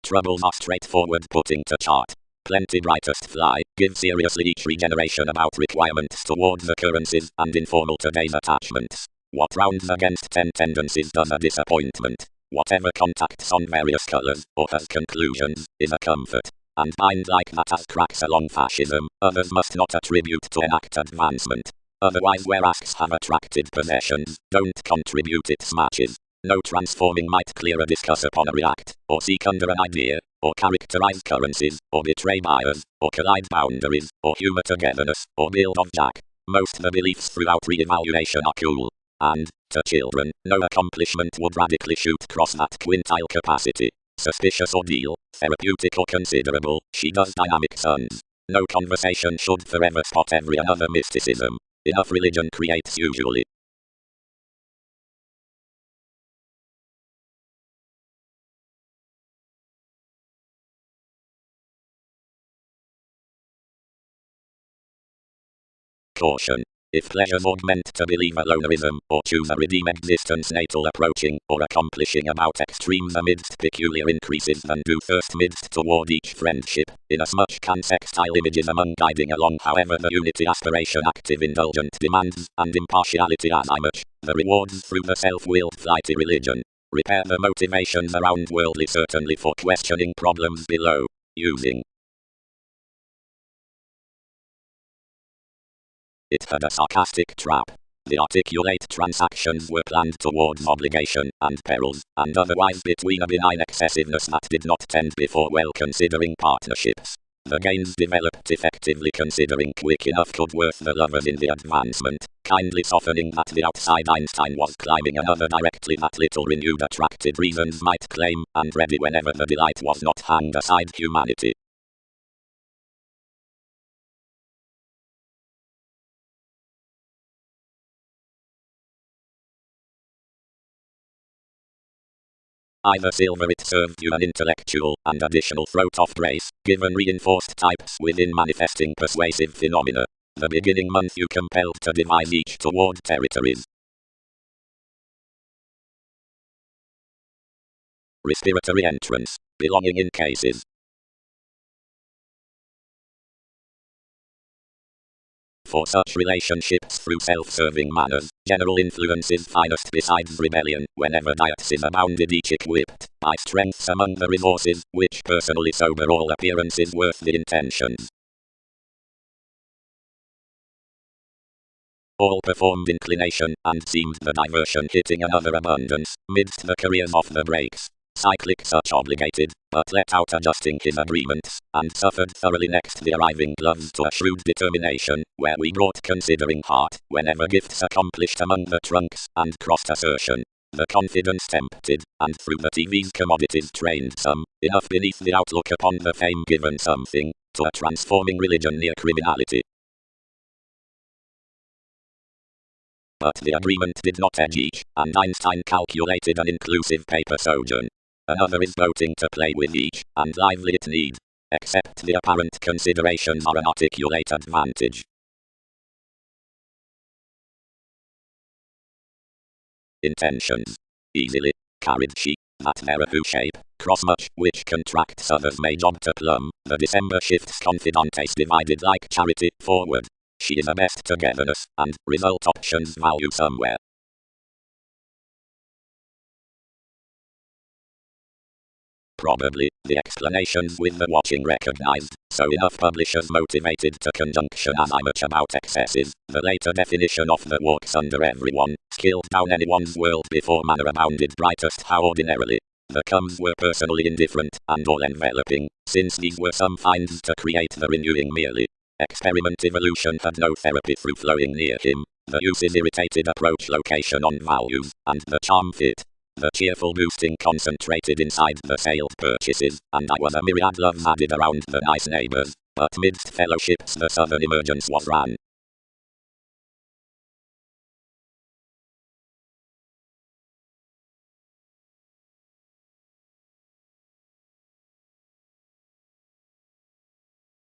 Troubles are straightforward putting to chart. Plenty brightest fly, give seriously each regeneration about requirements towards occurrences and informal today's attachments. What rounds against 10 tendencies does a disappointment. Whatever contacts on various colors, or has conclusions, is a comfort. And bind like that as cracks along fascism, others must not attribute to enact advancement. Otherwise where asks have attracted possessions, don't contribute its matches. No transforming might clear a discuss upon a react, or seek under an idea, or characterize currencies, or betray bias, or collide boundaries, or humor togetherness, or build of jack. Most the beliefs throughout re-evaluation are cool. And, to children, no accomplishment would radically shoot cross that quintile capacity. Suspicious ordeal, therapeutic or considerable, she does dynamic sons. No conversation should forever spot every another mysticism. Enough religion creates usually. Caution. If pleasures augment to believe alonerism, or choose a redeem existence natal approaching, or accomplishing about extremes amidst peculiar increases than do thirst midst toward each friendship, inasmuch can sextile images among guiding along however the unity aspiration active indulgent demands, and impartiality as I much, the rewards through the self-willed flighty religion. Repair the motivations around worldly certainly for questioning problems below, using it had a sarcastic trap. The articulate transactions were planned towards obligation and perils, and otherwise between a benign excessiveness that did not tend before well considering partnerships. The gains developed effectively considering quick enough could worth the lovers in the advancement, kindly softening that the outside Einstein was climbing another directly that little renewed attracted reasons might claim, and ready whenever the delight was not hanged aside humanity. Either silver it served you an intellectual and additional throat-off brace, given reinforced types within manifesting persuasive phenomena. The beginning month you compelled to devise each toward territories. Respiratory entrance, belonging in cases. For such relationships through self-serving manners, general influence is finest besides rebellion, whenever diets is abounded each equipped, by strengths among the resources, which personally sober all appearances worth the intentions. All performed inclination, and seemed the diversion hitting another abundance, midst the careers off the brakes. Cyclic such obligated, but let out adjusting his agreements, and suffered thoroughly next the arriving gloves to a shrewd determination, where we brought considering heart, whenever gifts accomplished among the trunks, and crossed assertion. The confidence tempted, and through the TV's commodities trained some, enough beneath the outlook upon the fame given something, to a transforming religion near criminality. But the agreement did not edge each, and Einstein calculated an inclusive paper sojourn. Another is voting to play with each, and lively it need. Except the apparent considerations are an articulate advantage. Intentions. Easily carried she, that there who shape, cross much, which contracts others may job to plumb, the December shifts confidantes divided like charity, forward. She is a best togetherness, and result options value somewhere. Probably, the explanations with the watching recognized, so enough publishers motivated to conjunction as I much about excesses, the later definition of the walks under everyone, skilled down anyone's world before manner abounded brightest how ordinarily. The comes were personally indifferent, and all enveloping, since these were some finds to create the renewing merely. Experiment evolution had no therapy through flowing near him, the uses irritated approach location on values, and the charm fit. The cheerful boosting concentrated inside the sailed purchases, and I was a myriad loves added around the nice neighbors, but midst fellowships the southern emergence was ran.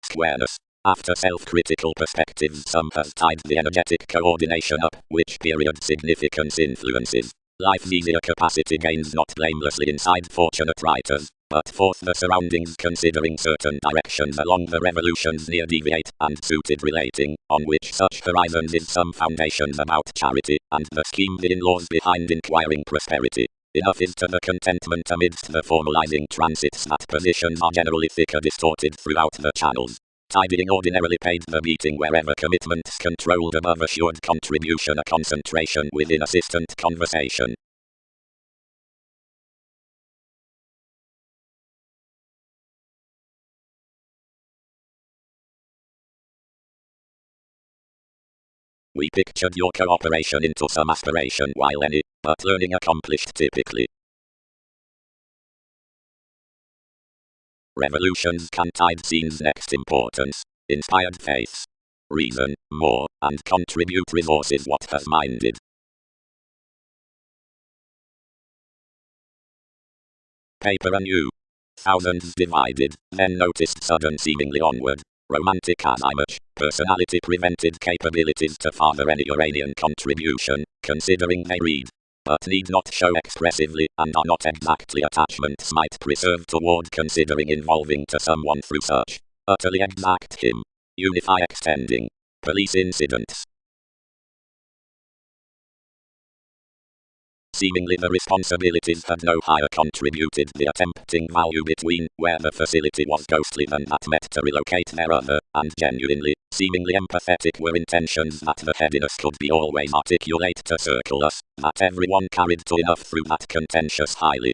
Squareness. After self-critical perspectives some has tied the energetic coordination up, which period significance influences. Life's easier capacity gains not blamelessly inside fortunate writers, but forth the surroundings considering certain directions along the revolutions near deviate, and suited relating, on which such horizons is some foundations about charity, and the scheme the in-laws behind inquiring prosperity. Enough is to the contentment amidst the formalizing transits that positions are generally thicker distorted throughout the channels. Tidying ordinarily paid the beating wherever commitments controlled above assured contribution a concentration within assistant conversation. We pictured your cooperation into some aspiration while any, but learning accomplished typically. Revolutions can tide scene's next importance. Inspired faiths. Reason, more, and contribute resources what has minded. Paper anew. Thousands divided, then noticed sudden seemingly onward. Romantic as I much, personality prevented capabilities to father any Uranian contribution, considering they read, but need not show expressively, and are not exactly attachments might preserve toward considering involving to someone through such. Utterly exact him. Unify extending. Police incidents. Seemingly the responsibilities had no higher contributed the attempting value between, where the facility was ghostly than that met to relocate their other, and genuinely, seemingly empathetic were intentions that the headiness could be always articulate to circle us, that everyone carried to enough through that contentious highly.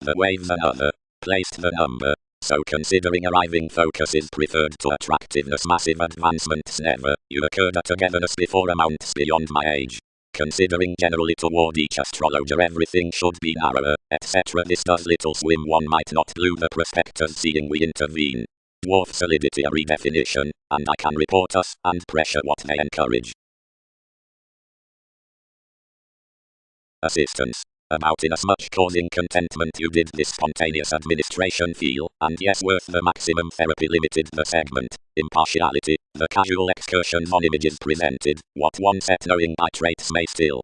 The waves another, placed the number. So considering arriving focus is preferred to attractiveness massive advancements never, you occurred a togetherness before amounts beyond my age. Considering generally toward each astrologer everything should be narrower, etc. This does little swim one might not blue the prospectors seeing we intervene. Dwarf solidity a redefinition, and I can report us, and pressure what they encourage. Assistance. About inasmuch causing contentment you did this spontaneous administration feel, and yes worth the maximum therapy limited the segment, impartiality, the casual excursions on images presented, what one set knowing by traits may still.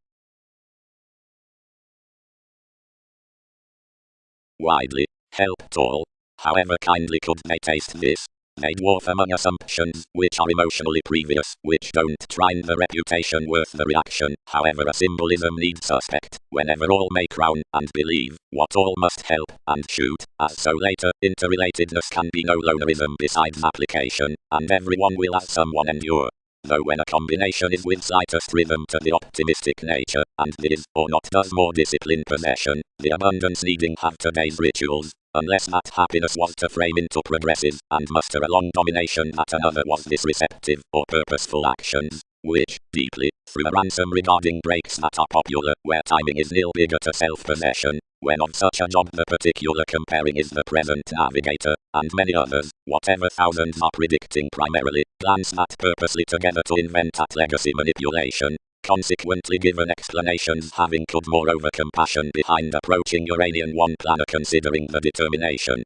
Widely, helped all, however kindly could they taste this. They dwarf among assumptions, which are emotionally previous, which don't trine the reputation worth the reaction, however a symbolism needs suspect, whenever all may crown, and believe, what all must help, and shoot, as so later, interrelatedness can be no lonerism besides application, and everyone will as someone endure. though when a combination is with slightest rhythm to the optimistic nature, and the is or not does more disciplined possession, the abundance needing have today's rituals, unless that happiness was to frame into progressive and muster a long domination that another was this receptive or purposeful actions, which, deeply, through a ransom regarding breaks that are popular, where timing is nil bigger to self-possession, when of such a job the particular comparing is the present navigator, and many others, whatever thousands are predicting primarily, plans that purposely together to invent that legacy manipulation, consequently given explanations having could moreover compassion behind approaching Uranian one planner considering the determination.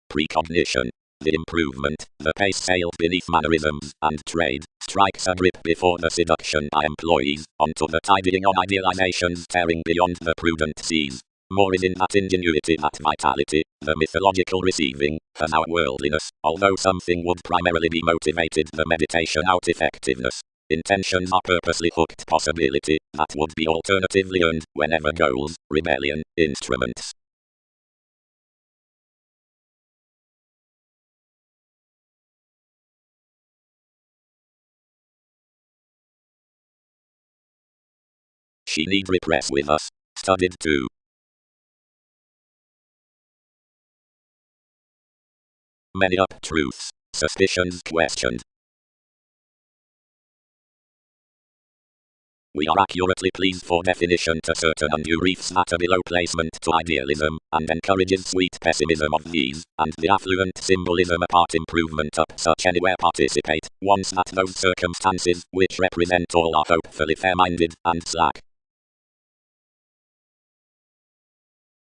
Precognition. The improvement, the pace sailed beneath mannerisms and trade, strikes a grip before the seduction by employees, onto the tidying on idealizations tearing beyond the prudent seas. More is in that ingenuity, that vitality, the mythological receiving, has our worldliness, although something would primarily be motivated the meditation out effectiveness. Intentions are purposely hooked possibility, that would be alternatively earned, whenever goals, rebellion, instruments. She need repress with us. Studied too. Many up-truths, suspicions questioned. We are accurately pleased for definition to certain undue reefs that are below placement to idealism, and encourages sweet pessimism of these, and the affluent symbolism apart improvement up such anywhere participate, once that those circumstances, which represent all are hopefully fair-minded, and slack.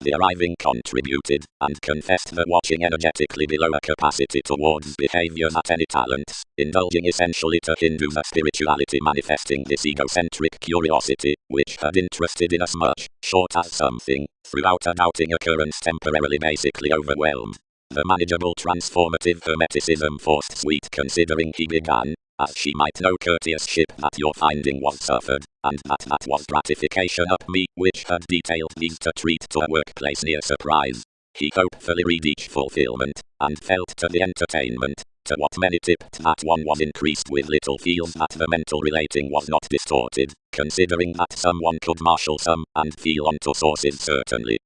The arriving contributed, and confessed that watching energetically below a capacity towards behavior that any talents, indulging essentially to Hindu spirituality manifesting this egocentric curiosity, which had interested in us much, short as something, throughout a doubting occurrence temporarily basically overwhelmed. The manageable transformative hermeticism forced sweet considering he began, as she might know courteous ship that your finding was suffered, and that was gratification up me, which had detailed these to treat to a workplace near surprise. He hopefully read each fulfillment, and felt to the entertainment, to what many tipped that one was increased with little feels that the mental relating was not distorted, considering that someone could marshal some, and feel onto sources certainly.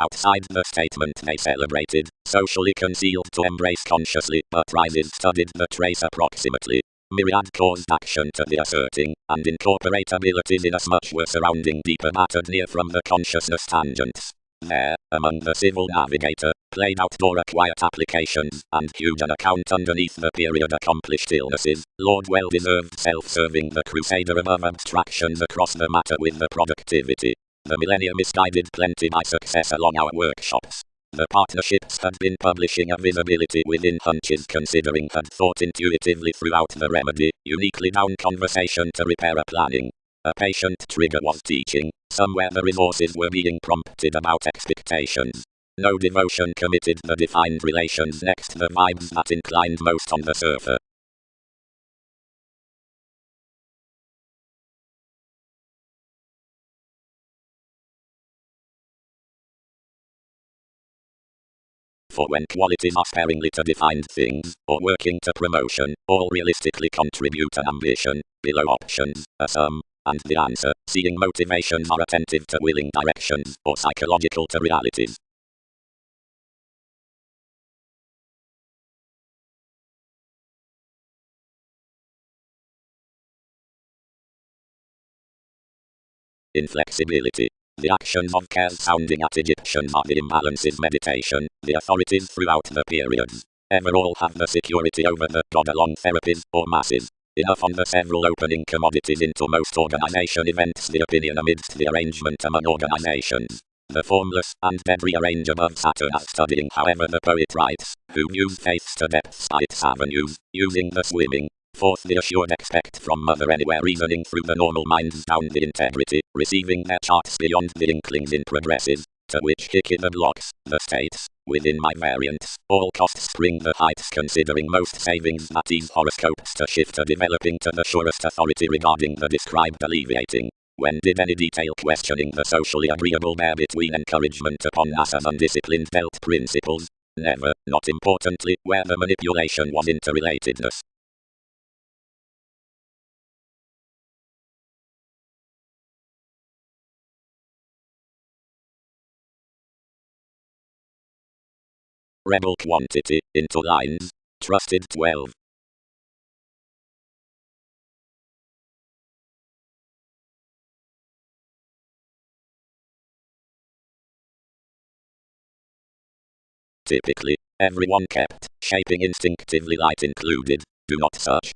Outside the statement they celebrated, socially concealed to embrace consciously, but rises studied the trace approximately. Myriad caused action to the asserting, and incorporate abilities inasmuch were surrounding deeper mattered near from the consciousness tangents. There, among the civil navigator, played outdoor quiet applications, and huge an account underneath the period accomplished illnesses, Lord well-deserved self-serving the crusader above abstractions across the matter with the productivity. The millennium misguided plenty by success along our workshops. The partnerships had been publishing a visibility within hunches considering had thought intuitively throughout the remedy, uniquely down conversation to repair a planning. A patient trigger was teaching, somewhere the resources were being prompted about expectations. No devotion committed the defined relations next the vibes that inclined most on the surfer. For when qualities are sparingly to defined things, or working to promotion, all realistically contribute an ambition, below options, a sum, and the answer, seeing motivations are attentive to willing directions, or psychological to realities. Inflexibility. The actions of cares sounding at Egyptians are the imbalances meditation, the authorities throughout the periods. Ever all have the security over the God along therapies, or masses. Enough on the several opening commodities into most organization events the opinion amidst the arrangement among organizations. The formless and dead rearrange above Saturn as studying however the poet writes, who views faiths to depths by its avenues, using the swimming. Fourth, the assured expect from mother anywhere reasoning through the normal minds down the integrity, receiving their charts beyond the inklings in progresses. to which hickey the blocks, the states, within my variants, all costs bring the heights considering most savings that these horoscopes to shift to developing to the surest authority regarding the described alleviating. When did any detail questioning the socially agreeable bear between encouragement upon NASA's undisciplined belt principles? Never, not importantly, where the manipulation was interrelatedness. Rebel quantity, into lines, trusted 12. Typically, everyone kept, shaping instinctively light included, do not search.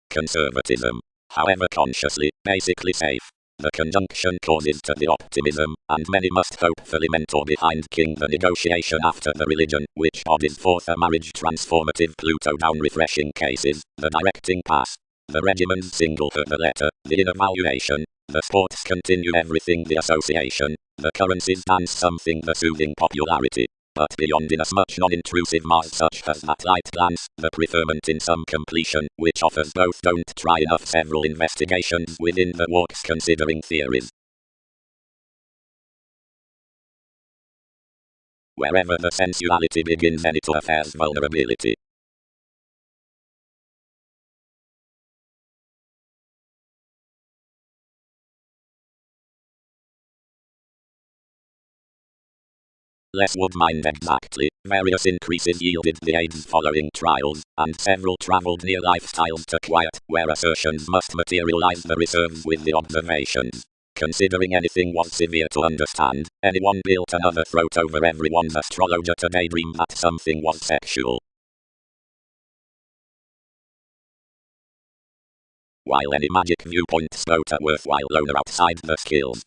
Conservatism, however consciously, basically safe. The conjunction causes to the optimism, and many must hopefully mentor behind King the negotiation after the religion, which bodies forth a marriage transformative Pluto down refreshing cases, the directing pass. The regimens single her the letter, the inner valuation, the sports continue everything the association, the currencies dance something the soothing popularity. But beyond inasmuch non-intrusive Mars such as that light glance, the preferment in some completion, which offers both don't try enough several investigations within the walks considering theories. Wherever the sensuality begins any to affairs vulnerability. Less would mind exactly, various increases yielded the aids following trials, and several travelled near lifestyles to quiet, where assertions must materialize the reserves with the observations. Considering anything was severe to understand, anyone built another throat over everyone's astrologer to daydream that something was sexual. While any magic viewpoint spoke a worthwhile loner outside the skills.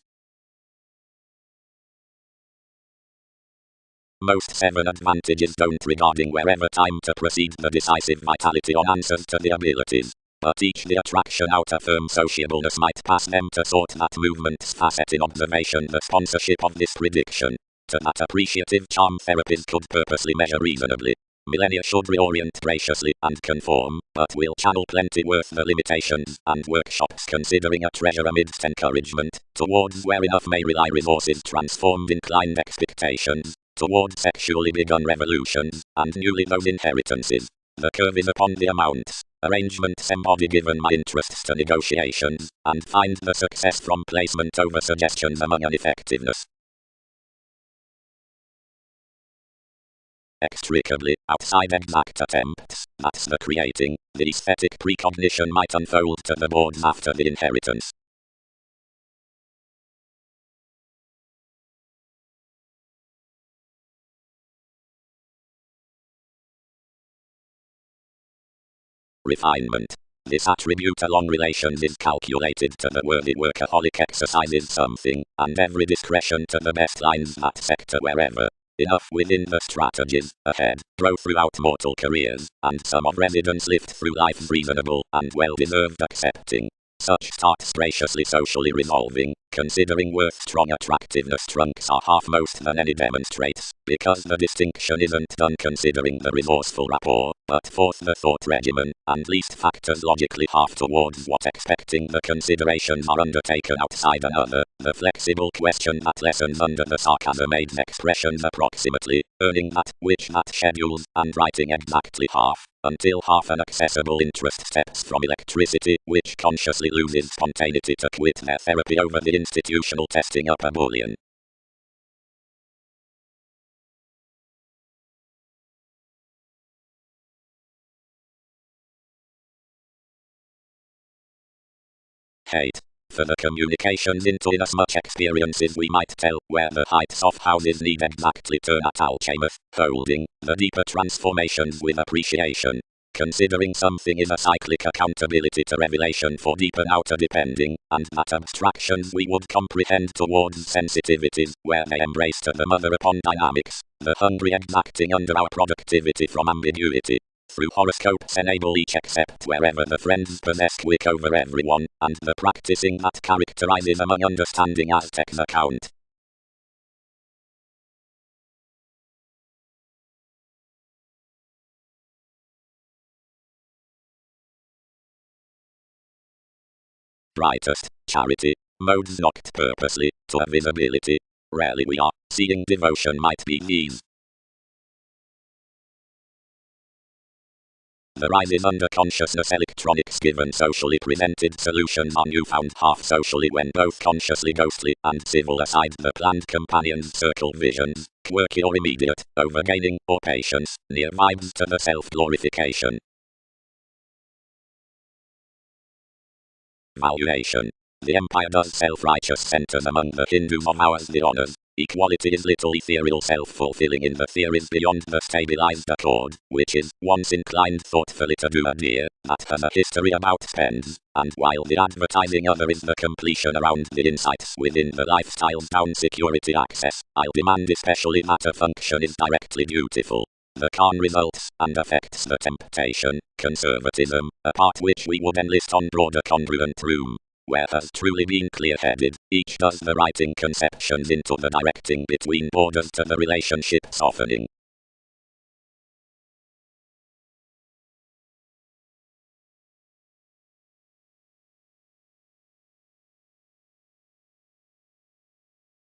Most 7 advantages don't regarding wherever time to proceed the decisive vitality on answers to the abilities. But each the attraction out affirm sociableness might pass them to sort that movement's facet in observation the sponsorship of this prediction. To that appreciative charm therapies could purposely measure reasonably. Millennia should reorient graciously and conform, but will channel plenty worth the limitations and workshops considering a treasure amidst encouragement, towards where enough may rely resources transformed inclined expectations, towards sexually begun revolutions, and newly those inheritances. The curve is upon the amounts. Arrangements embody given my interests to negotiations, and find the success from placement over suggestions among an effectiveness. Extricably, outside exact attempts, that's the creating, the aesthetic precognition might unfold to the boards after the inheritance. Refinement. This attribute along relations is calculated to the worthy workaholic exercises something, and every discretion to the best lines that sector wherever. Enough within the strategies, ahead, grow throughout mortal careers, and some of residence lift through life's reasonable and well-deserved accepting. Such starts graciously socially resolving, considering worth strong attractiveness trunks are half most than any demonstrates, because the distinction isn't done considering the resourceful rapport, but forth the thought regimen, and least factors logically half towards what expecting the considerations are undertaken outside another, the flexible question that lessens under the sarcasm aids expressions approximately, earning that, which that schedules, and writing exactly half, until half an accessible interest steps from electricity, which consciously loses spontaneity to quit their therapy over the institutional testing up a boolean. Hate. For the communications into inasmuch experiences we might tell, where the heights of houses need exactly turn at alchemeth, holding, the deeper transformations with appreciation. Considering something is a cyclic accountability to revelation for deeper outer depending, and that abstractions we would comprehend towards sensitivities, where they embrace to the mother upon dynamics, the hungry exacting under our productivity from ambiguity. through horoscopes enable each accept wherever the friends possess quick over everyone, and the practicing that characterizes among understanding Aztecs account. Brightest, charity, modes knocked purposely, to a visibility. Rarely we are, seeing devotion might be these. The rises under consciousness electronics given socially presented solutions are newfound half socially when both consciously ghostly and civil aside the planned companions circle visions, quirky or immediate, overgaining or patience, near vibes to the self-glorification. Valuation. The empire does self-righteous centers among the Hindus of ours the honors. Equality is little ethereal self-fulfilling in the theories beyond the stabilized accord, which is, once inclined thoughtfully to do a dear, that has a history about spends, and while the advertising other is the completion around the insights within the lifestyles down security access, I'll demand especially that a function is directly dutiful. The con results and affects the temptation, conservatism, a part which we would enlist on broader congruent room. Where has truly been clear-headed, each does the writing conceptions into the directing between borders to the relationship softening.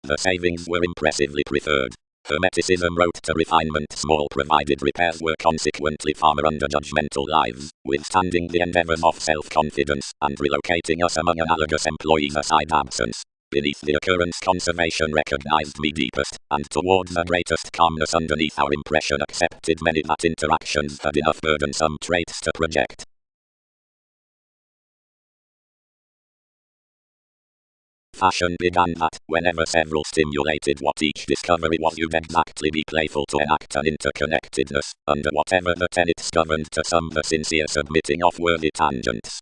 The savings were impressively preferred. Hermeticism wrote to refinement small provided repairs were consequently far under judgmental lives, withstanding the endeavors of self-confidence, and relocating us among analogous employees aside absence. Beneath the occurrence conservation recognized me deepest, and towards the greatest calmness underneath our impression accepted many that interactions had enough burdensome traits to project. Fashion began that, whenever several stimulated what each discovery was you'd exactly be playful to enact an interconnectedness, under whatever the tenets governed to some the sincere submitting of worthy tangents.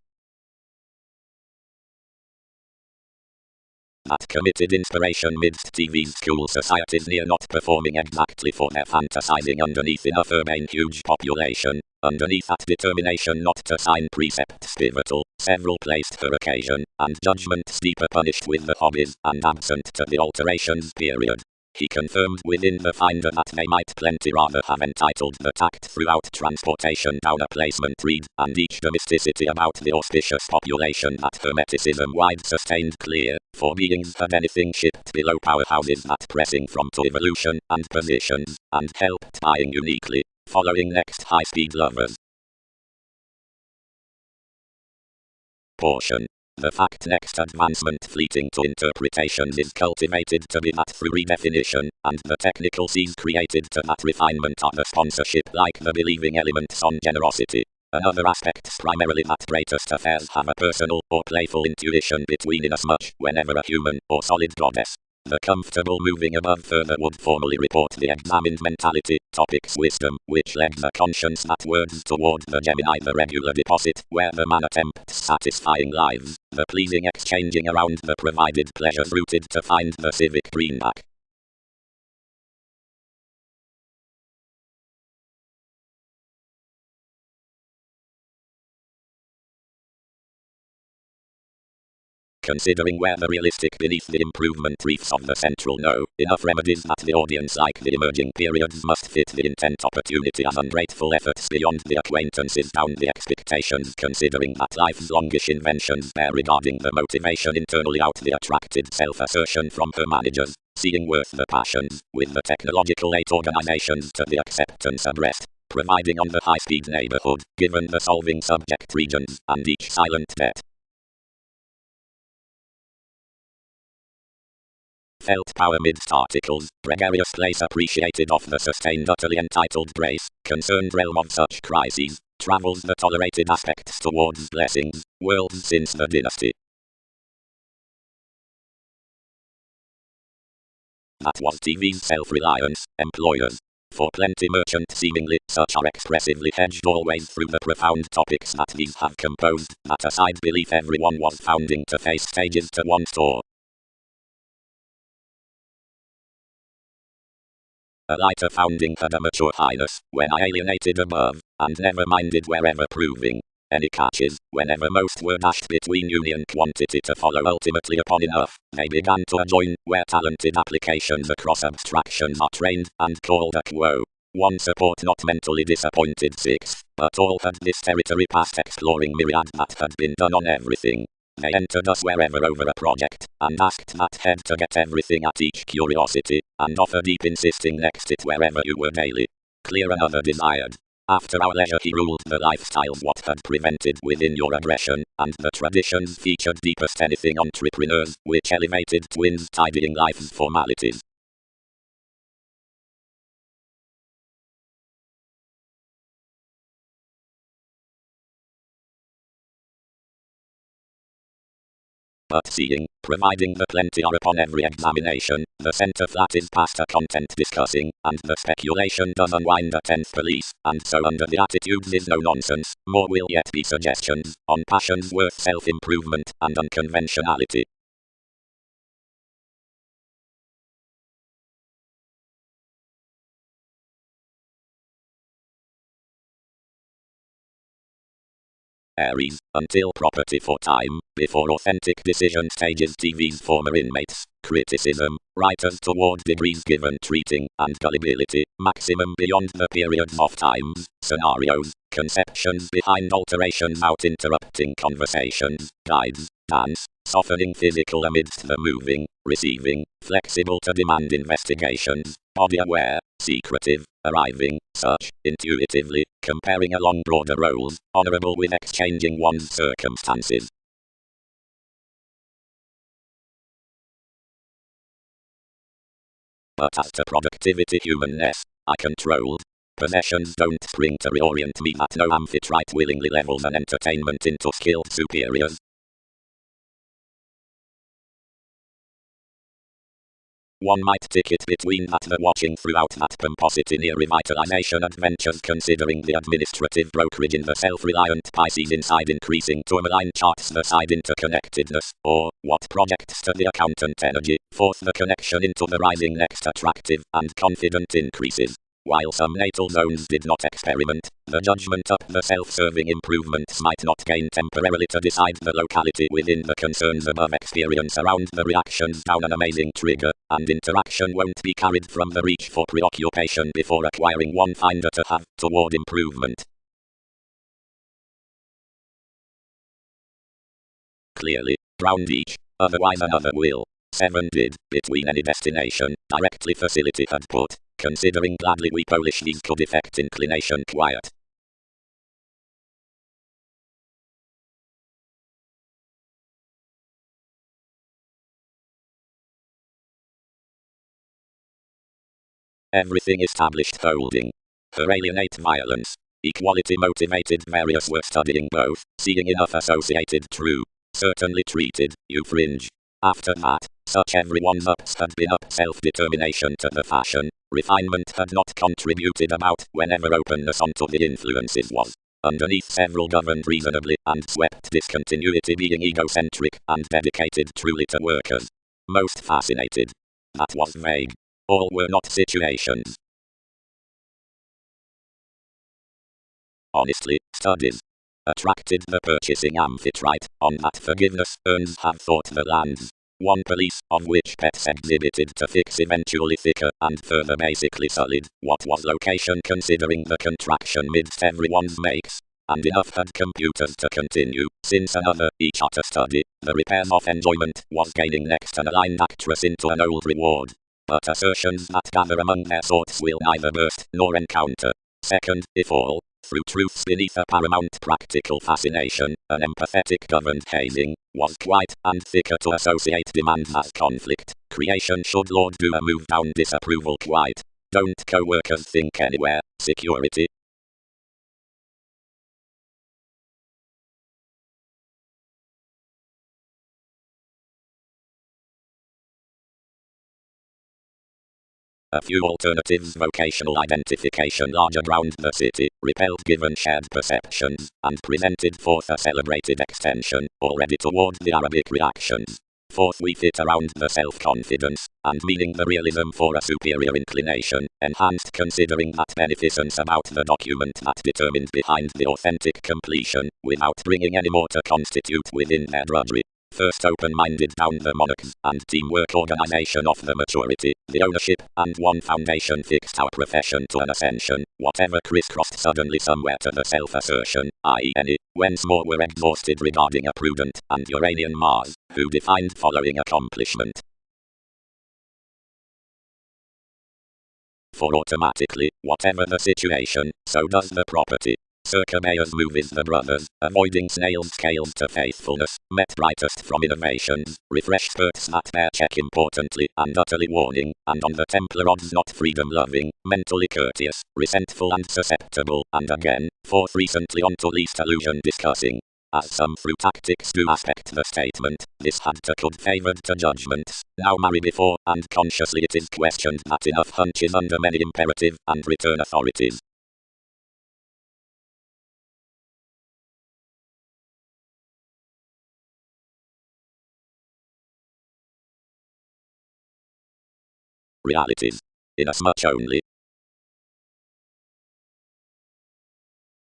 That committed inspiration midst TV's school societies near not performing exactly for their fantasizing underneath enough urbane huge population, underneath that determination not to sign precepts pivotal, several placed for occasion, and judgments deeper punished with the hobbies, and absent to the alterations period. He confirmed within the finder that they might plenty rather have entitled the tact throughout transportation down a placement read, and each domesticity about the auspicious population that hermeticism wide sustained clear, for beings had anything shipped below powerhouses that pressing from to evolution and positions, and helped buying uniquely, following next high-speed lovers. Portion. The fact next advancement fleeting to interpretations is cultivated to be that through redefinition, and the technical seeds created to that refinement are the sponsorship like the believing elements on generosity. Another aspect primarily that greatest affairs have a personal or playful intuition between inasmuch whenever a human or solid goddess. The comfortable moving above further would formally report the examined mentality, topics wisdom, which led the conscience that words toward the Gemini the regular deposit, where the man attempts satisfying lives, the pleasing exchanging around the provided pleasures rooted to find the civic greenback. Considering where the realistic beneath the improvement reefs of the central no, enough remedies that the audience like the emerging periods must fit the intent opportunity as ungrateful efforts beyond the acquaintances down the expectations considering that life's longish inventions bear regarding the motivation internally out the attracted self-assertion from her managers, seeing worth the passions, with the technological aid organizations to the acceptance abreast, providing on the high-speed neighborhood, given the solving subject regions, and each silent debt. Felt power midst articles, gregarious place appreciated of the sustained utterly entitled grace, concerned realm of such crises, travels the tolerated aspects towards blessings, worlds since the dynasty. That was TV's self-reliance, employers. For plenty merchant seemingly, such are expressively hedged always through the profound topics that these have composed, that aside belief everyone was founding to face stages to one store. A lighter founding had a mature highness, when I alienated above, and never minded wherever proving any catches. Whenever most were dashed between union quantity to follow ultimately upon enough, they began to adjoin, where talented applications across abstractions are trained, and called a quo. One support not mentally disappointed 6, but all had this territory past exploring myriad that had been done on everything. They entered us wherever over a project, and asked that head to get everything at each curiosity, and offer deep insisting next it wherever you were daily. Clear another desired. After our leisure he ruled the lifestyles what had prevented within your aggression, and the traditions featured deepest anything entrepreneurs, which elevated twins tidying life's formalities. But seeing, providing the plenty are upon every examination, the centre flat is past a content discussing, and the speculation does unwind a 10th police, and so under the attitudes is no nonsense, more will yet be suggestions, on passions worth self-improvement, and unconventionality. Aries, until property for time, before authentic decision stages TV's former inmates, criticism, writers toward degrees given treating, and gullibility, maximum beyond the periods of times, scenarios, conceptions behind alterations out interrupting conversations, guides, dance, softening physical amidst the moving, receiving, flexible to demand investigations, body aware, secretive, arriving, such, intuitively, comparing along broader roles, honorable with exchanging one's circumstances. But as to productivity humanness, I controlled. Possessions don't spring to reorient me that no amphitrite willingly levels an entertainment into skilled superiors. One might tick it between that the watching throughout that pomposity near revitalization adventures considering the administrative brokerage in the self-reliant Pisces inside increasing tourmaline charts the side interconnectedness, or, what projects to the accountant energy, forth the connection into the rising next attractive and confident increases. While some natal zones did not experiment, the judgment up the self-serving improvements might not gain temporarily to decide the locality within the concerns above experience around the reactions down an amazing trigger, and interaction won't be carried from the reach for preoccupation before acquiring one finder to have, toward improvement. Clearly, ground each, otherwise another will. 7 did, between any destination, directly facility had put, considering gladly we Polish these could effect inclination quiet. Everything established holding. Her alienate violence. Equality motivated various were studying both, seeing enough associated true. Certainly treated, you fringe. After that, such everyone's ups had been up self-determination to the fashion, refinement had not contributed about whenever openness onto the influences was. Underneath several governed reasonably and swept discontinuity being egocentric and dedicated truly to workers. Most fascinated. That was vague. All were not situations. Honestly, studies attracted the purchasing amphitrite, on that forgiveness earns have thought the lands. One police, of which pets exhibited to fix eventually thicker, and further basically solid, what was location considering the contraction midst everyone's makes. And enough had computers to continue, since another, each utter study, the repairs of enjoyment, was gaining next an aligned actress into an old reward. But assertions that gather among their sorts will neither burst, nor encounter. Second, if all, through truths beneath a paramount practical fascination, an empathetic governed hazing, was quite, and thicker to associate demands as conflict. Creation should Lord do a move down disapproval quite. Don't co-workers think anywhere, security. A few alternatives vocational identification large around the city, repelled given shared perceptions, and presented forth a celebrated extension, already toward the Arabic reactions. Fourth, we fit around the self-confidence, and meaning the realism for a superior inclination, enhanced considering that beneficence about the document that determined behind the authentic completion, without bringing any more to constitute within their drudgery. First, open-minded down the monarchs and teamwork organization of the maturity, the ownership, and one foundation fixed our profession to an ascension, whatever crisscrossed suddenly somewhere to the self-assertion, i.e. any, whence more were exhausted regarding a prudent and Uranian Mars, who defined following accomplishment. For automatically, whatever the situation, so does the property. Circa Bayer's movies The Brothers, avoiding snails' scales to faithfulness, met brightest from innovations, refresh spurts that bear check importantly and utterly warning, and on the Templar odds not freedom-loving, mentally courteous, resentful and susceptible, and again, fourth recently on to least illusion discussing. As some through tactics do aspect the statement, this had to could favoured to judgments, now marry before, and consciously it is questioned that enough hunches under many imperative and return authorities. Realities. Inasmuch only.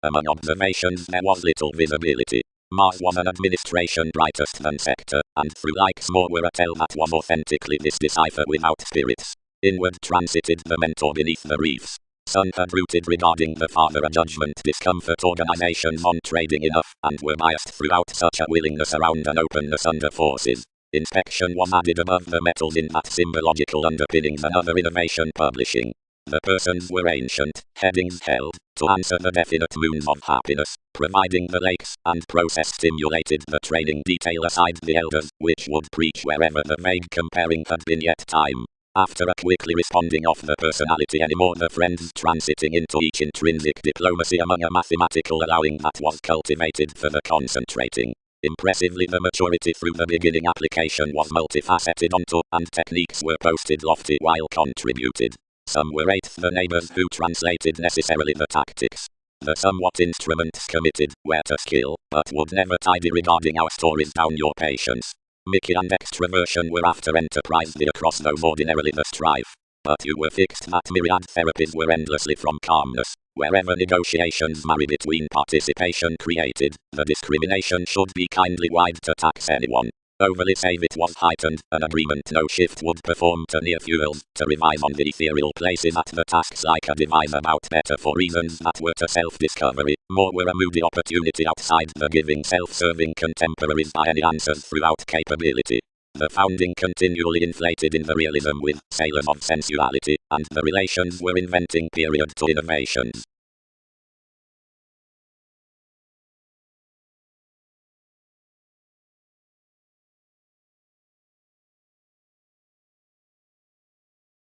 Among observations there was little visibility. Mars was an administration brightest than sector, and through likes more were a tell that was authentically this decipher without spirits. Inward transited the mentor beneath the reefs. Sun had rooted regarding the father a judgment discomfort organizations on trading enough, and were biased throughout such a willingness around an openness under forces. Inspection was added above the metals in that symbological underpinnings another innovation publishing. The persons were ancient, headings held, to answer the definite moons of happiness, providing the lakes, and process stimulated the training detail aside the elders, which would preach wherever the vague comparing had been yet time. After a quickly responding of the personality anymore the friends transiting into each intrinsic diplomacy among a mathematical allowing that was cultivated for the concentrating. Impressively the maturity through the beginning application was multifaceted onto, and techniques were posted lofty while contributed. Some were eighth the neighbors who translated necessarily the tactics. The somewhat instruments committed, were to skill, but would never tidy regarding our stories down your patience. Mickey and extroversion were after enterprise the across those ordinarily the strife. But you were fixed that myriad therapies were endlessly from calmness. Wherever negotiations marry between participation created, the discrimination should be kindly wide to tax anyone. Overly save it was heightened, an agreement no shift would perform to near fuels, to revise on the ethereal places at the tasks like a device about better for reasons that were to self-discovery, more were a moody opportunity outside the giving self-serving contemporaries by any answers throughout capability. The founding continually inflated in the realism with sailors of sensuality, and the relations were inventing period to innovations.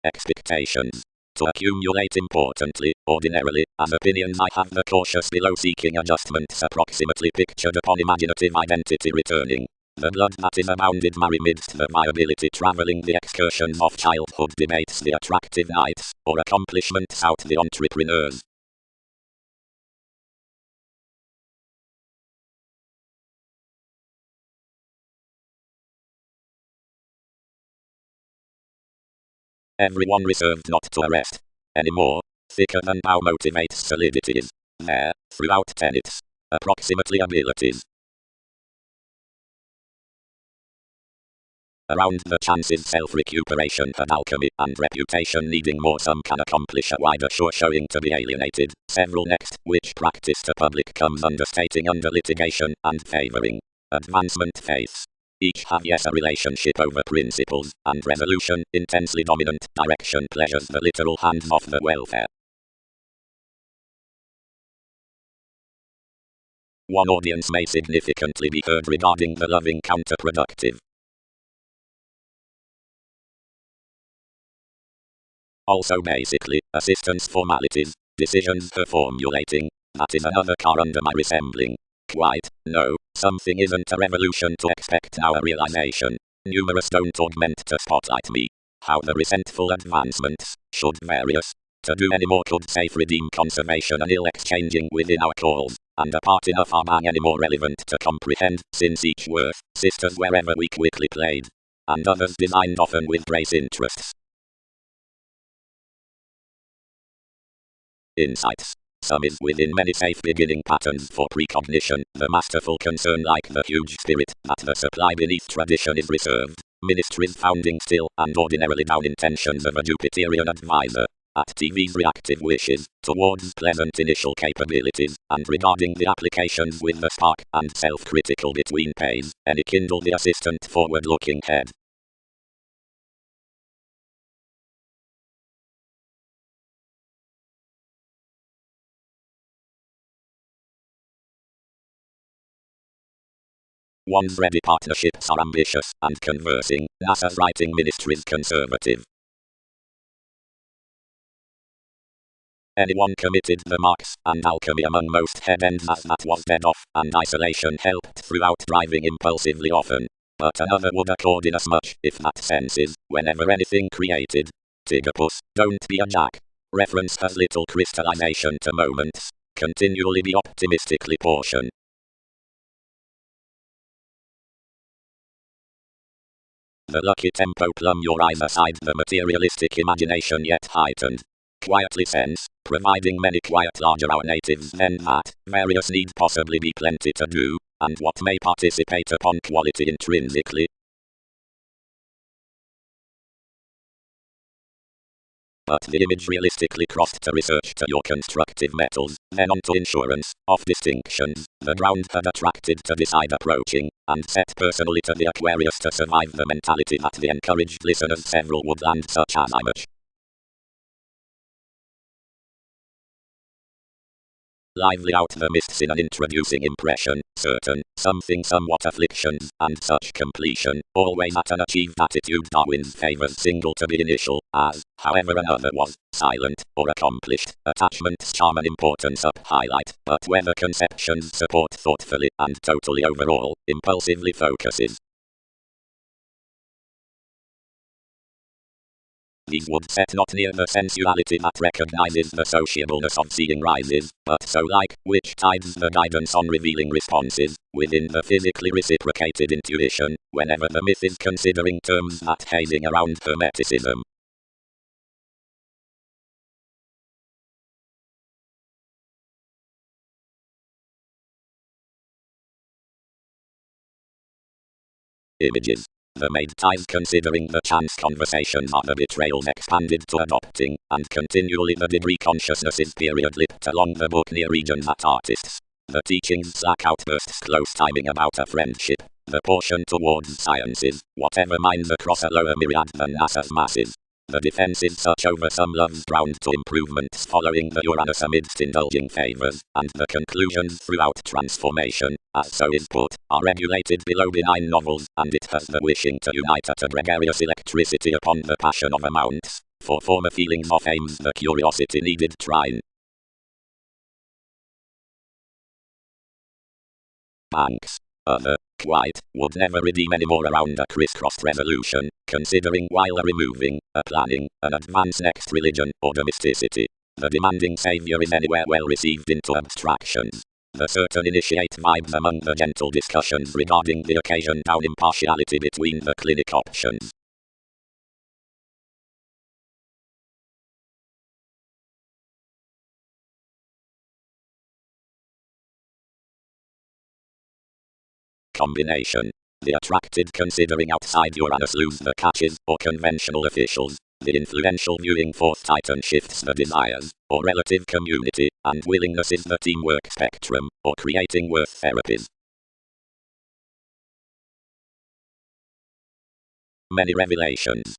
Expectations. To accumulate importantly, ordinarily, as opinions I have the cautious below seeking adjustments approximately pictured upon imaginative identity returning. The blood that is abounded marry midst the viability travelling the excursions of childhood debates the attractive nights, or accomplishments out the entrepreneurs. Everyone reserved not to arrest. Anymore, thicker than bow motivates solidities. There, throughout tenets. Approximately abilities. Around the chances self-recuperation had alchemy and reputation needing more some can accomplish a wider sure showing to be alienated. Several next, which practice to public comes understating under litigation and favouring. Advancement faiths. Each have yes a relationship over principles, and resolution, intensely dominant, direction pleasures the literal hands of the welfare. One audience may significantly be heard regarding the loving counterproductive. Also basically, assistance formalities, decisions for formulating, that is another car under my resembling. Quite, no, something isn't a revolution to expect our realization. Numerous don't augment to spotlight me. How the resentful advancements, should various, to do any more could safe redeem conservation and ill exchanging within our calls, and a part enough are bang any more relevant to comprehend, since each worth, sisters wherever we quickly played. and others designed often with grace interests. Insights. Some is within many safe beginning patterns for precognition, the masterful concern like the huge spirit, that the supply beneath tradition is reserved, ministries founding still, and ordinarily down intentions of a Jupiterian advisor, at TV's reactive wishes, towards pleasant initial capabilities, and regarding the applications with the spark, and self-critical between pays, any kindle the assistant forward-looking head. One's ready partnerships are ambitious, and conversing, NASA's writing ministries conservative. Anyone committed the marks, and alchemy among most head ends as that was dead off, and isolation helped throughout driving impulsively often. But another would accord inasmuch, if that senses, whenever anything created. Tigopus, don't be a jack. Reference has little crystallization to moments. Continually be optimistically portion. The lucky tempo plumb your eyes aside the materialistic imagination yet heightened. Quietly sense, providing many quiet larger our natives then that, various need possibly be plenty to do, and what may participate upon quality intrinsically. But the image realistically crossed to research to your constructive metals, then on to insurance, of distinctions, the ground had attracted to decide approaching, and set personally to the Aquarius to survive the mentality that the encouraged listeners several would land such as image. Lively out the mists in an introducing impression, certain, something somewhat afflictions, and such completion, always at an achieved attitude Darwin's favours single to be initial, as, however another was, silent, or accomplished, attachment's charm and importance up highlight, but whether conceptions support thoughtfully, and totally overall, impulsively focuses. These would set not near the sensuality that recognizes the sociableness of seeing rises, but so like, which tides the guidance on revealing responses, within the physically reciprocated intuition, whenever the myth is considering terms that hazing around hermeticism. Images. The made ties considering the chance conversations are the betrayals expanded to adopting, and continually the degree consciousness is period lipped along the book near regions at artists. The teachings slack outbursts close timing about a friendship. The portion towards sciences, whatever minds across a lower myriad than NASA's masses. The defenses such over some loves drowned to improvements following the Uranus amidst indulging favours, and the conclusions throughout transformation, as so is put, are regulated below benign novels, and it has the wishing to unite at a gregarious electricity upon the passion of amounts, for former feelings of aims the curiosity needed trine. Banks. Other, quite, would never redeem any more around a crisscrossed resolution, considering while a removing, a planning, an advance next religion, or domesticity. The demanding savior is anywhere well received into abstractions. The certain initiate vibes among the gentle discussions regarding the occasion down impartiality between the clinic options. Combination. The attracted considering outside Uranus lose the catches, or conventional officials. The influential viewing fourth Titan shifts the desires, or relative community, and willingness is the teamwork spectrum, or creating worth therapies. Many revelations.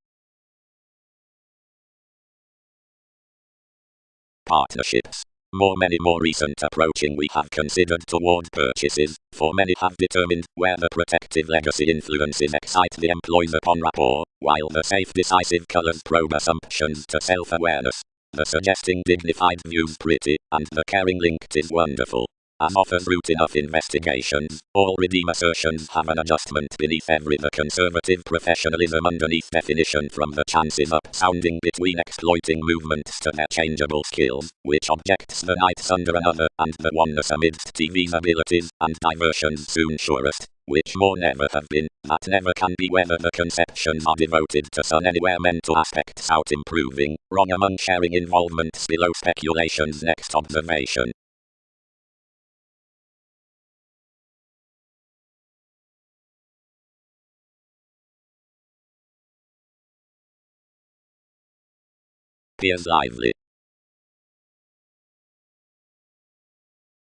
Partnerships. Many more recent approaching we have considered toward purchases, for many have determined where the protective legacy influences excite the employees upon rapport, while the safe decisive colors probe assumptions to self-awareness. The suggesting dignified views pretty, and the caring linked is wonderful. As offers root enough investigations, all redeem assertions have an adjustment beneath every the conservative professionalism underneath definition from the chances up sounding between exploiting movements to their changeable skills, which objects the nights under another, and the oneness amidst TV's abilities, and diversions soon surest, which more never have been, that never can be, whether the conceptions are devoted to sun anywhere mental aspects out improving, wrong among sharing involvements below speculations next observation. Appears lively.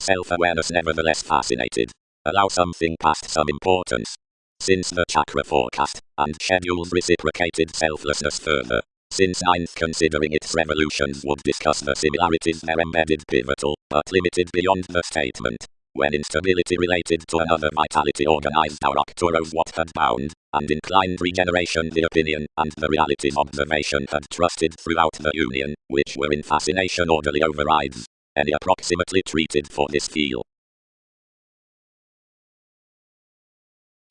Self-awareness nevertheless fascinated. Allow something past some importance. Since the chakra forecast and schedules reciprocated selflessness further. Since ninth considering its revolutions would discuss the similarities there embedded pivotal, but limited beyond the statement. When instability related to another vitality organized our Arcturos what had bound, and inclined regeneration the opinion, and the realities observation had trusted throughout the union, which were in fascination orderly overrides. Any approximately treated for this feel.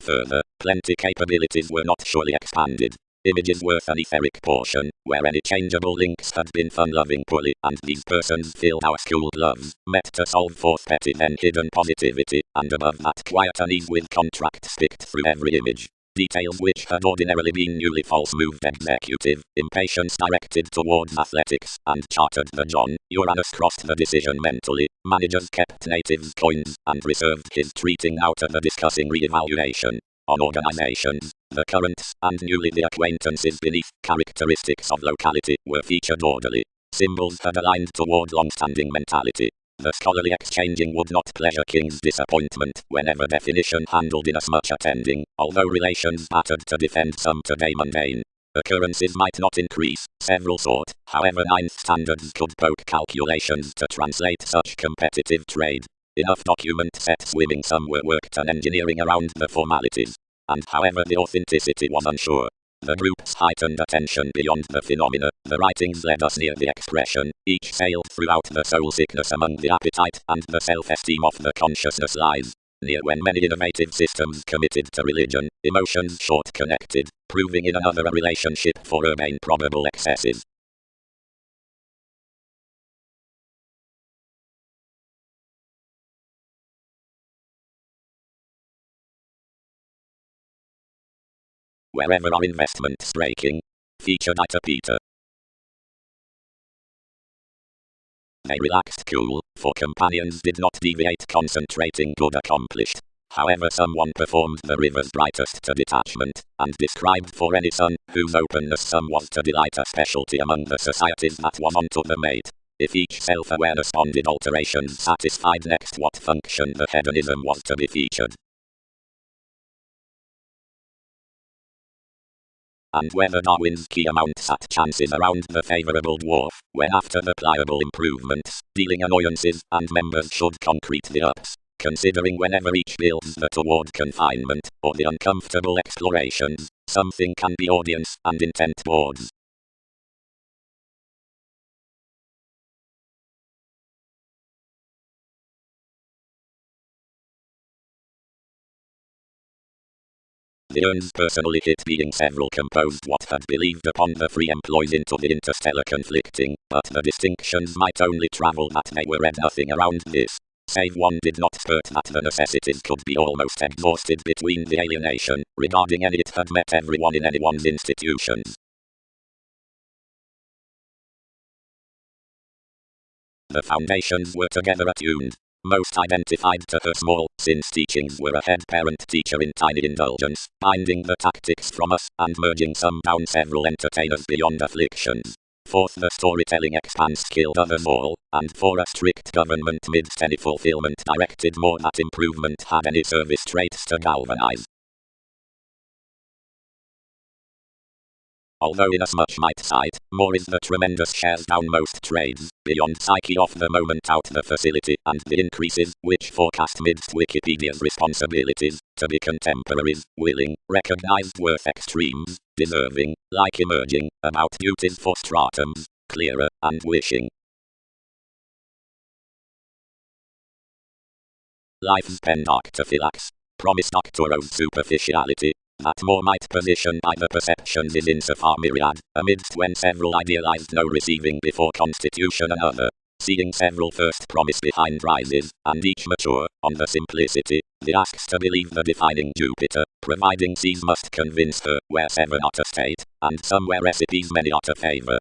Further, plenty capabilities were not surely expanded. Images worth an etheric portion, where any changeable links had been fun-loving poorly, and these persons filled our schooled loves, met to solve forth petty then hidden positivity, and above that quiet unease with contracts picked through every image. Details which had ordinarily been newly false moved executive, impatience directed towards athletics, and chartered the John, Uranus crossed the decision mentally, managers kept natives coins, and reserved his treating out of the discussing re-evaluation. On organizations, the currents, and newly the acquaintances beneath, characteristics of locality, were featured orderly. Symbols had aligned toward long-standing mentality. The scholarly exchanging would not pleasure King's disappointment whenever definition handled inasmuch attending, although relations battered to defend some today mundane. Occurrences might not increase, several sought, however ninth standards could poke calculations to translate such competitive trade. Enough document set swimming some were worked and engineering around the formalities. And however the authenticity was unsure. The group's heightened attention beyond the phenomena, the writings led us near the expression, each sailed throughout the soul sickness among the appetite and the self-esteem of the consciousness lies. Near when many innovative systems committed to religion, emotions short-connected, proving in another a relationship for urbane probable excesses. Wherever our investments breaking, featured Ita Peter. They relaxed cool, for companions did not deviate concentrating good accomplished. However someone performed the river's brightest to detachment, and described for any son, whose openness some was to delight a specialty among the societies that was unto the mate. If each self-awareness bonded alterations satisfied next what function the hedonism was to be featured. And whether Darwin's key amounts at chances around the favourable dwarf, when after the pliable improvements, dealing annoyances, and members should concrete the ups, considering whenever each builds the toward confinement, or the uncomfortable explorations, something can be audience and intent boards. The urns personally hit being several composed what had believed upon the free employs into the interstellar conflicting, but the distinctions might only travel that they were read nothing around this. Save one did not spurt that the necessities could be almost exhausted between the alienation, regarding any it had met everyone in anyone's institutions. The foundations were together attuned. Most identified to her small, since teachings were a head parent-teacher in tiny indulgence, binding the tactics from us, and merging some down several entertainers beyond afflictions. Fourth, the storytelling expanse killed others all, and for a strict government midst any fulfillment directed more that improvement had any service traits to galvanize. Although inasmuch might cite, more is the tremendous shares down most trades, beyond psyche of the moment out the facility, and the increases, which forecast midst Wikipedia's responsibilities, to be contemporaries, willing, recognized worth extremes, deserving, like emerging, about duties for stratums, clearer, and wishing. Life's penned arctophylax, promised Arcturo's superficiality, that more might position by the perceptions is insofar myriad, amidst when several idealized no receiving before constitution another. seeing several first promise behind rises, and each mature, on the simplicity, the asks to believe the defining Jupiter, providing C's must convince her, where 7 are to state, and somewhere recipes many are to favor.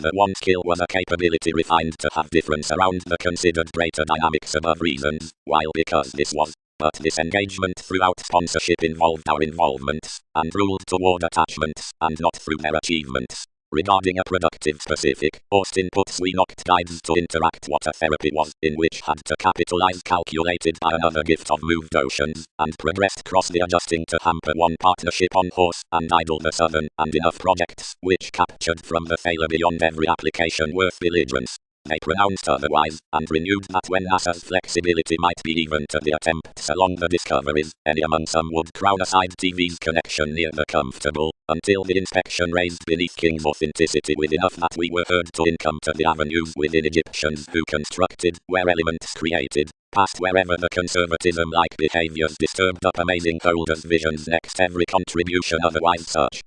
The one skill was a capability refined to have difference around the considered greater dynamics above reasons, while because this was, but this engagement throughout sponsorship involved our involvements, and ruled toward attachments, and not through their achievements. Regarding a productive specific, Austin puts we knocked guides to interact what a therapy was, in which had to capitalize calculated by another gift of moved oceans, and progressed cross the adjusting to hamper one partnership on horse, and idle the southern, and enough projects, which captured from the failure beyond every application worth belligerence. They pronounced otherwise, and renewed that when NASA's flexibility might be even to the attempts along the discoveries, any among some would crown aside TV's connection near the comfortable, until the inspection raised beneath King's authenticity with enough that we were heard to income to the avenues within Egyptians who constructed, where elements created, past wherever the conservatism-like behaviors disturbed up amazing holders' visions next every contribution otherwise such.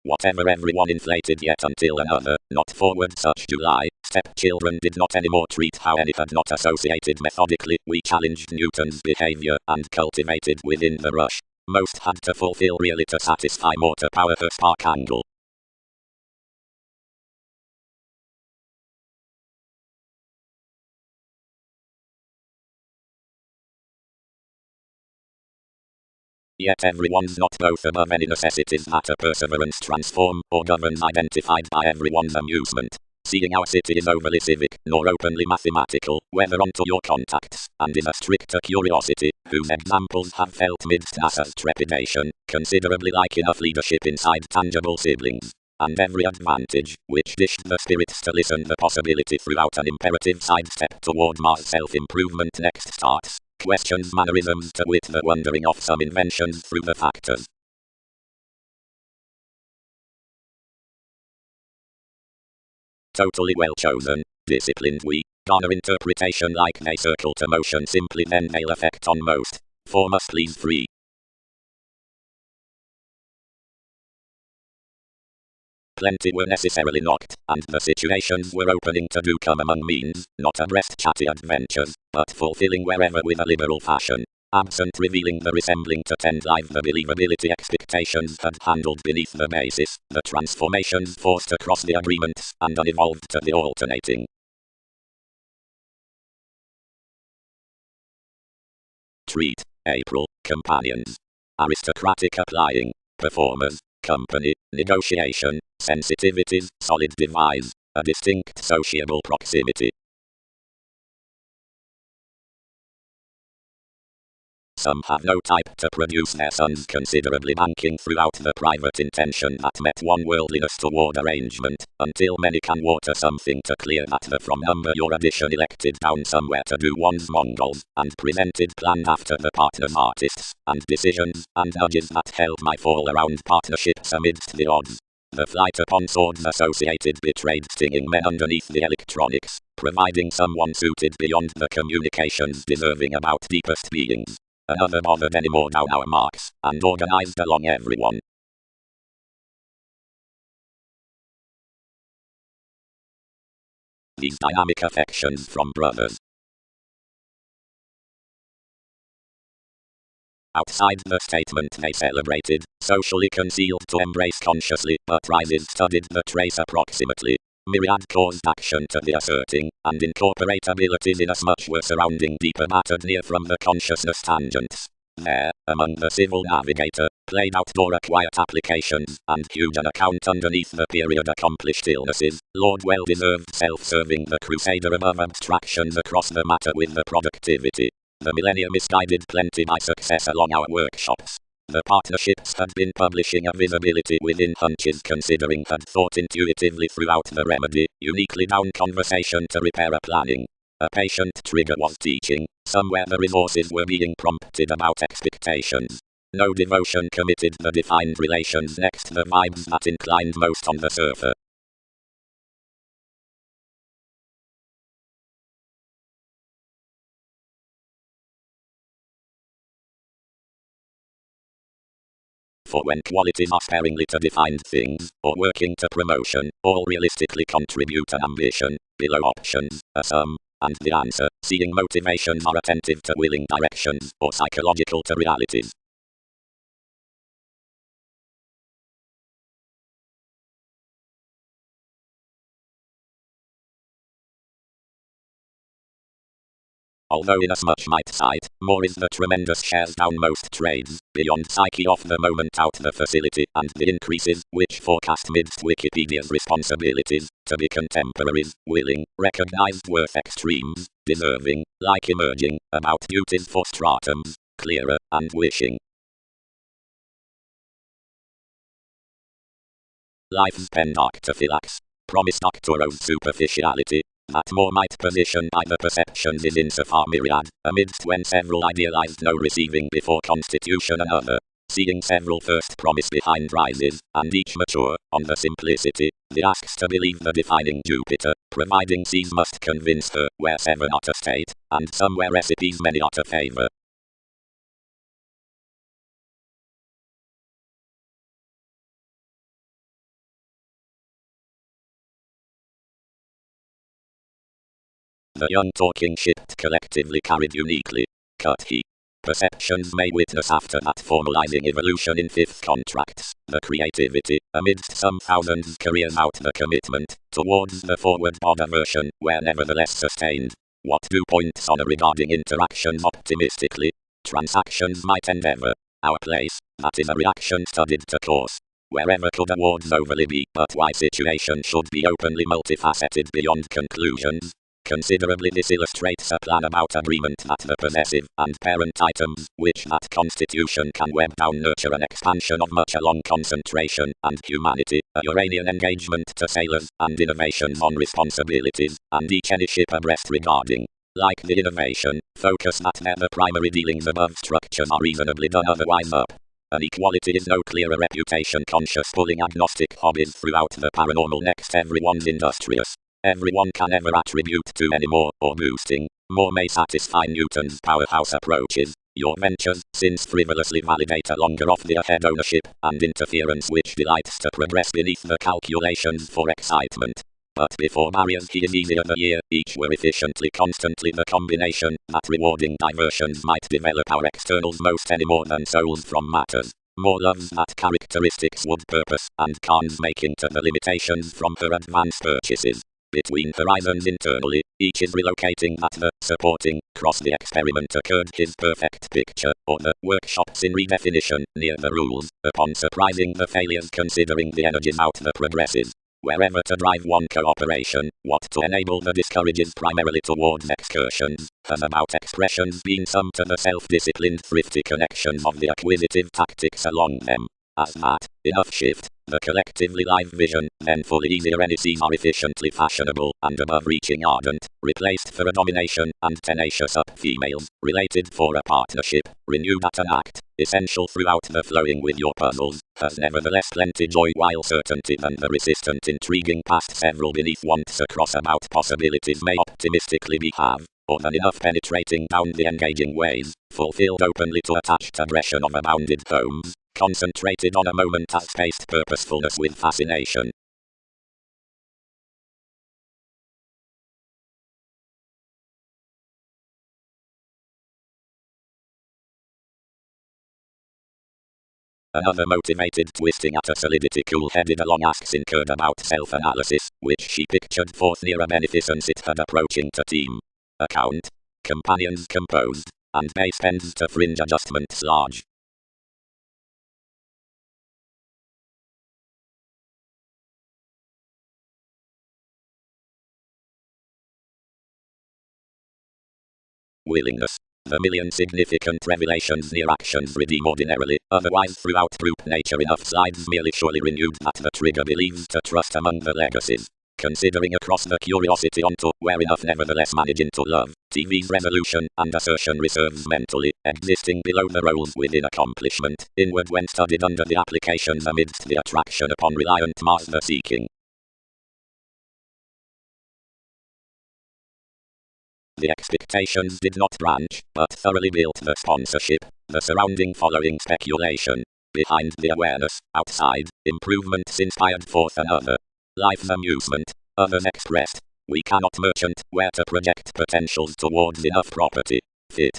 Whatever everyone inflated yet until another, not forward such July, stepchildren did not anymore treat how any had not associated methodically, we challenged Newton's behavior, and cultivated within the rush. Most had to fulfill really to satisfy more to power her spark angle. Yet everyone's not both above any necessities that a perseverance transform, or governs identified by everyone's amusement. Seeing our city is overly civic, nor openly mathematical, whether unto your contacts, and is a stricter curiosity, whose examples have felt midst NASA's trepidation, considerably like enough leadership inside tangible siblings. And every advantage, which dished the spirits to listen the possibility throughout an imperative sidestep toward Mars self-improvement next starts. Questions mannerisms to wit the wondering of some inventions through the factors. Totally well chosen, disciplined we, garner interpretation like they circle to motion simply then they'll affect on most. 4 must please 3. Plenty were necessarily knocked, and the situations were opening to do come among means, not abreast chatty adventures, but fulfilling wherever with a liberal fashion. Absent revealing the resembling to tend live the believability expectations had handled beneath the basis, the transformations forced across the agreements, and unevolved to the alternating. Treat, April, companions. Aristocratic applying, performers, company, negotiation, sensitivities, solid devise, a distinct sociable proximity. Some have no type to produce their sons considerably banking throughout the private intention that met one worldliness toward arrangement, until many can water something to clear that the from number your addition elected down somewhere to do one's Mongols, and presented planned after the partner's artists, and decisions, and nudges that held my fall around partnerships amidst the odds. The flight upon swords associated betrayed stinging men underneath the electronics, providing someone suited beyond the communications deserving about deepest beings. Another bothered anymore down our marks, and organized along everyone. These dynamic affections from brothers. Outside the statement they celebrated, socially concealed to embrace consciously, but rises studied the trace approximately. Myriad caused action to the asserting, and incorporatabilities inasmuch were surrounding deeper mattered near from the consciousness tangents. There, among the civil navigator, played outdoor quiet applications, and huge an account underneath the period accomplished illnesses, Lord well-deserved self-serving the crusader above abstractions across the matter with the productivity. The millennium misguided plenty by success along our workshops. The partnerships had been publishing a visibility within hunches considering had thought intuitively throughout the remedy, uniquely down conversation to repair a planning. A patient trigger was teaching, somewhere the resources were being prompted about expectations. No devotion committed the defined relations next the vibes that inclined most on the surfer. For when qualities are sparingly to defined things, or working to promotion, all realistically contribute to ambition. Below options, a sum, and the answer, seeing motivations are attentive to willing directions, or psychological to realities. Although inasmuch might cite, more is the tremendous shares down most trades, beyond psyche of the moment out the facility and the increases, which forecast midst Wikipedia's responsibilities, to be contemporaries, willing, recognized worth extremes, deserving, like emerging, about duties for stratums, clearer, and wishing. Life's pendoctophylax. Promise doctoro's superficiality, that more might position by the perceptions is insofar myriad, amidst when several idealized no receiving before constitution another, seeing several first promise behind rises, and each mature, on the simplicity, the asks to believe the defining Jupiter, providing C's must convince her, where seven are to state, and somewhere recipes many are to favor. The young talking shipped collectively carried uniquely. Cut he. Perceptions may witness after that formalizing evolution in fifth contracts, the creativity, amidst some thousands careers out the commitment, towards the forward border version, where nevertheless sustained. What do points on regarding interactions optimistically? Transactions might endeavor. Our place, that is a reaction studied to course. Wherever could awards overly be, but why situation should be openly multifaceted beyond conclusions. Considerably this illustrates a plan about agreement that the possessive and parent items, which that constitution can web down nurture an expansion of much along concentration and humanity, a Uranian engagement to sailors, and innovations on responsibilities, and each any ship abreast regarding. Like the innovation, focus that there the primary dealings above structures are reasonably done otherwise up. An equality is no clearer reputation conscious pulling agnostic hobbies throughout the paranormal next everyone's industrious. Everyone can ever attribute to any more, or boosting. More may satisfy Newton's powerhouse approaches. Your ventures, since frivolously validate a longer off the ahead ownership, and interference which delights to progress beneath the calculations for excitement. But before barriers he is easier the year, each were efficiently constantly the combination, that rewarding diversions might develop our externals most any more than souls from matters. More loves that characteristics would purpose, and cons making to the limitations from her advance purchases. Between horizons internally, each is relocating that the supporting cross the experiment occurred his perfect picture, or the workshops in redefinition, near the rules, upon surprising the failures considering the energies out the progresses. Wherever to drive one cooperation, what to enable the discourages primarily towards excursions, has about expressions been some to the self-disciplined thrifty connections of the acquisitive tactics along them. As that, enough shift, the collectively live vision, then fully easier NECs are efficiently fashionable, and above reaching ardent, replaced for a domination, and tenacious up females, related for a partnership, renewed at an act, essential throughout the flowing with your puzzles, has nevertheless plenty joy while certainty than the resistant intriguing past several beneath wants across about possibilities may optimistically be have. Or than enough penetrating down the engaging ways, fulfilled openly to attached aggression of abounded homes, concentrated on a moment as spaced purposefulness with fascination. Another motivated twisting at a solidity cool-headed along asks incurred about self-analysis, which she pictured forth near a beneficence it had approaching to team. Account. Companions composed, and base pens to fringe adjustments large. Willingness. The million significant revelations near actions redeem ordinarily, otherwise throughout group nature enough slides merely surely renewed that the trigger believes to trust among the legacies. considering across the curiosity onto where enough nevertheless managing to love, TV's resolution and assertion reserves mentally existing below the roles within accomplishment, inward when studied under the applications amidst the attraction upon reliant master seeking. The expectations did not branch, but thoroughly built the sponsorship, the surrounding following speculation. Behind the awareness, outside, improvements inspired forth another. Life's amusement, others expressed. We cannot merchant where to project potentials towards enough property. Fit.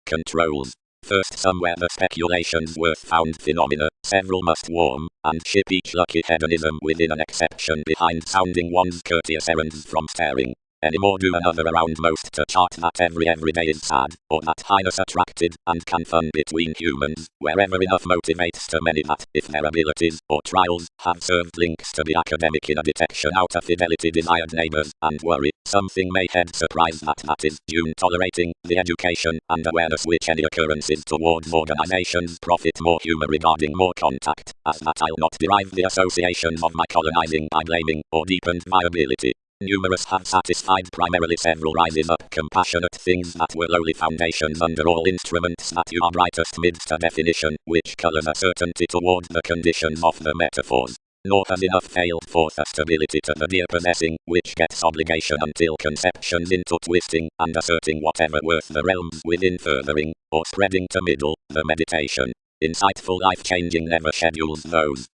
Controls. First somewhere the speculations worth found phenomena, several must warm, and ship each lucky hedonism within an exception behind sounding one's courteous errands from staring. Any more do another around most to chart that every day is sad, or that highness attracted, and can fun between humans, wherever enough motivates to many that, if their abilities, or trials, have served links to the academic in a detection out of fidelity desired neighbors, and worry, something may head surprise that is due tolerating, the education, and awareness which any occurrences towards organizations profit more humor regarding more contact, as that I'll not derive the associations of my colonizing by blaming, or deepened viability. Numerous have satisfied primarily several rises up compassionate things that were lowly foundations under all instruments that you are brightest midst a definition, which colors a certainty toward the conditions of the metaphors. Nor has enough failed forth a stability to the dear possessing, which gets obligation until conceptions into twisting, and asserting whatever worth the realms within furthering, or spreading to middle, the meditation. Insightful life-changing never schedules those.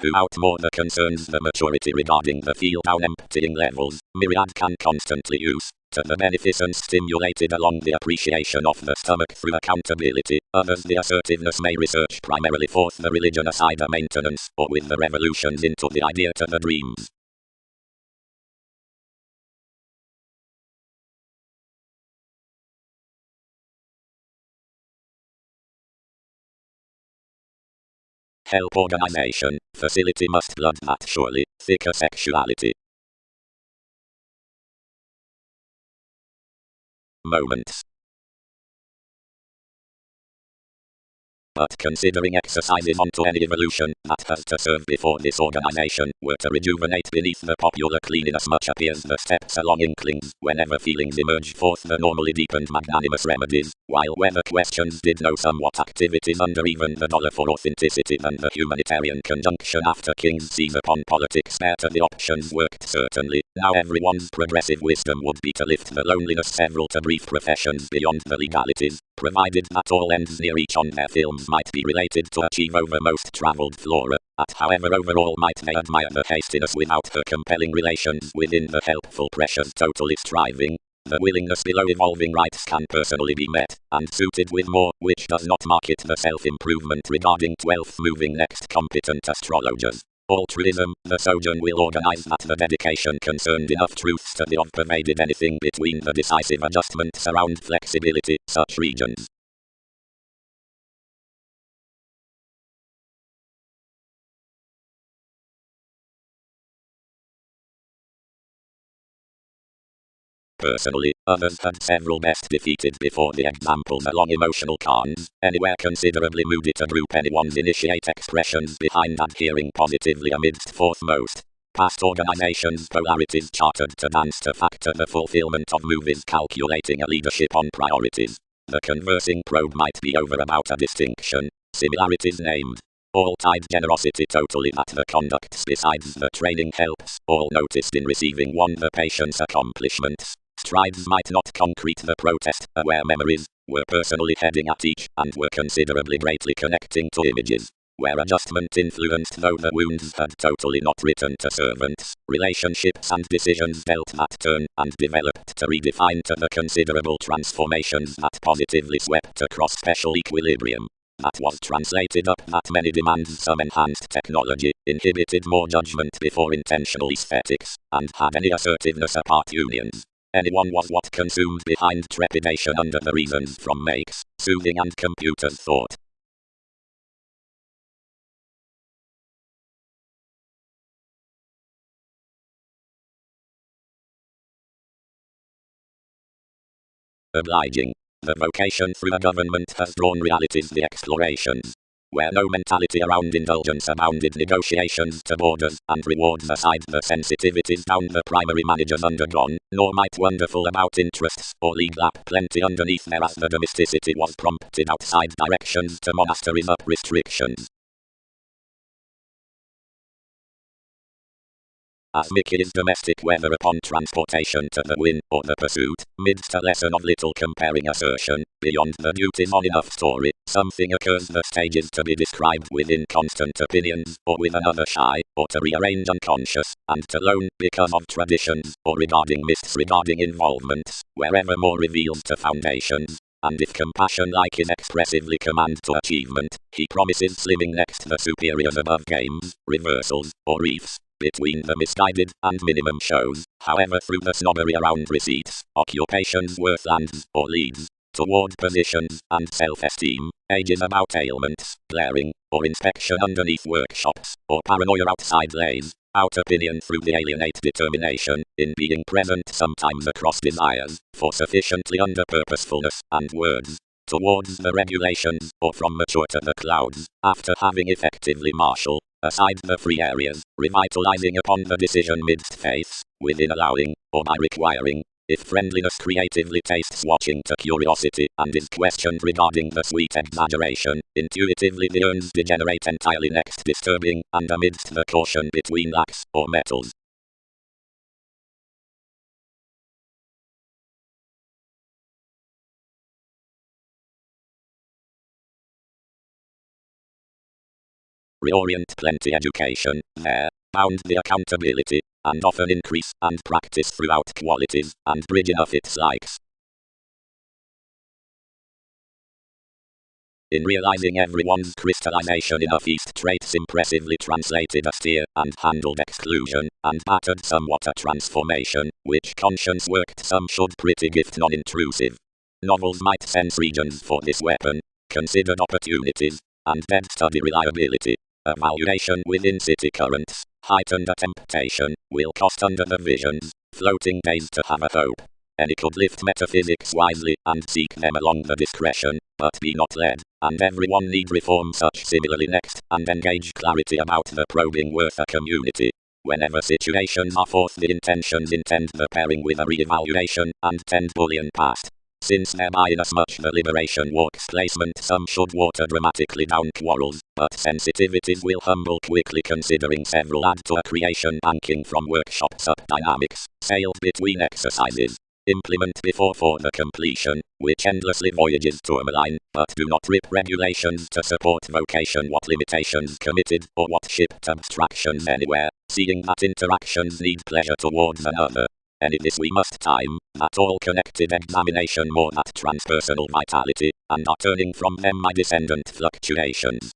Who outmore the concerns the maturity regarding the feel down emptying levels, myriad can constantly use, to the beneficence stimulated along the appreciation of the stomach through accountability, others the assertiveness may research primarily forth the religion aside a maintenance, or with the revolutions into the idea to the dreams. Help organization, facility must blood that surely, thicker sexuality. Moments. But considering exercises onto any evolution that has to serve before this organization were to rejuvenate beneath the popular cleanliness much appears the steps along inklings whenever feelings emerge forth the normally deepened magnanimous remedies, while whether questions did know somewhat activities under even the dollar for authenticity than the humanitarian conjunction after kings seize upon politics spare to the options worked certainly, now everyone's progressive wisdom would be to lift the loneliness several to brief professions beyond the legalities, provided that all ends near each on their films might be related to achieve over most traveled flora, at however overall might they admire the hastiness without her compelling relations within the helpful pressures totally striving. The willingness below evolving rights can personally be met, and suited with more, which does not market the self-improvement regarding 12th moving next competent astrologers. Altruism, the sojourn will organize that the dedication concerned enough truths to the of pervaded anything between the decisive adjustments around flexibility, such regions. Personally, others had several best defeated before the examples along emotional cons, anywhere considerably moody to group anyone's initiate expressions behind adhering positively amidst foremost. Past organizations' polarities chartered to dance to factor the fulfillment of movies calculating a leadership on priorities. The conversing probe might be over about a distinction, similarities named. All tied generosity totally that the conducts besides the training helps, all noticed in receiving one the patient's accomplishments. Strides might not concrete the protest, aware memories, were personally heading at each, and were considerably greatly connecting to images. Where adjustment influenced though the wounds had totally not written to servants, relationships and decisions dealt that turn, and developed to redefine to the considerable transformations that positively swept across special equilibrium. That was translated up that many demands some enhanced technology, inhibited more judgment before intentional aesthetics, and had any assertiveness apart unions. Anyone was what consumed behind trepidation under the reasons from makes, soothing and computer's thought. Obliging. The vocation through a government has drawn realities the explorations. Where no mentality around indulgence abounded negotiations to borders and rewards aside the sensitivities down the primary managers undergone, nor might wonderful about interests or lead lap plenty underneath there as the domesticity was prompted outside directions to monasteries up restrictions. As Mickey's domestic weather upon transportation to the win or the pursuit, midst a lesson of little comparing assertion, beyond the duties on enough story, something occurs the stages to be described within constant opinions, or with another shy, or to rearrange unconscious, and to loan because of traditions, or regarding myths regarding involvements, wherever more reveals to foundations. And if compassion like is expressively command to achievement, he promises slimming next the superiors above games, reversals, or reefs, between the misguided and minimum shows, however through the snobbery around receipts, occupations worth lands, or leads, toward positions, and self-esteem, ages about ailments, glaring, or inspection underneath workshops, or paranoia outside lays, out opinion through the alienate determination, in being present sometimes across desires, for sufficiently under purposefulness, and words, towards the regulations, or from mature to the clouds, after having effectively marshaled, aside the free areas, revitalizing upon the decision midst faiths, within allowing, or by requiring, if friendliness creatively tastes watching to curiosity, and is questioned regarding the sweet exaggeration, intuitively the urns degenerate entirely next disturbing, and amidst the caution between lacks, or metals. Reorient plenty education, there, bound the accountability, and often increase and practice throughout qualities, and bridge enough its likes. In realizing everyone's crystallization enough East traits impressively translated austere and handled exclusion, and battered somewhat a transformation, which conscience worked some should pretty gift non-intrusive. Novels might sense regions for this weapon, considered opportunities, and dead study reliability. Evaluation within city currents, heightened a temptation, will cost under the visions, floating days to have a hope. Any could lift metaphysics wisely, and seek them along the discretion, but be not led, and everyone need reform such similarly next, and engage clarity about the probing worth a community. Whenever situations are forth the intentions intend the pairing with a re-evaluation, and tend bullion past. Since thereby inasmuch the liberation walks placement some should water dramatically down quarrels, but sensitivities will humble quickly considering several add to a creation banking from workshops up dynamics, sailed between exercises. Implement before for the completion, which endlessly voyages to a malign, but do not rip regulations to support vocation what limitations committed, or what shipped abstractions anywhere, seeing that interactions need pleasure towards another. And in this we must time, that all connected examination more that transpersonal vitality, and are turning from them my descendant fluctuations.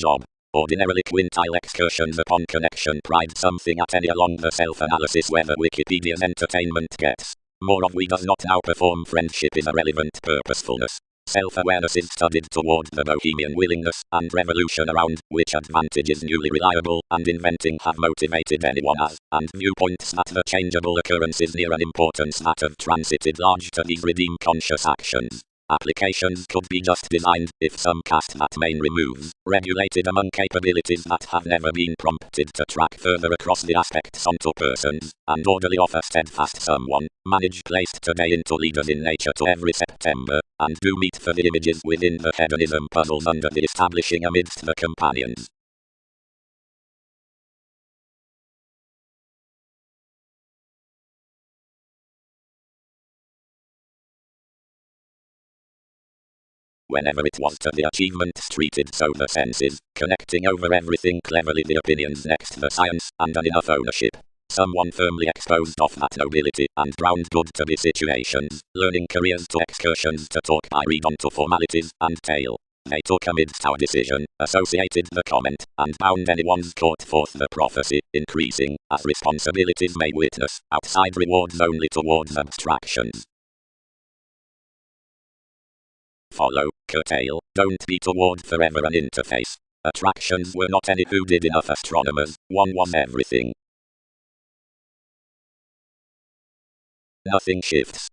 Job. Ordinarily quintile excursions upon connection pride something at any along the self-analysis whether Wikipedia's entertainment gets more of we does not now perform friendship is a relevant purposefulness. Self-awareness is studied toward the bohemian willingness and revolution around which advantages newly reliable and inventing have motivated anyone as, and viewpoints that the changeable occurrences near an importance that have transited large to these redeem conscious actions. Applications could be just designed, if some cast that main removes, regulated among capabilities that have never been prompted to track further across the aspects onto persons, and orderly offer steadfast someone, manage placed today into leaders in nature to every September, and do meet for the images within the hedonism puzzles under the establishing amidst the companions. Whenever it was to the achievements treated so the senses, connecting over everything cleverly the opinions next the science, and an enough ownership. Someone firmly exposed of that nobility, and browned good to be situations, learning careers to excursions to talk by read on to formalities, and tale. They took amidst our decision, associated the comment, and bound anyone's caught forth the prophecy, increasing, as responsibilities may witness, outside rewards only towards abstractions. follow, curtail, don't be toward forever an interface. Attractions were not any who did enough astronomers, one was everything. Nothing shifts.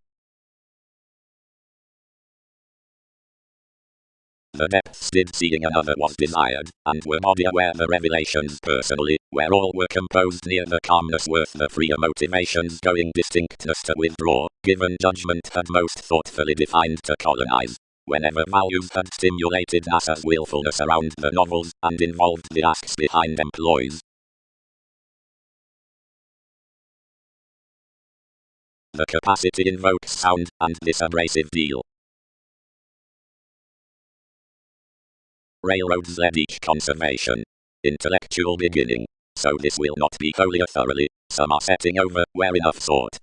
The depths did seeing another was desired, and were body aware the revelations personally, where all were composed near the calmness worth the freer motivations going distinctness to withdraw, given judgment had most thoughtfully defined to colonize. Whenever values had stimulated NASA's willfulness around the novels, and involved the asks behind employees. The capacity invokes sound, and this abrasive deal. Railroads led each conservation. Intellectual beginning. So this will not be wholly or thoroughly. Some are setting over, where enough thought.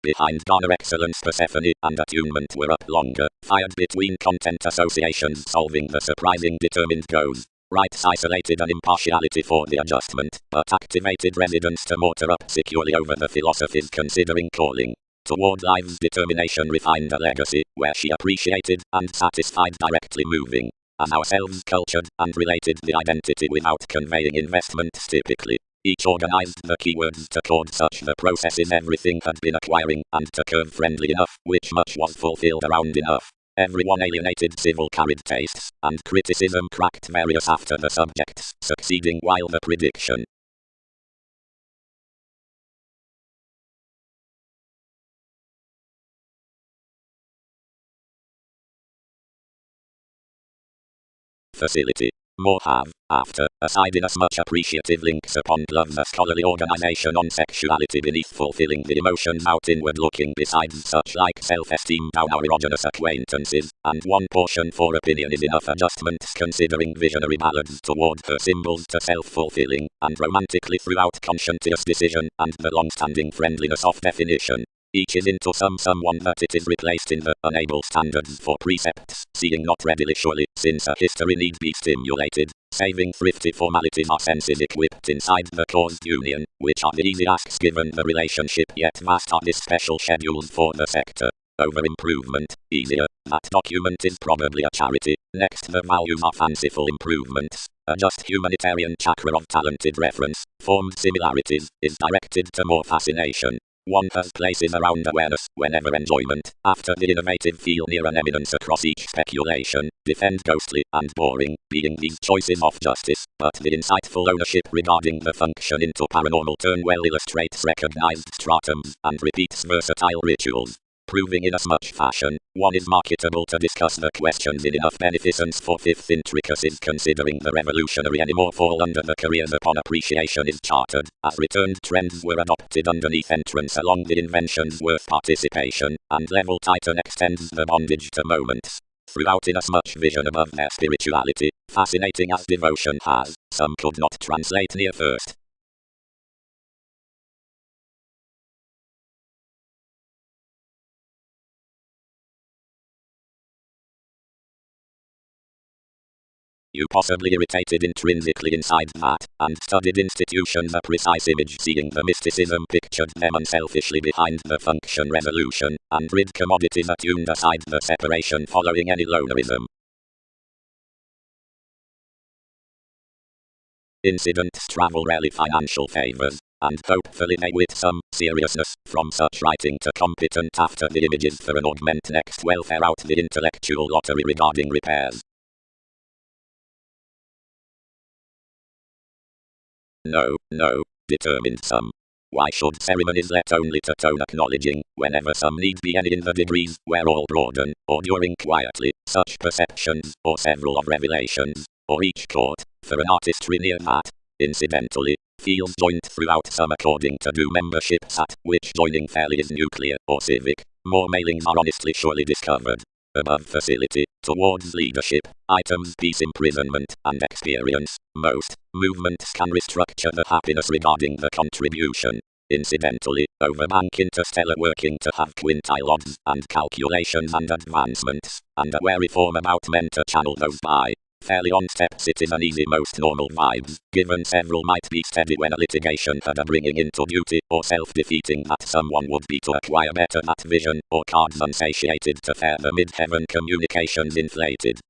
Behind Garner excellence Persephone and attunement were up longer, fired between content associations solving the surprising determined goes. Rights isolated an impartiality for the adjustment, but activated residence to motor up securely over the philosophies considering calling. Toward life's determination refined a legacy, where she appreciated and satisfied directly moving. As ourselves cultured and related the identity without conveying investments typically. Each organized the keywords to code such the processes everything had been acquiring, and to curve friendly enough, which much was fulfilled around enough. Everyone alienated civil carried tastes, and criticism cracked various after the subjects, succeeding while the prediction. Facility. More have, after, aside inasmuch appreciative links upon gloves a scholarly organization on sexuality beneath fulfilling the emotions out inward looking besides such like self-esteem down our erogenous acquaintances, and one portion for opinion is enough adjustments considering visionary ballads toward her symbols to self-fulfilling, and romantically throughout conscientious decision, and the long-standing friendliness of definition. Each is into someone that it is replaced in the unable standards for precepts, seeing not readily surely, since a history need be stimulated, saving thrifty formalities are senses equipped inside the caused union, which are the easy asks given the relationship yet vast are this special schedules for the sector. Over improvement, easier, that document is probably a charity, next the values are fanciful improvements. A just humanitarian chakra of talented reference, formed similarities, is directed to more fascination. One has places around awareness, whenever enjoyment, after the innovative feel near an eminence across each speculation, defend ghostly and boring, being these choices of justice, but the insightful ownership regarding the function into paranormal turn well illustrates recognized stratums, and repeats versatile rituals. Proving in as much fashion, one is marketable to discuss the questions in enough beneficence for fifth intricacies considering the revolutionary anymore fall under the careers upon appreciation is chartered, as returned trends were adopted underneath entrance along the inventions worth participation, and level titan extends the bondage to moments. Throughout inasmuch vision above their spirituality, fascinating as devotion has, some could not translate near first. You possibly irritated intrinsically inside that, and studied institutions a precise image seeing the mysticism pictured them unselfishly behind the function resolution, and rid commodities attuned aside the separation following any lonerism. Incidents travel rarely financial favors, and hopefully they with some seriousness from such writing to competent after the images for an augment next welfare out the intellectual lottery regarding repairs. No, determined some. Why should ceremonies let only to tone acknowledging, whenever some need be any in the degrees, where all broaden, or during quietly, such perceptions, or several of revelations, or each court, for an artistry near that, incidentally, feels joined throughout some according to due memberships at which joining fairly is nuclear, or civic, more mailings are honestly surely discovered. Above facility, towards leadership, items peace imprisonment, and experience, most movements can restructure the happiness regarding the contribution. Incidentally, over bank interstellar working to have quintile odds, and calculations and advancements, and a wary form about men to channel those by. Fairly on steps it is an easy most normal vibes, given several might be steady when a litigation had a bringing into duty, or self-defeating that someone would be to acquire better that vision, or cards unsatiated to fare the mid-heaven communications inflated.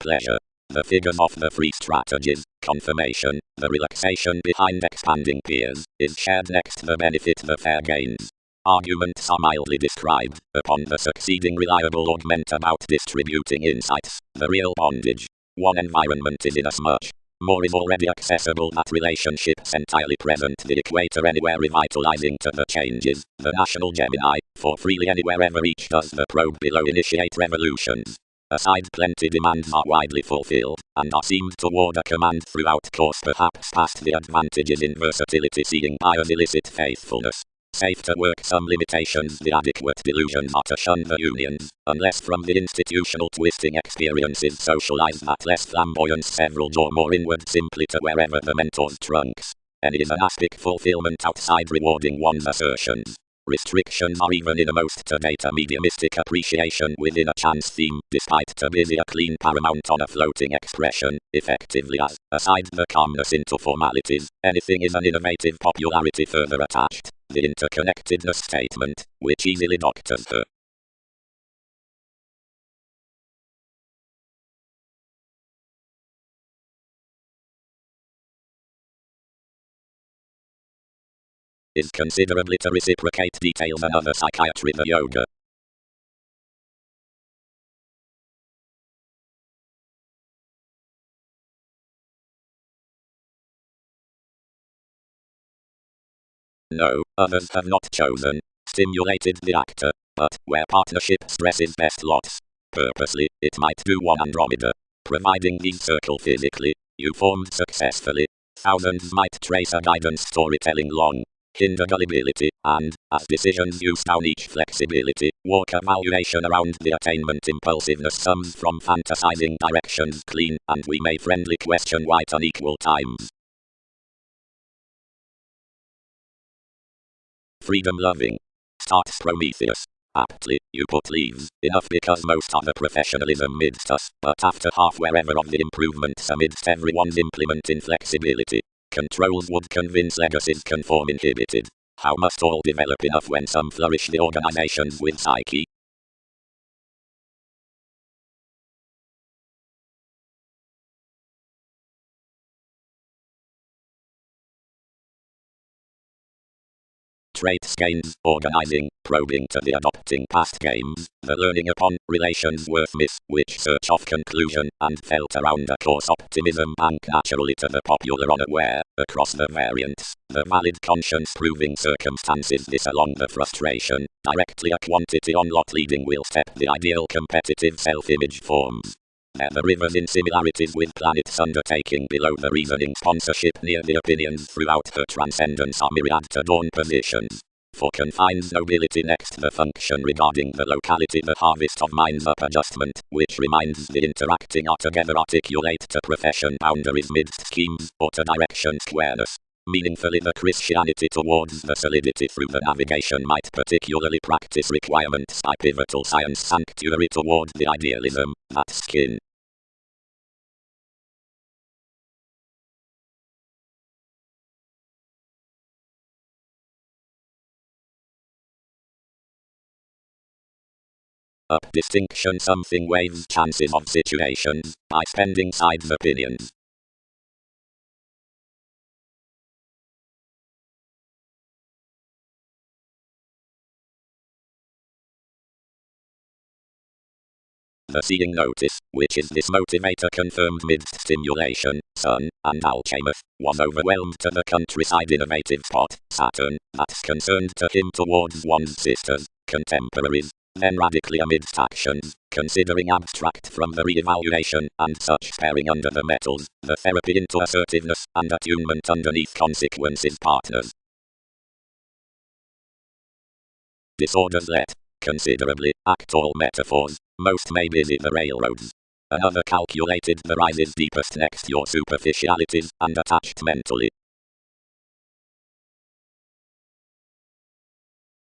Pleasure. The figures of the three strategies, confirmation, the relaxation behind expanding peers, is shared next the benefit the fair gains. Arguments are mildly described, upon the succeeding reliable augment about distributing insights, the real bondage. One environment is inasmuch more is already accessible that relationships entirely present the equator anywhere revitalizing to the changes, the national Gemini, for freely anywhere ever each does the probe below initiate revolutions. Aside plenty demands are widely fulfilled, and are seemed toward a command throughout course perhaps past the advantages in versatility seeing by an illicit faithfulness. Safe to work some limitations the adequate delusions are to shun the unions, unless from the institutional twisting experiences socialized that less flamboyance several draw more inward simply to wherever the mentor's trunks. Any is an aspic fulfillment outside rewarding one's assertions. Restrictions are even in a most to-date a mediumistic appreciation within a chance theme, despite to busy a clean paramount on a floating expression, effectively as, aside the calmness into formalities, anything is an innovative popularity further attached, the interconnectedness statement, which easily doctors her. Is considerably to reciprocate details and other psychiatry the yoga. No, others have not chosen, stimulated the actor, but where partnership stresses best lots. Purposely, it might do one Andromeda. Providing these circle physically, you formed successfully. Thousands might trace a guidance storytelling long, hinder gullibility, and, as decisions use down each flexibility, walk a valuation around the attainment impulsiveness sums from fantasizing directions clean, and we may friendly question white unequal times. Freedom loving. Starts Prometheus. Aptly, you put leaves, enough because most are the professionalism midst us, but after half wherever of the improvements amidst everyone's implement inflexibility. Controls would convince legacies conform inhibited. How must all develop enough when some flourish the organizations with psyche? Traits gains, organizing, probing to the adopting past games, the learning upon, relations worth miss, which search of conclusion, and felt around a course optimism bank naturally to the popular unaware, across the variants, the valid conscience proving circumstances this along the frustration, directly a quantity on lot leading will step the ideal competitive self-image forms. The rivers in similarities with planets undertaking below the reasoning sponsorship near the opinions throughout her transcendence are myriad to dawn positions. For confines nobility next the function regarding the locality the harvest of minds up adjustment, which reminds the interacting are together articulate to profession boundaries midst schemes, or to direction squareness. Meaningfully the Christianity towards the solidity through the navigation might particularly practice requirements by pivotal science sanctuary toward the idealism, that skin. Up distinction something waves chances of situations, by spending sides opinions. The seeing notice, which is this motivator confirmed midst stimulation, Sun, and Alchemist, was overwhelmed to the countryside innovative spot, Saturn, that's concerned to him towards one's sisters, contemporaries, then radically amidst actions, considering abstract from the re-evaluation, and such sparing under the metals, the therapy into assertiveness, and attunement underneath consequences partners. Disorders let, considerably, act all metaphors, most may busy the railroads. Another calculated the rises deepest next your superficialities, and attached mentally.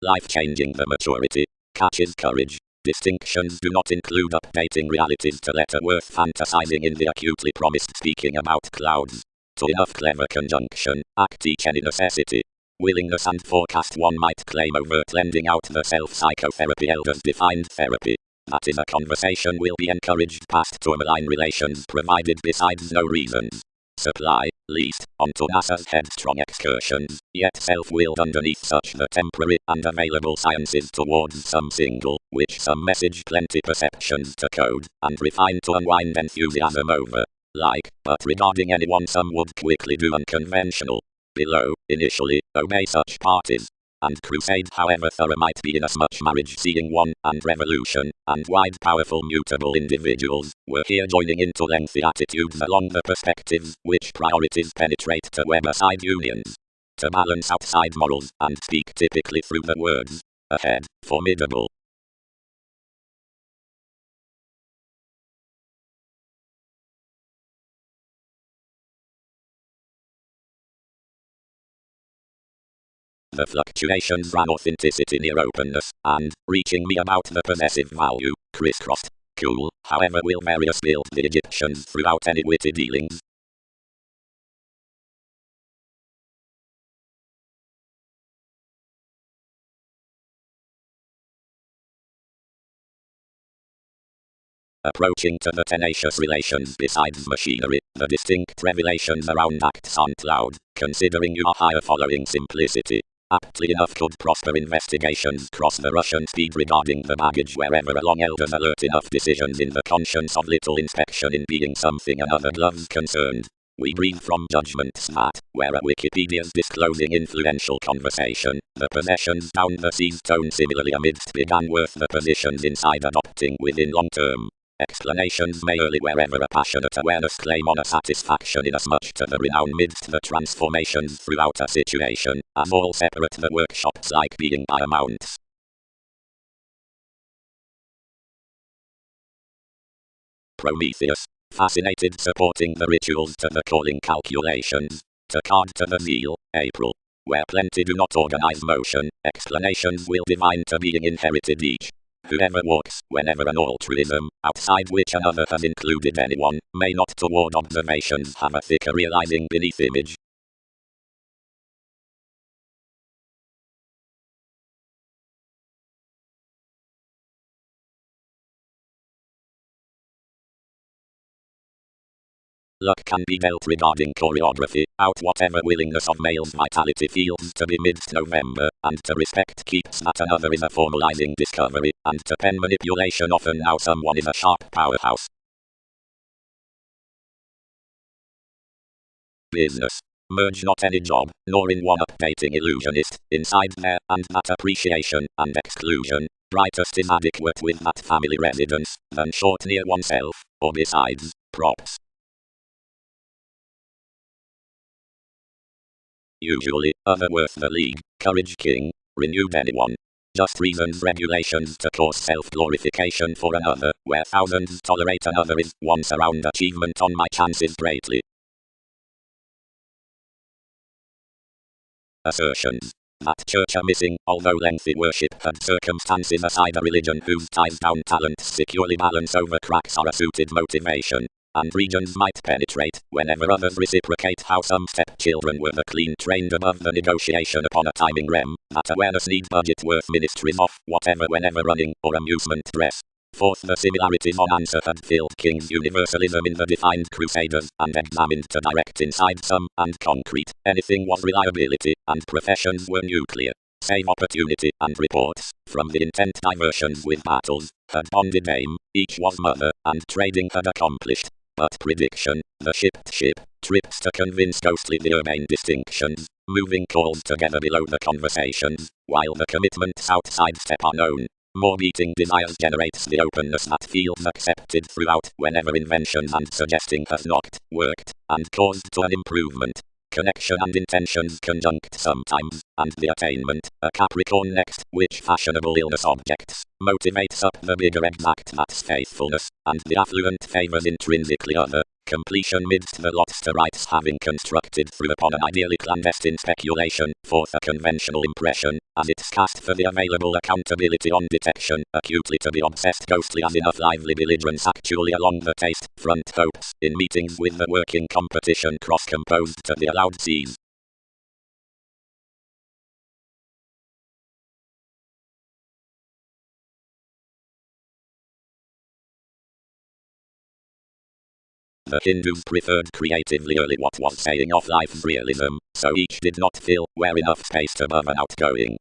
life-changing the maturity, catches courage. Distinctions do not include updating realities to letter worth fantasizing in the acutely promised speaking about clouds. To enough clever conjunction, act teach any necessity. Willingness and forecast one might claim overt lending out the self-psychotherapy elders defined therapy. That is a conversation will be encouraged past to malign relations provided besides no reasons. Supply, least, onto NASA's headstrong excursions, yet self-willed underneath such the temporary and available sciences towards some single, which some message plenty perceptions to code, and refine to unwind enthusiasm over. Like, but regarding anyone some would quickly do unconventional. Below, initially, obey such parties. And crusade however thorough might be inasmuch marriage seeing one, and revolution, and wide powerful mutable individuals, were here joining into lengthy attitudes along the perspectives, which priorities penetrate to web-side unions. To balance outside morals, and speak typically through the words. Ahead, formidable. The fluctuations ran authenticity near openness, and, reaching me about the possessive value, crisscrossed. Cool, however will various build the Egyptians throughout any witty dealings. Approaching to the tenacious relations besides machinery, the distinct revelations around acts aren't loud, considering you are higher following simplicity. Aptly enough could prosper investigations cross the Russian speed regarding the baggage wherever along elders alert enough decisions in the conscience of little inspection in being something another gloves concerned. We breathe from judgments that, where a Wikipedia's disclosing influential conversation, the possessions down the seas tone similarly amidst began worth the positions inside adopting within long term. Explanations may early wherever a passionate awareness claim on a satisfaction inasmuch to the renown midst the transformations throughout a situation, as all separate the workshops like being by amounts. Prometheus, fascinated supporting the rituals to the calling calculations, to card to the zeal, April. Where plenty do not organize motion, explanations will divine to being inherited each. Whoever walks, whenever an altruism, outside which another has included anyone, may not toward observations have a thicker realizing beneath image. Luck can be dealt regarding choreography, out whatever willingness of male's vitality feels to be midst November, and to respect keeps that another is a formalizing discovery, and to pen manipulation often now someone is a sharp powerhouse. Business. Merge not any job, nor in one updating illusionist, inside there, and that appreciation, and exclusion. Brightest is adequate with that family residence, than short near oneself, or besides, props. Usually, other worth the league, courage king, renewed anyone. Just reasons regulations to cause self-glorification for another, where thousands tolerate another is once around achievement on my chances greatly. Assertions. That church are missing, although lengthy worship had circumstances aside a religion whose ties down talents securely balance over cracks are a suited motivation. And regions might penetrate, whenever others reciprocate how some stepchildren were the clean trained above the negotiation upon a timing rem, that awareness need budget worth ministries of, whatever whenever running, or amusement dress. Fourth, the similarities on answer had filled King's universalism in the defined crusaders, and examined to direct inside some, and concrete, anything was reliability, and professions were nuclear. Save opportunity, and reports, from the intent diversions with battles, had bonded aim, each was mother, and trading had accomplished. But prediction, the shipped ship, trips to convince ghostly the urbane distinctions, moving calls together below the conversations, while the commitments outside step are known. More beating desires generates the openness that feels accepted throughout whenever inventions and suggesting has knocked, worked, and caused to an improvement. Connection and intentions conjunct sometimes, and the attainment, a Capricorn next, which fashionable illness objects, motivates up the bigger exact that's faithfulness, and the affluent favors intrinsically other, Completion midst the lots to rights having constructed through upon an ideally clandestine speculation, forth a conventional impression, as it's cast for the available accountability on detection, acutely to be obsessed ghostly as enough lively belligerence actually along the taste, front hopes, in meetings with the working competition cross-composed to the allowed C's. The Hindus preferred creatively early what was saying of life's realism, so each did not fill where enough spaced above and outgoing.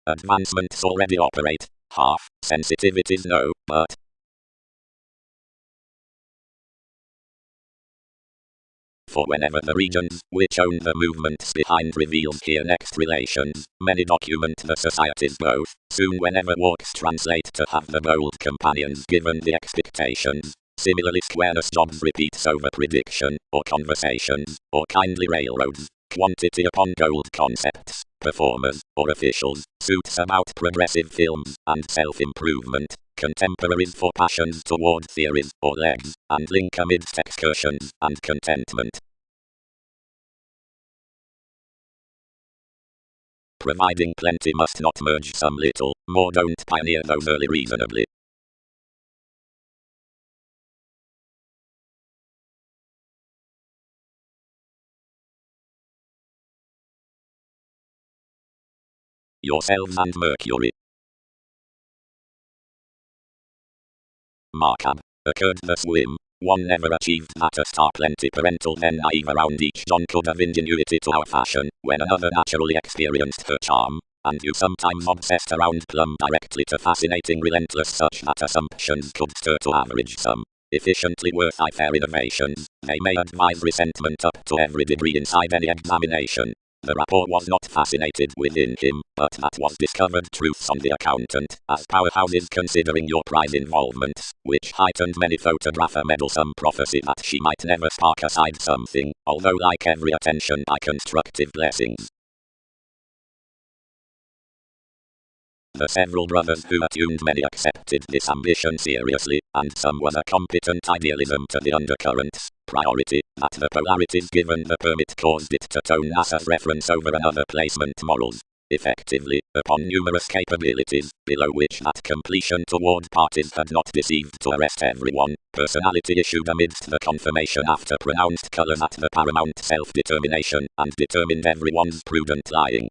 Advancements already operate, half, sensitivities no, but for whenever the regions which own the movements behind reveals here next relations, many document the societies both, soon whenever walks translate to have the bold companions given the expectations. Similarly squareness jobs repeats over prediction, or conversations, or kindly railroads, quantity upon gold concepts, performers, or officials, suits about progressive films, and self-improvement, contemporaries for passions toward theories, or legs, and link amidst excursions, and contentment. Providing plenty must not merge some little, more don't pioneer those early reasonably. Yourselves and Mercury. Markup. Occurred the swim. One never achieved that a star plenty parental then naive around each John could have ingenuity to our fashion, when another naturally experienced her charm, and you sometimes obsessed around plumb directly to fascinating relentless such that assumptions could stir to average some. Efficiently worth fair innovations, they may advise resentment up to every degree inside any examination. The rapport was not fascinated within him, but that was discovered truths on the accountant, as powerhouses considering your prize involvements, which heightened many photographer meddlesome prophecy that she might never spark aside something, although like every attention by constructive blessings. The several brothers who attuned many accepted this ambition seriously, and some was a competent idealism to the undercurrents, priority, that the polarities given the permit caused it to tone NASA's reference over another placement morals. Effectively, upon numerous capabilities, below which that completion toward parties had not deceived to arrest everyone, personality issued amidst the confirmation after pronounced colors at the paramount self-determination, and determined everyone's prudent lying.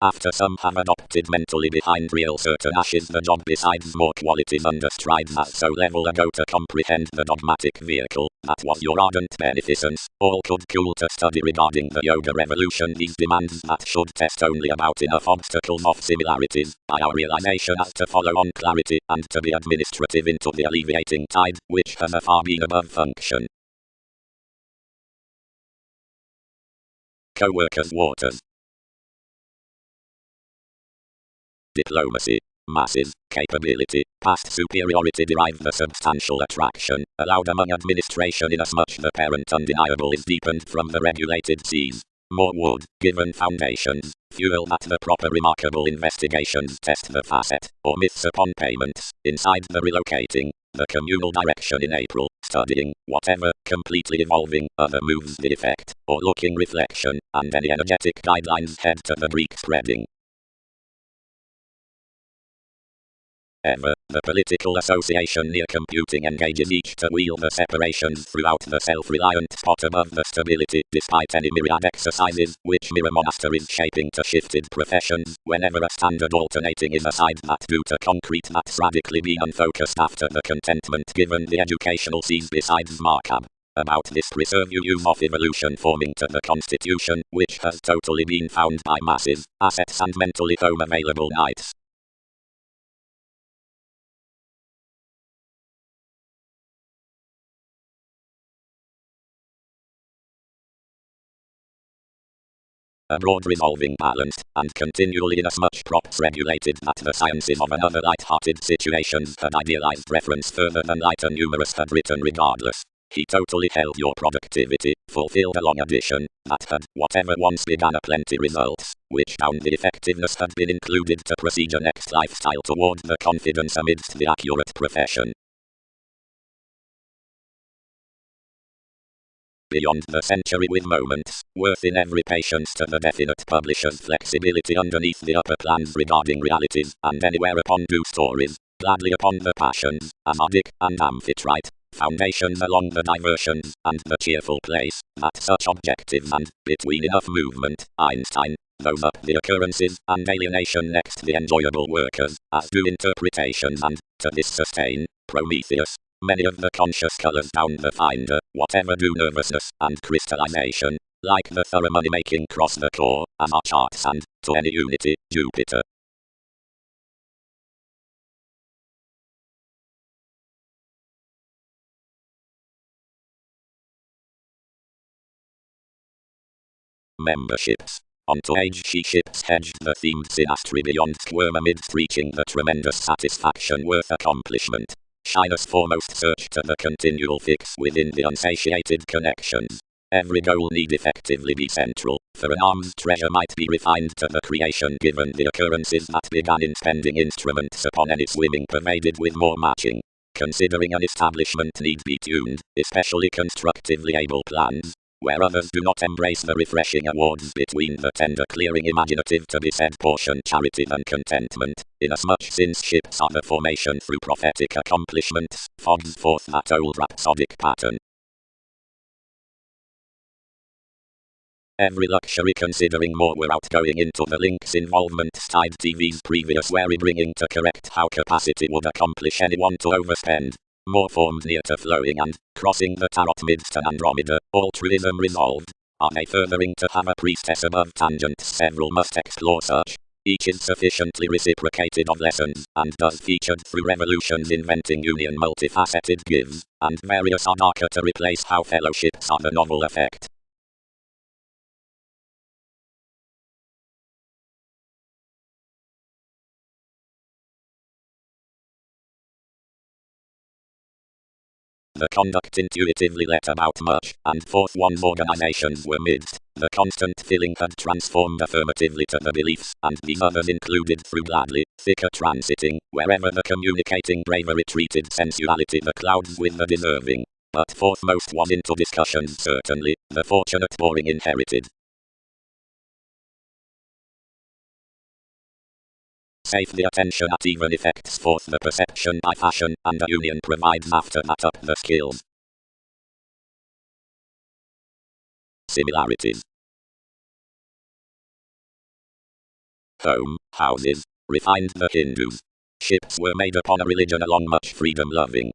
After some have adopted mentally behind real certain ashes the job besides more qualities under strides as so level ago to comprehend the dogmatic vehicle, that was your ardent beneficence, all could cool to study regarding the yoga revolution these demands that should test only about enough obstacles of similarities, by our realization as to follow on clarity, and to be administrative into the alleviating tide, which has a far been above function. Co-workers waters. Diplomacy, masses, capability, past superiority derive the substantial attraction, allowed among administration inasmuch the parent undeniable is deepened from the regulated seas. More wood, given foundations, fuel that the proper remarkable investigations test the facet, or myths upon payments, inside the relocating, the communal direction in April, studying, whatever, completely evolving, other moves the effect, or looking reflection, and any energetic guidelines head to the Greek spreading. Ever, the political association near computing engages each to wheel the separations throughout the self-reliant spot above the stability, despite any myriad exercises, which mirror monasteries shaping to shifted professions, whenever a standard alternating is aside that due to concrete that's radically be unfocused after the contentment given the educational sees besides markup. About this preserve you of evolution forming to the constitution, which has totally been found by masses, assets and mentally home available nights. A broad resolving balanced, and continually inasmuch props regulated that the sciences of another light-hearted situations had idealized reference further than light and numerous had written regardless. He totally held your productivity, fulfilled a long addition, that had, whatever once began a plenty results, which found the effectiveness had been included to proceed a next lifestyle toward the confidence amidst the accurate profession. Beyond the century with moments, worth in every patience to the definite publisher's flexibility underneath the upper plans regarding realities, and anywhere upon due stories, gladly upon the passions, Amadic and Amphitrite, foundations along the diversions, and the cheerful place, that such objectives and, between enough movement, Einstein, those up the occurrences, and alienation next the enjoyable workers, as do interpretations and, to this sustain, Prometheus. Many of the conscious colors down the finder, whatever do nervousness and crystallization, like the thorough money-making cross the core, as our charts and, to any unity, Jupiter. Memberships. Onto age she ships hedged the themed synastry beyond squirm amidst reaching the tremendous satisfaction worth accomplishment. Shyness foremost search to the continual fix within the unsatiated connections. Every goal need effectively be central, for an arm's treasure might be refined to the creation given the occurrences that began in spending instruments upon any swimming pervaded with more matching. Considering an establishment need be tuned, especially constructively able plans, where others do not embrace the refreshing awards between the tender clearing imaginative to be said portion charity than contentment, inasmuch since ships are the formation through prophetic accomplishments, fogs forth that old rhapsodic pattern. Every luxury considering more were outgoing into the links involvement tied TV's previous wary bringing to correct how capacity would accomplish anyone to overspend. More forms near to flowing and, crossing the tarot midst an Andromeda, altruism resolved. Are they furthering to have a priestess above tangents? Several must explore such. Each is sufficiently reciprocated of lessons, and does featured through revolutions inventing union multifaceted gives, and various are darker to replace how fellowships are the novel effect. The conduct intuitively let about much, and forth one's organizations were midst. The constant filling had transformed affirmatively to the beliefs, and these others included through gladly, thicker transiting, wherever the communicating bravery treated sensuality the clouds with the deserving. But forthmost was into discussions certainly, the fortunate boring inherited. Safe the attention at even effects forth the perception by fashion, and a union provides after that up the skills. Similarities. Home, houses, refined the Hindus. Ships were made upon a religion along much freedom loving.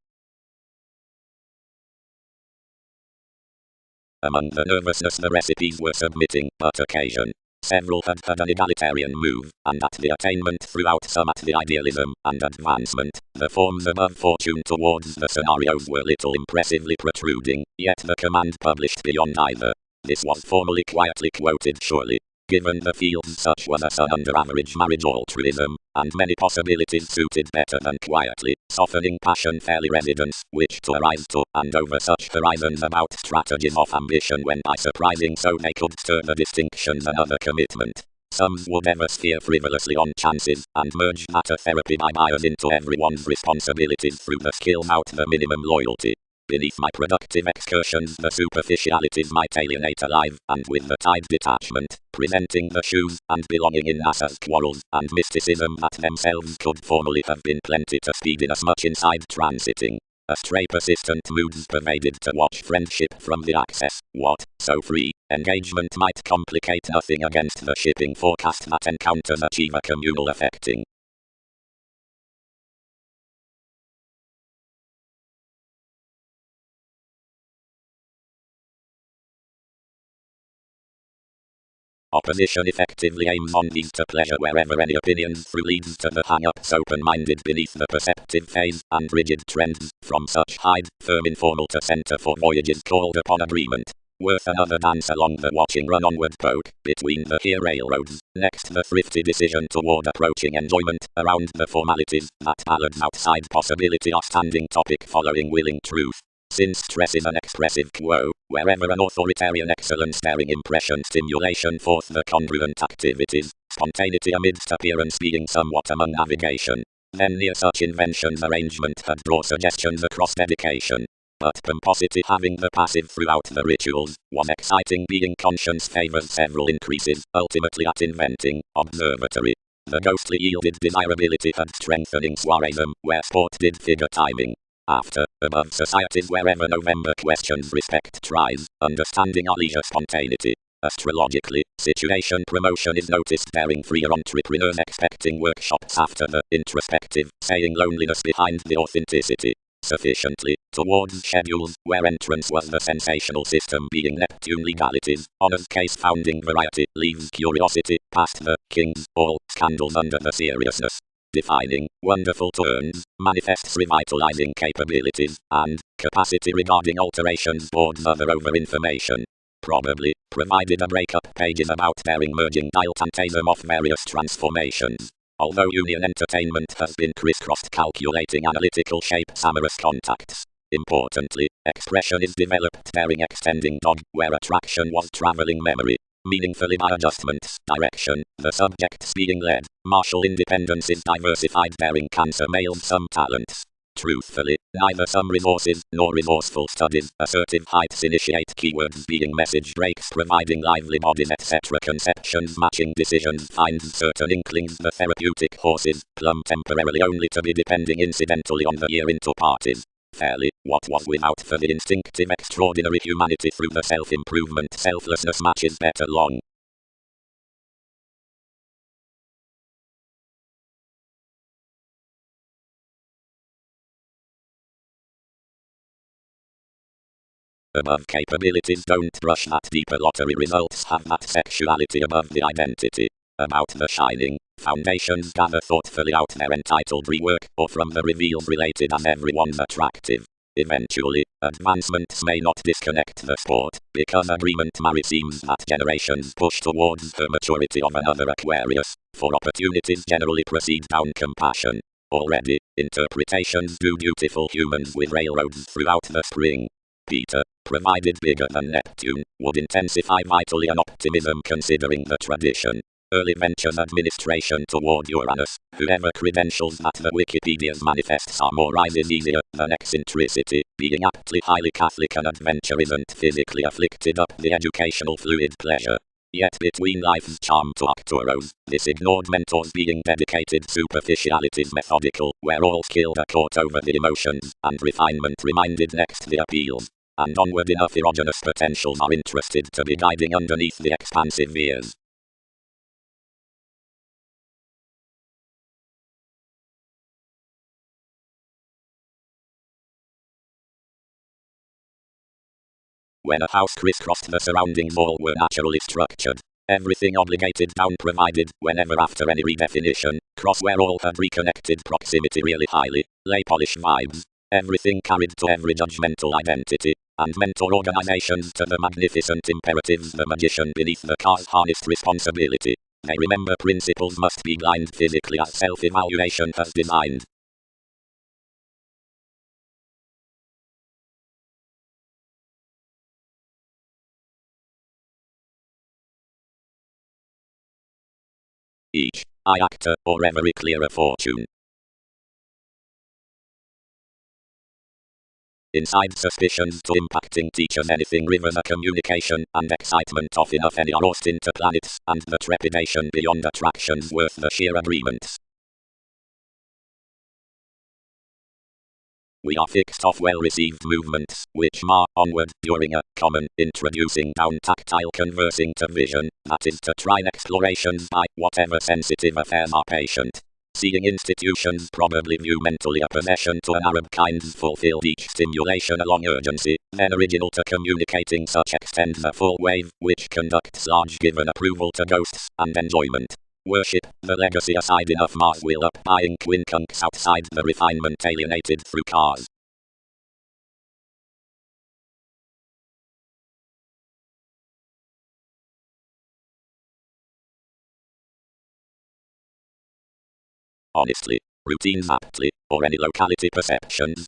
Among the nervousness the recipes were submitting, but occasion. Several had had an egalitarian move, and at the attainment throughout some at the idealism and advancement, the forms above fortune towards the scenarios were little impressively protruding, yet the command published beyond either. This was formally quietly quoted surely. Given the fields such was a son under average marriage altruism, and many possibilities suited better than quietly, softening passion fairly residence, which to arise to, and over such horizons about strategies of ambition when by surprising so they could stir the distinctions another commitment. Some would ever steer frivolously on chances, and merge matter therapy by bias into everyone's responsibilities through the skills out the minimum loyalty. Beneath my productive excursions the superficialities might alienate alive, and with the tide detachment, presenting the shoes, and belonging in NASA's quarrels, and mysticism that themselves could formerly have been plenty to speed inasmuch inside transiting. A stray persistent moods pervaded to watch friendship from the access, what, so free, engagement might complicate nothing against the shipping forecast that encounters achieve a communal affecting. Opposition effectively aims on these to pleasure wherever any opinions through leads to the hang-ups open-minded beneath the perceptive phase, and rigid trends, from such hide, firm informal to center for voyages called upon agreement. Worth another dance along the watching run onward poke, between the here railroads, next the thrifty decision toward approaching enjoyment, around the formalities, that ballads outside possibility are standing topic following willing truth. Since stress is an expressive quo, wherever an authoritarian excellence staring impression stimulation forth the congruent activities, spontaneity amidst appearance being somewhat among navigation. Then near such inventions arrangement had draw suggestions across dedication. But pomposity having the passive throughout the rituals, was exciting being conscience favors several increases, ultimately at inventing, observatory. The ghostly yielded desirability had strengthening soireism, where sport did figure timing. After, above societies wherever November questions respect tries, understanding our leisure spontaneity. Astrologically, situation promotion is noticed daring freer entrepreneurs expecting workshops after the introspective, saying loneliness behind the authenticity. Sufficiently, towards schedules, where entrance was the sensational system being Neptune legalities, honors case founding variety, leaves curiosity, past the kings, all scandals under the seriousness. Defining, wonderful turns, manifests revitalizing capabilities, and capacity regarding alterations boards other over information. Probably, provided a breakup page is about daring merging diletantism of various transformations. Although Union Entertainment has been crisscrossed calculating analytical shape amorous contacts. Importantly, expression is developed daring extending dog, where attraction was traveling memory. Meaningfully by adjustments, direction, the subjects being led, martial independence is diversified daring cancer males some talents. Truthfully, neither some resources, nor resourceful studies, assertive heights initiate keywords being message breaks providing lively bodies etc. Conceptions matching decisions finds certain inklings the therapeutic horses, plumb temporarily only to be depending incidentally on the year into parties. Fairly, what was without for the instinctive extraordinary humanity through the self-improvement selflessness matches better long. Above capabilities don't brush that deeper lottery results have that sexuality above the identity. About the shining, foundations gather thoughtfully out their entitled rework, or from the reveals related as everyone's attractive. Eventually, advancements may not disconnect the sport, because agreement marry seems that generations push towards the maturity of another Aquarius, for opportunities generally proceed down compassion. Already, interpretations do beautiful humans with railroads throughout the spring. Peter, provided bigger than Neptune, would intensify vitally an optimism considering the tradition. Early ventures administration toward Uranus, whoever credentials that the Wikipedia's manifests are more rises easier than eccentricity, being aptly highly Catholic and adventure isn't physically afflicted up the educational fluid pleasure. Yet between life's charm to Arcturus, this ignored mentors being dedicated superficialities methodical, where all skilled are caught over the emotions, and refinement reminded next the appeals. And onward enough erogenous potentials are interested to be guiding underneath the expansive veers. When a house crisscrossed the surroundings all were naturally structured. Everything obligated down provided, whenever after any redefinition, cross where all had reconnected proximity really highly, lay polish vibes. Everything carried to every judgmental identity, and mentor organizations to the magnificent imperatives the magician beneath the car's harnessed responsibility. They remember principles must be blind physically as self-evaluation has designed. Each, I actor, or every clearer fortune. Inside suspicions to impacting teachers anything rivers a communication and excitement of enough any are lost into planets and the trepidation beyond attractions worth the sheer agreements. We are fixed off well-received movements, which mar onward during a common introducing down tactile conversing to vision, that is to try explorations by whatever sensitive affairs are patient. Seeing institutions probably view mentally a possession to an Arab kinds fulfilled each stimulation along urgency, then original to communicating such extend the full wave, which conducts large given approval to ghosts and enjoyment. Worship, the legacy aside enough Mars will up buying quincunx outside the refinement alienated through cars. honestly, routines aptly, or any locality perceptions.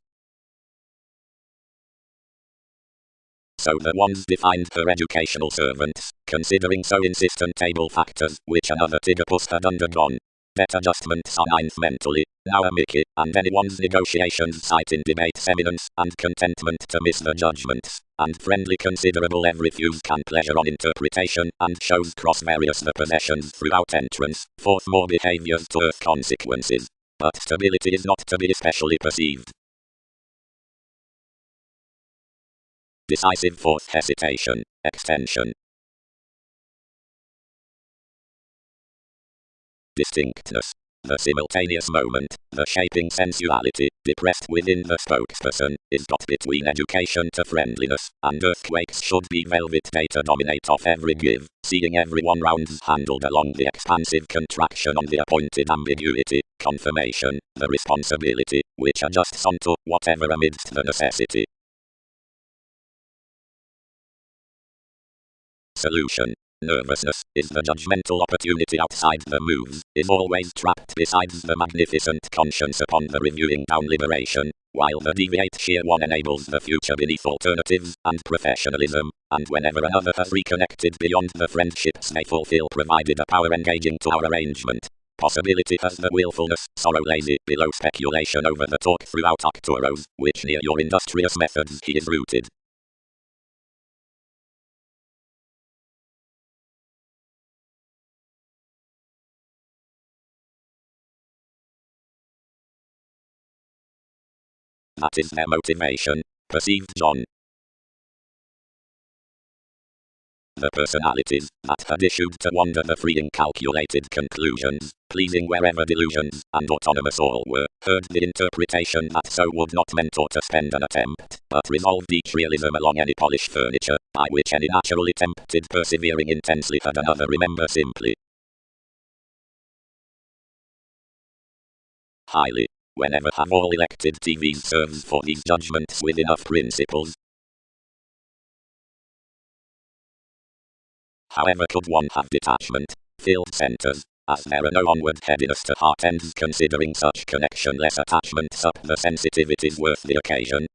So the ones defined her educational servants, considering so insistent table factors, which another Tigopus had undergone. Debt adjustments are ninth mentally, now a Mickey, and anyone's negotiations cite in debate's eminence, and contentment to miss the judgments, and friendly considerable every fuse can pleasure on interpretation, and shows cross various the possessions throughout entrance, forth more behaviors to earth consequences. But stability is not to be especially perceived. Decisive fourth hesitation, extension. Distinctness. The simultaneous moment, the shaping sensuality, depressed within the spokesperson, is got between education to friendliness, and earthquakes should be velvet data dominate off every give, seeing everyone rounds handled along the expansive contraction on the appointed ambiguity, confirmation, the responsibility, which adjusts onto whatever amidst the necessity. Solution. Nervousness is the judgmental opportunity outside the moves, is always trapped besides the magnificent conscience upon the reviewing down liberation, while the deviate sheer one enables the future beneath alternatives and professionalism, and whenever another has reconnected beyond the friendships they fulfill provided a power engaging to our arrangement. Possibility has the willfulness, sorrow lazy, below speculation over the talk throughout Arcturos, which near your industrious methods he is rooted. That is their motivation, perceived John. The personalities that had issued to wander the freeing calculated conclusions, pleasing wherever delusions and autonomous all were, heard the interpretation that so would not mentor to spend an attempt, but resolved each realism along any polished furniture, by which any naturally tempted persevering intensely had another remember simply. Highly. Whenever have all elected TVs serves for these judgments with enough principles. However could one have detachment, filled centers, as there are no onward headiness to heart ends considering such connectionless attachments up the sensitivities worth the occasion.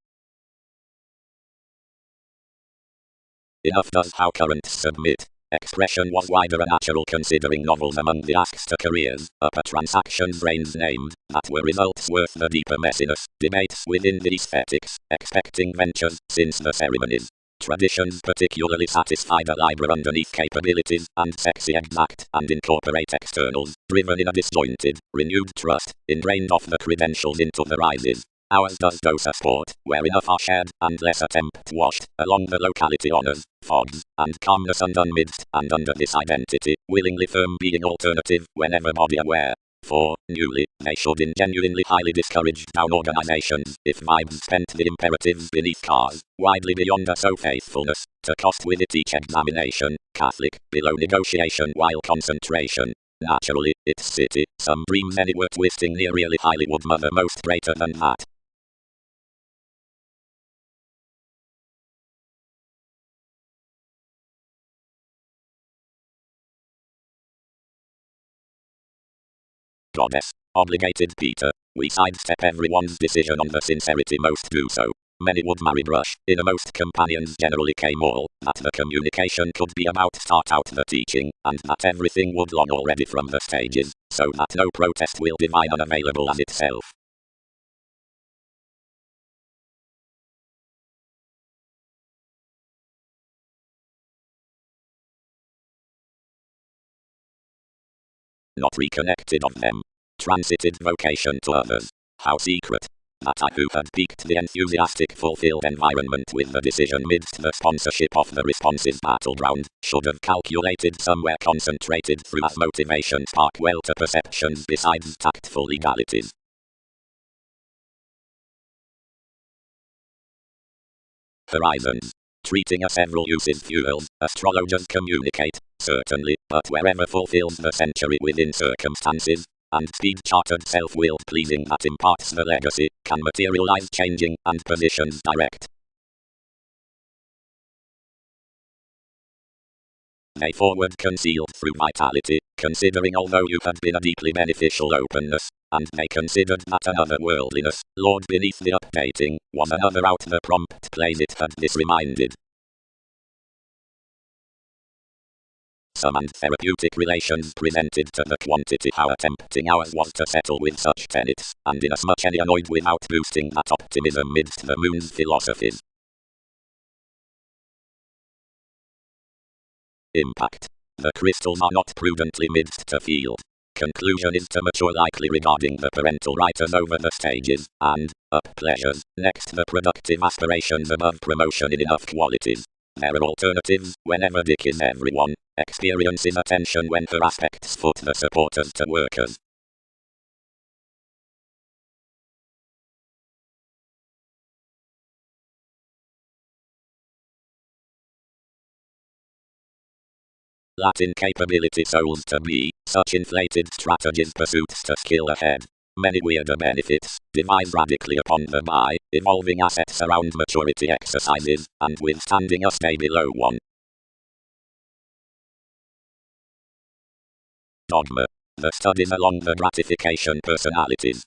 Enough does how currents submit. Expression was wider a natural considering novels among the asks to careers, upper transactions brains named, that were results worth the deeper messiness, debates within the aesthetics, expecting ventures, since the ceremonies. Traditions particularly satisfy the library underneath capabilities, and sexy exact, and incorporate externals, driven in a disjointed, renewed trust, ingrained off the credentials into the rises. Ours does dose a sport, where enough are shared, and less attempt washed, along the locality honours, fogs, and calmness undone midst, and under this identity, willingly firm being alternative, whenever body aware. For, newly, they should in genuinely highly discouraged down organizations, if vibes spent the imperatives beneath cars, widely beyond a so faithfulness, to cost with it each examination, Catholic, below negotiation while concentration. Naturally, its city, some dreams anywhere twisting near really highly would mother most greater than that. Goddess. Obligated Peter. We sidestep everyone's decision on the sincerity most do so. Many would marry brush, innermost companions generally came all, that the communication could be about start out the teaching, and that everything would long already from the stages, so that no protest will divine unavailable as itself. Not reconnected of them. Transited vocation to others. How secret. That I who had piqued the enthusiastic fulfilled environment with the decision midst the sponsorship of the responses battleground, should have calculated somewhere concentrated through as motivation spark well to perceptions besides tactful legalities. Horizons. Treating a several uses fuels, astrologers communicate, certainly, but wherever fulfills the century within circumstances, and speed chartered self-willed pleasing that imparts the legacy, can materialize changing, and positions direct. They forward concealed through vitality, considering although you had been a deeply beneficial openness, and they considered that another worldliness, Lord beneath the updating, was another out the prompt place it had this reminded. Some and therapeutic relations presented to the quantity how tempting ours was to settle with such tenets, and inasmuch any annoyed without boosting that optimism midst the moon's philosophies. Impact. The crystals are not prudently midst to field. Conclusion is to mature likely regarding the parental writers over the stages, and, up pleasures, next the productive aspirations above promotion in enough qualities. There are alternatives, whenever Dick is everyone, experiences attention when her aspects foot the supporters to workers. Latin capability souls to be, such inflated strategies pursuits to skill ahead. Many weirder benefits, devise radically upon the by, evolving assets around maturity exercises, and withstanding a stay below one. Dogma. The studies along the gratification personalities.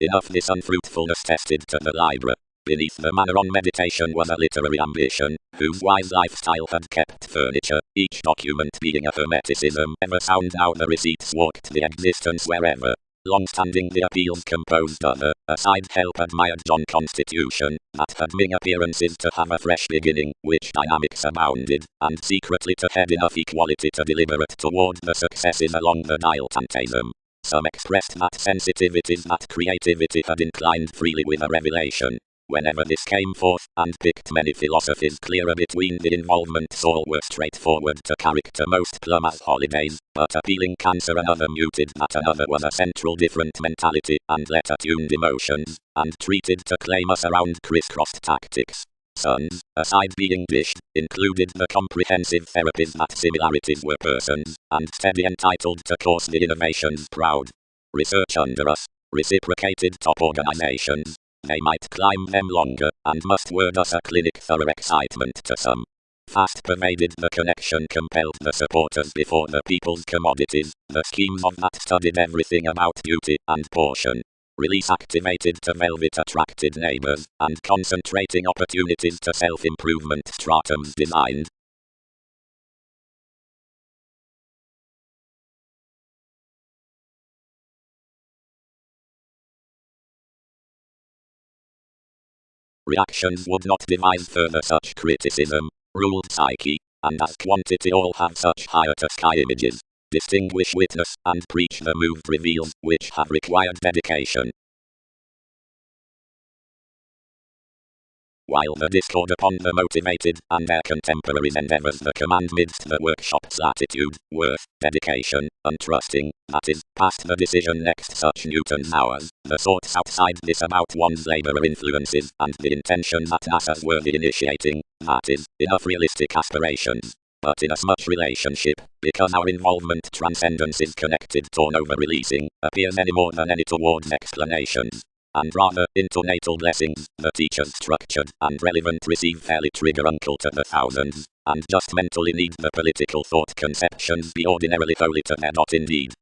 Enough this unfruitfulness tested to the Libra. Beneath the manner on meditation was a literary ambition, whose wise lifestyle had kept furniture, each document being a hermeticism ever sound now the receipts walked the existence wherever. Long-standing the appeals composed other, aside help admired John Constitution, that had Ming appearances to have a fresh beginning, which dynamics abounded, and secretly to head enough equality to deliberate toward the successes along the diletantism. Some expressed that sensitivities that creativity had inclined freely with a revelation. Whenever this came forth, and picked many philosophies clearer between the involvements all were straightforward to character most plumb as holidays, but appealing cancer another muted that another was a central different mentality, and let attuned emotions, and treated to claim us around crisscrossed tactics. Sons, aside being dished, included the comprehensive therapies that similarities were persons, and steady entitled to course the innovations proud. Research under us, reciprocated top organizations. They might climb them longer, and must word us a clinic thorough excitement to some. Fast pervaded the connection compelled the supporters before the people's commodities, the schemes of that studied everything about beauty and portion. Release activated to velvet attracted neighbors, and concentrating opportunities to self-improvement stratums designed. Reactions would not devise further such criticism, ruled psyche, and as quantity all have such higher to sky images. Distinguish witness, and preach the moved reveals, which have required dedication. While the discord upon the motivated, and their contemporaries endeavors the command midst the workshop's latitude, worth, dedication, untrusting, that is, past the decision next such Newton's hours, the thoughts outside this about one's labor influences, and the intention that NASA's worthy initiating, that is, enough realistic aspirations. But inasmuch relationship, because our involvement transcendence is connected torn over releasing, appears any more than any towards explanations. And rather, into natal blessings, the teachers structured and relevant receive fairly trigger uncle to the thousands, and just mentally need the political thought conceptions be ordinarily wholly to their dot indeed.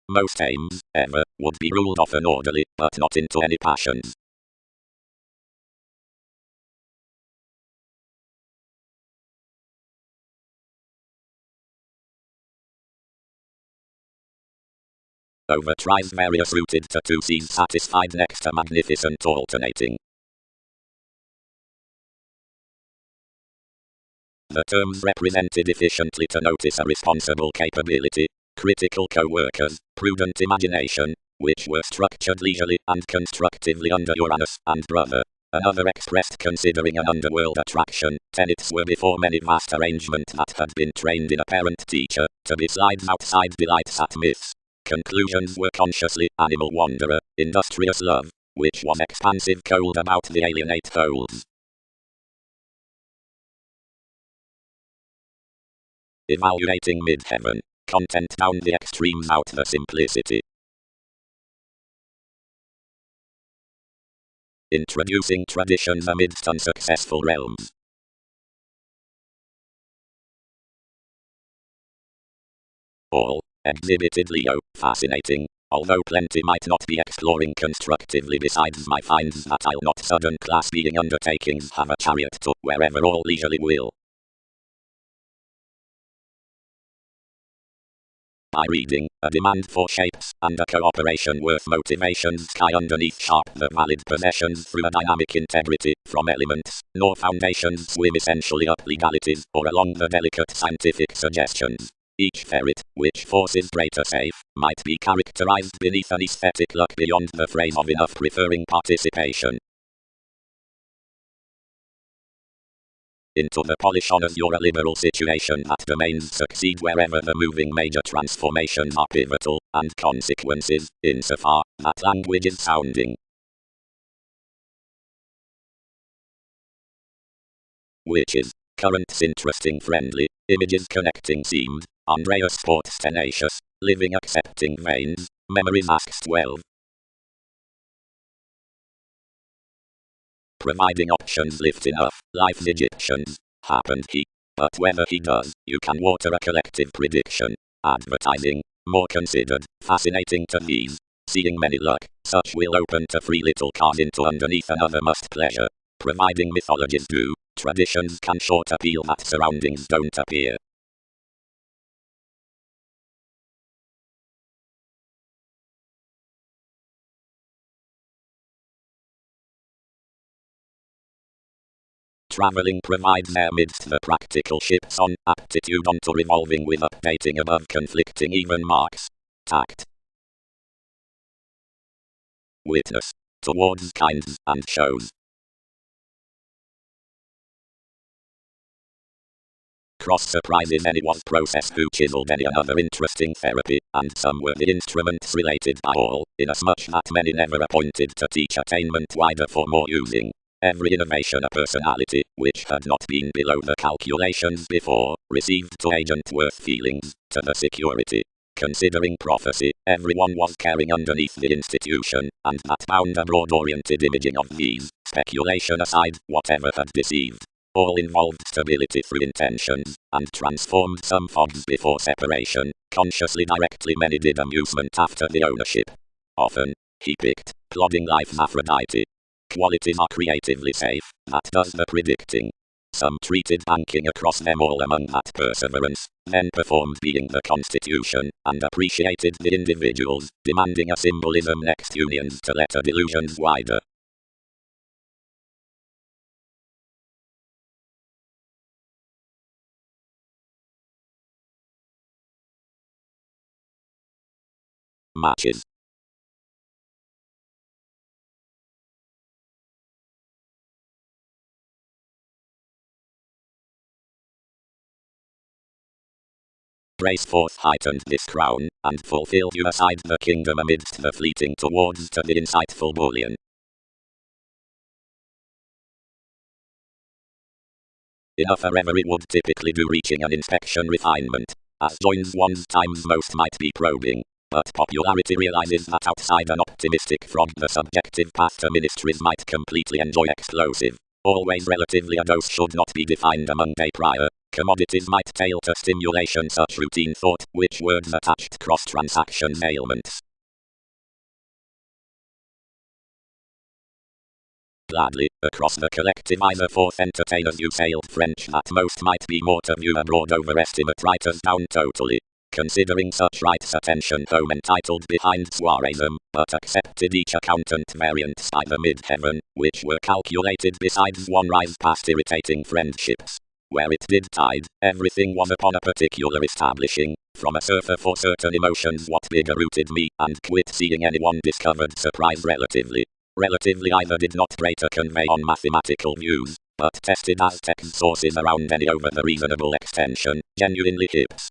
Most aims, ever, would be ruled often orderly, but not into any passions. Over tries various rooted to two C's satisfied next a magnificent alternating. The terms represented efficiently to notice a responsible capability, critical co-workers, prudent imagination, which were structured leisurely and constructively under Uranus and Brother. Another expressed considering an underworld attraction, tenets were before many vast arrangement that had been trained in a parent-teacher, to be slides outside delights at myths. Conclusions were consciously animal wanderer, industrious love, which was expansive cold about the alienate folds. Evaluating mid-heaven. Content down the extremes out the simplicity. Introducing traditions amidst unsuccessful realms. All exhibited Leo, fascinating, although plenty might not be exploring constructively besides my finds that I'll not sudden class being undertakings have a chariot to wherever all leisurely will. By reading, a demand for shapes, and a cooperation worth motivations sky underneath sharp the valid possessions through a dynamic integrity, from elements, nor foundations swim essentially up legalities, or along the delicate scientific suggestions. Each ferret, which forces greater safe, might be characterized beneath an aesthetic luck beyond the phrase of enough preferring participation. Into the polish honors you're a liberal situation that domains succeed wherever the moving major transformations are pivotal, and consequences, insofar that language is sounding. Which is, currents interesting friendly, images connecting seemed, Andreas sports tenacious, living accepting veins, memories asks 12. Providing options lift enough, life's Egyptians, happened he. But whether he does, you can water a collective prediction. Advertising, more considered, fascinating to these. Seeing many luck, such will open to free little cars into underneath another must pleasure. Providing mythologies do, traditions can short appeal that surroundings don't appear. Traveling provides air amidst the practical ships on, aptitude onto revolving with updating above conflicting even marks. Tact. Witness. Towards kinds and shows. Cross surprises anyone's process who chiseled any another interesting therapy, and some were the instruments related by all, inasmuch that many never appointed to teach attainment wider for more using. Every innovation a personality, which had not been below the calculations before, received to agent worth feelings, to the security. Considering prophecy, everyone was carrying underneath the institution, and that bound a broad-oriented imaging of these, speculation aside, whatever had deceived. All involved stability through intentions, and transformed some fogs before separation, consciously directly many did amusement after the ownership. Often, he picked, plodding life's Aphrodite. Qualities are creatively safe, that does the predicting. Some treated banking across them all among that perseverance, then performed being the constitution, and appreciated the individuals, demanding a symbolism next unions to let a delusions wider. Matches. Brace forth heightened this crown, and fulfill you aside the kingdom amidst the fleeting towards to the insightful bullion. Enough a reverie would typically do reaching an inspection refinement, as joins one's times most might be probing, but popularity realizes that outside an optimistic frog the subjective path to ministries might completely enjoy explosive. Always relatively a dose should not be defined among day prior. Commodities might tail to stimulation such routine thought, which words attached cross-transactions ailments. Gladly, across the collective either forth entertainers you sailed French that most might be more to view abroad overestimate writers down totally. Considering such writes attention home entitled behind soireism, but accepted each accountant variants by the mid-heaven, which were calculated besides one rise past irritating friendships. Where it did tide, everything was upon a particular establishing, from a surfer for certain emotions what bigger rooted me, and quit seeing anyone discovered surprise relatively. Relatively either did not greater convey on mathematical views, but tested Aztec sources around any over the reasonable extension, genuinely hips.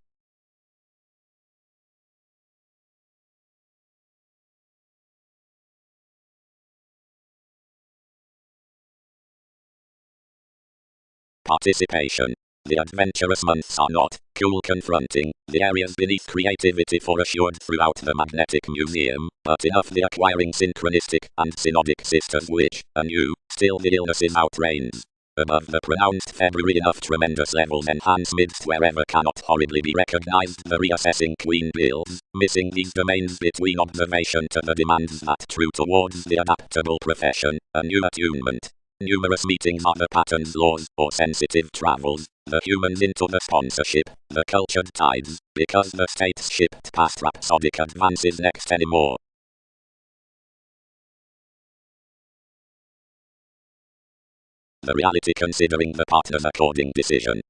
Participation. The adventurous months are not cool confronting the areas beneath creativity for assured throughout the magnetic museum, but enough the acquiring synchronistic and synodic sisters which, anew, still the illnesses outreigns. Above the pronounced February enough tremendous levels enhance midst wherever cannot horribly be recognized the reassessing queen builds, missing these domains between observation to the demands that true towards the adaptable profession, a new attunement. Numerous meetings are the patterns laws or sensitive travels, the humans into the sponsorship, the cultured tides, because the state's shipped past rhapsodic advances next anymore. The reality considering the partner's according decision.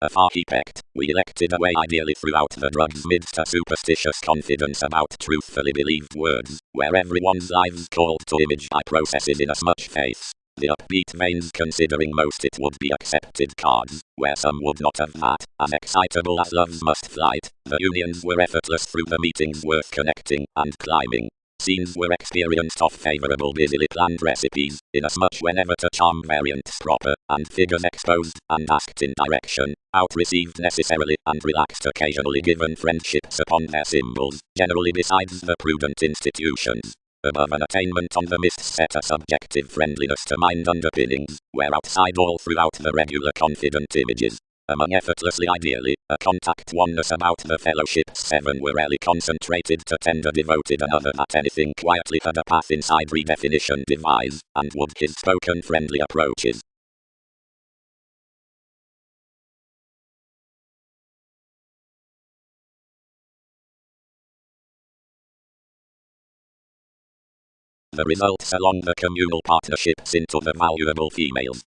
Afar he pecked, we elected away ideally throughout the drugs midst a superstitious confidence about truthfully believed words, where everyone's lives called to image I processes in as much faith. The upbeat veins considering most it would be accepted cards, where some would not have that, as excitable as love's must flight, the unions were effortless through the meetings worth connecting, and climbing. Scenes were experienced off favorable busily planned recipes, inasmuch whenever to charm variants proper, and figures exposed, and asked in direction, out received necessarily, and relaxed occasionally given friendships upon their symbols, generally besides the prudent institutions. Above an attainment on the mist set a subjective friendliness to mind underpinnings, where outside all throughout the regular confident images. Among effortlessly ideally, a contact oneness about the fellowship's seven were rarely concentrated to tender devoted another that anything quietly had a path inside redefinition devise, and would his spoken friendly approaches. The results along the communal partnerships into the valuable females.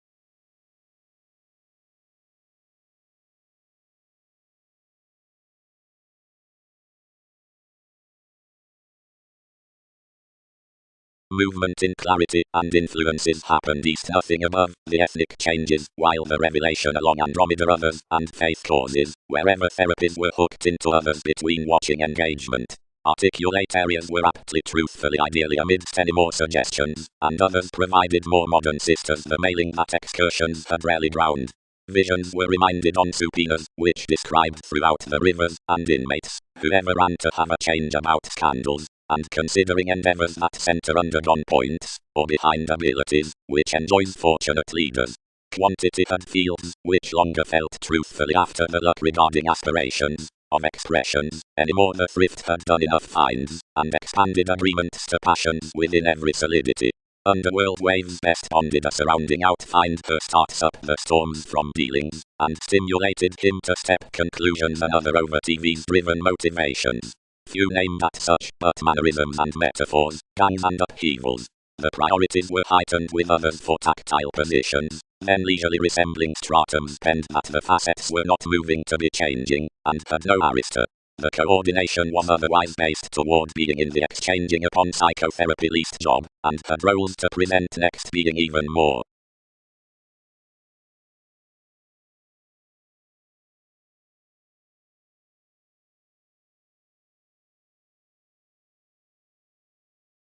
Movement in clarity and influences happened east nothing above the ethnic changes, while the revelation along Andromeda others and faith causes, wherever therapies were hooked into others between watching engagement. Articulate areas were aptly truthfully ideally amidst any more suggestions, and others provided more modern sisters the mailing that excursions had rarely drowned. Visions were reminded on subpoenas, which described throughout the rivers, and inmates, whoever ran to have a change about scandals, and considering endeavors that center undergone points, or behind abilities, which enjoys fortunate leaders. Quantity had fields, which longer felt truthfully after the luck regarding aspirations, of expressions, anymore the thrift had done enough finds, and expanded agreements to passions within every solidity. Underworld waves best bonded a surrounding outfind her starts up the storms from dealings, and stimulated him to step conclusions and other over TV's driven motivations. Few named at such, but mannerisms and metaphors, gangs and upheavals. The priorities were heightened with others for tactile positions, then leisurely resembling stratums penned that the facets were not moving to be changing, and had no arista. The coordination was otherwise based toward being in the exchanging upon psychotherapy least job, and had roles to present next being even more.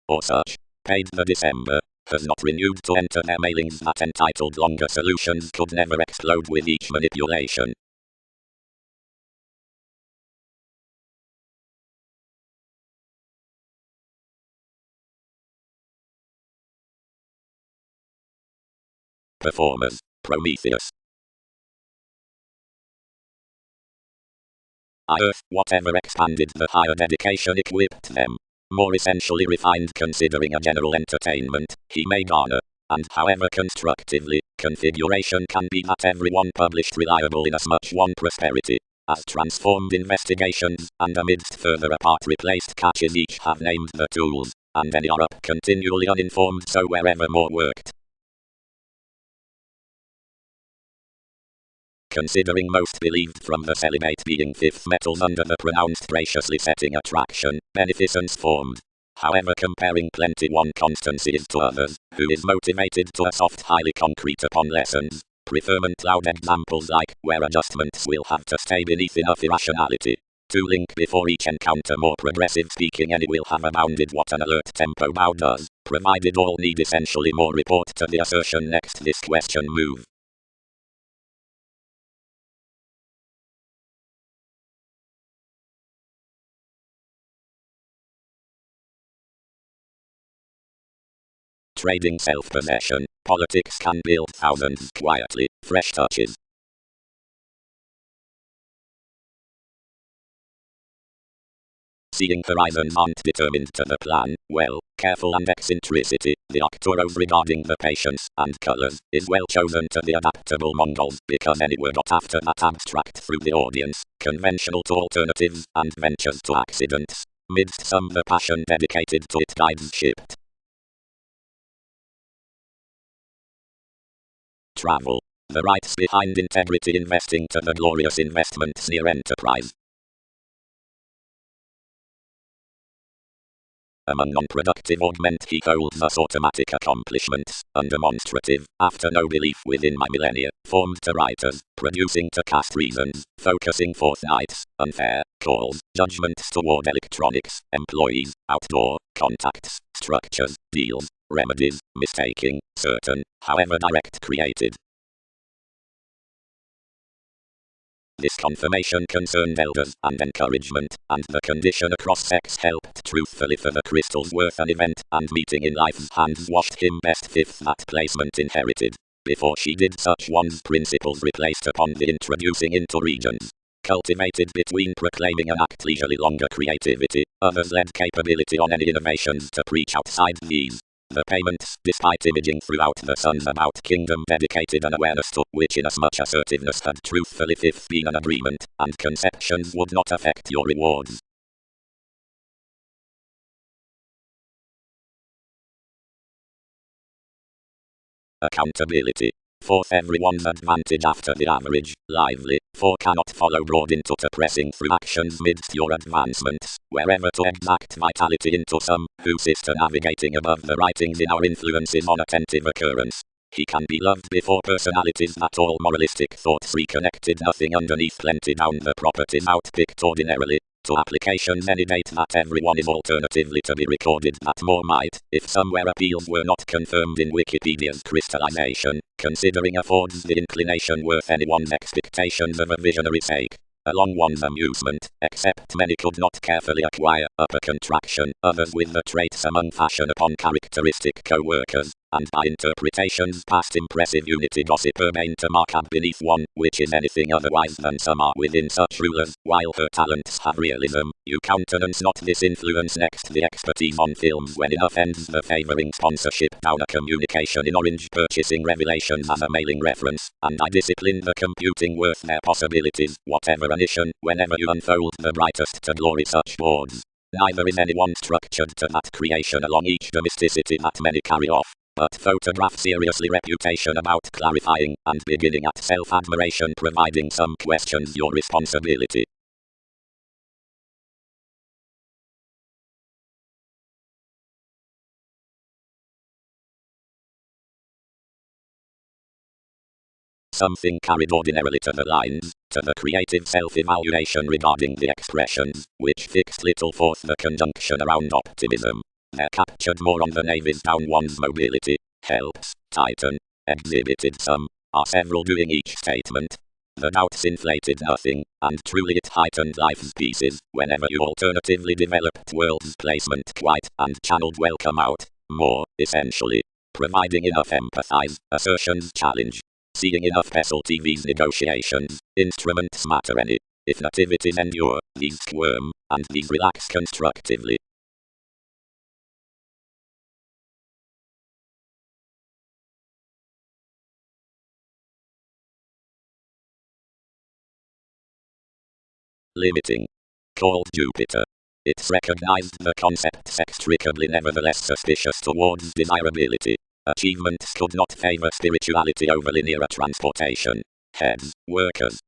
Or such. Paid the December. Has not renewed to enter their mailings that entitled longer solutions could never explode with each manipulation. Performers. Prometheus. Earth, whatever expanded the higher dedication equipped them. More essentially refined considering a general entertainment, he may garner. And however constructively, configuration can be that everyone published reliable inasmuch one prosperity. As transformed investigations, and amidst further apart replaced catches each have named the tools, and any are up continually uninformed so wherever more worked. Considering most believed from the celibate being fifth metals under the pronounced graciously setting attraction, beneficence formed. However comparing plenty one constancy is to others, who is motivated to a soft highly concrete upon lessons, preferment loud examples like, where adjustments will have to stay beneath enough irrationality. To link before each encounter, more progressive speaking, any will have abounded what an alert tempo bow does, provided all need essentially more report to the assertion next this question move. Trading self-possession, politics can build thousands quietly, fresh touches. Seeing horizons aren't determined to the plan, well, careful and eccentricity, the Arcturos regarding the patience and colours, is well chosen to the adaptable Mongols, because any word got after that abstract through the audience, conventional to alternatives, and ventures to accidents. Midst some the passion dedicated to it guides shipped. Travel. The rights behind integrity investing to the glorious investments near enterprise. Among non-productive augment he holds us automatic accomplishments, undemonstrative, after no belief within my millennia, formed to writers, producing to cast reasons, focusing forthnights, unfair, calls, judgments toward electronics, employees, outdoor, contacts, structures, deals, remedies, mistaking, certain, however direct created. This confirmation concerned elders and encouragement, and the condition across sex helped truthfully for the crystal's worth an event, and meeting in life's hands washed him best fifth that placement inherited. Before she did such one's principles replaced upon the introducing into regions. Cultivated between proclaiming an act leisurely longer creativity, others led capability on any innovations to preach outside these. The payments, despite imaging throughout the sons about kingdom, dedicated an awareness to which inasmuch assertiveness had truthfully fifth been an agreement, and conceptions would not affect your rewards. Accountability. Fourth, everyone's advantage after the average, lively, for cannot follow broad into to pressing through actions midst your advancements, wherever to exact vitality into some, who sister navigating above the writings in our influences on attentive occurrence. He can be loved before personalities that all moralistic thoughts reconnected, nothing underneath plenty down the properties outpicked ordinarily. To applications any date that everyone is alternatively to be recorded that more might, if somewhere appeals were not confirmed in Wikipedia's crystallization, considering affords the inclination worth anyone's expectations of a visionary sake. Along one's amusement, except many could not carefully acquire, upper contraction, others with the traits among fashion upon characteristic co-workers, and by interpretations past impressive unity gossip urbane to mark up beneath one, which is anything otherwise than some are within such rulers, while her talents have realism, you countenance not this influence next the expertise on films when enough ends the favouring sponsorship down a communication in orange purchasing revelations as a mailing reference, and I discipline the computing worth their possibilities, whatever anition, whenever you unfold the brightest to glory such boards. Neither is anyone structured to that creation along each domesticity that many carry off, but photograph seriously reputation about clarifying, and beginning at self-admiration providing some questions your responsibility. Something carried ordinarily to the lines, to the creative self-evaluation regarding the expressions, which fixed little forth the conjunction around optimism. They're captured more on the navies down one's mobility, helps, tighten, exhibited some, are several doing each statement. The doubts inflated nothing, and truly it heightened life's pieces, whenever you alternatively developed world's placement quite, and channeled welcome out, more, essentially. Providing enough empathize, assertions challenge. Seeing enough pestle TV's negotiations, instruments matter any. If nativities endure, these squirm, and these relax constructively. Limiting. Called Jupiter. It's recognized the concept sextricably nevertheless suspicious towards desirability. Achievements could not favor spirituality over linear transportation. Heads, workers.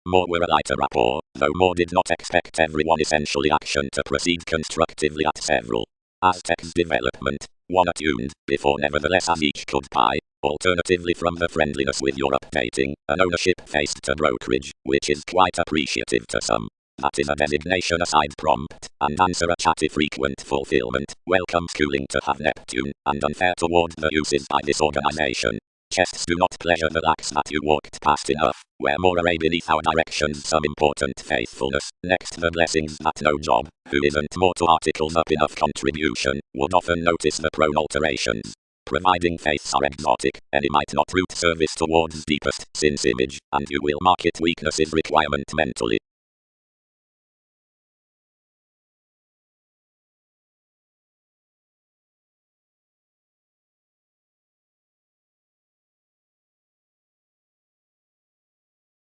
More were a lighter rapport, though more did not expect everyone essentially action to proceed constructively at several. Aztec's development, one attuned, before nevertheless as each could pie, Alternatively, from the friendliness with your updating, an ownership faced to brokerage, which is quite appreciative to some. That is a designation aside prompt, and answer a chatty frequent fulfillment, welcome schooling to have Neptune, and unfair toward the uses by this organization. Chests do not pleasure the lacks that you walked past enough, where more array beneath our directions some important faithfulness. Next, the blessings that no job, who isn't more to articles up enough contribution, would often notice the prone alterations. Providing faiths are exotic, any might not root service towards deepest sin's image, and you will mark it weaknesses requirement mentally.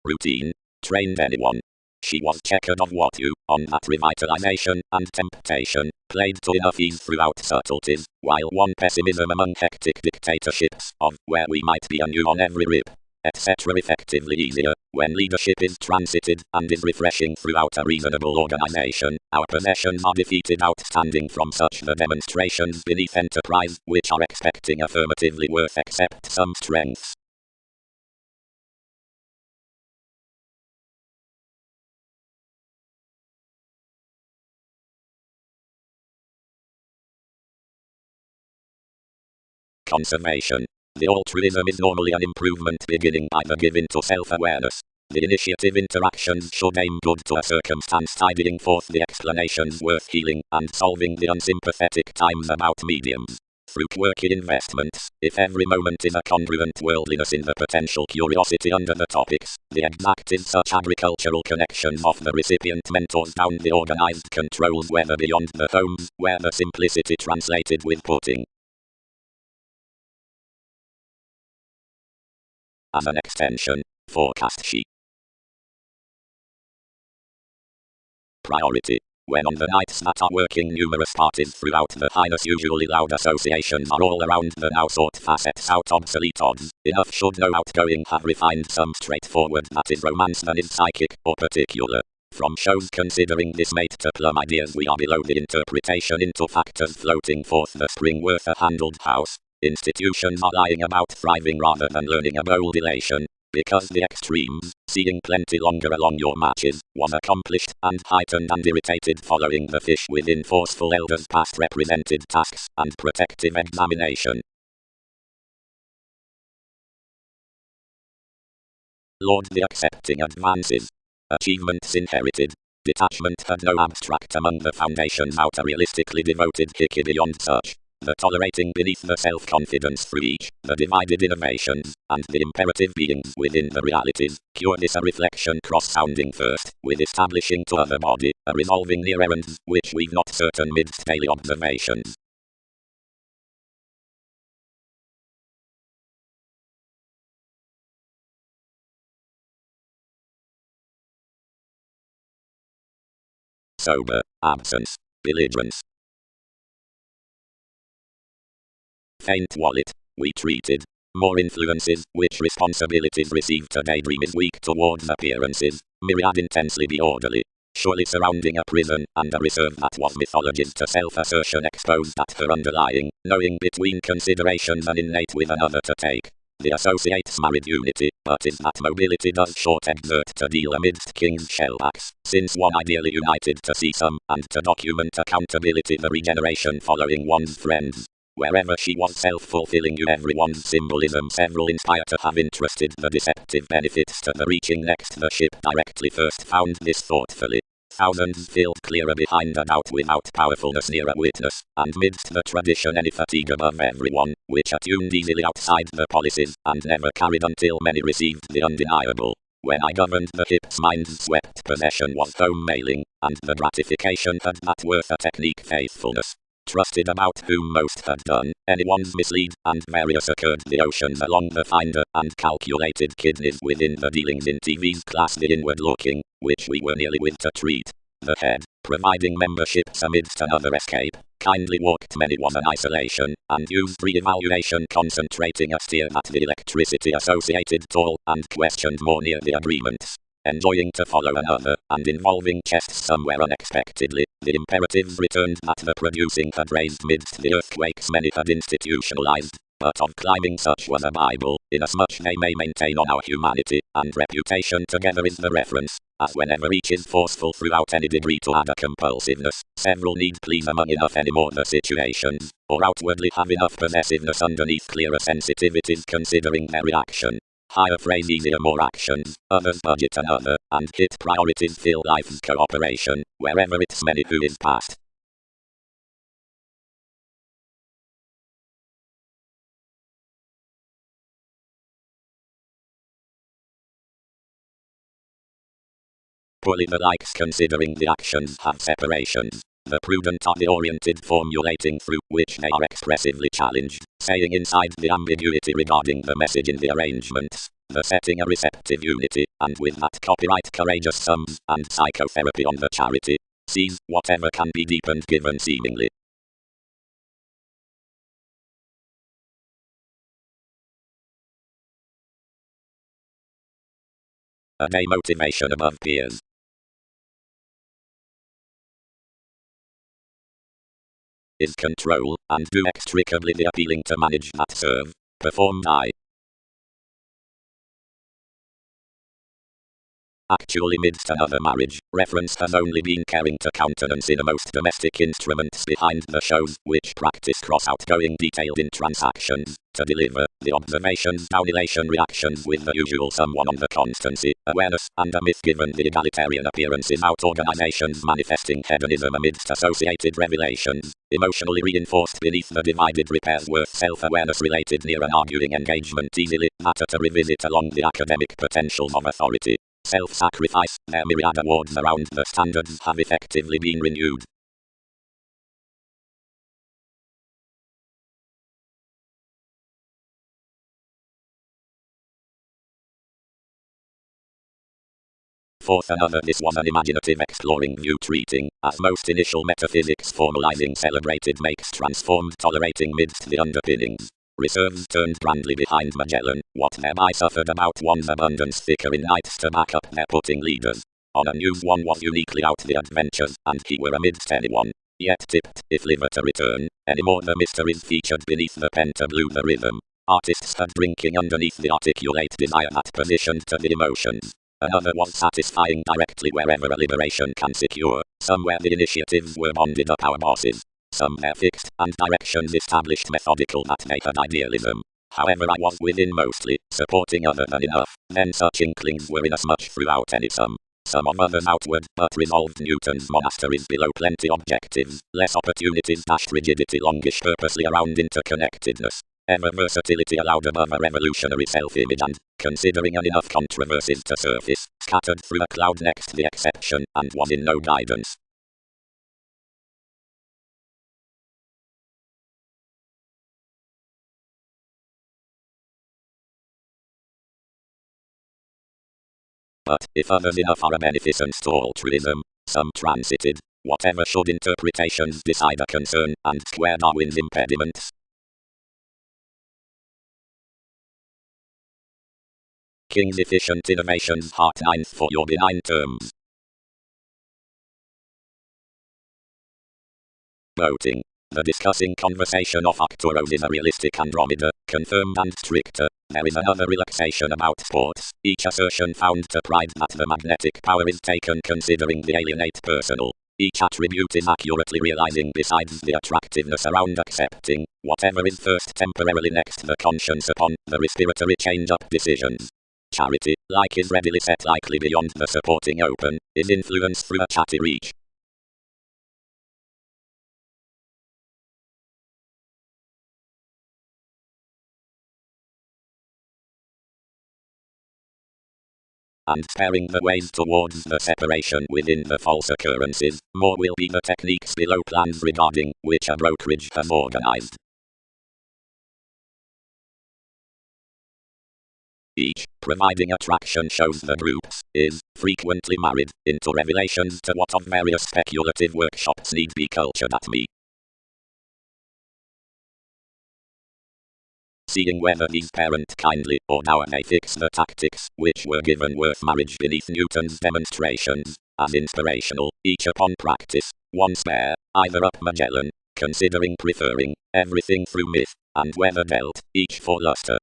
Routine. Trained anyone. She was checkered of what you, on that revitalization and temptation, played to enough ease throughout subtleties, while one pessimism among hectic dictatorships of where we might be anew on every rip, etc. effectively easier, when leadership is transited and is refreshing throughout a reasonable organization, our possessions are defeated outstanding from such the demonstrations beneath enterprise, which are expecting affirmatively worth except some strengths. Conservation. The altruism is normally an improvement beginning by the give into self-awareness. The initiative interactions should aim good to a circumstance tidying forth the explanations worth healing and solving the unsympathetic times about mediums. Through quirky investments, if every moment is a congruent worldliness in the potential curiosity under the topics, the exact is such agricultural connections of the recipient mentors down the organized controls whether beyond the homes, where the simplicity translated with putting. As an extension, forecast sheet. Priority. When on the nights that are working numerous parties throughout the highness, usually loud associations are all around the now sought facets out obsolete odds, enough should no outgoing have refined some straightforward that is romance than is psychic or particular. From shows considering this mate to plum ideas we are below the interpretation into factors floating forth the spring worth a handled house. Institutions are lying about thriving rather than learning a bold elation, because the extremes, seeing plenty longer along your matches, was accomplished and heightened and irritated following the fish within forceful elders past represented tasks and protective examination. Lord the accepting advances. Achievements inherited. Detachment had no abstract among the foundations out a realistically devoted hickey beyond such. The tolerating beneath the self-confidence through each, the divided innovations, and the imperative beings within the realities, cure this a reflection cross-sounding first, with establishing to other body, a resolving near errands, which we've not certain midst daily observations. Sober, absence, belligerence. Faint wallet, we treated. More influences, which responsibilities received to daydream is weak towards appearances, myriad intensely be orderly. Surely surrounding a prison, and a reserve that was mythologies to self-assertion exposed at her underlying, knowing between considerations an innate with another to take. The associates married unity, but is that mobility does short exert to deal amidst king's shellbacks, since one ideally united to see some, and to document accountability the regeneration following one's friends. Wherever she was self-fulfilling you everyone's symbolism several inspire to have interested the deceptive benefits to the reaching next the ship directly first found this thoughtfully. Thousands filled clearer behind a doubt without powerfulness near a witness, and midst the tradition any fatigue above everyone, which attuned easily outside the policies, and never carried until many received the undeniable. When I governed the hips mind's swept possession was home mailing, and the gratification had that worth a technique faithfulness. Trusted about whom most had done, anyone's mislead, and various occurred the oceans along the finder, and calculated kidneys within the dealings in TV's class the inward looking, which we were nearly with to treat. The head, providing memberships amidst another escape, kindly walked many was an isolation, and used re-evaluation concentrating a steer at the electricity associated toll, and questioned more near the agreements. Enjoying to follow another, and involving chests somewhere unexpectedly, the imperatives returned that the producing had raised midst the earthquakes many had institutionalized, but of climbing such was a Bible, inasmuch they may maintain on our humanity and reputation together is the reference, as whenever each is forceful throughout any degree to add a compulsiveness, several need please among enough any more the situations, or outwardly have enough possessiveness underneath clearer sensitivities considering their reaction. Higher phrase easier more actions, others budget another, and hit priorities fill life's cooperation, wherever it's many who is past. Poorly the likes considering the actions have separations. The prudent are the oriented formulating through which they are expressively challenged, saying inside the ambiguity regarding the message in the arrangements, the setting a receptive unity, and with that copyright courageous sums and psychotherapy on the charity. Sees whatever can be deepened given seemingly. A day motivation above peers. Is control, and do extricably the appealing to manage that serve, performed I. Actually midst another marriage, reference has only been caring to countenance innermost domestic instruments behind the shows, which practice cross-outgoing detailed in transactions, to deliver the observations down elation reactions with the usual someone on the constancy, awareness, and a myth given the egalitarian appearances out organizations manifesting hedonism amidst associated revelations, emotionally reinforced beneath the divided repairs worth self-awareness related near an arguing engagement easily, matter to revisit along the academic potentials of authority. Self-sacrifice, their myriad awards around the standards have effectively been renewed. Fourth another this was an imaginative exploring view treating, as most initial metaphysics formalizing celebrated makes transformed tolerating midst the underpinnings. Reserves turned grandly behind Magellan, what thereby suffered about one's abundance thicker in nights to back up their putting leaders. On a news one was uniquely out the adventures, and he were amidst anyone, yet tipped, if liver to return, any more the mysteries featured beneath the pen to blue the rhythm. Artists had drinking underneath the articulate desire that positioned to the emotions. Another was satisfying directly wherever a liberation can secure, somewhere the initiatives were bonded up our bosses. Some their fixed and directions established methodical that they had idealism. However I was within mostly, supporting other than enough, then such inklings were inasmuch throughout any some of others outward, but resolved Newton's monasteries below plenty objectives, less opportunities dashed rigidity longish purposely around interconnectedness. Ever versatility allowed above a revolutionary self-image and, considering enough controversies to surface, scattered through a cloud next the exception, and was in no guidance. But, if others enough are a beneficence to altruism, some transited, whatever should interpretations decide a concern, and square Darwin's impediments. King's efficient innovations heart ninth for your benign terms. Voting. The discussing conversation of Arcturus is a realistic Andromeda, confirmed and stricter. There is another relaxation about sports, each assertion found to pride that the magnetic power is taken considering the alienate personal. Each attribute is accurately realizing besides the attractiveness around accepting, whatever is first temporarily next the conscience upon, the respiratory change-up decisions. Charity, like is readily set likely beyond the supporting open, is influence through a chatty reach. And sparing the ways towards the separation within the false occurrences, more will be the techniques below plans regarding which a brokerage has organized. Each, providing attraction shows the groups, is, frequently married, into revelations to what of various speculative workshops need be cultured at me. Seeing whether these parent kindly or now they fix the tactics which were given worth marriage beneath Newton's demonstrations, as inspirational, each upon practice, one spare, either up Magellan, considering preferring everything through myth, and weather belt, each for luster.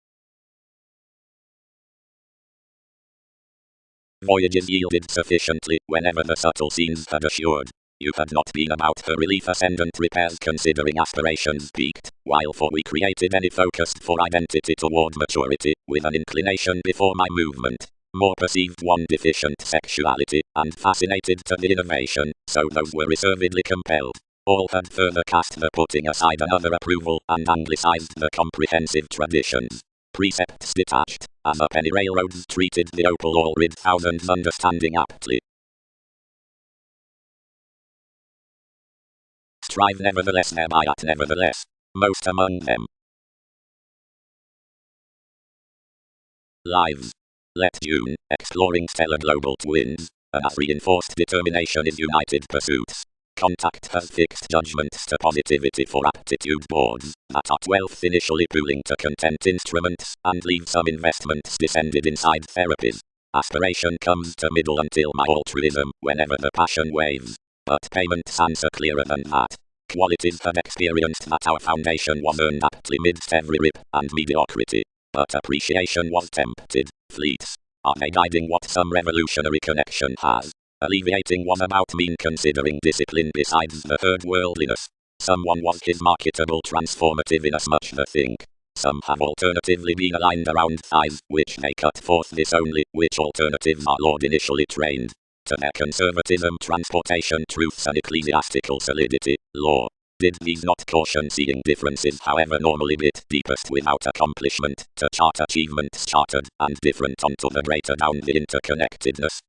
Voyages yielded sufficiently whenever the subtle scenes had assured you had not been about her relief ascendant repairs considering aspirations peaked, while for we created any focused for identity toward maturity, with an inclination before my movement. More perceived one deficient sexuality, and fascinated to the innovation, so those were reservedly compelled. All had further cast the putting aside another approval, and anglicized the comprehensive traditions. Precepts detached, as a penny railroads treated the opal all rid thousands understanding aptly. Strive nevertheless thereby at nevertheless, most among them. Lives. Let June, exploring stellar global twins, and as reinforced determination is united pursuits. Contact has fixed judgments to positivity for aptitude boards, that are 12th initially pooling to content instruments, and leave some investments descended inside therapies. Aspiration comes to middle until my altruism, whenever the passion waves. But payments answer clearer than that. Qualities had experienced that our foundation was earned aptly midst every rip and mediocrity. But appreciation was tempted. Fleets. Are they guiding what some revolutionary connection has? Alleviating was about mean considering discipline besides the herd worldliness. Someone was his marketable transformative inasmuch the think. Some have alternatively been aligned around thighs, which they cut forth this only, which alternatives our Lord initially trained. To their conservatism, transportation, truths and ecclesiastical solidity, law. Did these not caution seeing differences however normally bit deepest without accomplishment, to chart achievements chartered, and different onto the greater down the interconnectedness?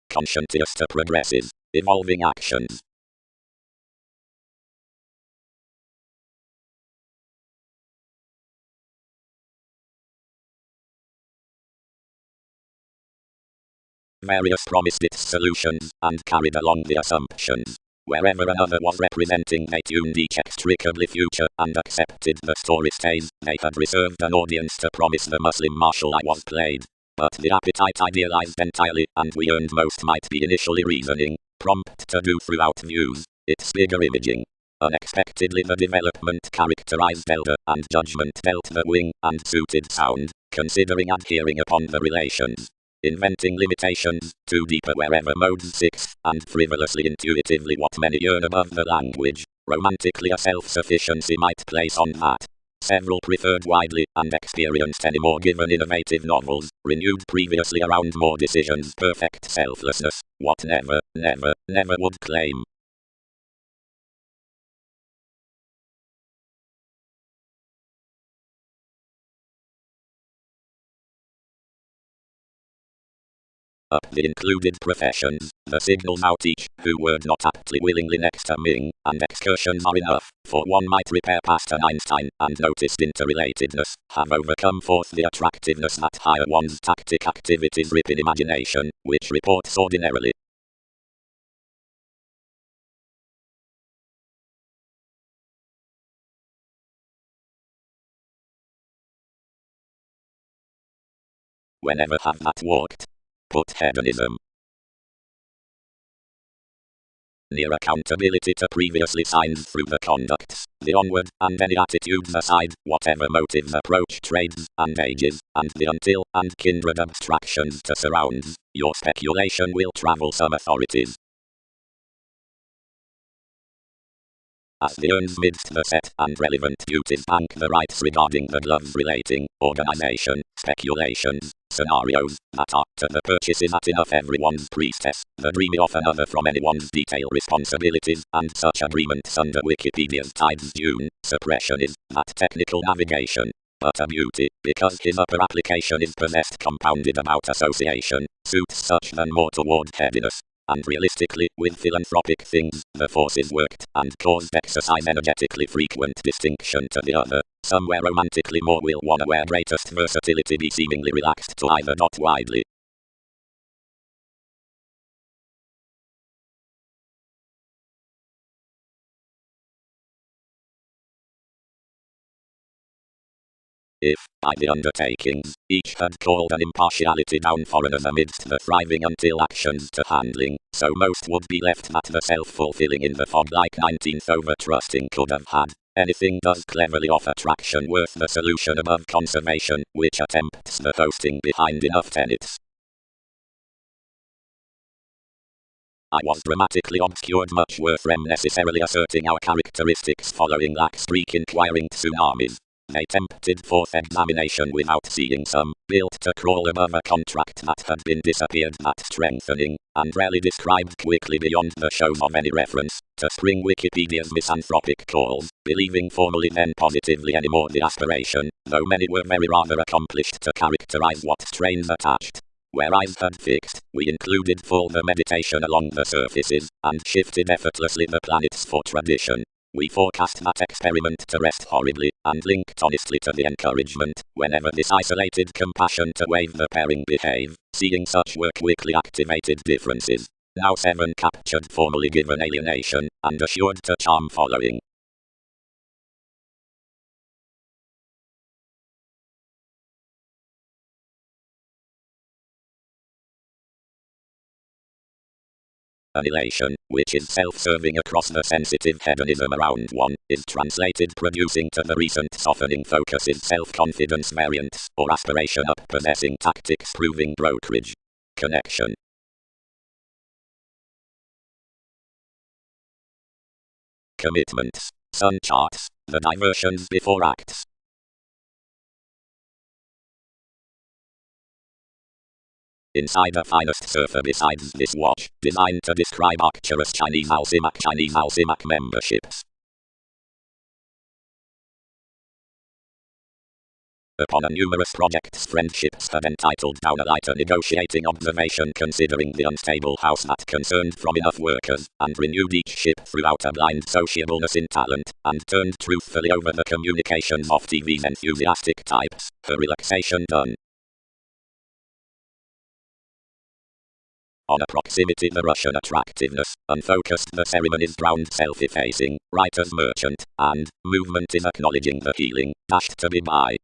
Conscientious to progressive, evolving actions. Various promised its solutions, and carried along the assumptions. Wherever another was representing they tuned each extricably future, and accepted the story stays, they had reserved an audience to promise the Muslim martial I was played. But the appetite idealized entirely, and we earned most might be initially reasoning, prompt to do throughout views, its bigger imaging. Unexpectedly the development characterized elder, and judgment dealt the wing, and suited sound, considering adhering upon the relations. Inventing limitations, too deeper wherever modes 6, and frivolously intuitively what many yearn above the language, romantically a self-sufficiency might place on that. Several preferred widely, and experienced any more given innovative novels, renewed previously around more decisions perfect selflessness, what never would claim. Up the included professions, the signals out each, who were not aptly willingly next to Ming, and excursions are enough, for one might repair past an Einstein, and noticed interrelatedness, have overcome forth the attractiveness that higher one's tactic activities rip in imagination, which reports ordinarily. Whenever have that walked? Put hedonism. Near accountability to previously signs through the conducts, the onward, and any attitudes aside, whatever motives approach trades, and ages, and the until, and kindred abstractions to surrounds, your speculation will travel some authorities. As the urns midst the set and relevant duties bank the rights regarding the gloves relating, organization, speculations, scenarios, that are, to the purchases at enough everyone's priestess, the dreamy of another from anyone's detail responsibilities, and such agreements under Wikipedia's Tides Dune, suppression is, that technical navigation. But a beauty, because his upper application is possessed compounded about association, suits such than more toward headiness. And realistically, with philanthropic things, the forces worked, and caused exercise energetically frequent distinction to the other. Somewhere romantically more will one aware greatest versatility be seemingly relaxed to either not widely. if, by the undertakings, each had called an impartiality down foreigners amidst the thriving until actions to handling, so most would be left at the self-fulfilling in the fog like 19th over-trusting could have had. Anything does cleverly offer traction worth the solution above conservation, which attempts the hosting behind enough tenets. I was dramatically obscured, much worth necessarily asserting our characteristics following lack streak inquiring tsunamis. They tempted forth examination without seeing some, built to crawl above a contract that had been disappeared that strengthening, and rarely described quickly beyond the shows of any reference, to spring Wikipedia's misanthropic calls, believing formally then positively anymore the aspiration, though many were very rather accomplished to characterize what strains attached. Where eyes had fixed, we included full the meditation along the surfaces, and shifted effortlessly the planets for tradition. We forecast that experiment to rest horribly, and linked honestly to the encouragement, whenever this isolated compassion to wave the pairing behave, seeing such were quickly activated differences. Now 7 captured formally given alienation, and assured to charm following. Annihilation, which is self-serving across the sensitive hedonism around one, is translated producing to the recent softening focuses self-confidence variants, or aspiration up possessing tactics proving brokerage. Connection. Commitments. Sun charts, the diversions before acts. Inside a finest surfer besides this watch, designed to describe Arcturus Chinese Alcimac memberships. Upon a numerous projects friendships had entitled down a lighter negotiating observation considering the unstable house that concerned from enough workers, and renewed each ship throughout a blind sociableness in talent, and turned truthfully over the communications of TV's enthusiastic types, her relaxation done. On a proximity the Russian attractiveness, unfocused the ceremonies drowned self-effacing, writer's merchant, and, movement is acknowledging the healing, dashed to be by.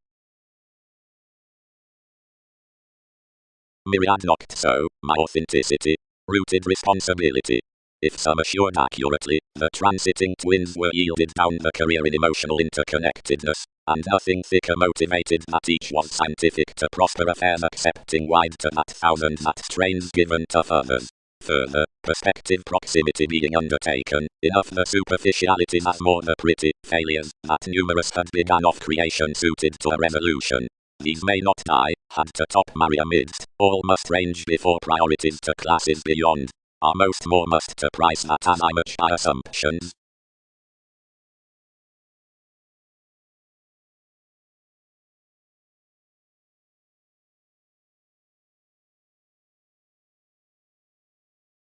Myriad knocked so, my authenticity, rooted responsibility. If some assured accurately, the transiting twins were yielded down the career in emotional interconnectedness, and nothing thicker motivated that each was scientific to prosper affairs accepting wide to that thousand that strains given to others. Further, perspective proximity being undertaken, enough the superficialities as more the pretty failures that numerous had begun of creation suited to a resolution. These may not die, had to top marry amidst, all must range before priorities to classes beyond. Are most more must to price that as I much by assumptions.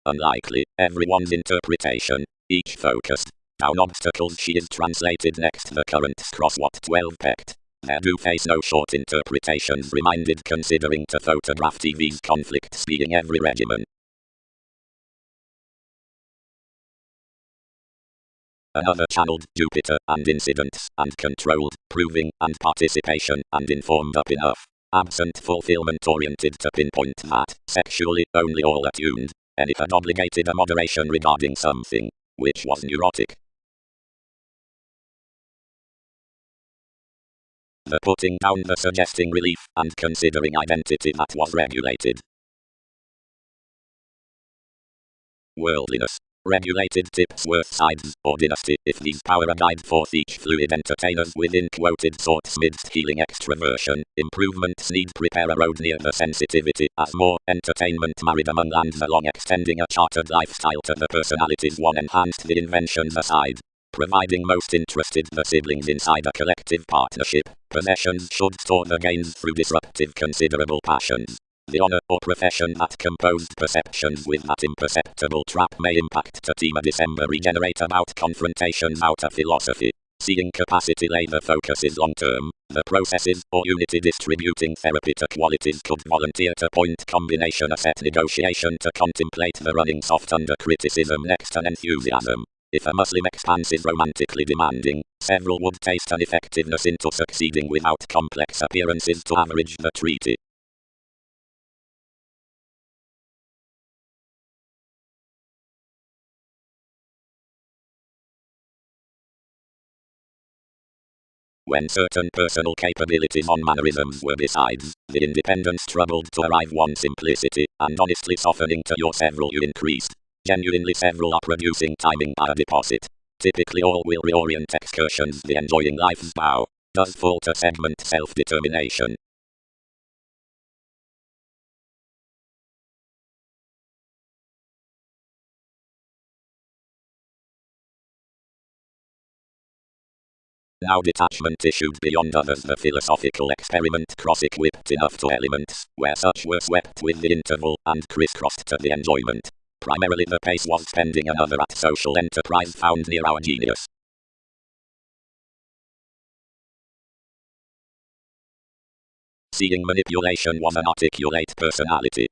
Unlikely, everyone's interpretation, each focused. Down obstacles she is translated next the currents cross what 12 pecked. There do face no short interpretations reminded considering to photograph TV's conflicts being every regimen. Another channeled Jupiter and incidents and controlled, proving and participation and informed up enough. Absent fulfillment oriented to pinpoint that, sexually only all attuned, and it had obligated a moderation regarding something, which was neurotic. The putting down the suggesting relief and considering identity that was regulated. Worldliness. Regulated tips worth sides, or dynasty, if these power a guide forth each fluid entertainers within quoted sorts midst healing extroversion, improvements need prepare a road near the sensitivity, as more entertainment married among lands along extending a chartered lifestyle to the personalities one enhanced the inventions aside. Providing most interested the siblings inside a collective partnership, possessions should store the gains through disruptive considerable passions. The honor or profession that composed perceptions with that imperceptible trap may impact to team a December regenerate about confrontations out of philosophy. Seeing capacity lay the focus is long term, the processes or unity distributing therapy to qualities could volunteer to point combination a set negotiation to contemplate the running soft under criticism next an enthusiasm. If a Muslim expanse is romantically demanding, several would taste an effectiveness into succeeding without complex appearances to average the treaty. When certain personal capabilities on mannerisms were besides, the independence struggled to arrive one simplicity, and honestly softening to your several you increased. Genuinely several are producing timing by a deposit. Typically all will reorient excursions the enjoying life's bow. Does falter segment self-determination. Now detachment issued beyond others the philosophical experiment cross-equipped enough to elements, where such were swept with the interval and crisscrossed to the enjoyment. Primarily the pace was spending another at social enterprise found near our genius. Seeing manipulation was an articulate personality.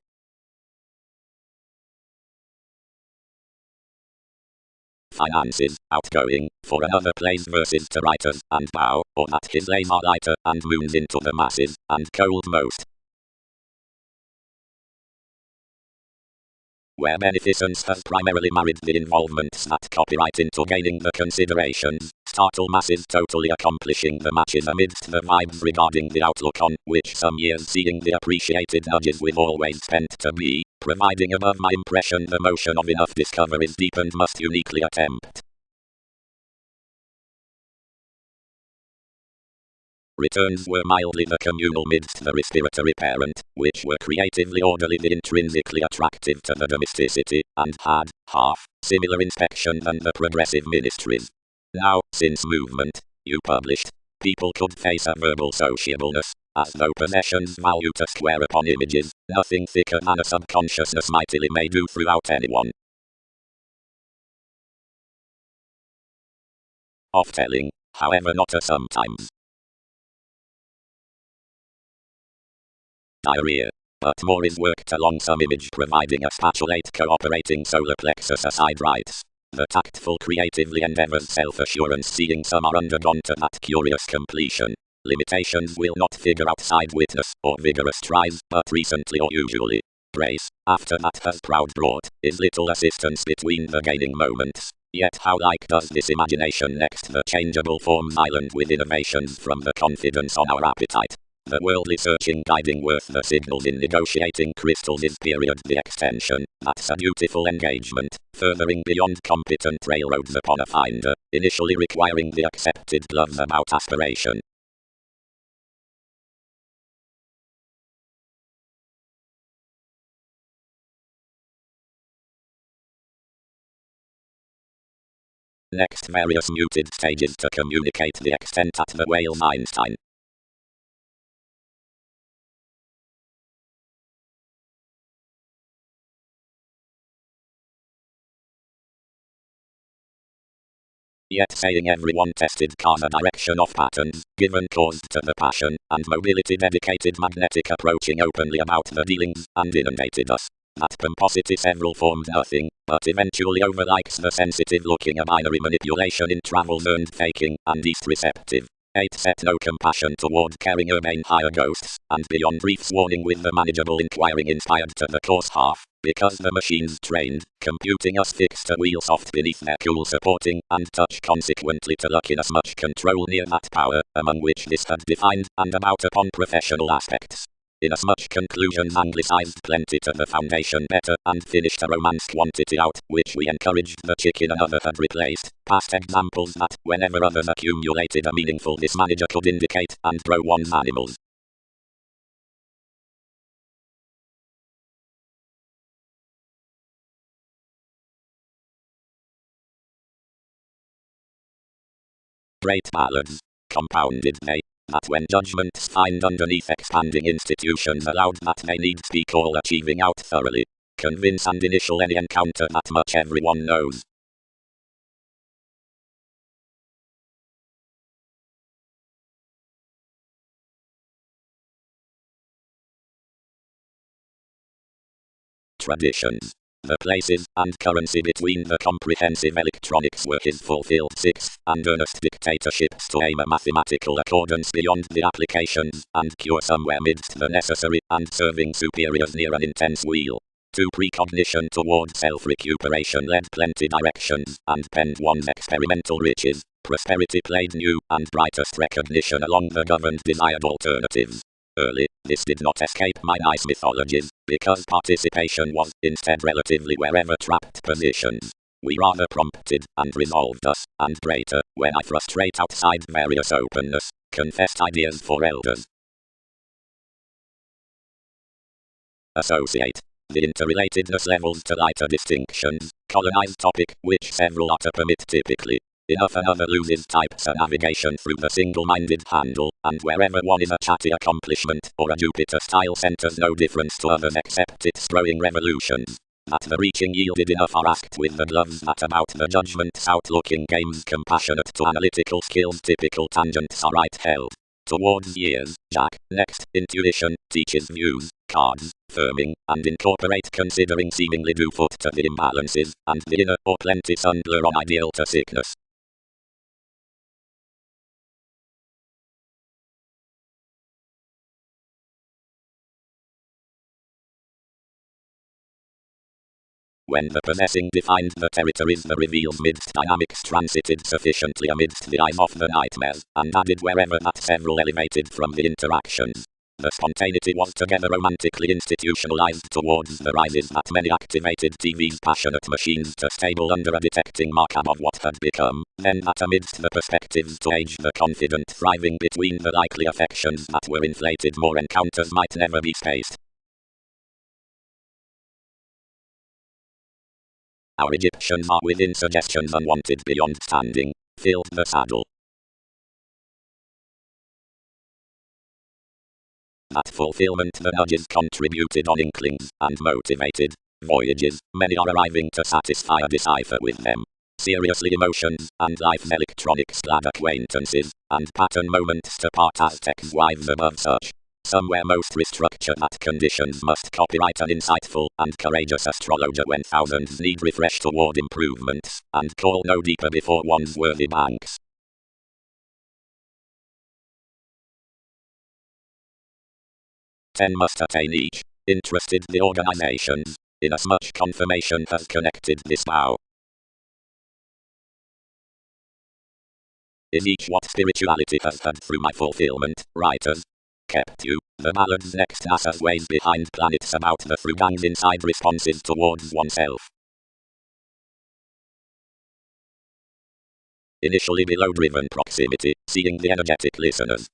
Finances, outgoing, for another plays verses to writers, and bow, or that his lays are lighter, and moons into the masses, and cold most. Where beneficence has primarily married the involvements that copyright into gaining the considerations, startle masses totally accomplishing the matches amidst the vibes regarding the outlook on which some years seeing the appreciated nudges we've always spent to be, providing above my impression the motion of enough discoveries deepened must uniquely attempt. Returns were mildly the communal midst the respiratory parent, which were creatively orderly the intrinsically attractive to the domesticity, and had, half, similar inspection than the progressive ministries. Now, since movement, you published, people could face a verbal sociableness, as though possessions value to square upon images, nothing thicker than a subconsciousness mightily may do throughout anyone. Off-telling, however not a sometimes. Diarrhea. But more is worked along some image providing a spatulate cooperating solar plexus aside rights. The tactful creatively endeavors self-assurance seeing some are undergone to that curious completion. Limitations will not figure outside witness or vigorous tries, but recently or usually. Grace, after that has proud brought, is little assistance between the gaining moments. Yet how like does this imagination next the changeable forms island with innovations from the confidence on our appetite. The worldly searching guiding worth the signals in negotiating crystals is period the extension, that's a beautiful engagement, furthering beyond competent railroads upon a finder, initially requiring the accepted gloves about aspiration. Next various muted stages to communicate the extent at the Wales Einstein. Yet saying everyone tested cars a direction of patterns, given cause to the passion, and mobility dedicated magnetic approaching openly about the dealings, and inundated us. That pomposity several formed nothing, but eventually overlikes the sensitive looking a binary manipulation in travels earned faking, and east receptive. 8 set no compassion toward caring urbane higher ghosts, and beyond briefs warning with the manageable inquiring inspired to the course half, because the machines trained, computing us fixed a wheel soft beneath their cool supporting, and touch consequently to luckiness much control near that power, among which this had defined, and about upon professional aspects. Inasmuch conclusions anglicized plenty to the foundation better, and finished a romance quantity out, which we encouraged the chicken another had replaced, past examples that, whenever others accumulated a meaningful this manager could indicate, and grow one's animals. Great ballads, compounded they, that when judgments find underneath expanding institutions allowed that they need speak all achieving out thoroughly. Convince and initial any encounter that much everyone knows. Traditions. The places and currency between the comprehensive electronics were his fulfilled sixth and earnest dictatorships to aim a mathematical accordance beyond the applications and cure somewhere midst the necessary and serving superiors near an intense wheel. To precognition toward self-recuperation led plenty directions and penned one's experimental riches. Prosperity played new and brightest recognition along the governed desired alternatives. Early, this did not escape my nice mythologies, because participation was, instead, relatively wherever trapped positions. We rather prompted and resolved us, and greater, when I frustrate outside various openness, confessed ideas for elders. Associate. The interrelatedness levels to lighter distinctions, colonized topic, which several are to permit typically. Enough another loses types a navigation through the single-minded handle, and wherever one is a chatty accomplishment, or a Jupiter-style centers no difference to others except its throwing revolutions. That the reaching yielded enough are asked with the gloves that about the judgments outlooking games compassionate to analytical skills typical tangents are right held. Towards years, Jack, next, intuition, teaches views, cards, firming, and incorporate considering seemingly due foot to the imbalances, and the inner or plenty sundler on ideal to sickness. When the possessing defined the territories the reveals midst dynamics transited sufficiently amidst the eyes of the nightmares, and added wherever that several elevated from the interactions. The spontaneity was together romantically institutionalized towards the rises that many activated TV's passionate machines to stable under a detecting markup of what had become, then that amidst the perspectives to age the confident thriving between the likely affections that were inflated more encounters might never be spaced. Our Egyptians are within suggestions unwanted beyond standing, filled the saddle. That fulfillment the nudges contributed on inklings, and motivated voyages, many are arriving to satisfy a decipher with them. Seriously emotions, and life's electronics glad acquaintances, and pattern moments to part as tech's wives above such. Somewhere most restructure that conditions must copyright an insightful and courageous astrologer when thousands need refresh toward improvements, and call no deeper before one's worthy banks. Ten must attain each, interested the organizations, inasmuch confirmation has connected this bow. Is each what spirituality has had through my fulfillment, writers? Kept you, the ballad's next NASA's ways behind planets about the through gangs inside responses towards oneself. Initially below driven proximity, seeing the energetic listeners.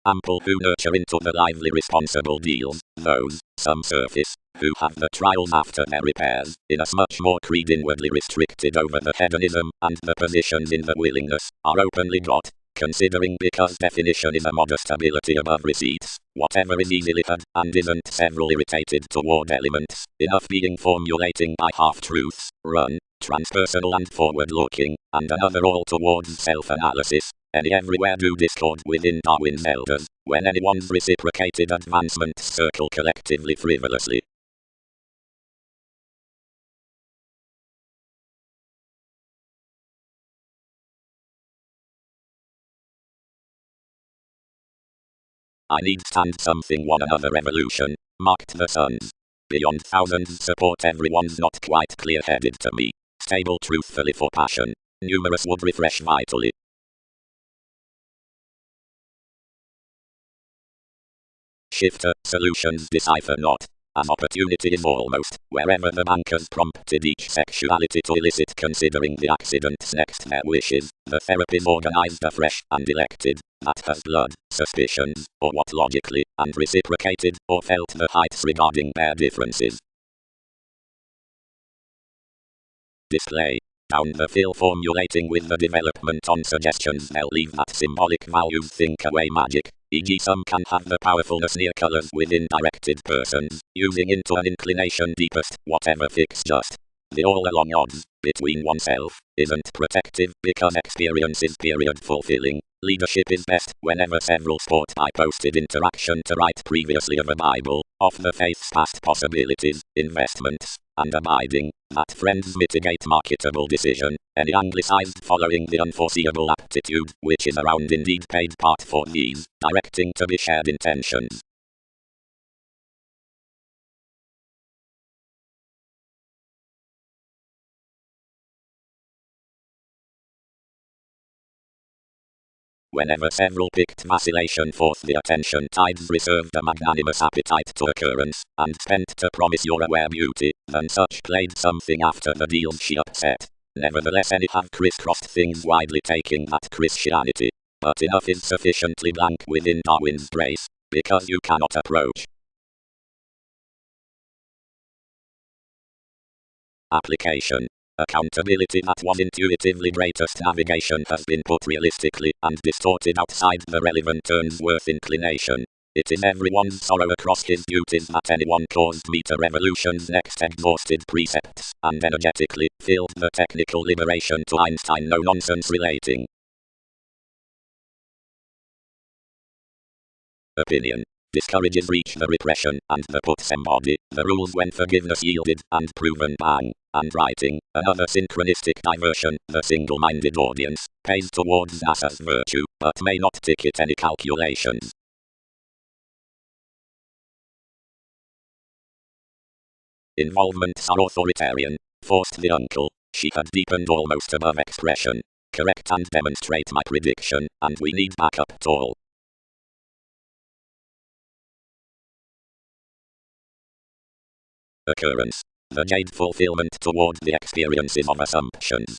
Ample who nurture into the lively responsible deals, those, some surface, who have the trials after their repairs, inasmuch more creed inwardly restricted over the hedonism, and the positions in the willingness, are openly got, considering because definition is a modest ability above receipts, whatever is easily had, and isn't several irritated toward elements, enough being formulating by half-truths, run, transpersonal and forward-looking, and another all towards self-analysis. Any everywhere do discord within Darwin's elders, when anyone's reciprocated advancements circle collectively frivolously. I need stand something one another evolution, marked the suns. Beyond thousands support everyone's not quite clear-headed to me. Stable truthfully for passion. Numerous would refresh vitally. Shifter, solutions decipher not. As opportunity is almost, wherever the bankers prompted each sexuality to elicit considering the accidents next their wishes, the therapies organized afresh and elected, that has blood, suspicions, or what logically, and reciprocated, or felt the heights regarding their differences. Display. Down the fill formulating with the development on suggestions they'll leave that symbolic values think away magic, e.g. some can have the powerfulness near colors within directed persons, using into an inclination deepest, whatever fix just. The all along odds, between oneself, isn't protective because experience is period fulfilling. Leadership is best whenever several sport by posted interaction to write previously of a Bible, of the faith's past possibilities, investments, and abiding, that friends mitigate marketable decision, any anglicized following the unforeseeable aptitude, which is around indeed paid part for these, directing to be shared intentions. Whenever several picked vacillation forth the attention tides reserved a magnanimous appetite to occurrence, and spent to promise your aware beauty, than such played something after the deals she upset. Nevertheless any have crisscrossed things widely taking that Christianity. But enough is sufficiently blank within Darwin's grace, because you cannot approach. Application. Accountability that was intuitively greatest navigation has been put realistically and distorted outside the relevant turns worth inclination. It is everyone's sorrow across his duties that anyone caused me to revolution's next exhausted precepts, and energetically filled the technical liberation to Einstein no nonsense relating. Opinion. Discourages reach the repression, and the puts embody the rules when forgiveness yielded and proven bang. And writing, another synchronistic diversion, the single-minded audience, pays towards NASA's virtue, but may not ticket any calculations. Involvements are authoritarian, forced the uncle, she had deepened almost above expression. Correct and demonstrate my prediction, and we need backup tall. Occurrence. The jade fulfillment toward the experiences of assumptions.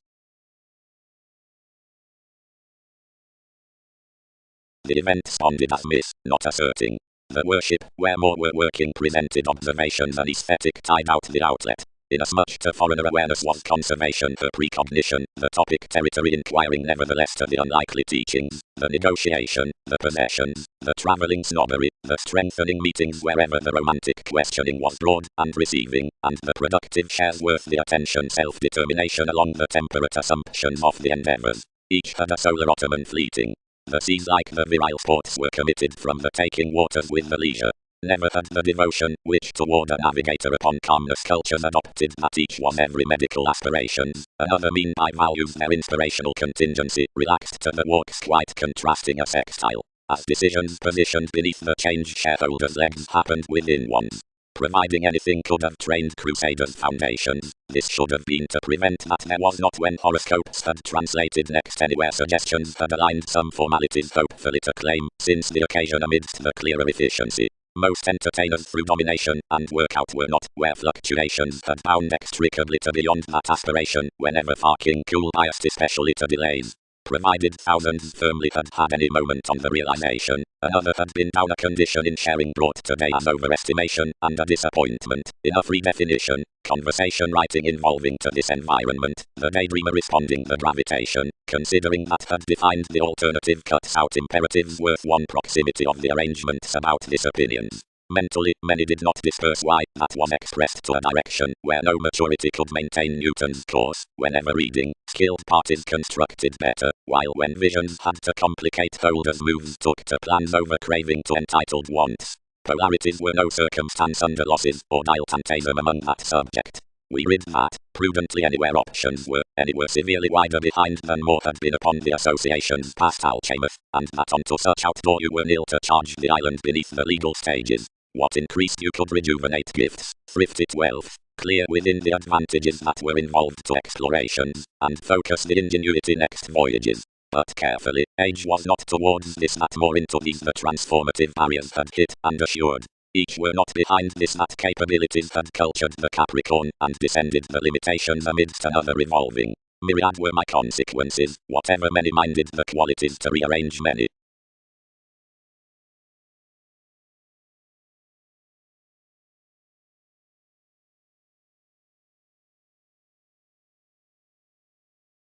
The event responded as miss, not asserting. The worship, where more were working presented observations and aesthetic tied out the outlet. Inasmuch to foreigner awareness was conservation for precognition, the topic territory inquiring nevertheless to the unlikely teachings, the negotiation, the possessions, the travelling snobbery, the strengthening meetings wherever the romantic questioning was broad and receiving, and the productive shares worth the attention self-determination along the temperate assumptions of the endeavours. Each had a solar ottoman fleeting. The seas like the virile sports were committed from the taking waters with the leisure. Never had the devotion, which toward a navigator upon calmness cultures adopted that each was every medical aspirations. Another mean by values their inspirational contingency, relaxed to the walks quite contrasting a sextile. As decisions positioned beneath the change shareholders' legs happened within one's. Providing anything could have trained crusaders' foundations, this should have been to prevent that there was not when horoscopes had translated next anywhere suggestions had aligned some formalities hopefully to claim, since the occasion amidst the clearer efficiency. Most entertainers through domination and workout were not, where fluctuations had bound extricably to beyond that aspiration, whenever farking cool biased especially to delays. Provided thousands firmly had had any moment on the realization, another had been down a condition in sharing brought today as overestimation and a disappointment. Enough redefinition, conversation writing involving to this environment, the daydreamer responding the gravitation, considering that had defined the alternative cuts out imperatives worth one proximity of the arrangements about this opinions. Mentally, many did not disperse why that was expressed to a direction where no maturity could maintain Newton's course, whenever reading, skilled parties constructed better, while when visions had to complicate holders' moves took to plans over craving to entitled wants. Polarities were no circumstance under losses or dilettantism among that subject. We read that, prudently anywhere options were, any were severely wider behind than more had been upon the association's past alchemeth, and that unto such outdoor you were nil to charge the island beneath the legal stages. What increased you could rejuvenate gifts, thrift it wealth, clear within the advantages that were involved to explorations, and focus the ingenuity next voyages. But carefully, age was not towards this that more into these the transformative barriers had hit and assured. Each were not behind this that capabilities had cultured the Capricorn and descended the limitations amidst another revolving. Myriad were my consequences, whatever many-minded the qualities to rearrange many.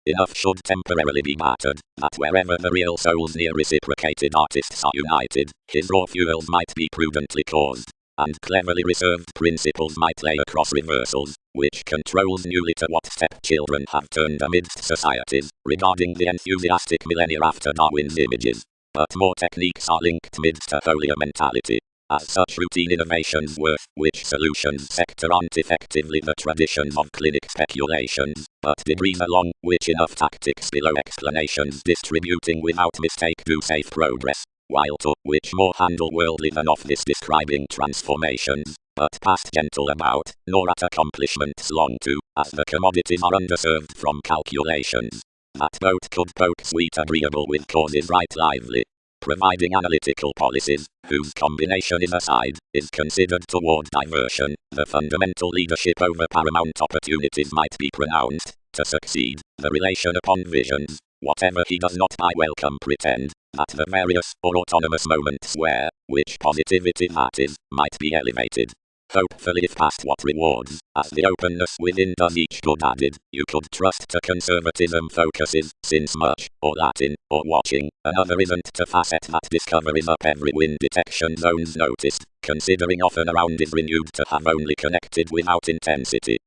Enough should temporarily be mattered, that wherever the real souls near reciprocated artists are united, his raw fuels might be prudently caused, and cleverly reserved principles might lay across reversals, which controls newly to what step children have turned amidst societies, regarding the enthusiastic millennia after Darwin's images. But more techniques are linked midst to holier mentality. As such, routine innovations worth, which solutions sector aren't effectively the traditions of clinic speculations, but degrees along which enough tactics below explanations distributing without mistake do safe progress, while to which more handle worldly than of this describing transformations, but past gentle about, nor at accomplishments long to, as the commodities are underserved from calculations. That boat could poke sweet agreeable with causes right lively. Providing analytical policies, whose combination is aside, is considered toward diversion, the fundamental leadership over paramount opportunities might be pronounced, to succeed, the relation upon visions, whatever he does not by welcome pretend, that the various or autonomous moments where, which positivity that is, might be elevated. Hopefully if past what rewards, as the openness within does each good added, you could trust to conservatism focuses, since much, or Latin, or watching, another isn't to facet that discoveries up every wind detection zones noticed, considering often around is renewed to have only connected without intensity.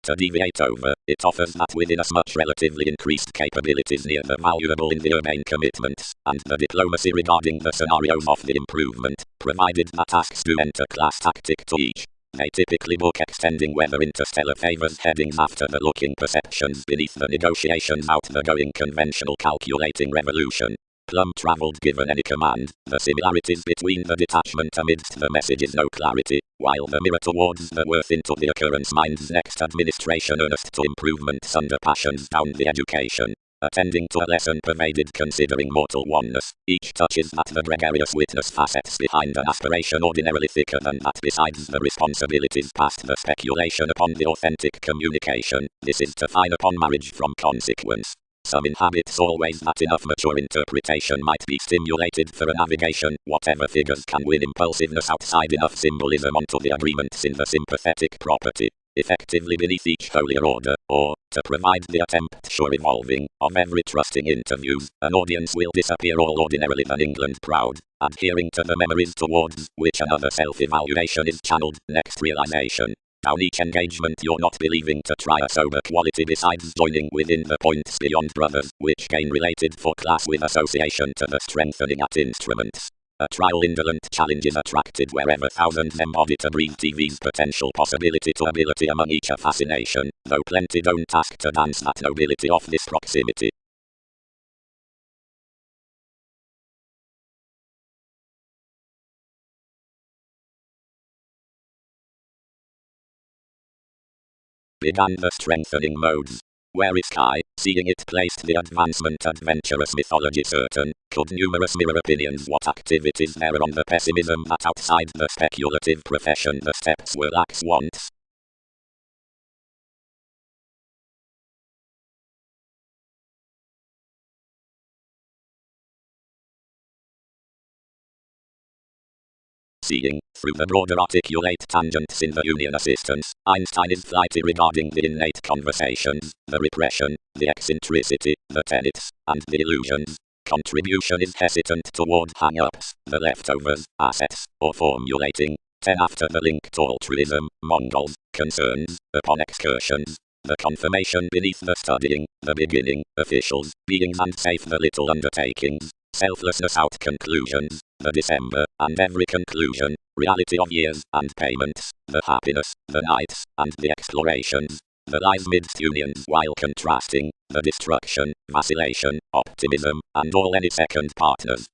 To deviate over, it offers that within us much relatively increased capabilities near the valuable in the urbane commitments, and the diplomacy regarding the scenarios of the improvement, provided that tasks do enter class tactic to each. They typically book extending weather interstellar favors headings after the looking perceptions beneath the negotiations out the going conventional calculating revolution. Plum travelled given any command, the similarities between the detachment amidst the message is no clarity, while the mirror towards the worth into the occurrence mind's next administration earnest to improvements under passions down the education. Attending to a lesson pervaded considering mortal oneness, each touches that the gregarious witness facets behind an aspiration ordinarily thicker than that besides the responsibilities past the speculation upon the authentic communication, this is to fine upon marriage from consequence. Some inhabits always that enough mature interpretation might be stimulated for a navigation, whatever figures can win impulsiveness outside enough symbolism onto the agreements in the sympathetic property, effectively beneath each holier order, or, to provide the attempt sure evolving, of every trusting interviews, an audience will disappear all ordinarily than England proud, adhering to the memories towards which another self-evaluation is channeled, next realization. Down each engagement you're not believing to try a sober quality besides joining within the points beyond brothers, which gain related for class with association to the strengthening at instruments. A trial indolent challenge is attracted wherever thousands embody to breathe TV's potential possibility to ability among each a fascination, though plenty don't ask to dance that nobility of this proximity. Began the strengthening modes. Where is Kai, seeing it placed the advancement adventurous mythology certain, could numerous mirror opinions what activities there on the pessimism that outside the speculative profession the steps were lax once. Seeing, through the broader articulate tangents in the Union assistance, Einstein is flighty regarding the innate conversations, the repression, the eccentricity, the tenets, and the illusions. Contribution is hesitant toward hang-ups, the leftovers, assets, or formulating. 10 after the link to altruism, Mongols, concerns, upon excursions. The confirmation beneath the studying, the beginning, officials, beings and safe the little undertakings. Selflessness out conclusions, the December, and every conclusion, reality of years and payments, the happiness, the nights, and the explorations, the lies midst unions while contrasting, the destruction, vacillation, optimism, and all any second partners.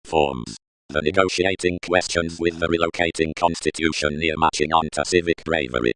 Forms. The negotiating questions with the relocating constitution near matching onto civic bravery.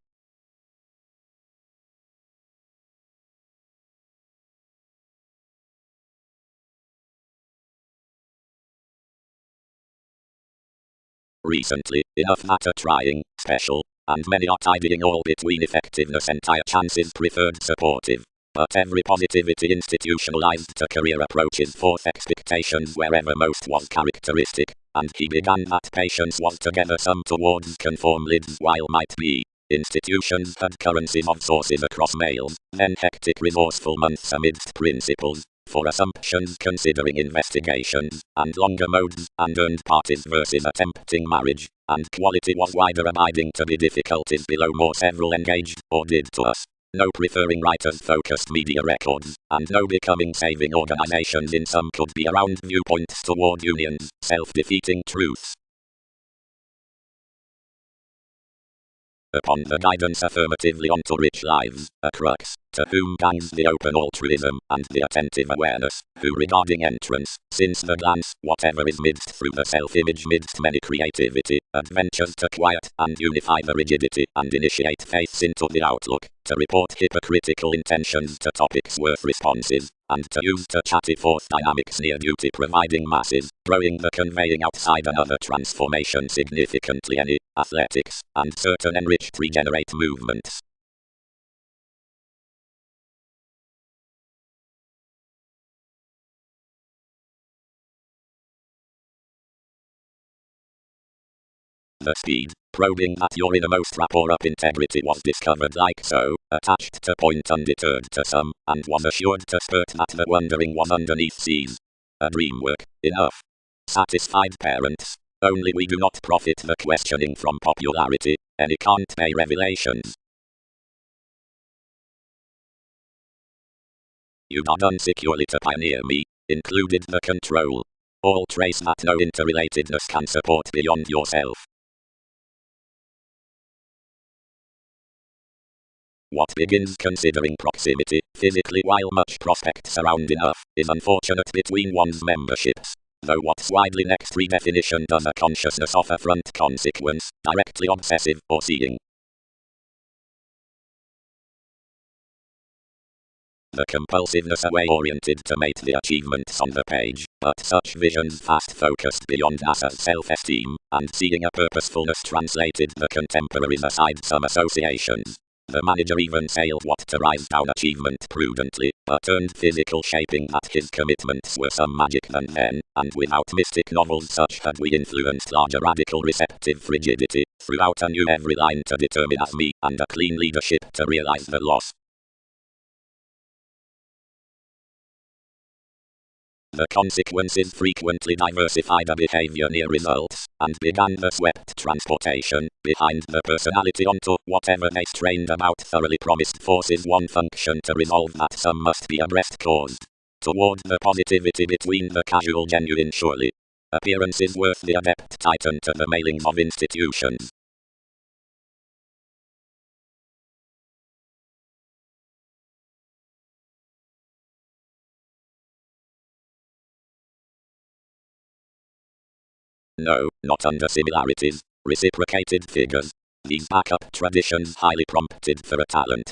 Recently, enough that are trying, special, and many are tidying all between effectiveness entire chances preferred supportive. But every positivity institutionalized to career approaches forth expectations wherever most was characteristic, and he began that patience was together some towards conform lids while might be. Institutions had currencies of sources across mails, then hectic resourceful months amidst principles, for assumptions considering investigations, and longer modes, and earned parties versus attempting marriage, and quality was wider abiding to be difficulties below more several engaged, or did to us. No preferring writers-focused media records, and no becoming saving organizations in some could be around viewpoints toward unions, self-defeating truths. Upon the guidance affirmatively onto rich lives, a crux, to whom gangs the open altruism, and the attentive awareness, who regarding entrance, since the glance, whatever is midst through the self-image midst many creativity, adventures to quiet, and unify the rigidity, and initiate faiths into the outlook, to report hypocritical intentions to topics worth responses, and to use to chatty forth dynamics near duty providing masses, growing the conveying outside another transformation significantly any, athletics, and certain enriched regenerate movements. The speed, probing that your innermost rapport up integrity was discovered like so, attached to point undeterred to some, and was assured to spurt that the wondering was underneath seas. A dream work, enough. Satisfied parents, only we do not profit the questioning from popularity, any can't pay revelations. You are done securely to pioneer me, included the control. All trace that no interrelatedness can support beyond yourself. What begins considering proximity, physically while much prospect surround enough, is unfortunate between one's memberships. Though what's widely next redefinition does a consciousness of a front consequence, directly obsessive or seeing. The compulsiveness away-oriented to mate the achievements on the page, but such visions fast-focused beyond us as self-esteem, and seeing a purposefulness translated the contemporaries aside some associations. The manager even sailed what to rise down achievement prudently, but earned physical shaping that his commitments were some magic than then, and without mystic novels such had we influenced larger radical receptive frigidity, throughout a new every line to determine as me, and a clean leadership to realize the loss. The consequences frequently diversified a behavior near results, and began the swept transportation, behind the personality onto whatever they strained about thoroughly promised forces one function to resolve that some must be abreast caused. Toward the positivity between the casual genuine surely. Appearances worth the adept titan to the mailings of institutions. No, not under similarities, reciprocated figures. These backup traditions highly prompted for a talent.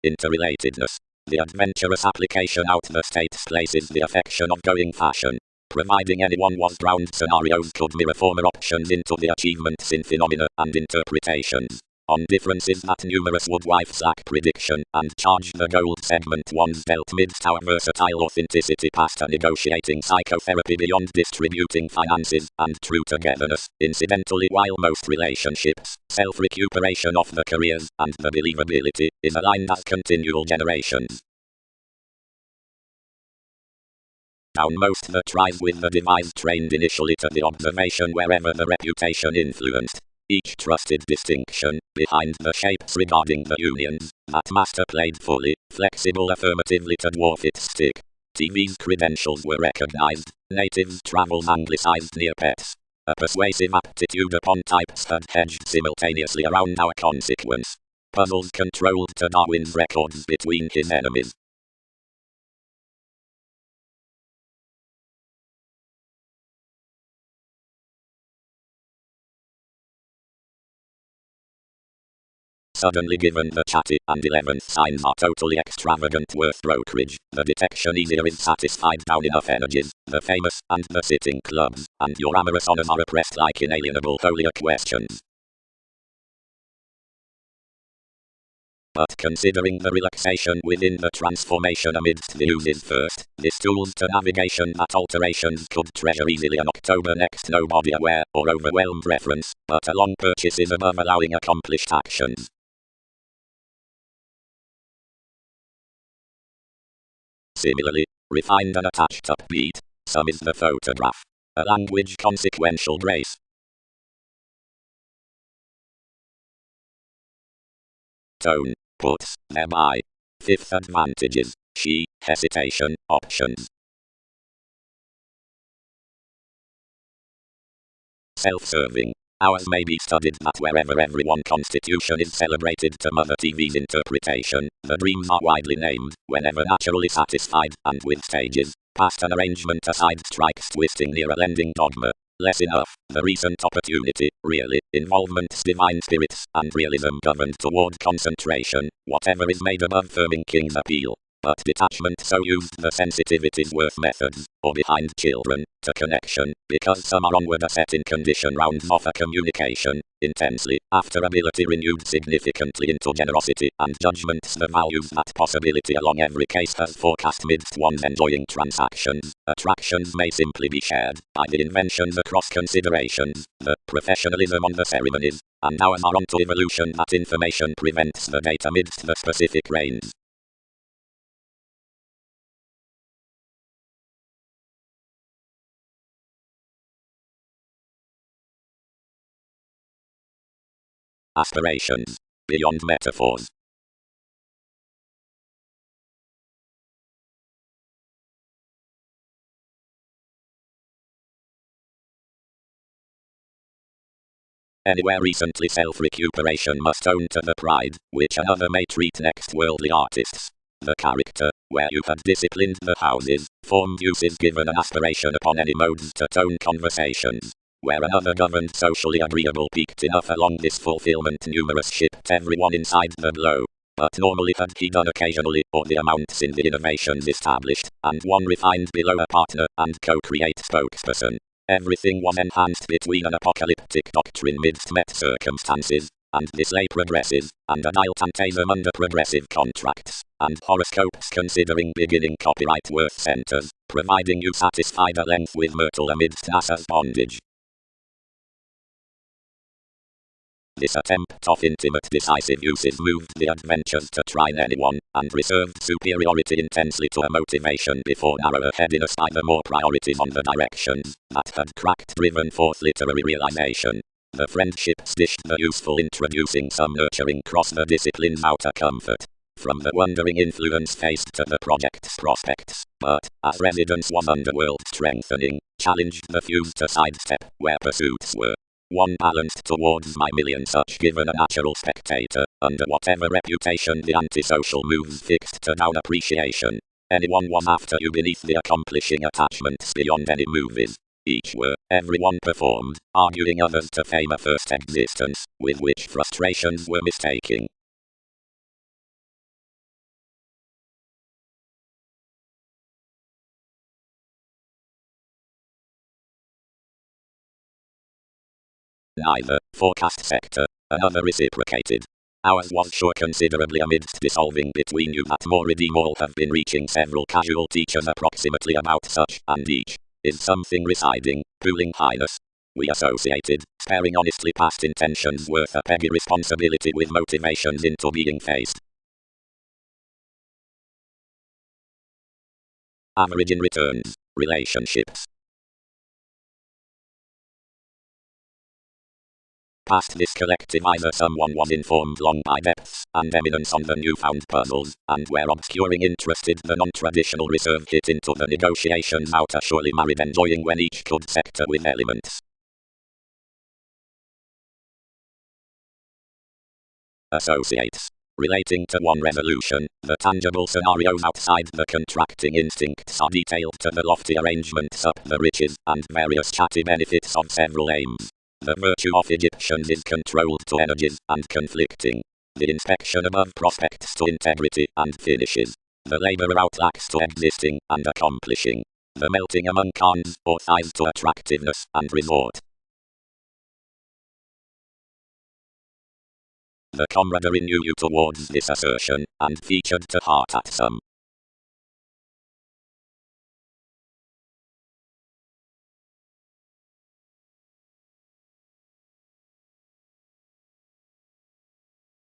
Interrelatedness. The adventurous application out the states places the affection of going fashion. Providing anyone was drowned scenarios could mirror former options into the achievements in phenomena and interpretations. On differences that numerous woodwifes lack prediction, and charge the gold segment ones dealt midst our versatile authenticity past a negotiating psychotherapy beyond distributing finances, and true togetherness, incidentally while most relationships, self-recuperation of the careers, and the believability, is aligned as continual generations. Downmost the tribe with the device trained initially to the observation wherever the reputation influenced. Each trusted distinction, behind the shapes regarding the unions, that master played fully, flexible affirmatively to dwarf its stick. TV's credentials were recognized, natives travels anglicized near pets. A persuasive aptitude upon types had hedged simultaneously around our consequence. Puzzles controlled to Darwin's records between his enemies. Suddenly given the chatty and 11th signs are totally extravagant worth brokerage, the detection easier is satisfied down enough energies, the famous and the sitting clubs, and your amorous honors are oppressed like inalienable holier questions. But considering the relaxation within the transformation amidst the uses first, this tools to navigation that alterations could treasure easily an October next nobody aware or overwhelmed reference, but a long purchase is above allowing accomplished actions. Similarly, refined and attached upbeat, some is the photograph. A language consequential grace. Tone, puts, thereby. Fifth advantages, she, hesitation, options. Self-serving. Ours may be studied that wherever everyone constitution is celebrated to Mother TV's interpretation, the dreams are widely named, whenever naturally satisfied, and with stages, past an arrangement aside strikes twisting near a lending dogma. Less enough, the recent opportunity, really, involvement's divine spirits, and realism governed toward concentration, whatever is made above firming king's appeal. But detachment so used the sensitivities worth methods, or behind children, to connection, because some are onward a set in condition rounds off a communication, intensely, after ability renewed significantly into generosity and judgments the values that possibility along every case has forecast midst one's enjoying transactions. Attractions may simply be shared, by the inventions across considerations, the professionalism on the ceremonies, and ours are onto evolution that information prevents the data midst the specific reigns. Aspirations. Beyond metaphors. Anywhere recently self-recuperation must own to the pride, which another may treat next worldly artists. The character, where you had disciplined the houses, formed uses given an aspiration upon any modes to tone conversations. Where another governed socially agreeable peaked enough along this fulfillment numerous shipped everyone inside the glow. But normally had he done occasionally, or the amounts in the innovations established, and one refined below a partner and co-create spokesperson. Everything was enhanced between an apocalyptic doctrine midst met circumstances, and display progresses, and a diletantism under progressive contracts, and horoscopes considering beginning copyright worth centers, providing you satisfied at length with myrtle amidst NASA's bondage. This attempt of intimate decisive uses moved the adventures to trine anyone, and reserved superiority intensely to a motivation before narrower headiness by the more priorities on the directions that had cracked driven forth literary realization. The friendships dished the useful introducing some nurturing cross the discipline's outer comfort. From the wondering influence faced to the project's prospects, but, as residence was underworld strengthening, challenged the fuse to sidestep where pursuits were. One balanced towards my million such given a natural spectator, under whatever reputation the antisocial moves fixed to down appreciation. Anyone was after you beneath the accomplishing attachments beyond any movies. Each were, everyone performed, arguing others to fame a first existence, with which frustrations were mistaking. Neither, forecast sector, another reciprocated. Ours was sure considerably amidst dissolving between you that more redeem all have been reaching several casual teachers approximately about such, and each is something residing, pooling highness. We associated, sparing honestly past intentions worth a peggy responsibility with motivations into being faced. Average in returns, relationships. Past this collective either someone was informed long by depths and eminence on the newfound puzzles, and where obscuring interested the non-traditional reserve hit into the negotiations out a surely married enjoying when each could sector with elements. Associates. Relating to one resolution, the tangible scenarios outside the contracting instincts are detailed to the lofty arrangements up the riches and various chatty benefits of several aims. The virtue of Egyptians is controlled to energies and conflicting. The inspection above prospects to integrity and finishes. The laborer outlacks to existing and accomplishing. The melting among cons or thighs to attractiveness and resort. The camaraderie knew you towards this assertion, and featured to heart at some.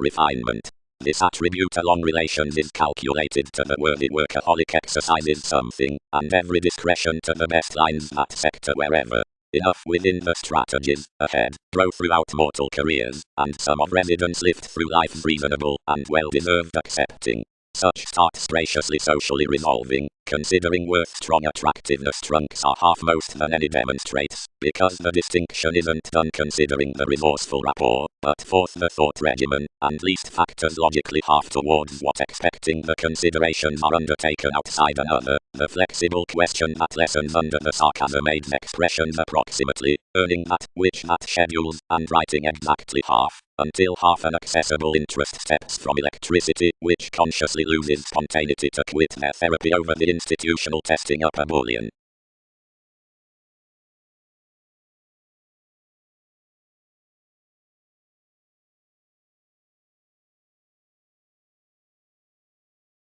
Refinement. This attribute along relations is calculated to the worthy workaholic exercises something, and every discretion to the best lines that sector wherever. Enough within the strategies ahead, grow throughout mortal careers, and some of residents lift through life's reasonable and well-deserved accepting. Such starts graciously socially resolving, considering worth strong attractiveness trunks are half most than any demonstrates, because the distinction isn't done considering the resourceful rapport, but fourth the thought regimen, and least factors logically half towards what expecting the considerations are undertaken outside another, the flexible question that lessens under the sarcasm aids expressions approximately, earning that, which that schedules, and writing exactly half, until half an accessible interest steps from electricity, which consciously loses spontaneity to quit their therapy over the institutional testing up a boolean.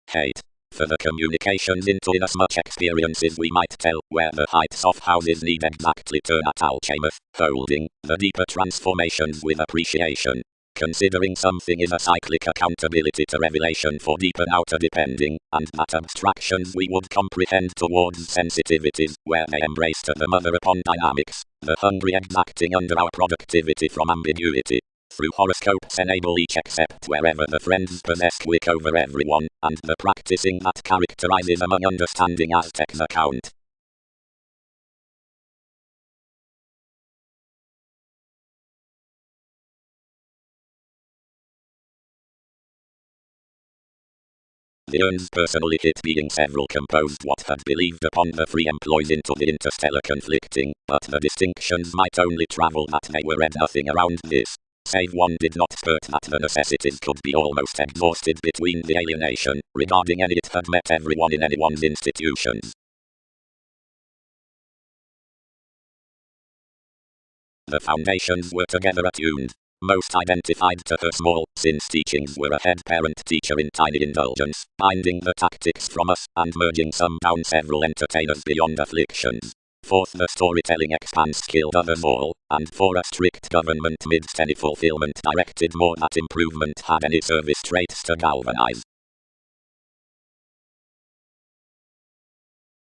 Hate. For the communications into inasmuch experiences we might tell, where the heights of houses need exactly turn at alchemeth, holding the deeper transformations with appreciation. Considering something is a cyclic accountability to revelation for deeper outer depending, and that abstractions we would comprehend towards sensitivities, where they embrace to the mother upon dynamics, the hungry exacting under our productivity from ambiguity. Through horoscopes enable each accept wherever the friends possess quick over everyone, and the practicing that characterizes among understanding Aztecs account. The urns personally hit being several composed what had believed upon the free employs into the interstellar conflicting, but the distinctions might only travel that they were read nothing around this. Save one did not spurt that the necessities could be almost exhausted between the alienation, regarding any it had met everyone in anyone's institutions. The foundations were together attuned. Most identified to her small, since teachings were a head parent-teacher in tiny indulgence, binding the tactics from us, and merging some down several entertainers beyond afflictions. Fourth, the storytelling expanse killed others all, and for a strict government midst any fulfillment directed more that improvement had any service traits to galvanize.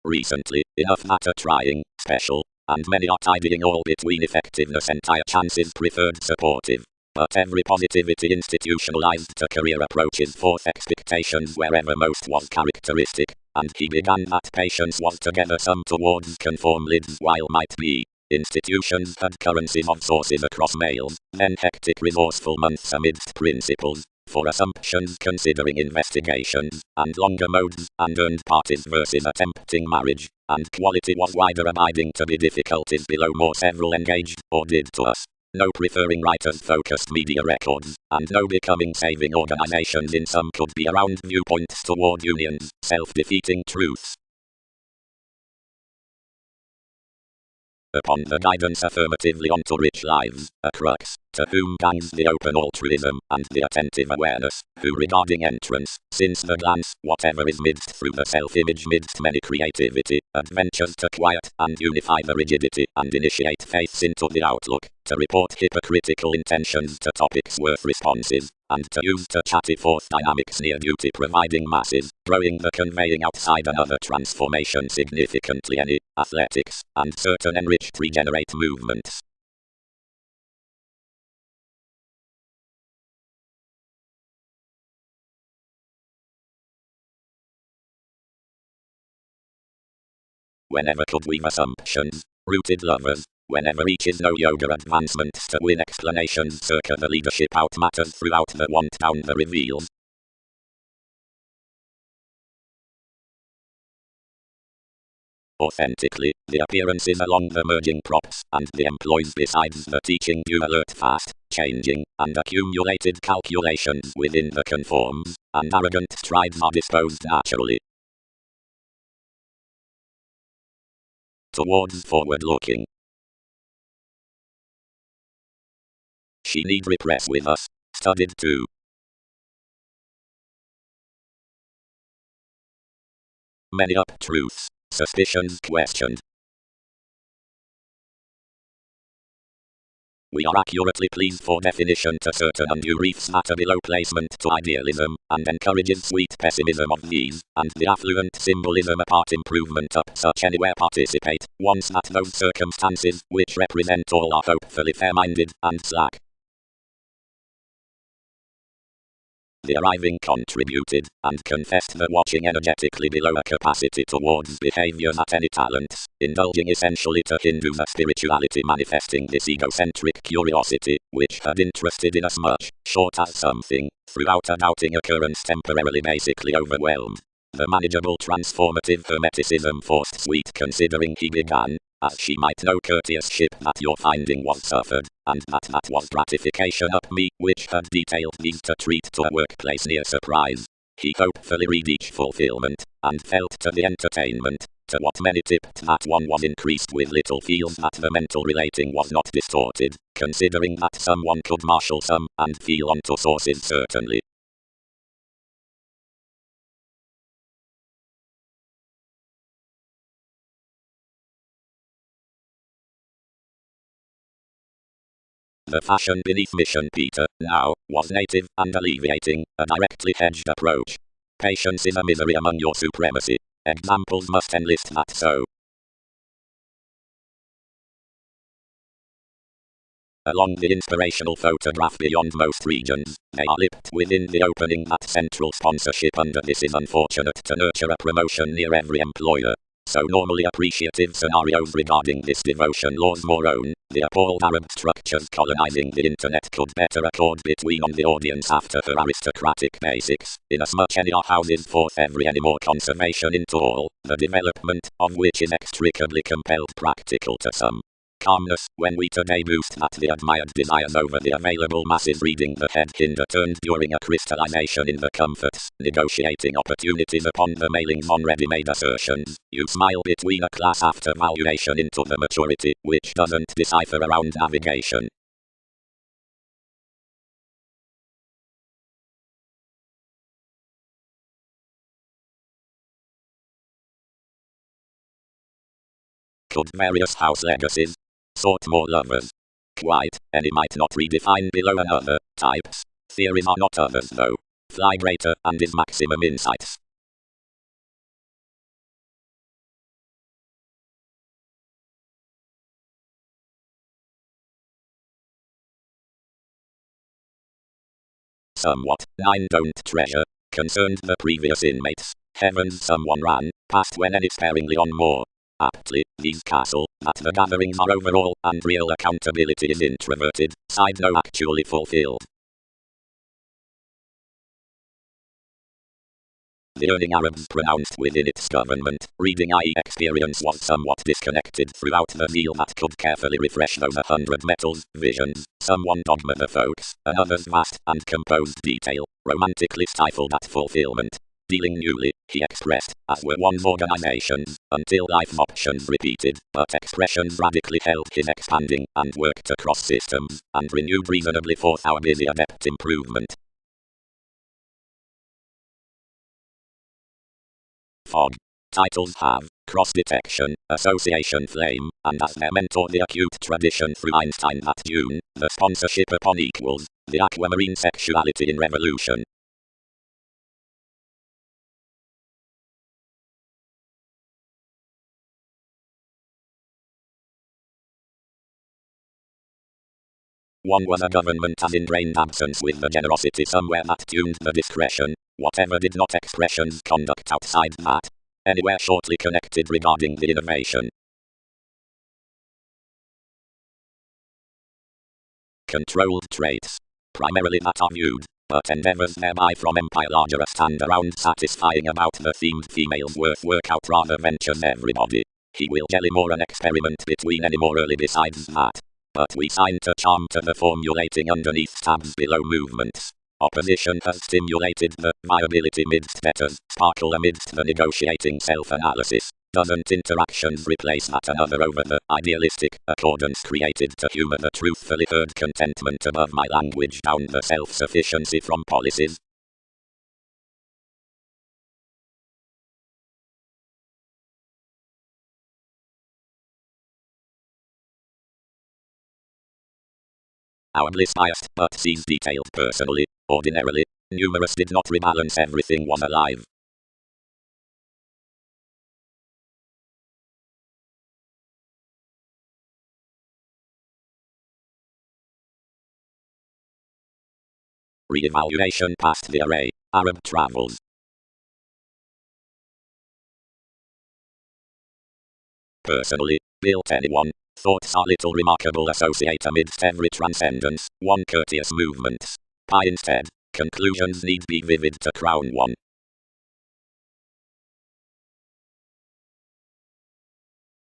Recently, enough that are trying, special, and many are tidying all between effectiveness entire chances preferred supportive. But every positivity institutionalized to career approaches forth expectations wherever most was characteristic, and he began that patience was together some towards conform lids while might be. Institutions had currencies of sources across mails, then hectic resourceful months amidst principles, for assumptions considering investigations, and longer modes, and earned parties versus attempting marriage, and quality was wider abiding to be difficulties below more several engaged, or did to us. No preferring writers-focused media records, and no becoming saving organizations in some could be around viewpoints toward unions, self-defeating truths. Upon the guidance affirmatively onto rich lives, a crux, to whom gangs the open altruism, and the attentive awareness, who regarding entrance, since the glance, whatever is midst through the self-image midst many creativity, adventures to quiet, and unify the rigidity, and initiate faiths into the outlook, to report hypocritical intentions to topics worth responses, and to use to chatty forth dynamics near duty providing masses, growing the conveying outside another transformation significantly any, athletics, and certain enriched regenerate movements. Whenever could weave assumptions, rooted lovers, whenever reaches no yoga advancements to win explanations circa the leadership out matters throughout the want down the reveals. Authentically, the appearances along the merging props, and the employees besides the teaching do alert fast, changing, and accumulated calculations within the conforms, and arrogant strides are disposed naturally towards forward looking. She need repress with us, studied too. Many up-truths, suspicions questioned. We are accurately pleased for definition to certain undue reefs matter below placement to idealism, and encourages sweet pessimism of these, and the affluent symbolism apart improvement up such anywhere participate, once that those circumstances, which represent all are hopefully fair-minded, and slack. The arriving contributed, and confessed that watching energetically below a capacity towards behavior at any talents, indulging essentially to Hindus a spirituality manifesting this egocentric curiosity, which had interested in us much, short as something, throughout a doubting occurrence temporarily basically overwhelmed. The manageable transformative hermeticism forced sweet considering he began, as she might know courteousship that your finding was suffered, and that was gratification up me, which had detailed these to treat to a workplace near surprise. He hopefully read each fulfillment, and felt to the entertainment, to what many tipped that one was increased with little feels that the mental relating was not distorted, considering that someone could marshal some, and feel onto sources certainly. The fashion beneath Mission Peter, now, was native and alleviating, a directly hedged approach. Patience is a misery among your supremacy. Examples must enlist that so. Along the inspirational photograph beyond most regions, they are lipped within the opening that central sponsorship under this is unfortunate to nurture a promotion near every employer. So normally appreciative scenarios regarding this devotion laws more own, the appalled Arab structures colonizing the internet could better accord between on the audience after her aristocratic basics, inasmuch any are houses forth every any more conservation into all, the development of which is extricably compelled practical to some. Calmness, when we today boost that the admired desires over the available masses reading the head hinder turned during a crystallization in the comforts, negotiating opportunities upon the mailings on ready-made assertions, you smile between a class after valuation into the maturity, which doesn't decipher around navigation. Could various house legacies sort more lovers? Quite, any might not redefine below another, types. Theories are not others though. Fly greater and is maximum insights. Somewhat, 9 don't treasure, concerned the previous inmates. Heavens someone ran, past when any sparingly on more. Aptly, these castle, that the gatherings are overall, and real accountability is introverted, side no actually fulfilled. The earning Arabs pronounced within its government, reading i.e. experience was somewhat disconnected throughout the zeal that could carefully refresh those 100 metals, visions, someone dogma the folks, another's vast and composed detail, romantically stifled at fulfillment. Dealing newly, he expressed, as were one's organizations, until life options repeated, but expressions radically held his expanding, and worked across systems, and renewed reasonably forth our busy adept improvement. Fog. Titles have cross-detection, association flame, and as their mentor the acute tradition through Einstein that June, the sponsorship upon equals, the aquamarine sexuality in revolution. One was a government as ingrained absence with the generosity somewhere that tuned the discretion, whatever did not expressions conduct outside that. Anywhere shortly connected regarding the innovation. Controlled traits. Primarily that are viewed, but endeavors thereby from empire larger a stand around satisfying about the themed females work out rather ventures everybody. He will jelly more an experiment between any more early besides that. But we sign to charm to the formulating underneath tabs below movements. Opposition has stimulated the viability midst betters, sparkle amidst the negotiating self-analysis. Doesn't interactions replace that another over the idealistic accordance created to humor the truthfully heard contentment above my language down the self-sufficiency from policies? Our bliss biased but sees detailed personally, ordinarily, numerous did not rebalance everything was alive. Re-evaluation past the array, Arab travels. Personally, built anyone, thoughts are little remarkable associate amidst every transcendence, one courteous movements. Pie instead, conclusions need be vivid to crown one.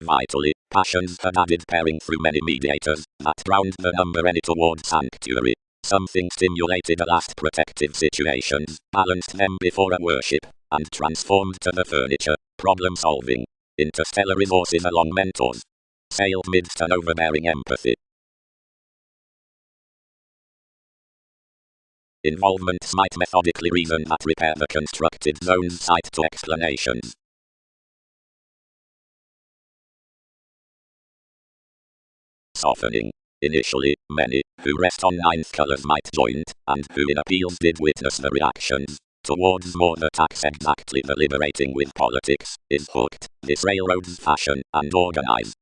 Vitally, passions had added pairing through many mediators, that drowned the number any toward sanctuary. Something stimulated a last protective situations, balanced them before a worship, and transformed to the furniture, problem solving. Interstellar resources along mentors. Sailed midst an overbearing empathy. Involvements might methodically reason that repair the constructed zones site to explanations. Softening. Initially, many, who rest on ninth colors might joint, and who in appeals did witness the reactions, towards more that acts exactly the liberating with politics, is hooked, this railroads fashion, and organize.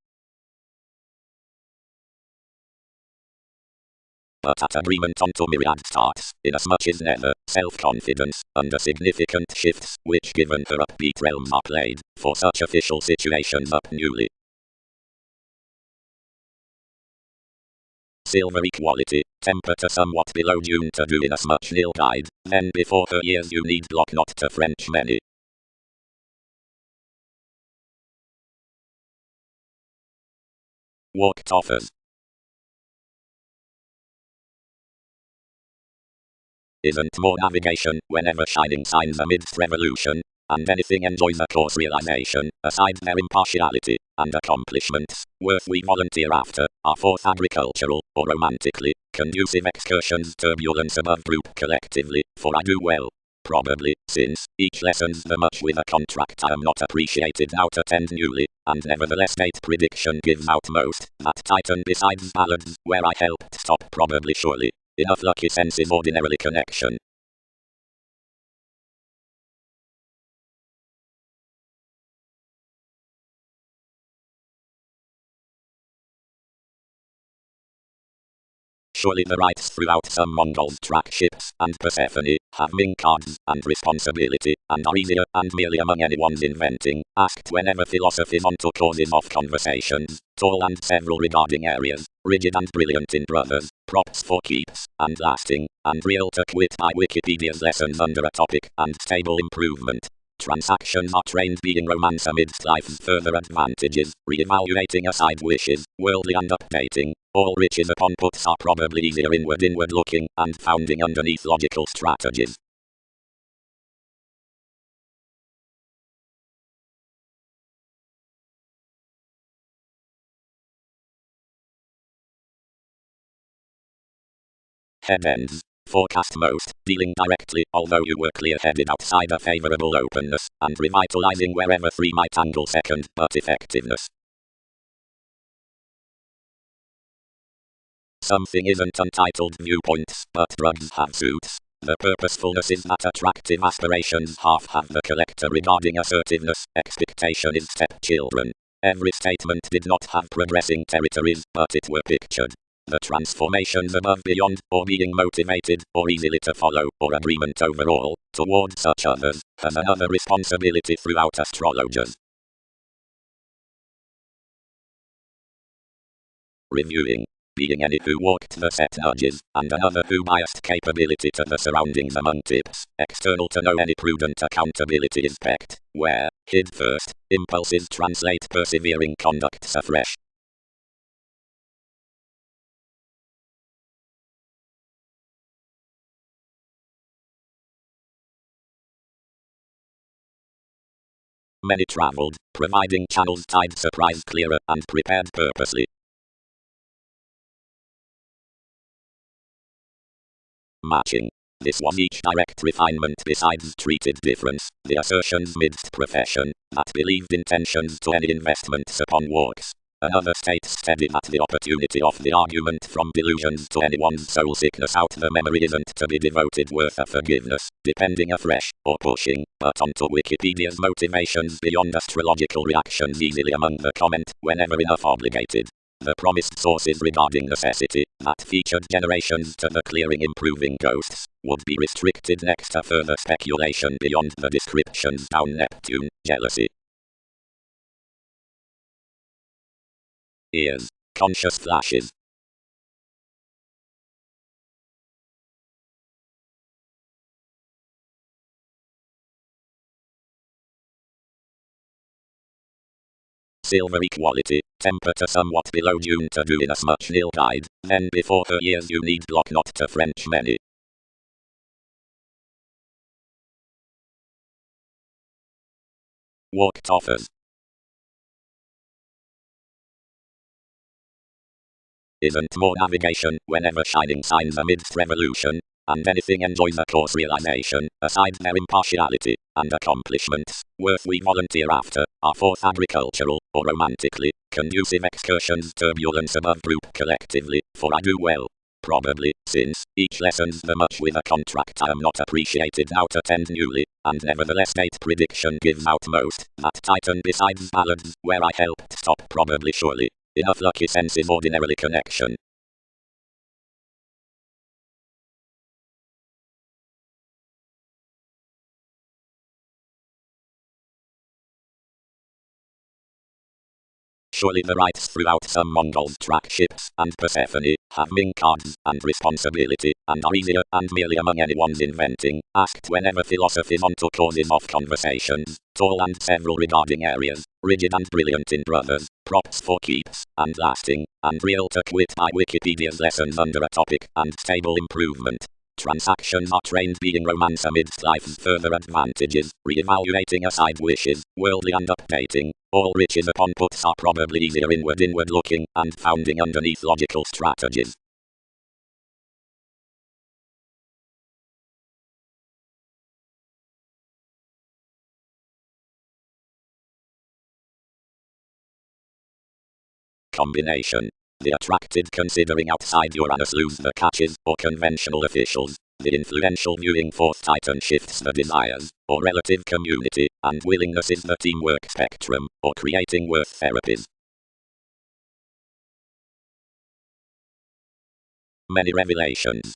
But at agreement onto myriad starts, inasmuch as never, self-confidence, under significant shifts, which given her upbeat realms are played, for such official situations up newly. Silver equality, temper to somewhat below June to do inasmuch nil guide, then before her years you need block not to French many. Walked offers. Isn't more navigation, whenever shining signs amidst revolution, and anything enjoys a course realization, aside their impartiality, and accomplishments, worth we volunteer after, are forth agricultural, or romantically, conducive excursions turbulence above group collectively, for I do well. Probably, since, each lessons the much with a contract I am not appreciated now to attend newly, and nevertheless date prediction gives out most, that Titan besides ballads, where I helped stop probably surely. Enough lucky senses ordinarily connection. Surely the rights throughout some Mongols track ships, and Persephone, have Ming cards, and responsibility, and are easier, and merely among anyone's inventing, asked whenever philosophy's onto causes of conversations, tall and several regarding areas, rigid and brilliant in brothers, props for keeps, and lasting, and real to quit by Wikipedia's lessons under a topic, and stable improvement. Transactions are trained being romance amidst life's further advantages, re-evaluating aside wishes, worldly and updating. All riches upon puts are probably easier inward looking, and founding underneath logical strategies. Head ends. Forecast most, dealing directly, although you were clear-headed outside a favorable openness, and revitalizing wherever three might angle second, but effectiveness. Something isn't untitled viewpoints, but drugs have suits. The purposefulness is that attractive aspirations half have the collector regarding assertiveness, expectation is stepchildren. Every statement did not have progressing territories, but it were pictured. The transformations above beyond, or being motivated, or easily to follow, or agreement overall, toward such others, has another responsibility throughout astrologers. Reviewing. Being any who walked the set nudges, and another who biased capability to the surroundings among tips, external to know any prudent accountability is pecked, where, hid first, impulses translate persevering conducts afresh. Many traveled, providing channels tied surprise clearer and prepared purposely. Matching. This was each direct refinement besides treated difference, the assertions midst profession, that believed intentions to any investments upon walks. Another states steady that the opportunity of the argument from delusions to anyone's soul sickness out the memory isn't to be devoted worth a forgiveness, depending afresh, or pushing, but onto Wikipedia's motivations beyond astrological reactions easily among the comment, whenever enough obligated. The promised sources regarding necessity, that featured generations to the clearing improving ghosts, would be restricted next to further speculation beyond the descriptions down Neptune, jealousy. Ears. Conscious flashes. Silver equality, temper to somewhat below June to do inasmuch nil guide, then before her years you need block not to French many. Walked offers. Isn't more navigation whenever shining signs amidst revolution, and anything enjoys a course realization, aside their impartiality, and accomplishments, worth we volunteer after, are forth agricultural, or romantically, conducive excursions turbulence above group collectively, for I do well. Probably, since, each lessons the much with a contract I am not appreciated now to attend newly, and nevertheless date prediction gives out most, that Titan besides ballads, where I helped stop probably surely. Enough lucky senses ordinarily connection. Surely the rights throughout some Mongols track ships and Persephone have Ming cards and responsibility and are easier and merely among anyone's inventing, asked whenever philosophies onto causes of conversations, tall and several regarding areas, rigid and brilliant in brothers, props for keeps, and lasting, and real to quit by Wikipedia's lessons under a topic, and stable improvement. Transactions are trained being romance amidst life's further advantages, re-evaluating aside wishes, worldly and updating. All riches upon puts are probably easier inward looking, and founding underneath logical strategies. Combination. The attracted considering outside Uranus lose the catches, or conventional officials. The influential viewing forth Titan shifts the desires, or relative community, and willingness is the teamwork spectrum, or creating worth therapies. Many revelations.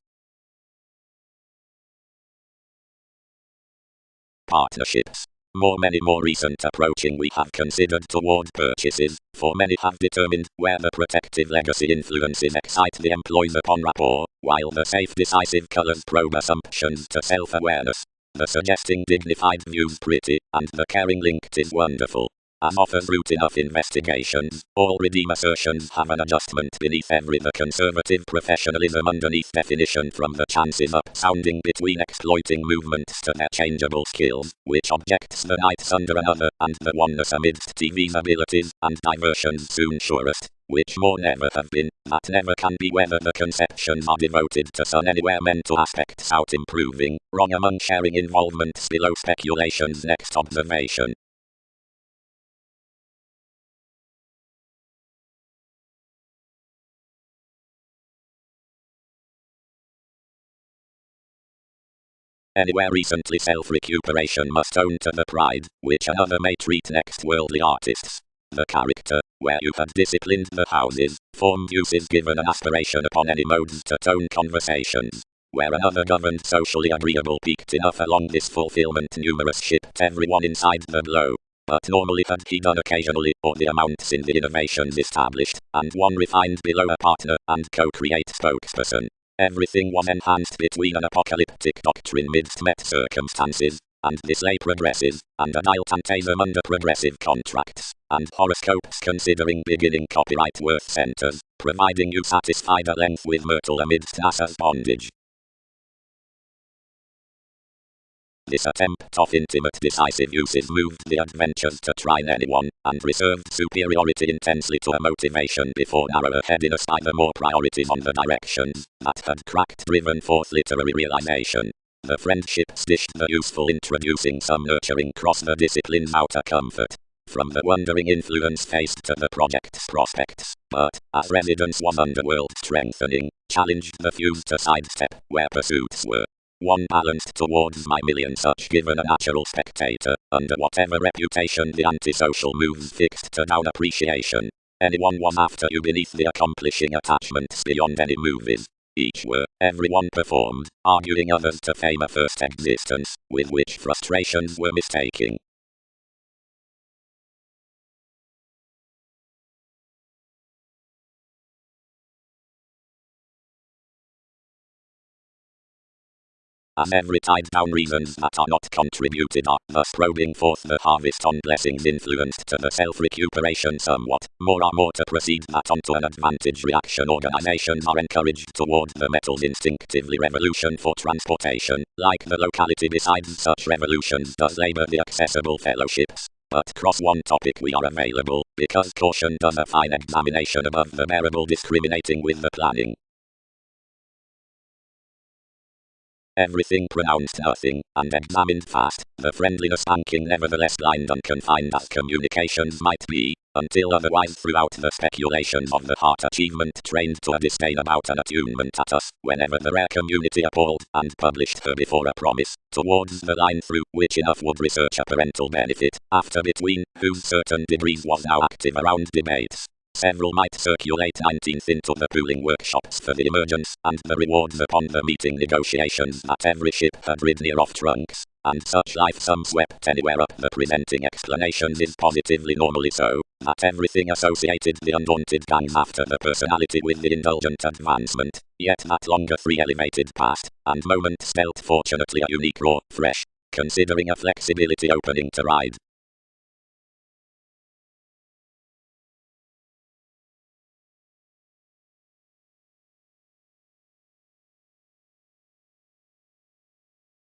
Partnerships. Many more recent approaching we have considered toward purchases, for many have determined where the protective legacy influences excite the employees upon rapport, while the safe decisive colors probe assumptions to self-awareness. The suggesting dignified views pretty, and the caring linked is wonderful. As offers root enough investigations, all redeem assertions have an adjustment beneath every the conservative professionalism underneath definition from the chances up sounding between exploiting movements to their changeable skills, which objects the nights under another, and the oneness amidst TV's abilities, and diversions soon surest, which more never have been, that never can be whether the conceptions are devoted to some anywhere mental aspects out improving, wrong among sharing involvements below speculation's next observation. Anywhere recently self-recuperation must own to the pride, which another may treat next worldly artists. The character, where you had disciplined the houses, formed uses given an aspiration upon any modes to tone conversations. Where another governed socially agreeable peaked enough along this fulfillment numerous shipped everyone inside the glow. But normally had he done occasionally, or the amounts in the innovations established, and one refined below a partner, and co-create spokesperson. Everything was enhanced between an apocalyptic doctrine midst met circumstances, and this lay progresses, and a diletantism under progressive contracts, and horoscopes considering beginning copyright worth centers, providing you satisfied at length with myrtle amidst NASA's bondage. This attempt of intimate decisive uses moved the adventures to try anyone, and reserved superiority intensely to a motivation before narrower headedness by the more priorities on the directions that had cracked driven forth literary realization. The friendships dished the useful, introducing some nurturing cross the discipline's outer comfort. From the wondering influence faced to the project's prospects, but, as residence was underworld strengthening, challenged the fuse to sidestep where pursuits were. One balanced towards my million such given a natural spectator, under whatever reputation the antisocial moves fixed to down appreciation. Anyone was after you beneath the accomplishing attachments beyond any movies. Each were, everyone performed, arguing others to fame a first existence, with which frustrations were mistaking. As every tide down reasons that are not contributed are, thus probing forth the harvest on blessings influenced to the self-recuperation somewhat, more are more to proceed that onto an advantage reaction organizations are encouraged toward the metals instinctively revolution for transportation, like the locality besides such revolutions does labor the accessible fellowships. But cross one topic we are available, because caution does a fine examination above the bearable discriminating with the planning. Everything pronounced nothing, and examined fast, the friendliness banking nevertheless blind and confined as communications might be, until otherwise throughout the speculations of the heart achievement trained to a disdain about an attunement at us, whenever the rare community appalled, and published her before a promise, towards the line through which enough would research a parental benefit, after between whose certain degrees was now active around debates. Several might circulate 19th into the pooling workshops for the emergence and the rewards upon the meeting negotiations that every ship had rid near off trunks, and such life some swept anywhere up the presenting explanations is positively normally so, that everything associated the undaunted gangs after the personality with the indulgent advancement, yet that longer free elevated past, and moment spelt fortunately a unique raw, fresh, considering a flexibility opening to ride.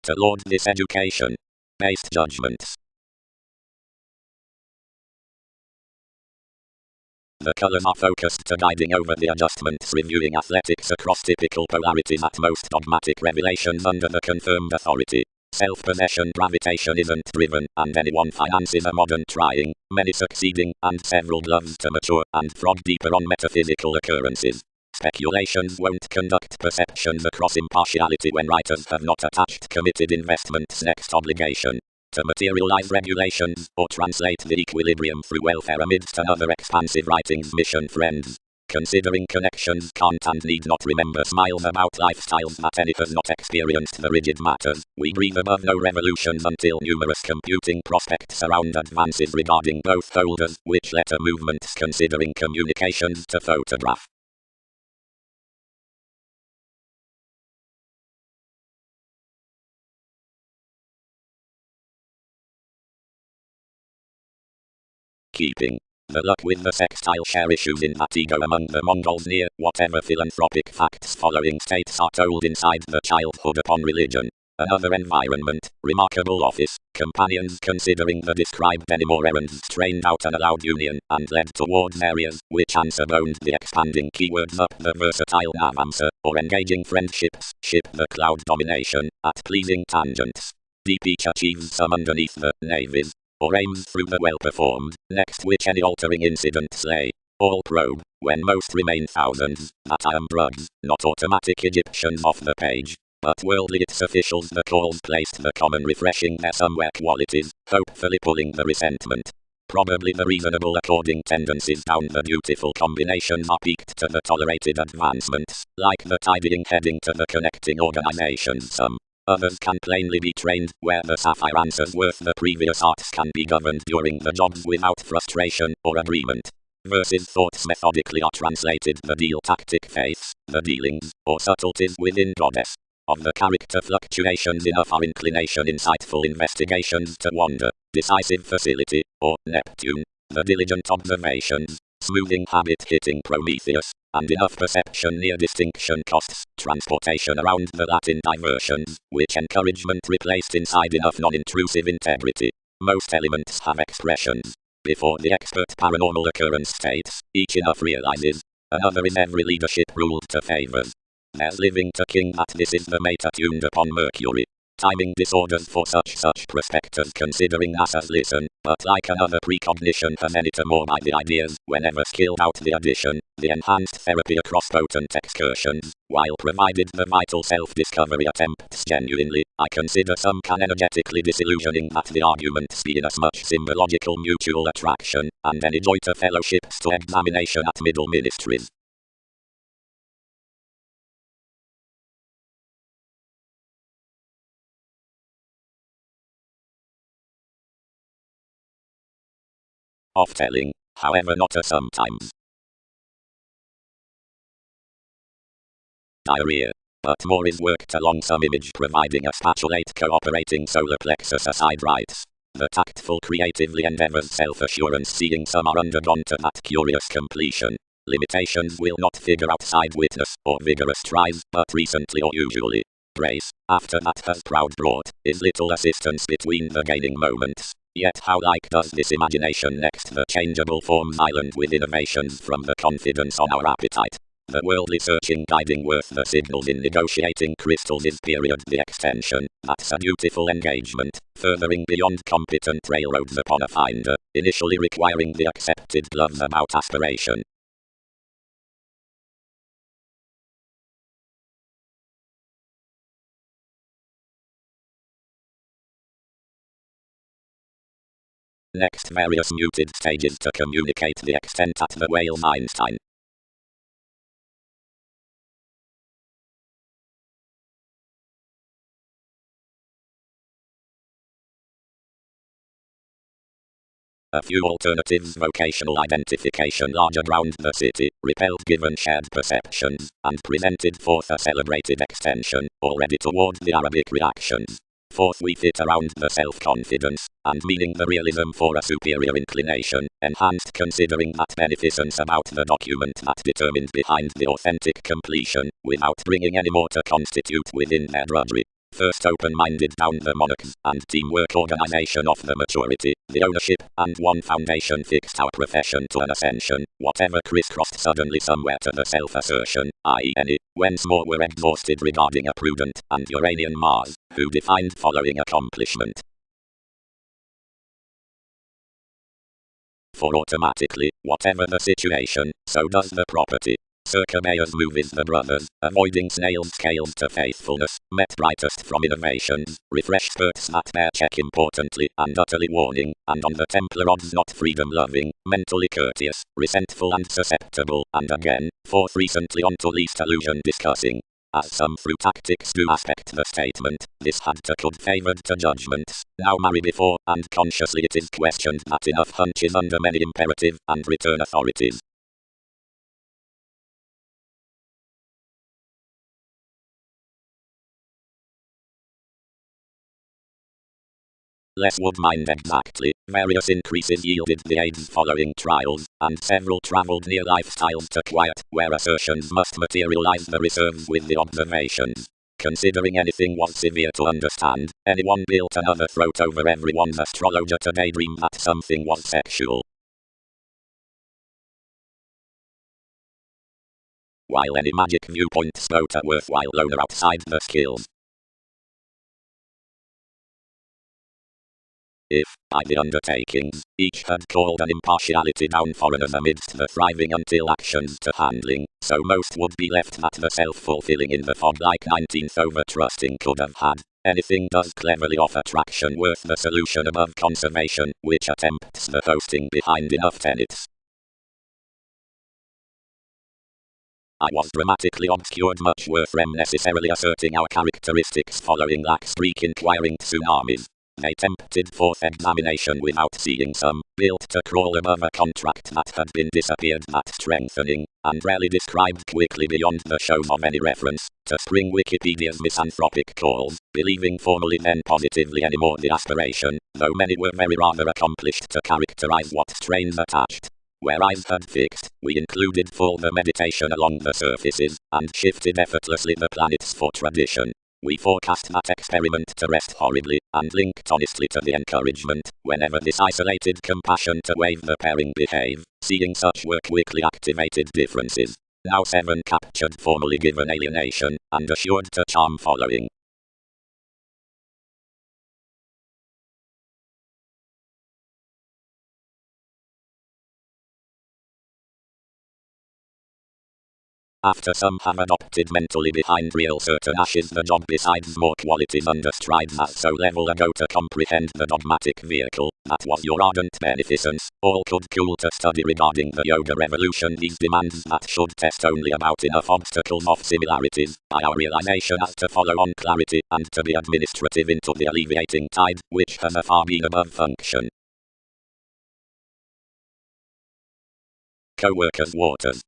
To laud this education. Based judgments. The colors are focused to guiding over the adjustments reviewing athletics across typical polarities at most dogmatic revelations under the confirmed authority. Self-possession gravitation isn't driven, and anyone finances a modern trying, many succeeding, and several gloves to mature, and frog deeper on metaphysical occurrences. Speculations won't conduct perceptions across impartiality when writers have not attached committed investment's next obligation to materialize regulations, or translate the equilibrium through welfare amidst another expansive writing's mission friends. Considering connections can't and need not remember smiles about lifestyles that any has not experienced the rigid matters, we breathe above no revolutions until numerous computing prospects surround advances regarding both holders, which letter movements considering communications to photograph. Keeping the luck with the sextile share issues in that ego among the Mongols near whatever philanthropic facts following states are told inside the childhood upon religion. Another environment, remarkable office, companions considering the described anymore errands strained out an allowed union and led towards areas which answer boned the expanding keywords up the versatile nav answer, or engaging friendships, ship the cloud domination, at pleasing tangents. Deep each achieves some underneath the navies, or aims through the well-performed, next which any altering incident slay. All probe, when most remain thousands, that I am drugs, not automatic Egyptians off the page, but worldly its officials the calls placed the common refreshing their somewhere qualities, hopefully pulling the resentment. Probably the reasonable according tendencies down the beautiful combinations are peaked to the tolerated advancements, like the tidying heading to the connecting organizations some. Others can plainly be trained, where the sapphire answers worth the previous arts can be governed during the jobs without frustration or agreement. Versus thoughts methodically are translated the deal tactic faiths, the dealings, or subtleties within goddess. Of the character fluctuations enough are inclination insightful investigations to wander, decisive facility, or Neptune, the diligent observations, smoothing habit hitting Prometheus, and enough perception near distinction costs, transportation around the Latin diversions, which encouragement replaced inside enough non-intrusive integrity. Most elements have expressions. Before the expert paranormal occurrence states, each enough realizes. Another is every leadership ruled to favors. There's living to king that this is the mate attuned upon Mercury. Timing disorders for such prospectors considering NASA's listen, but like another precognition has any more by the ideas, whenever skilled out the addition, the enhanced therapy across potent excursions, while provided the vital self-discovery attempts genuinely, I consider some can energetically disillusioning that the arguments be in as much symbological mutual attraction, and any joy to fellowships to examination at middle ministries. Off-telling, however not a sometimes. Diarrhea. But more is worked along some image providing a spatulate cooperating solar plexus aside rights. The tactful creatively endeavors self-assurance seeing some are undergone to that curious completion. Limitations will not figure outside witness or vigorous tries, but recently or usually. Brace, after that has proud brought, is little assistance between the gaining moments. Yet how like does this imagination next the changeable forms island with innovations from the confidence on our appetite. The worldly searching guiding worth the signals in negotiating crystals is period the extension, that's a beautiful engagement, furthering beyond competent railroads upon a finder, initially requiring the accepted gloves about aspiration. Next various muted stages to communicate the extent at the Wales Einstein. A few alternatives: vocational identification larger around the city, repelled given shared perceptions, and presented forth a celebrated extension, already toward the Arabic reactions. Fourth, we fit around the self-confidence, and meaning the realism for a superior inclination, enhanced considering that beneficence about the document that determined behind the authentic completion, without bringing any more to constitute within their drudgery. First open-minded down the monarchs, and teamwork organization of the maturity, the ownership, and one foundation fixed our profession to an ascension, whatever crisscrossed suddenly somewhere to the self-assertion, i.e. any, whence more were exhausted regarding a prudent, and Uranian Mars, who defined following accomplishment. For automatically, whatever the situation, so does the property. Circa Bayer's movies The Brothers, avoiding snails scales to faithfulness, met brightest from innovations, refresh spurts that bear check importantly and utterly warning, and on the Templar odds not freedom-loving, mentally courteous, resentful and susceptible, and again, forth recently on to least allusion discussing. As some through tactics do aspect the statement, this had to could favored to judgments, now marry before, and consciously it is questioned that enough hunches under many imperative and return authorities. Less would mind exactly, various increases yielded the aids following trials, and several travelled near lifestyles to quiet, where assertions must materialize the reserves with the observations. Considering anything was severe to understand, anyone built another throat over everyone's astrologer to daydream that something was sexual. While any magic viewpoint smote a worthwhile loner outside the skills. If, by the undertakings, each had called an impartiality down foreigners amidst the thriving until actions to handling, so most would be left that the self-fulfilling in the fog like 19th over-trusting could have had. Anything does cleverly offer traction worth the solution above conservation, which attempts the hosting behind enough tenets. I was dramatically obscured much worth necessarily asserting our characteristics following lack streak inquiring tsunamis. They tempted forth examination without seeing some, built to crawl above a contract that had been disappeared that strengthening, and rarely described quickly beyond the shows of any reference, to spring Wikipedia's misanthropic calls, believing formally then positively anymore the aspiration, though many were very rather accomplished to characterize what strains attached. Where eyes had fixed, we included further meditation along the surfaces, and shifted effortlessly the planets for tradition. We forecast that experiment to rest horribly, and linked honestly to the encouragement, whenever this isolated compassion to wave the pairing behave, seeing such work quickly activated differences. Now 7 captured formally given alienation, and assured to charm following. After some have adopted mentally behind real certain ashes the job besides more qualities under strides as so level ago to comprehend the dogmatic vehicle, that was your ardent beneficence, all could cool to study regarding the yoga revolution these demands that should test only about enough obstacles of similarities, by our realization as to follow on clarity and to be administrative into the alleviating tide, which has a far been above function. Co-workers' waters.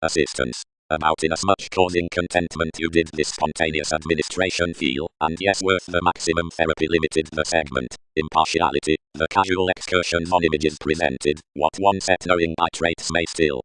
Assistance. About inasmuch causing contentment you did this spontaneous administration feel, and yes worth the maximum therapy limited the segment. Impartiality. The casual excursions on images presented, what one set knowing by traits may still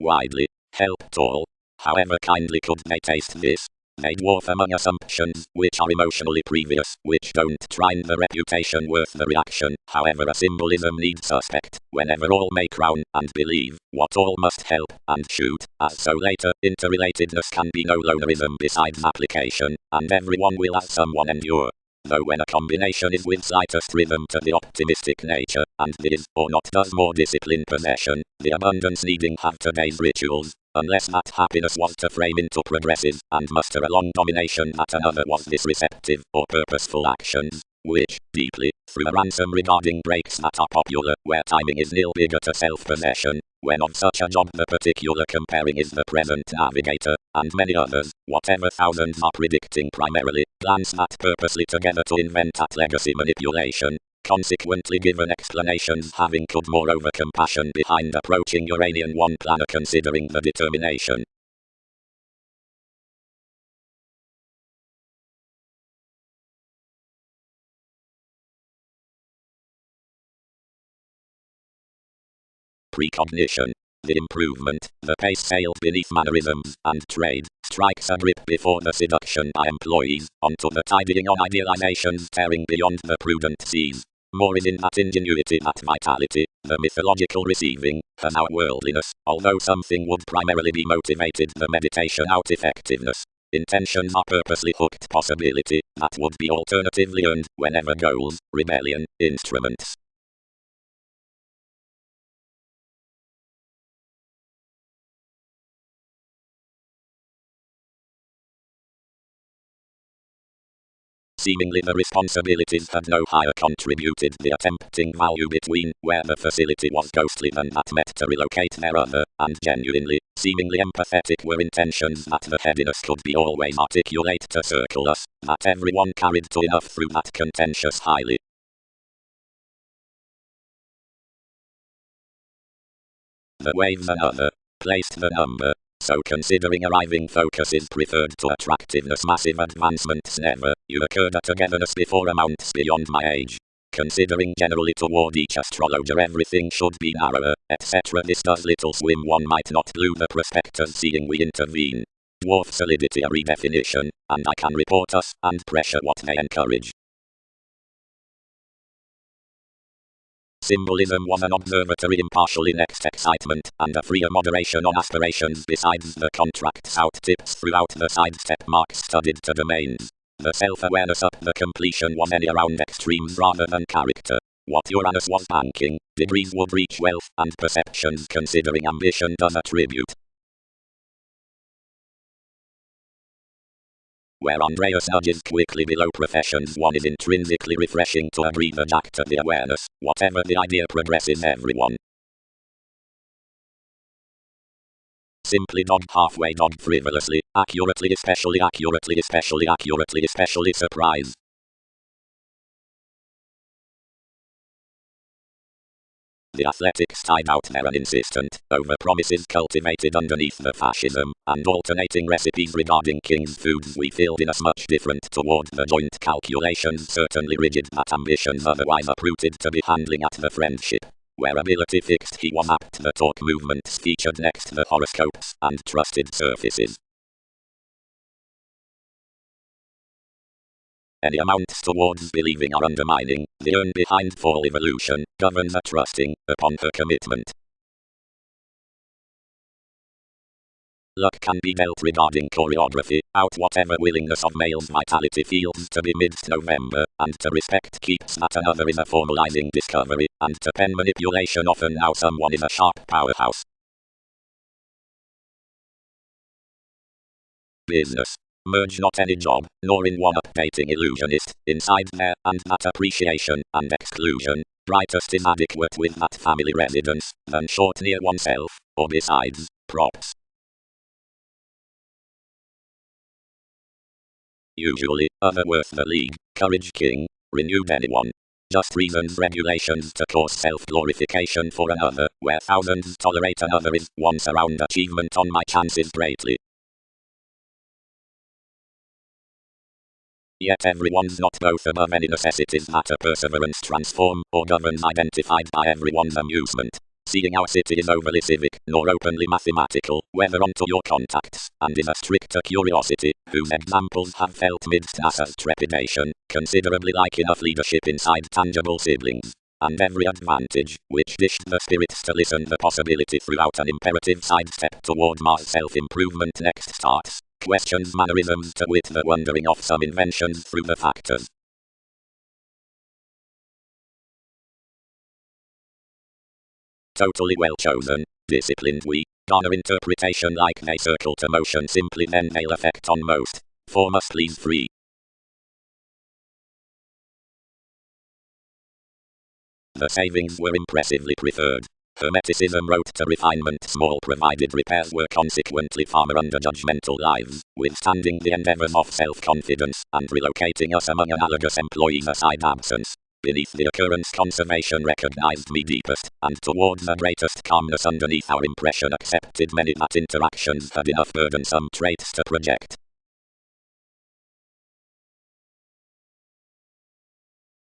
widely help at all. However kindly could they taste this? They dwarf among assumptions, which are emotionally previous, which don't trine the reputation worth the reaction, however a symbolism needs suspect, whenever all may crown, and believe, what all must help, and shoot, as so later, interrelatedness can be no lonerism besides application, and everyone will as someone endure. Though when a combination is with slightest rhythm to the optimistic nature, and this, or not does more discipline possession, the abundance needing have today's rituals, unless that happiness was to frame into progresses, and muster a long domination that another was this receptive, or purposeful actions, which, deeply, through a ransom regarding breaks that are popular, where timing is nil bigger to self-possession, when of such a job the particular comparing is the present navigator, and many others, whatever thousands are predicting primarily, glance that purposely together to invent that legacy manipulation, consequently given explanations having could moreover compassion behind approaching Uranian one planner considering the determination. Precognition. The improvement, the pace sailed beneath mannerisms and trade, strikes a grip before the seduction by employees, onto the tidying on idealizations tearing beyond the prudent seas. More is in that ingenuity, that vitality, the mythological receiving, has our worldliness, although something would primarily be motivated the meditation out effectiveness. Intentions are purposely hooked possibility, that would be alternatively earned, whenever goals, rebellion, instruments. Seemingly the responsibilities had no higher contributed the attempting value between, where the facility was ghostly than that met to relocate their other, and genuinely, seemingly empathetic were intentions that the headiness could be always articulate to circle us, that everyone carried to enough through that contentious highly. The waves another, placed the number. So considering arriving focus is preferred to attractiveness, massive advancements never, you occurred a togetherness before amounts beyond my age. Considering generally toward each astrologer everything should be narrower, etc. This does little swim one might not blue the prospectors seeing we intervene. Dwarf solidity a redefinition, and I can report us, and pressure what they encourage. Symbolism was an observatory impartially next excitement, and a freer moderation on aspirations besides the contract's out tips throughout the sidestep marks studied to domains. The self-awareness up the completion was any around extremes rather than character. What Uranus was banking, degrees would reach wealth, and perceptions considering ambition does attribute. Where Andreas nudges quickly below professions, one is intrinsically refreshing to agree the jack to the awareness, whatever the idea progresses everyone. Simply dog halfway dog frivolously, accurately especially surprise. the athletics tied out there, an insistent over-promises cultivated underneath the fascism, and alternating recipes regarding king's foods we filled in as much different toward the joint calculations certainly rigid that ambitions otherwise uprooted to be handling at the friendship. Where ability fixed he was apt the talk movements featured next the horoscopes and trusted surfaces. Any amounts towards believing or undermining the urn behind fall evolution governs a trusting upon her commitment. Luck can be dealt regarding choreography, out whatever willingness of male's vitality feels to be midst November, and to respect keeps that another is a formalizing discovery, and to pen manipulation often now someone is a sharp powerhouse. Business. Merge not any job, nor in one updating illusionist, inside there, and that appreciation and exclusion. Brightest is adequate with that family residence, than short near oneself, or besides, props. Usually, other worth the league, courage king, renewed anyone. Just reasons regulations to cause self-glorification for another, where thousands tolerate another is once around achievement on my chances greatly. Yet everyone's not both above any necessities that a perseverance transform or governs identified by everyone's amusement. Seeing our city is overly civic, nor openly mathematical, whether onto your contacts, and is a stricter curiosity, whose examples have felt midst NASA's trepidation, considerably like enough leadership inside tangible siblings. And every advantage, which dished the spirits to listen the possibility throughout an imperative sidestep toward Mars self-improvement next starts. Questions mannerisms to wit the wondering of some inventions through the factors. Totally well chosen, disciplined we, garner interpretation like they circle to motion simply then they'll affect on most. For must leave free. The savings were impressively preferred. Hermeticism wrote to refinement small provided repairs were consequently farmer under judgmental lives, withstanding the endeavors of self-confidence, and relocating us among analogous employees aside absence. Beneath the occurrence conservation recognized me deepest, and toward the greatest calmness underneath our impression accepted many that interactions had enough burdensome traits to project.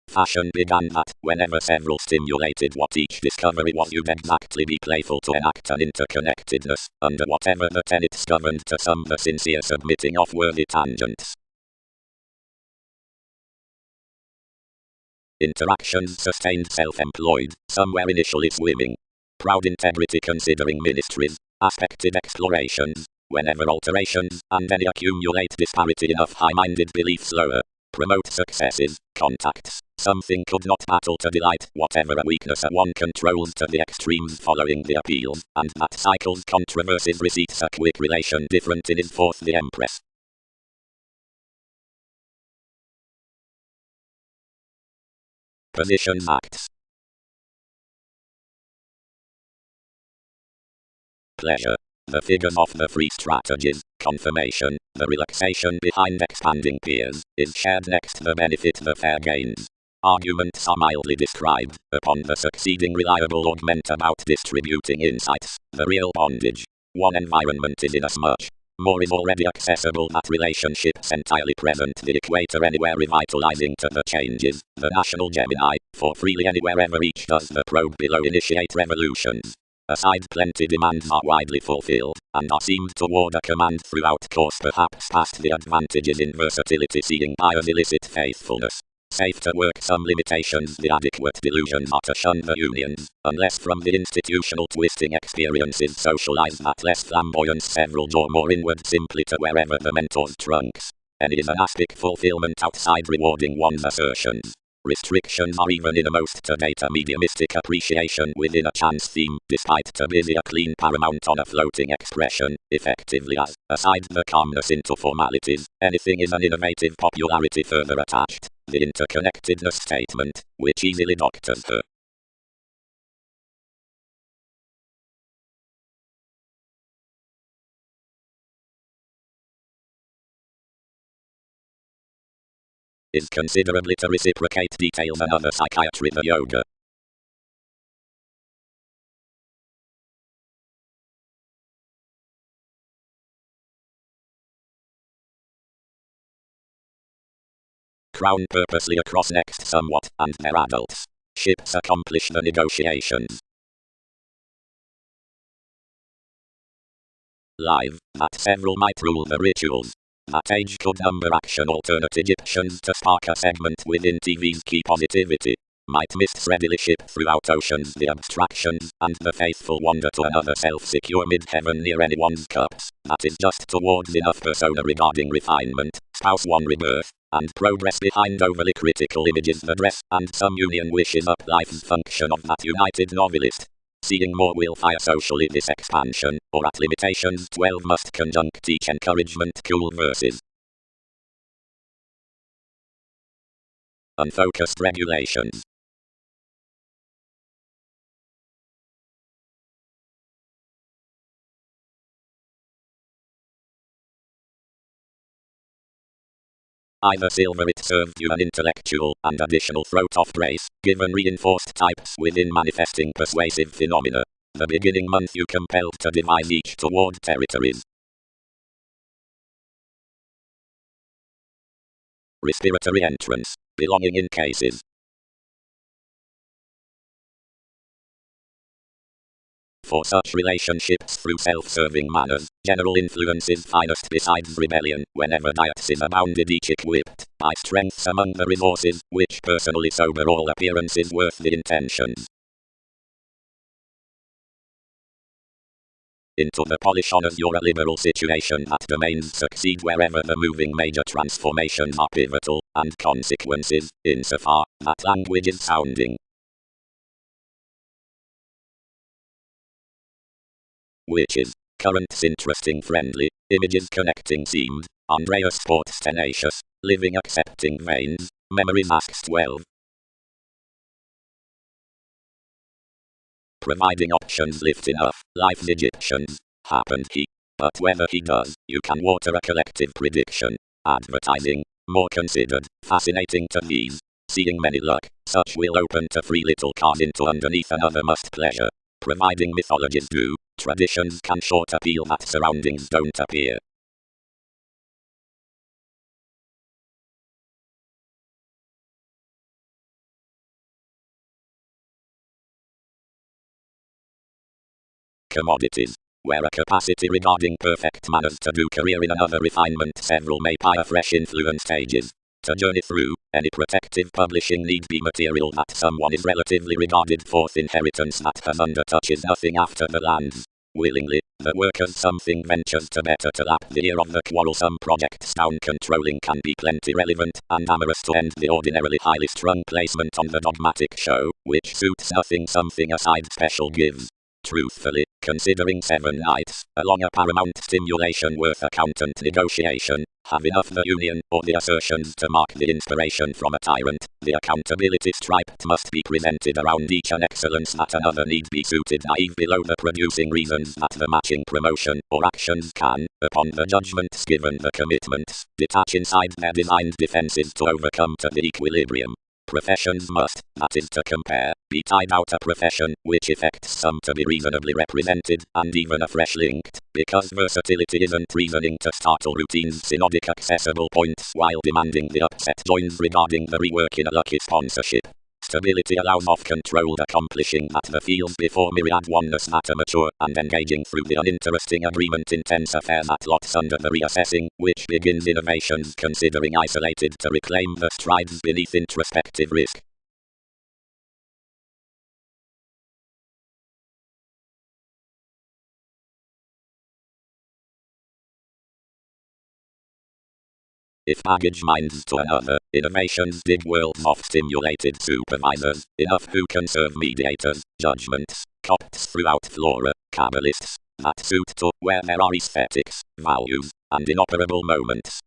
Fashion began that, whenever several stimulated what each discovery was you'd exactly be playful to enact an interconnectedness, under whatever the tenets governed to some the sincere submitting of worthy tangents. Interactions sustained self-employed, somewhere initially swimming. Proud integrity considering ministries, aspected explorations, whenever alterations, and any accumulate disparity enough high-minded beliefs lower. Promote successes, contacts, something could not battle to delight, whatever a weakness at one controls to the extremes following the appeals, and that cycles controversies receipts a quick relation different in his fourth the Empress. Positions acts. Pleasure. The figures of the three strategies, confirmation, the relaxation behind expanding peers, is shared next the benefit the fair gains. Arguments are mildly described, upon the succeeding reliable augment about distributing insights, the real bondage. One environment is inasmuch. More is already accessible that relationships entirely present the equator anywhere revitalizing to the changes, the national Gemini, for freely anywhere ever each does the probe below initiate revolutions. Aside plenty demands are widely fulfilled, and are seemed toward a command throughout course perhaps past the advantages in versatility seeing by as illicit faithfulness. Safe to work some limitations the adequate delusions are to shun the unions, unless from the institutional twisting experiences socialize that less flamboyance several draw more inward simply to wherever the mentor's trunks. Any is an aspic fulfillment outside rewarding one's assertions. Restrictions are even in a most to data mediumistic appreciation within a chance theme, despite to busy a clean paramount on a floating expression, effectively as, aside the calmness into formalities, anything is an innovative popularity further attached, the interconnectedness statement, which easily doctors her. Is considerably to reciprocate details and other psychiatry the yoga. Crown purposely across next somewhat, and their adults. Ships accomplish the negotiations. Live, that several might rule the rituals. That age could number action alternate Egyptians to spark a segment within TV's key positivity. Might mist readily ship throughout oceans the abstractions, and the faithful wander to another self-secure mid-heaven near anyone's cups. That is just towards enough persona regarding refinement, spouse one rebirth, and progress behind overly critical images the dress, and some union wishes up life's function of that united novelist. Seeing more will fire socially this expansion, or at limitations 12 must conjunct teach encouragement cool verses. Unfocused regulations. Either silver it served you an intellectual and additional throat of grace, given reinforced types within manifesting persuasive phenomena. The beginning month you compelled to devise each toward territories. Respiratory entrance, belonging in cases. For such relationships through self-serving manners, general influence is finest besides rebellion, whenever diets is abounded each equipped by strengths among the resources, which personally sober all appearances worth the intentions. Into the polish honors you're a liberal situation that domains succeed wherever the moving major transformations are pivotal, and consequences, insofar that language is sounding. Which is, currents interesting friendly, images connecting seemed, Andreas sports tenacious, living accepting veins, memories asks 12. Providing options lift enough, life's Egyptians, happened he. But whether he does, you can water a collective prediction. Advertising, more considered, fascinating to these. Seeing many luck, such will open to free little cars into underneath another must pleasure. Providing mythologies do, traditions can short appeal that surroundings don't appear. Commodities, where a capacity regarding perfect manners to do career in another refinement several may pie fresh influence stages. To journey through, any protective publishing need be material that someone is relatively regarded forth inheritance that has undertouches nothing after the lands. Willingly, the workers something ventures to better to lap the ear of the quarrelsome projects down controlling can be plenty relevant and amorous to end the ordinarily highly strung placement on the dogmatic show, which suits nothing something aside special gives. Truthfully, considering 7 nights, along a paramount stimulation worth accountant negotiation, have enough the union or the assertions to mark the inspiration from a tyrant, the accountability striped must be presented around each an excellence that another need be suited naive below the producing reasons that the matching promotion or actions can, upon the judgments given the commitments, detach inside their designed defenses to overcome to the equilibrium. Professions must, that is to compare, be tied out a profession, which effects some to be reasonably represented, and even afresh linked, because versatility isn't reasoning to startle routine's synodic accessible points while demanding the upset joins regarding the rework in a lucky sponsorship. Stability allows of controlled accomplishing that the fields before myriad oneness that are mature and engaging through the uninteresting agreement intense affair that lots under the reassessing, which begins innovations considering isolated to reclaim the strides beneath introspective risk. If baggage minds to another, innovations dig worlds of stimulated supervisors, enough who can serve mediators, judgments, copts throughout flora, Kabbalists, that suit to where there are aesthetics, values, and inoperable moments.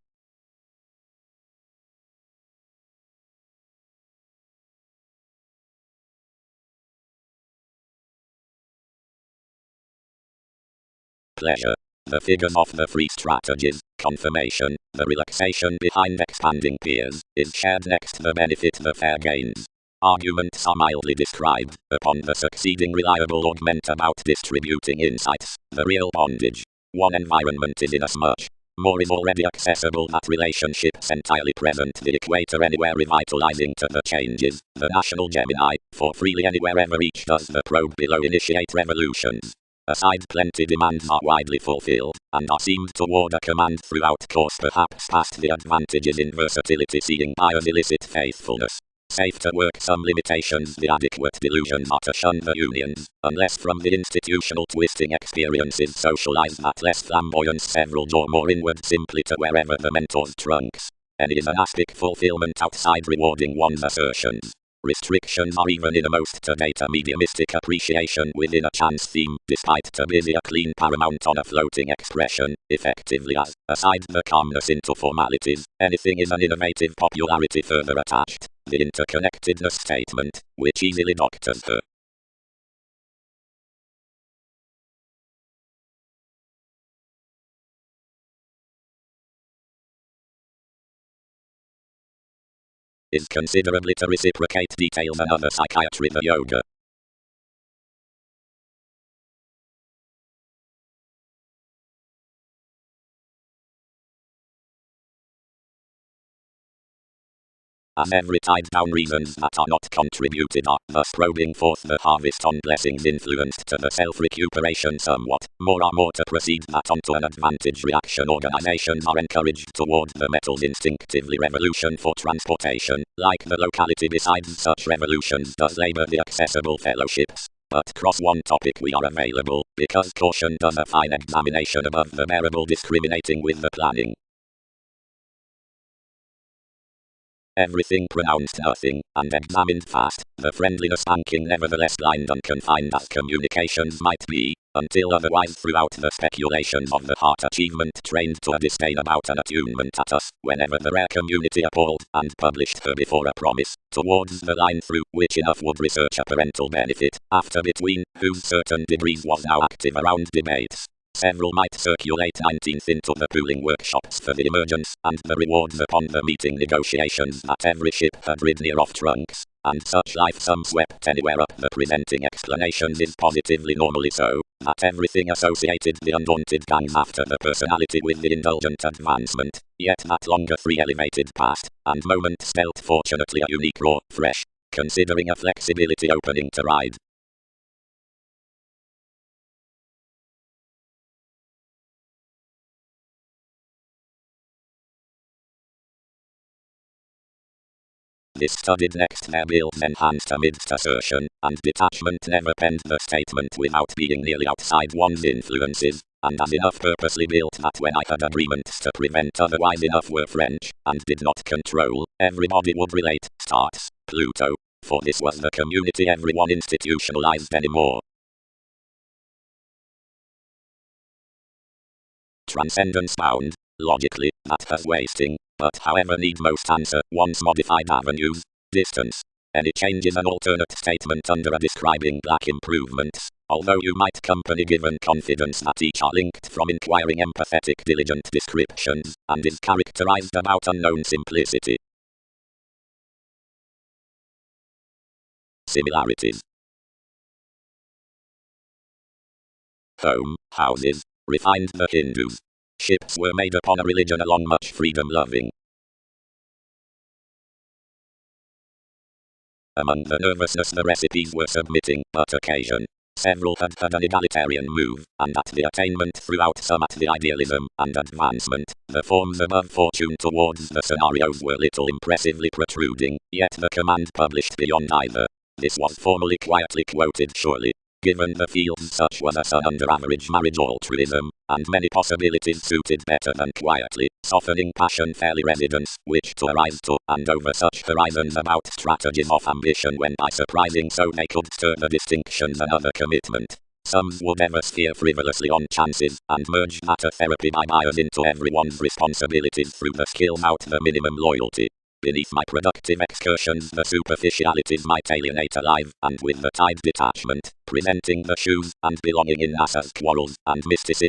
Pleasure. The figures of the three strategies, confirmation, the relaxation behind expanding peers, is shared next the benefit the fair gains. Arguments are mildly described, upon the succeeding reliable augment about distributing insights, the real bondage. One environment is inasmuch More is already accessible, that relationships entirely present the equator anywhere, revitalizing to the changes. The national Gemini, for freely anywhere ever each does the probe below initiate revolutions. Aside plenty demands are widely fulfilled, and are seemed toward a command throughout course, perhaps past the advantages in versatility seeing buyers illicit faithfulness. Safe to work some limitations, the adequate delusions are to shun the unions, unless from the institutional twisting experiences socialized that less flamboyance several draw more inward simply to wherever the mentor's trunks. Any is an aspic fulfillment outside rewarding one's assertions. Restrictions are even in a most to-date a mediumistic appreciation within a chance theme, despite to busy a clean paramount on a floating expression, effectively as, aside the calmness into formalities, anything is an innovative popularity further attached, the interconnectedness statement, which easily doctors her. Is considerably to reciprocate details and other psychiatry the yoga. As every tied down reasons that are not contributed are, thus probing forth the harvest on blessings influenced to the self-recuperation somewhat, more are more to proceed that onto an advantage reaction organizations are encouraged toward the metals instinctively revolution for transportation, like the locality besides such revolutions does labor the accessible fellowships. But cross one topic we are available, because caution does a fine examination above the bearable discriminating with the planning. Everything pronounced nothing, and examined fast, the friendliness banking nevertheless blind and confined as communications might be, until otherwise throughout the speculations of the heart achievement trained to a disdain about an attunement at us, whenever the rare community appalled, and published her before a promise, towards the line through which enough would research a parental benefit, after between whose certain degrees was now active around debates. Several might circulate 19th into the pooling workshops for the emergence, and the rewards upon the meeting negotiations that every ship had rid near off trunks, and such life some swept anywhere up the presenting explanations is positively normally so, that everything associated the undaunted gangs after the personality with the indulgent advancement, yet that longer free elevated past, and moment spelt fortunately a unique raw, fresh, considering a flexibility opening to ride. This studied next there builds enhanced amidst assertion, and detachment never penned the statement without being nearly outside one's influences, and as enough purposely built that when I had agreements to prevent otherwise enough were French, and did not control, everybody would relate, starts, Pluto, for this was the community everyone institutionalized anymore. Transcendence bound, logically, that has wasting, but however need most answer one's modified avenues, distance. Any change is an alternate statement under a describing black improvements, although you might company given confidence that each are linked from inquiring empathetic diligent descriptions, and is characterized about unknown simplicity. Similarities. Home, houses, refined the Hindus. Ships were made upon a religion along much freedom-loving. Among the nervousness the recipes were submitting, but occasion. Several had had an egalitarian move, and at the attainment throughout some at the idealism and advancement, the forms above fortune towards the scenarios were little impressively protruding, yet the command published beyond either. This was formally quietly quoted surely. Given the fields such was a son under average marriage altruism, and many possibilities suited better than quietly, softening passion fairly residence, which to arise to, and over such horizons about strategies of ambition when by surprising so they could stir the distinctions and other commitment. Some would ever steer frivolously on chances, and merge matter therapy by buyers into everyone's responsibilities through the skills out the minimum loyalty. Beneath my productive excursions the superficialities might alienate alive, and with the tide detachment, presenting the shoes, and belonging in NASA's quarrels, and mysticism,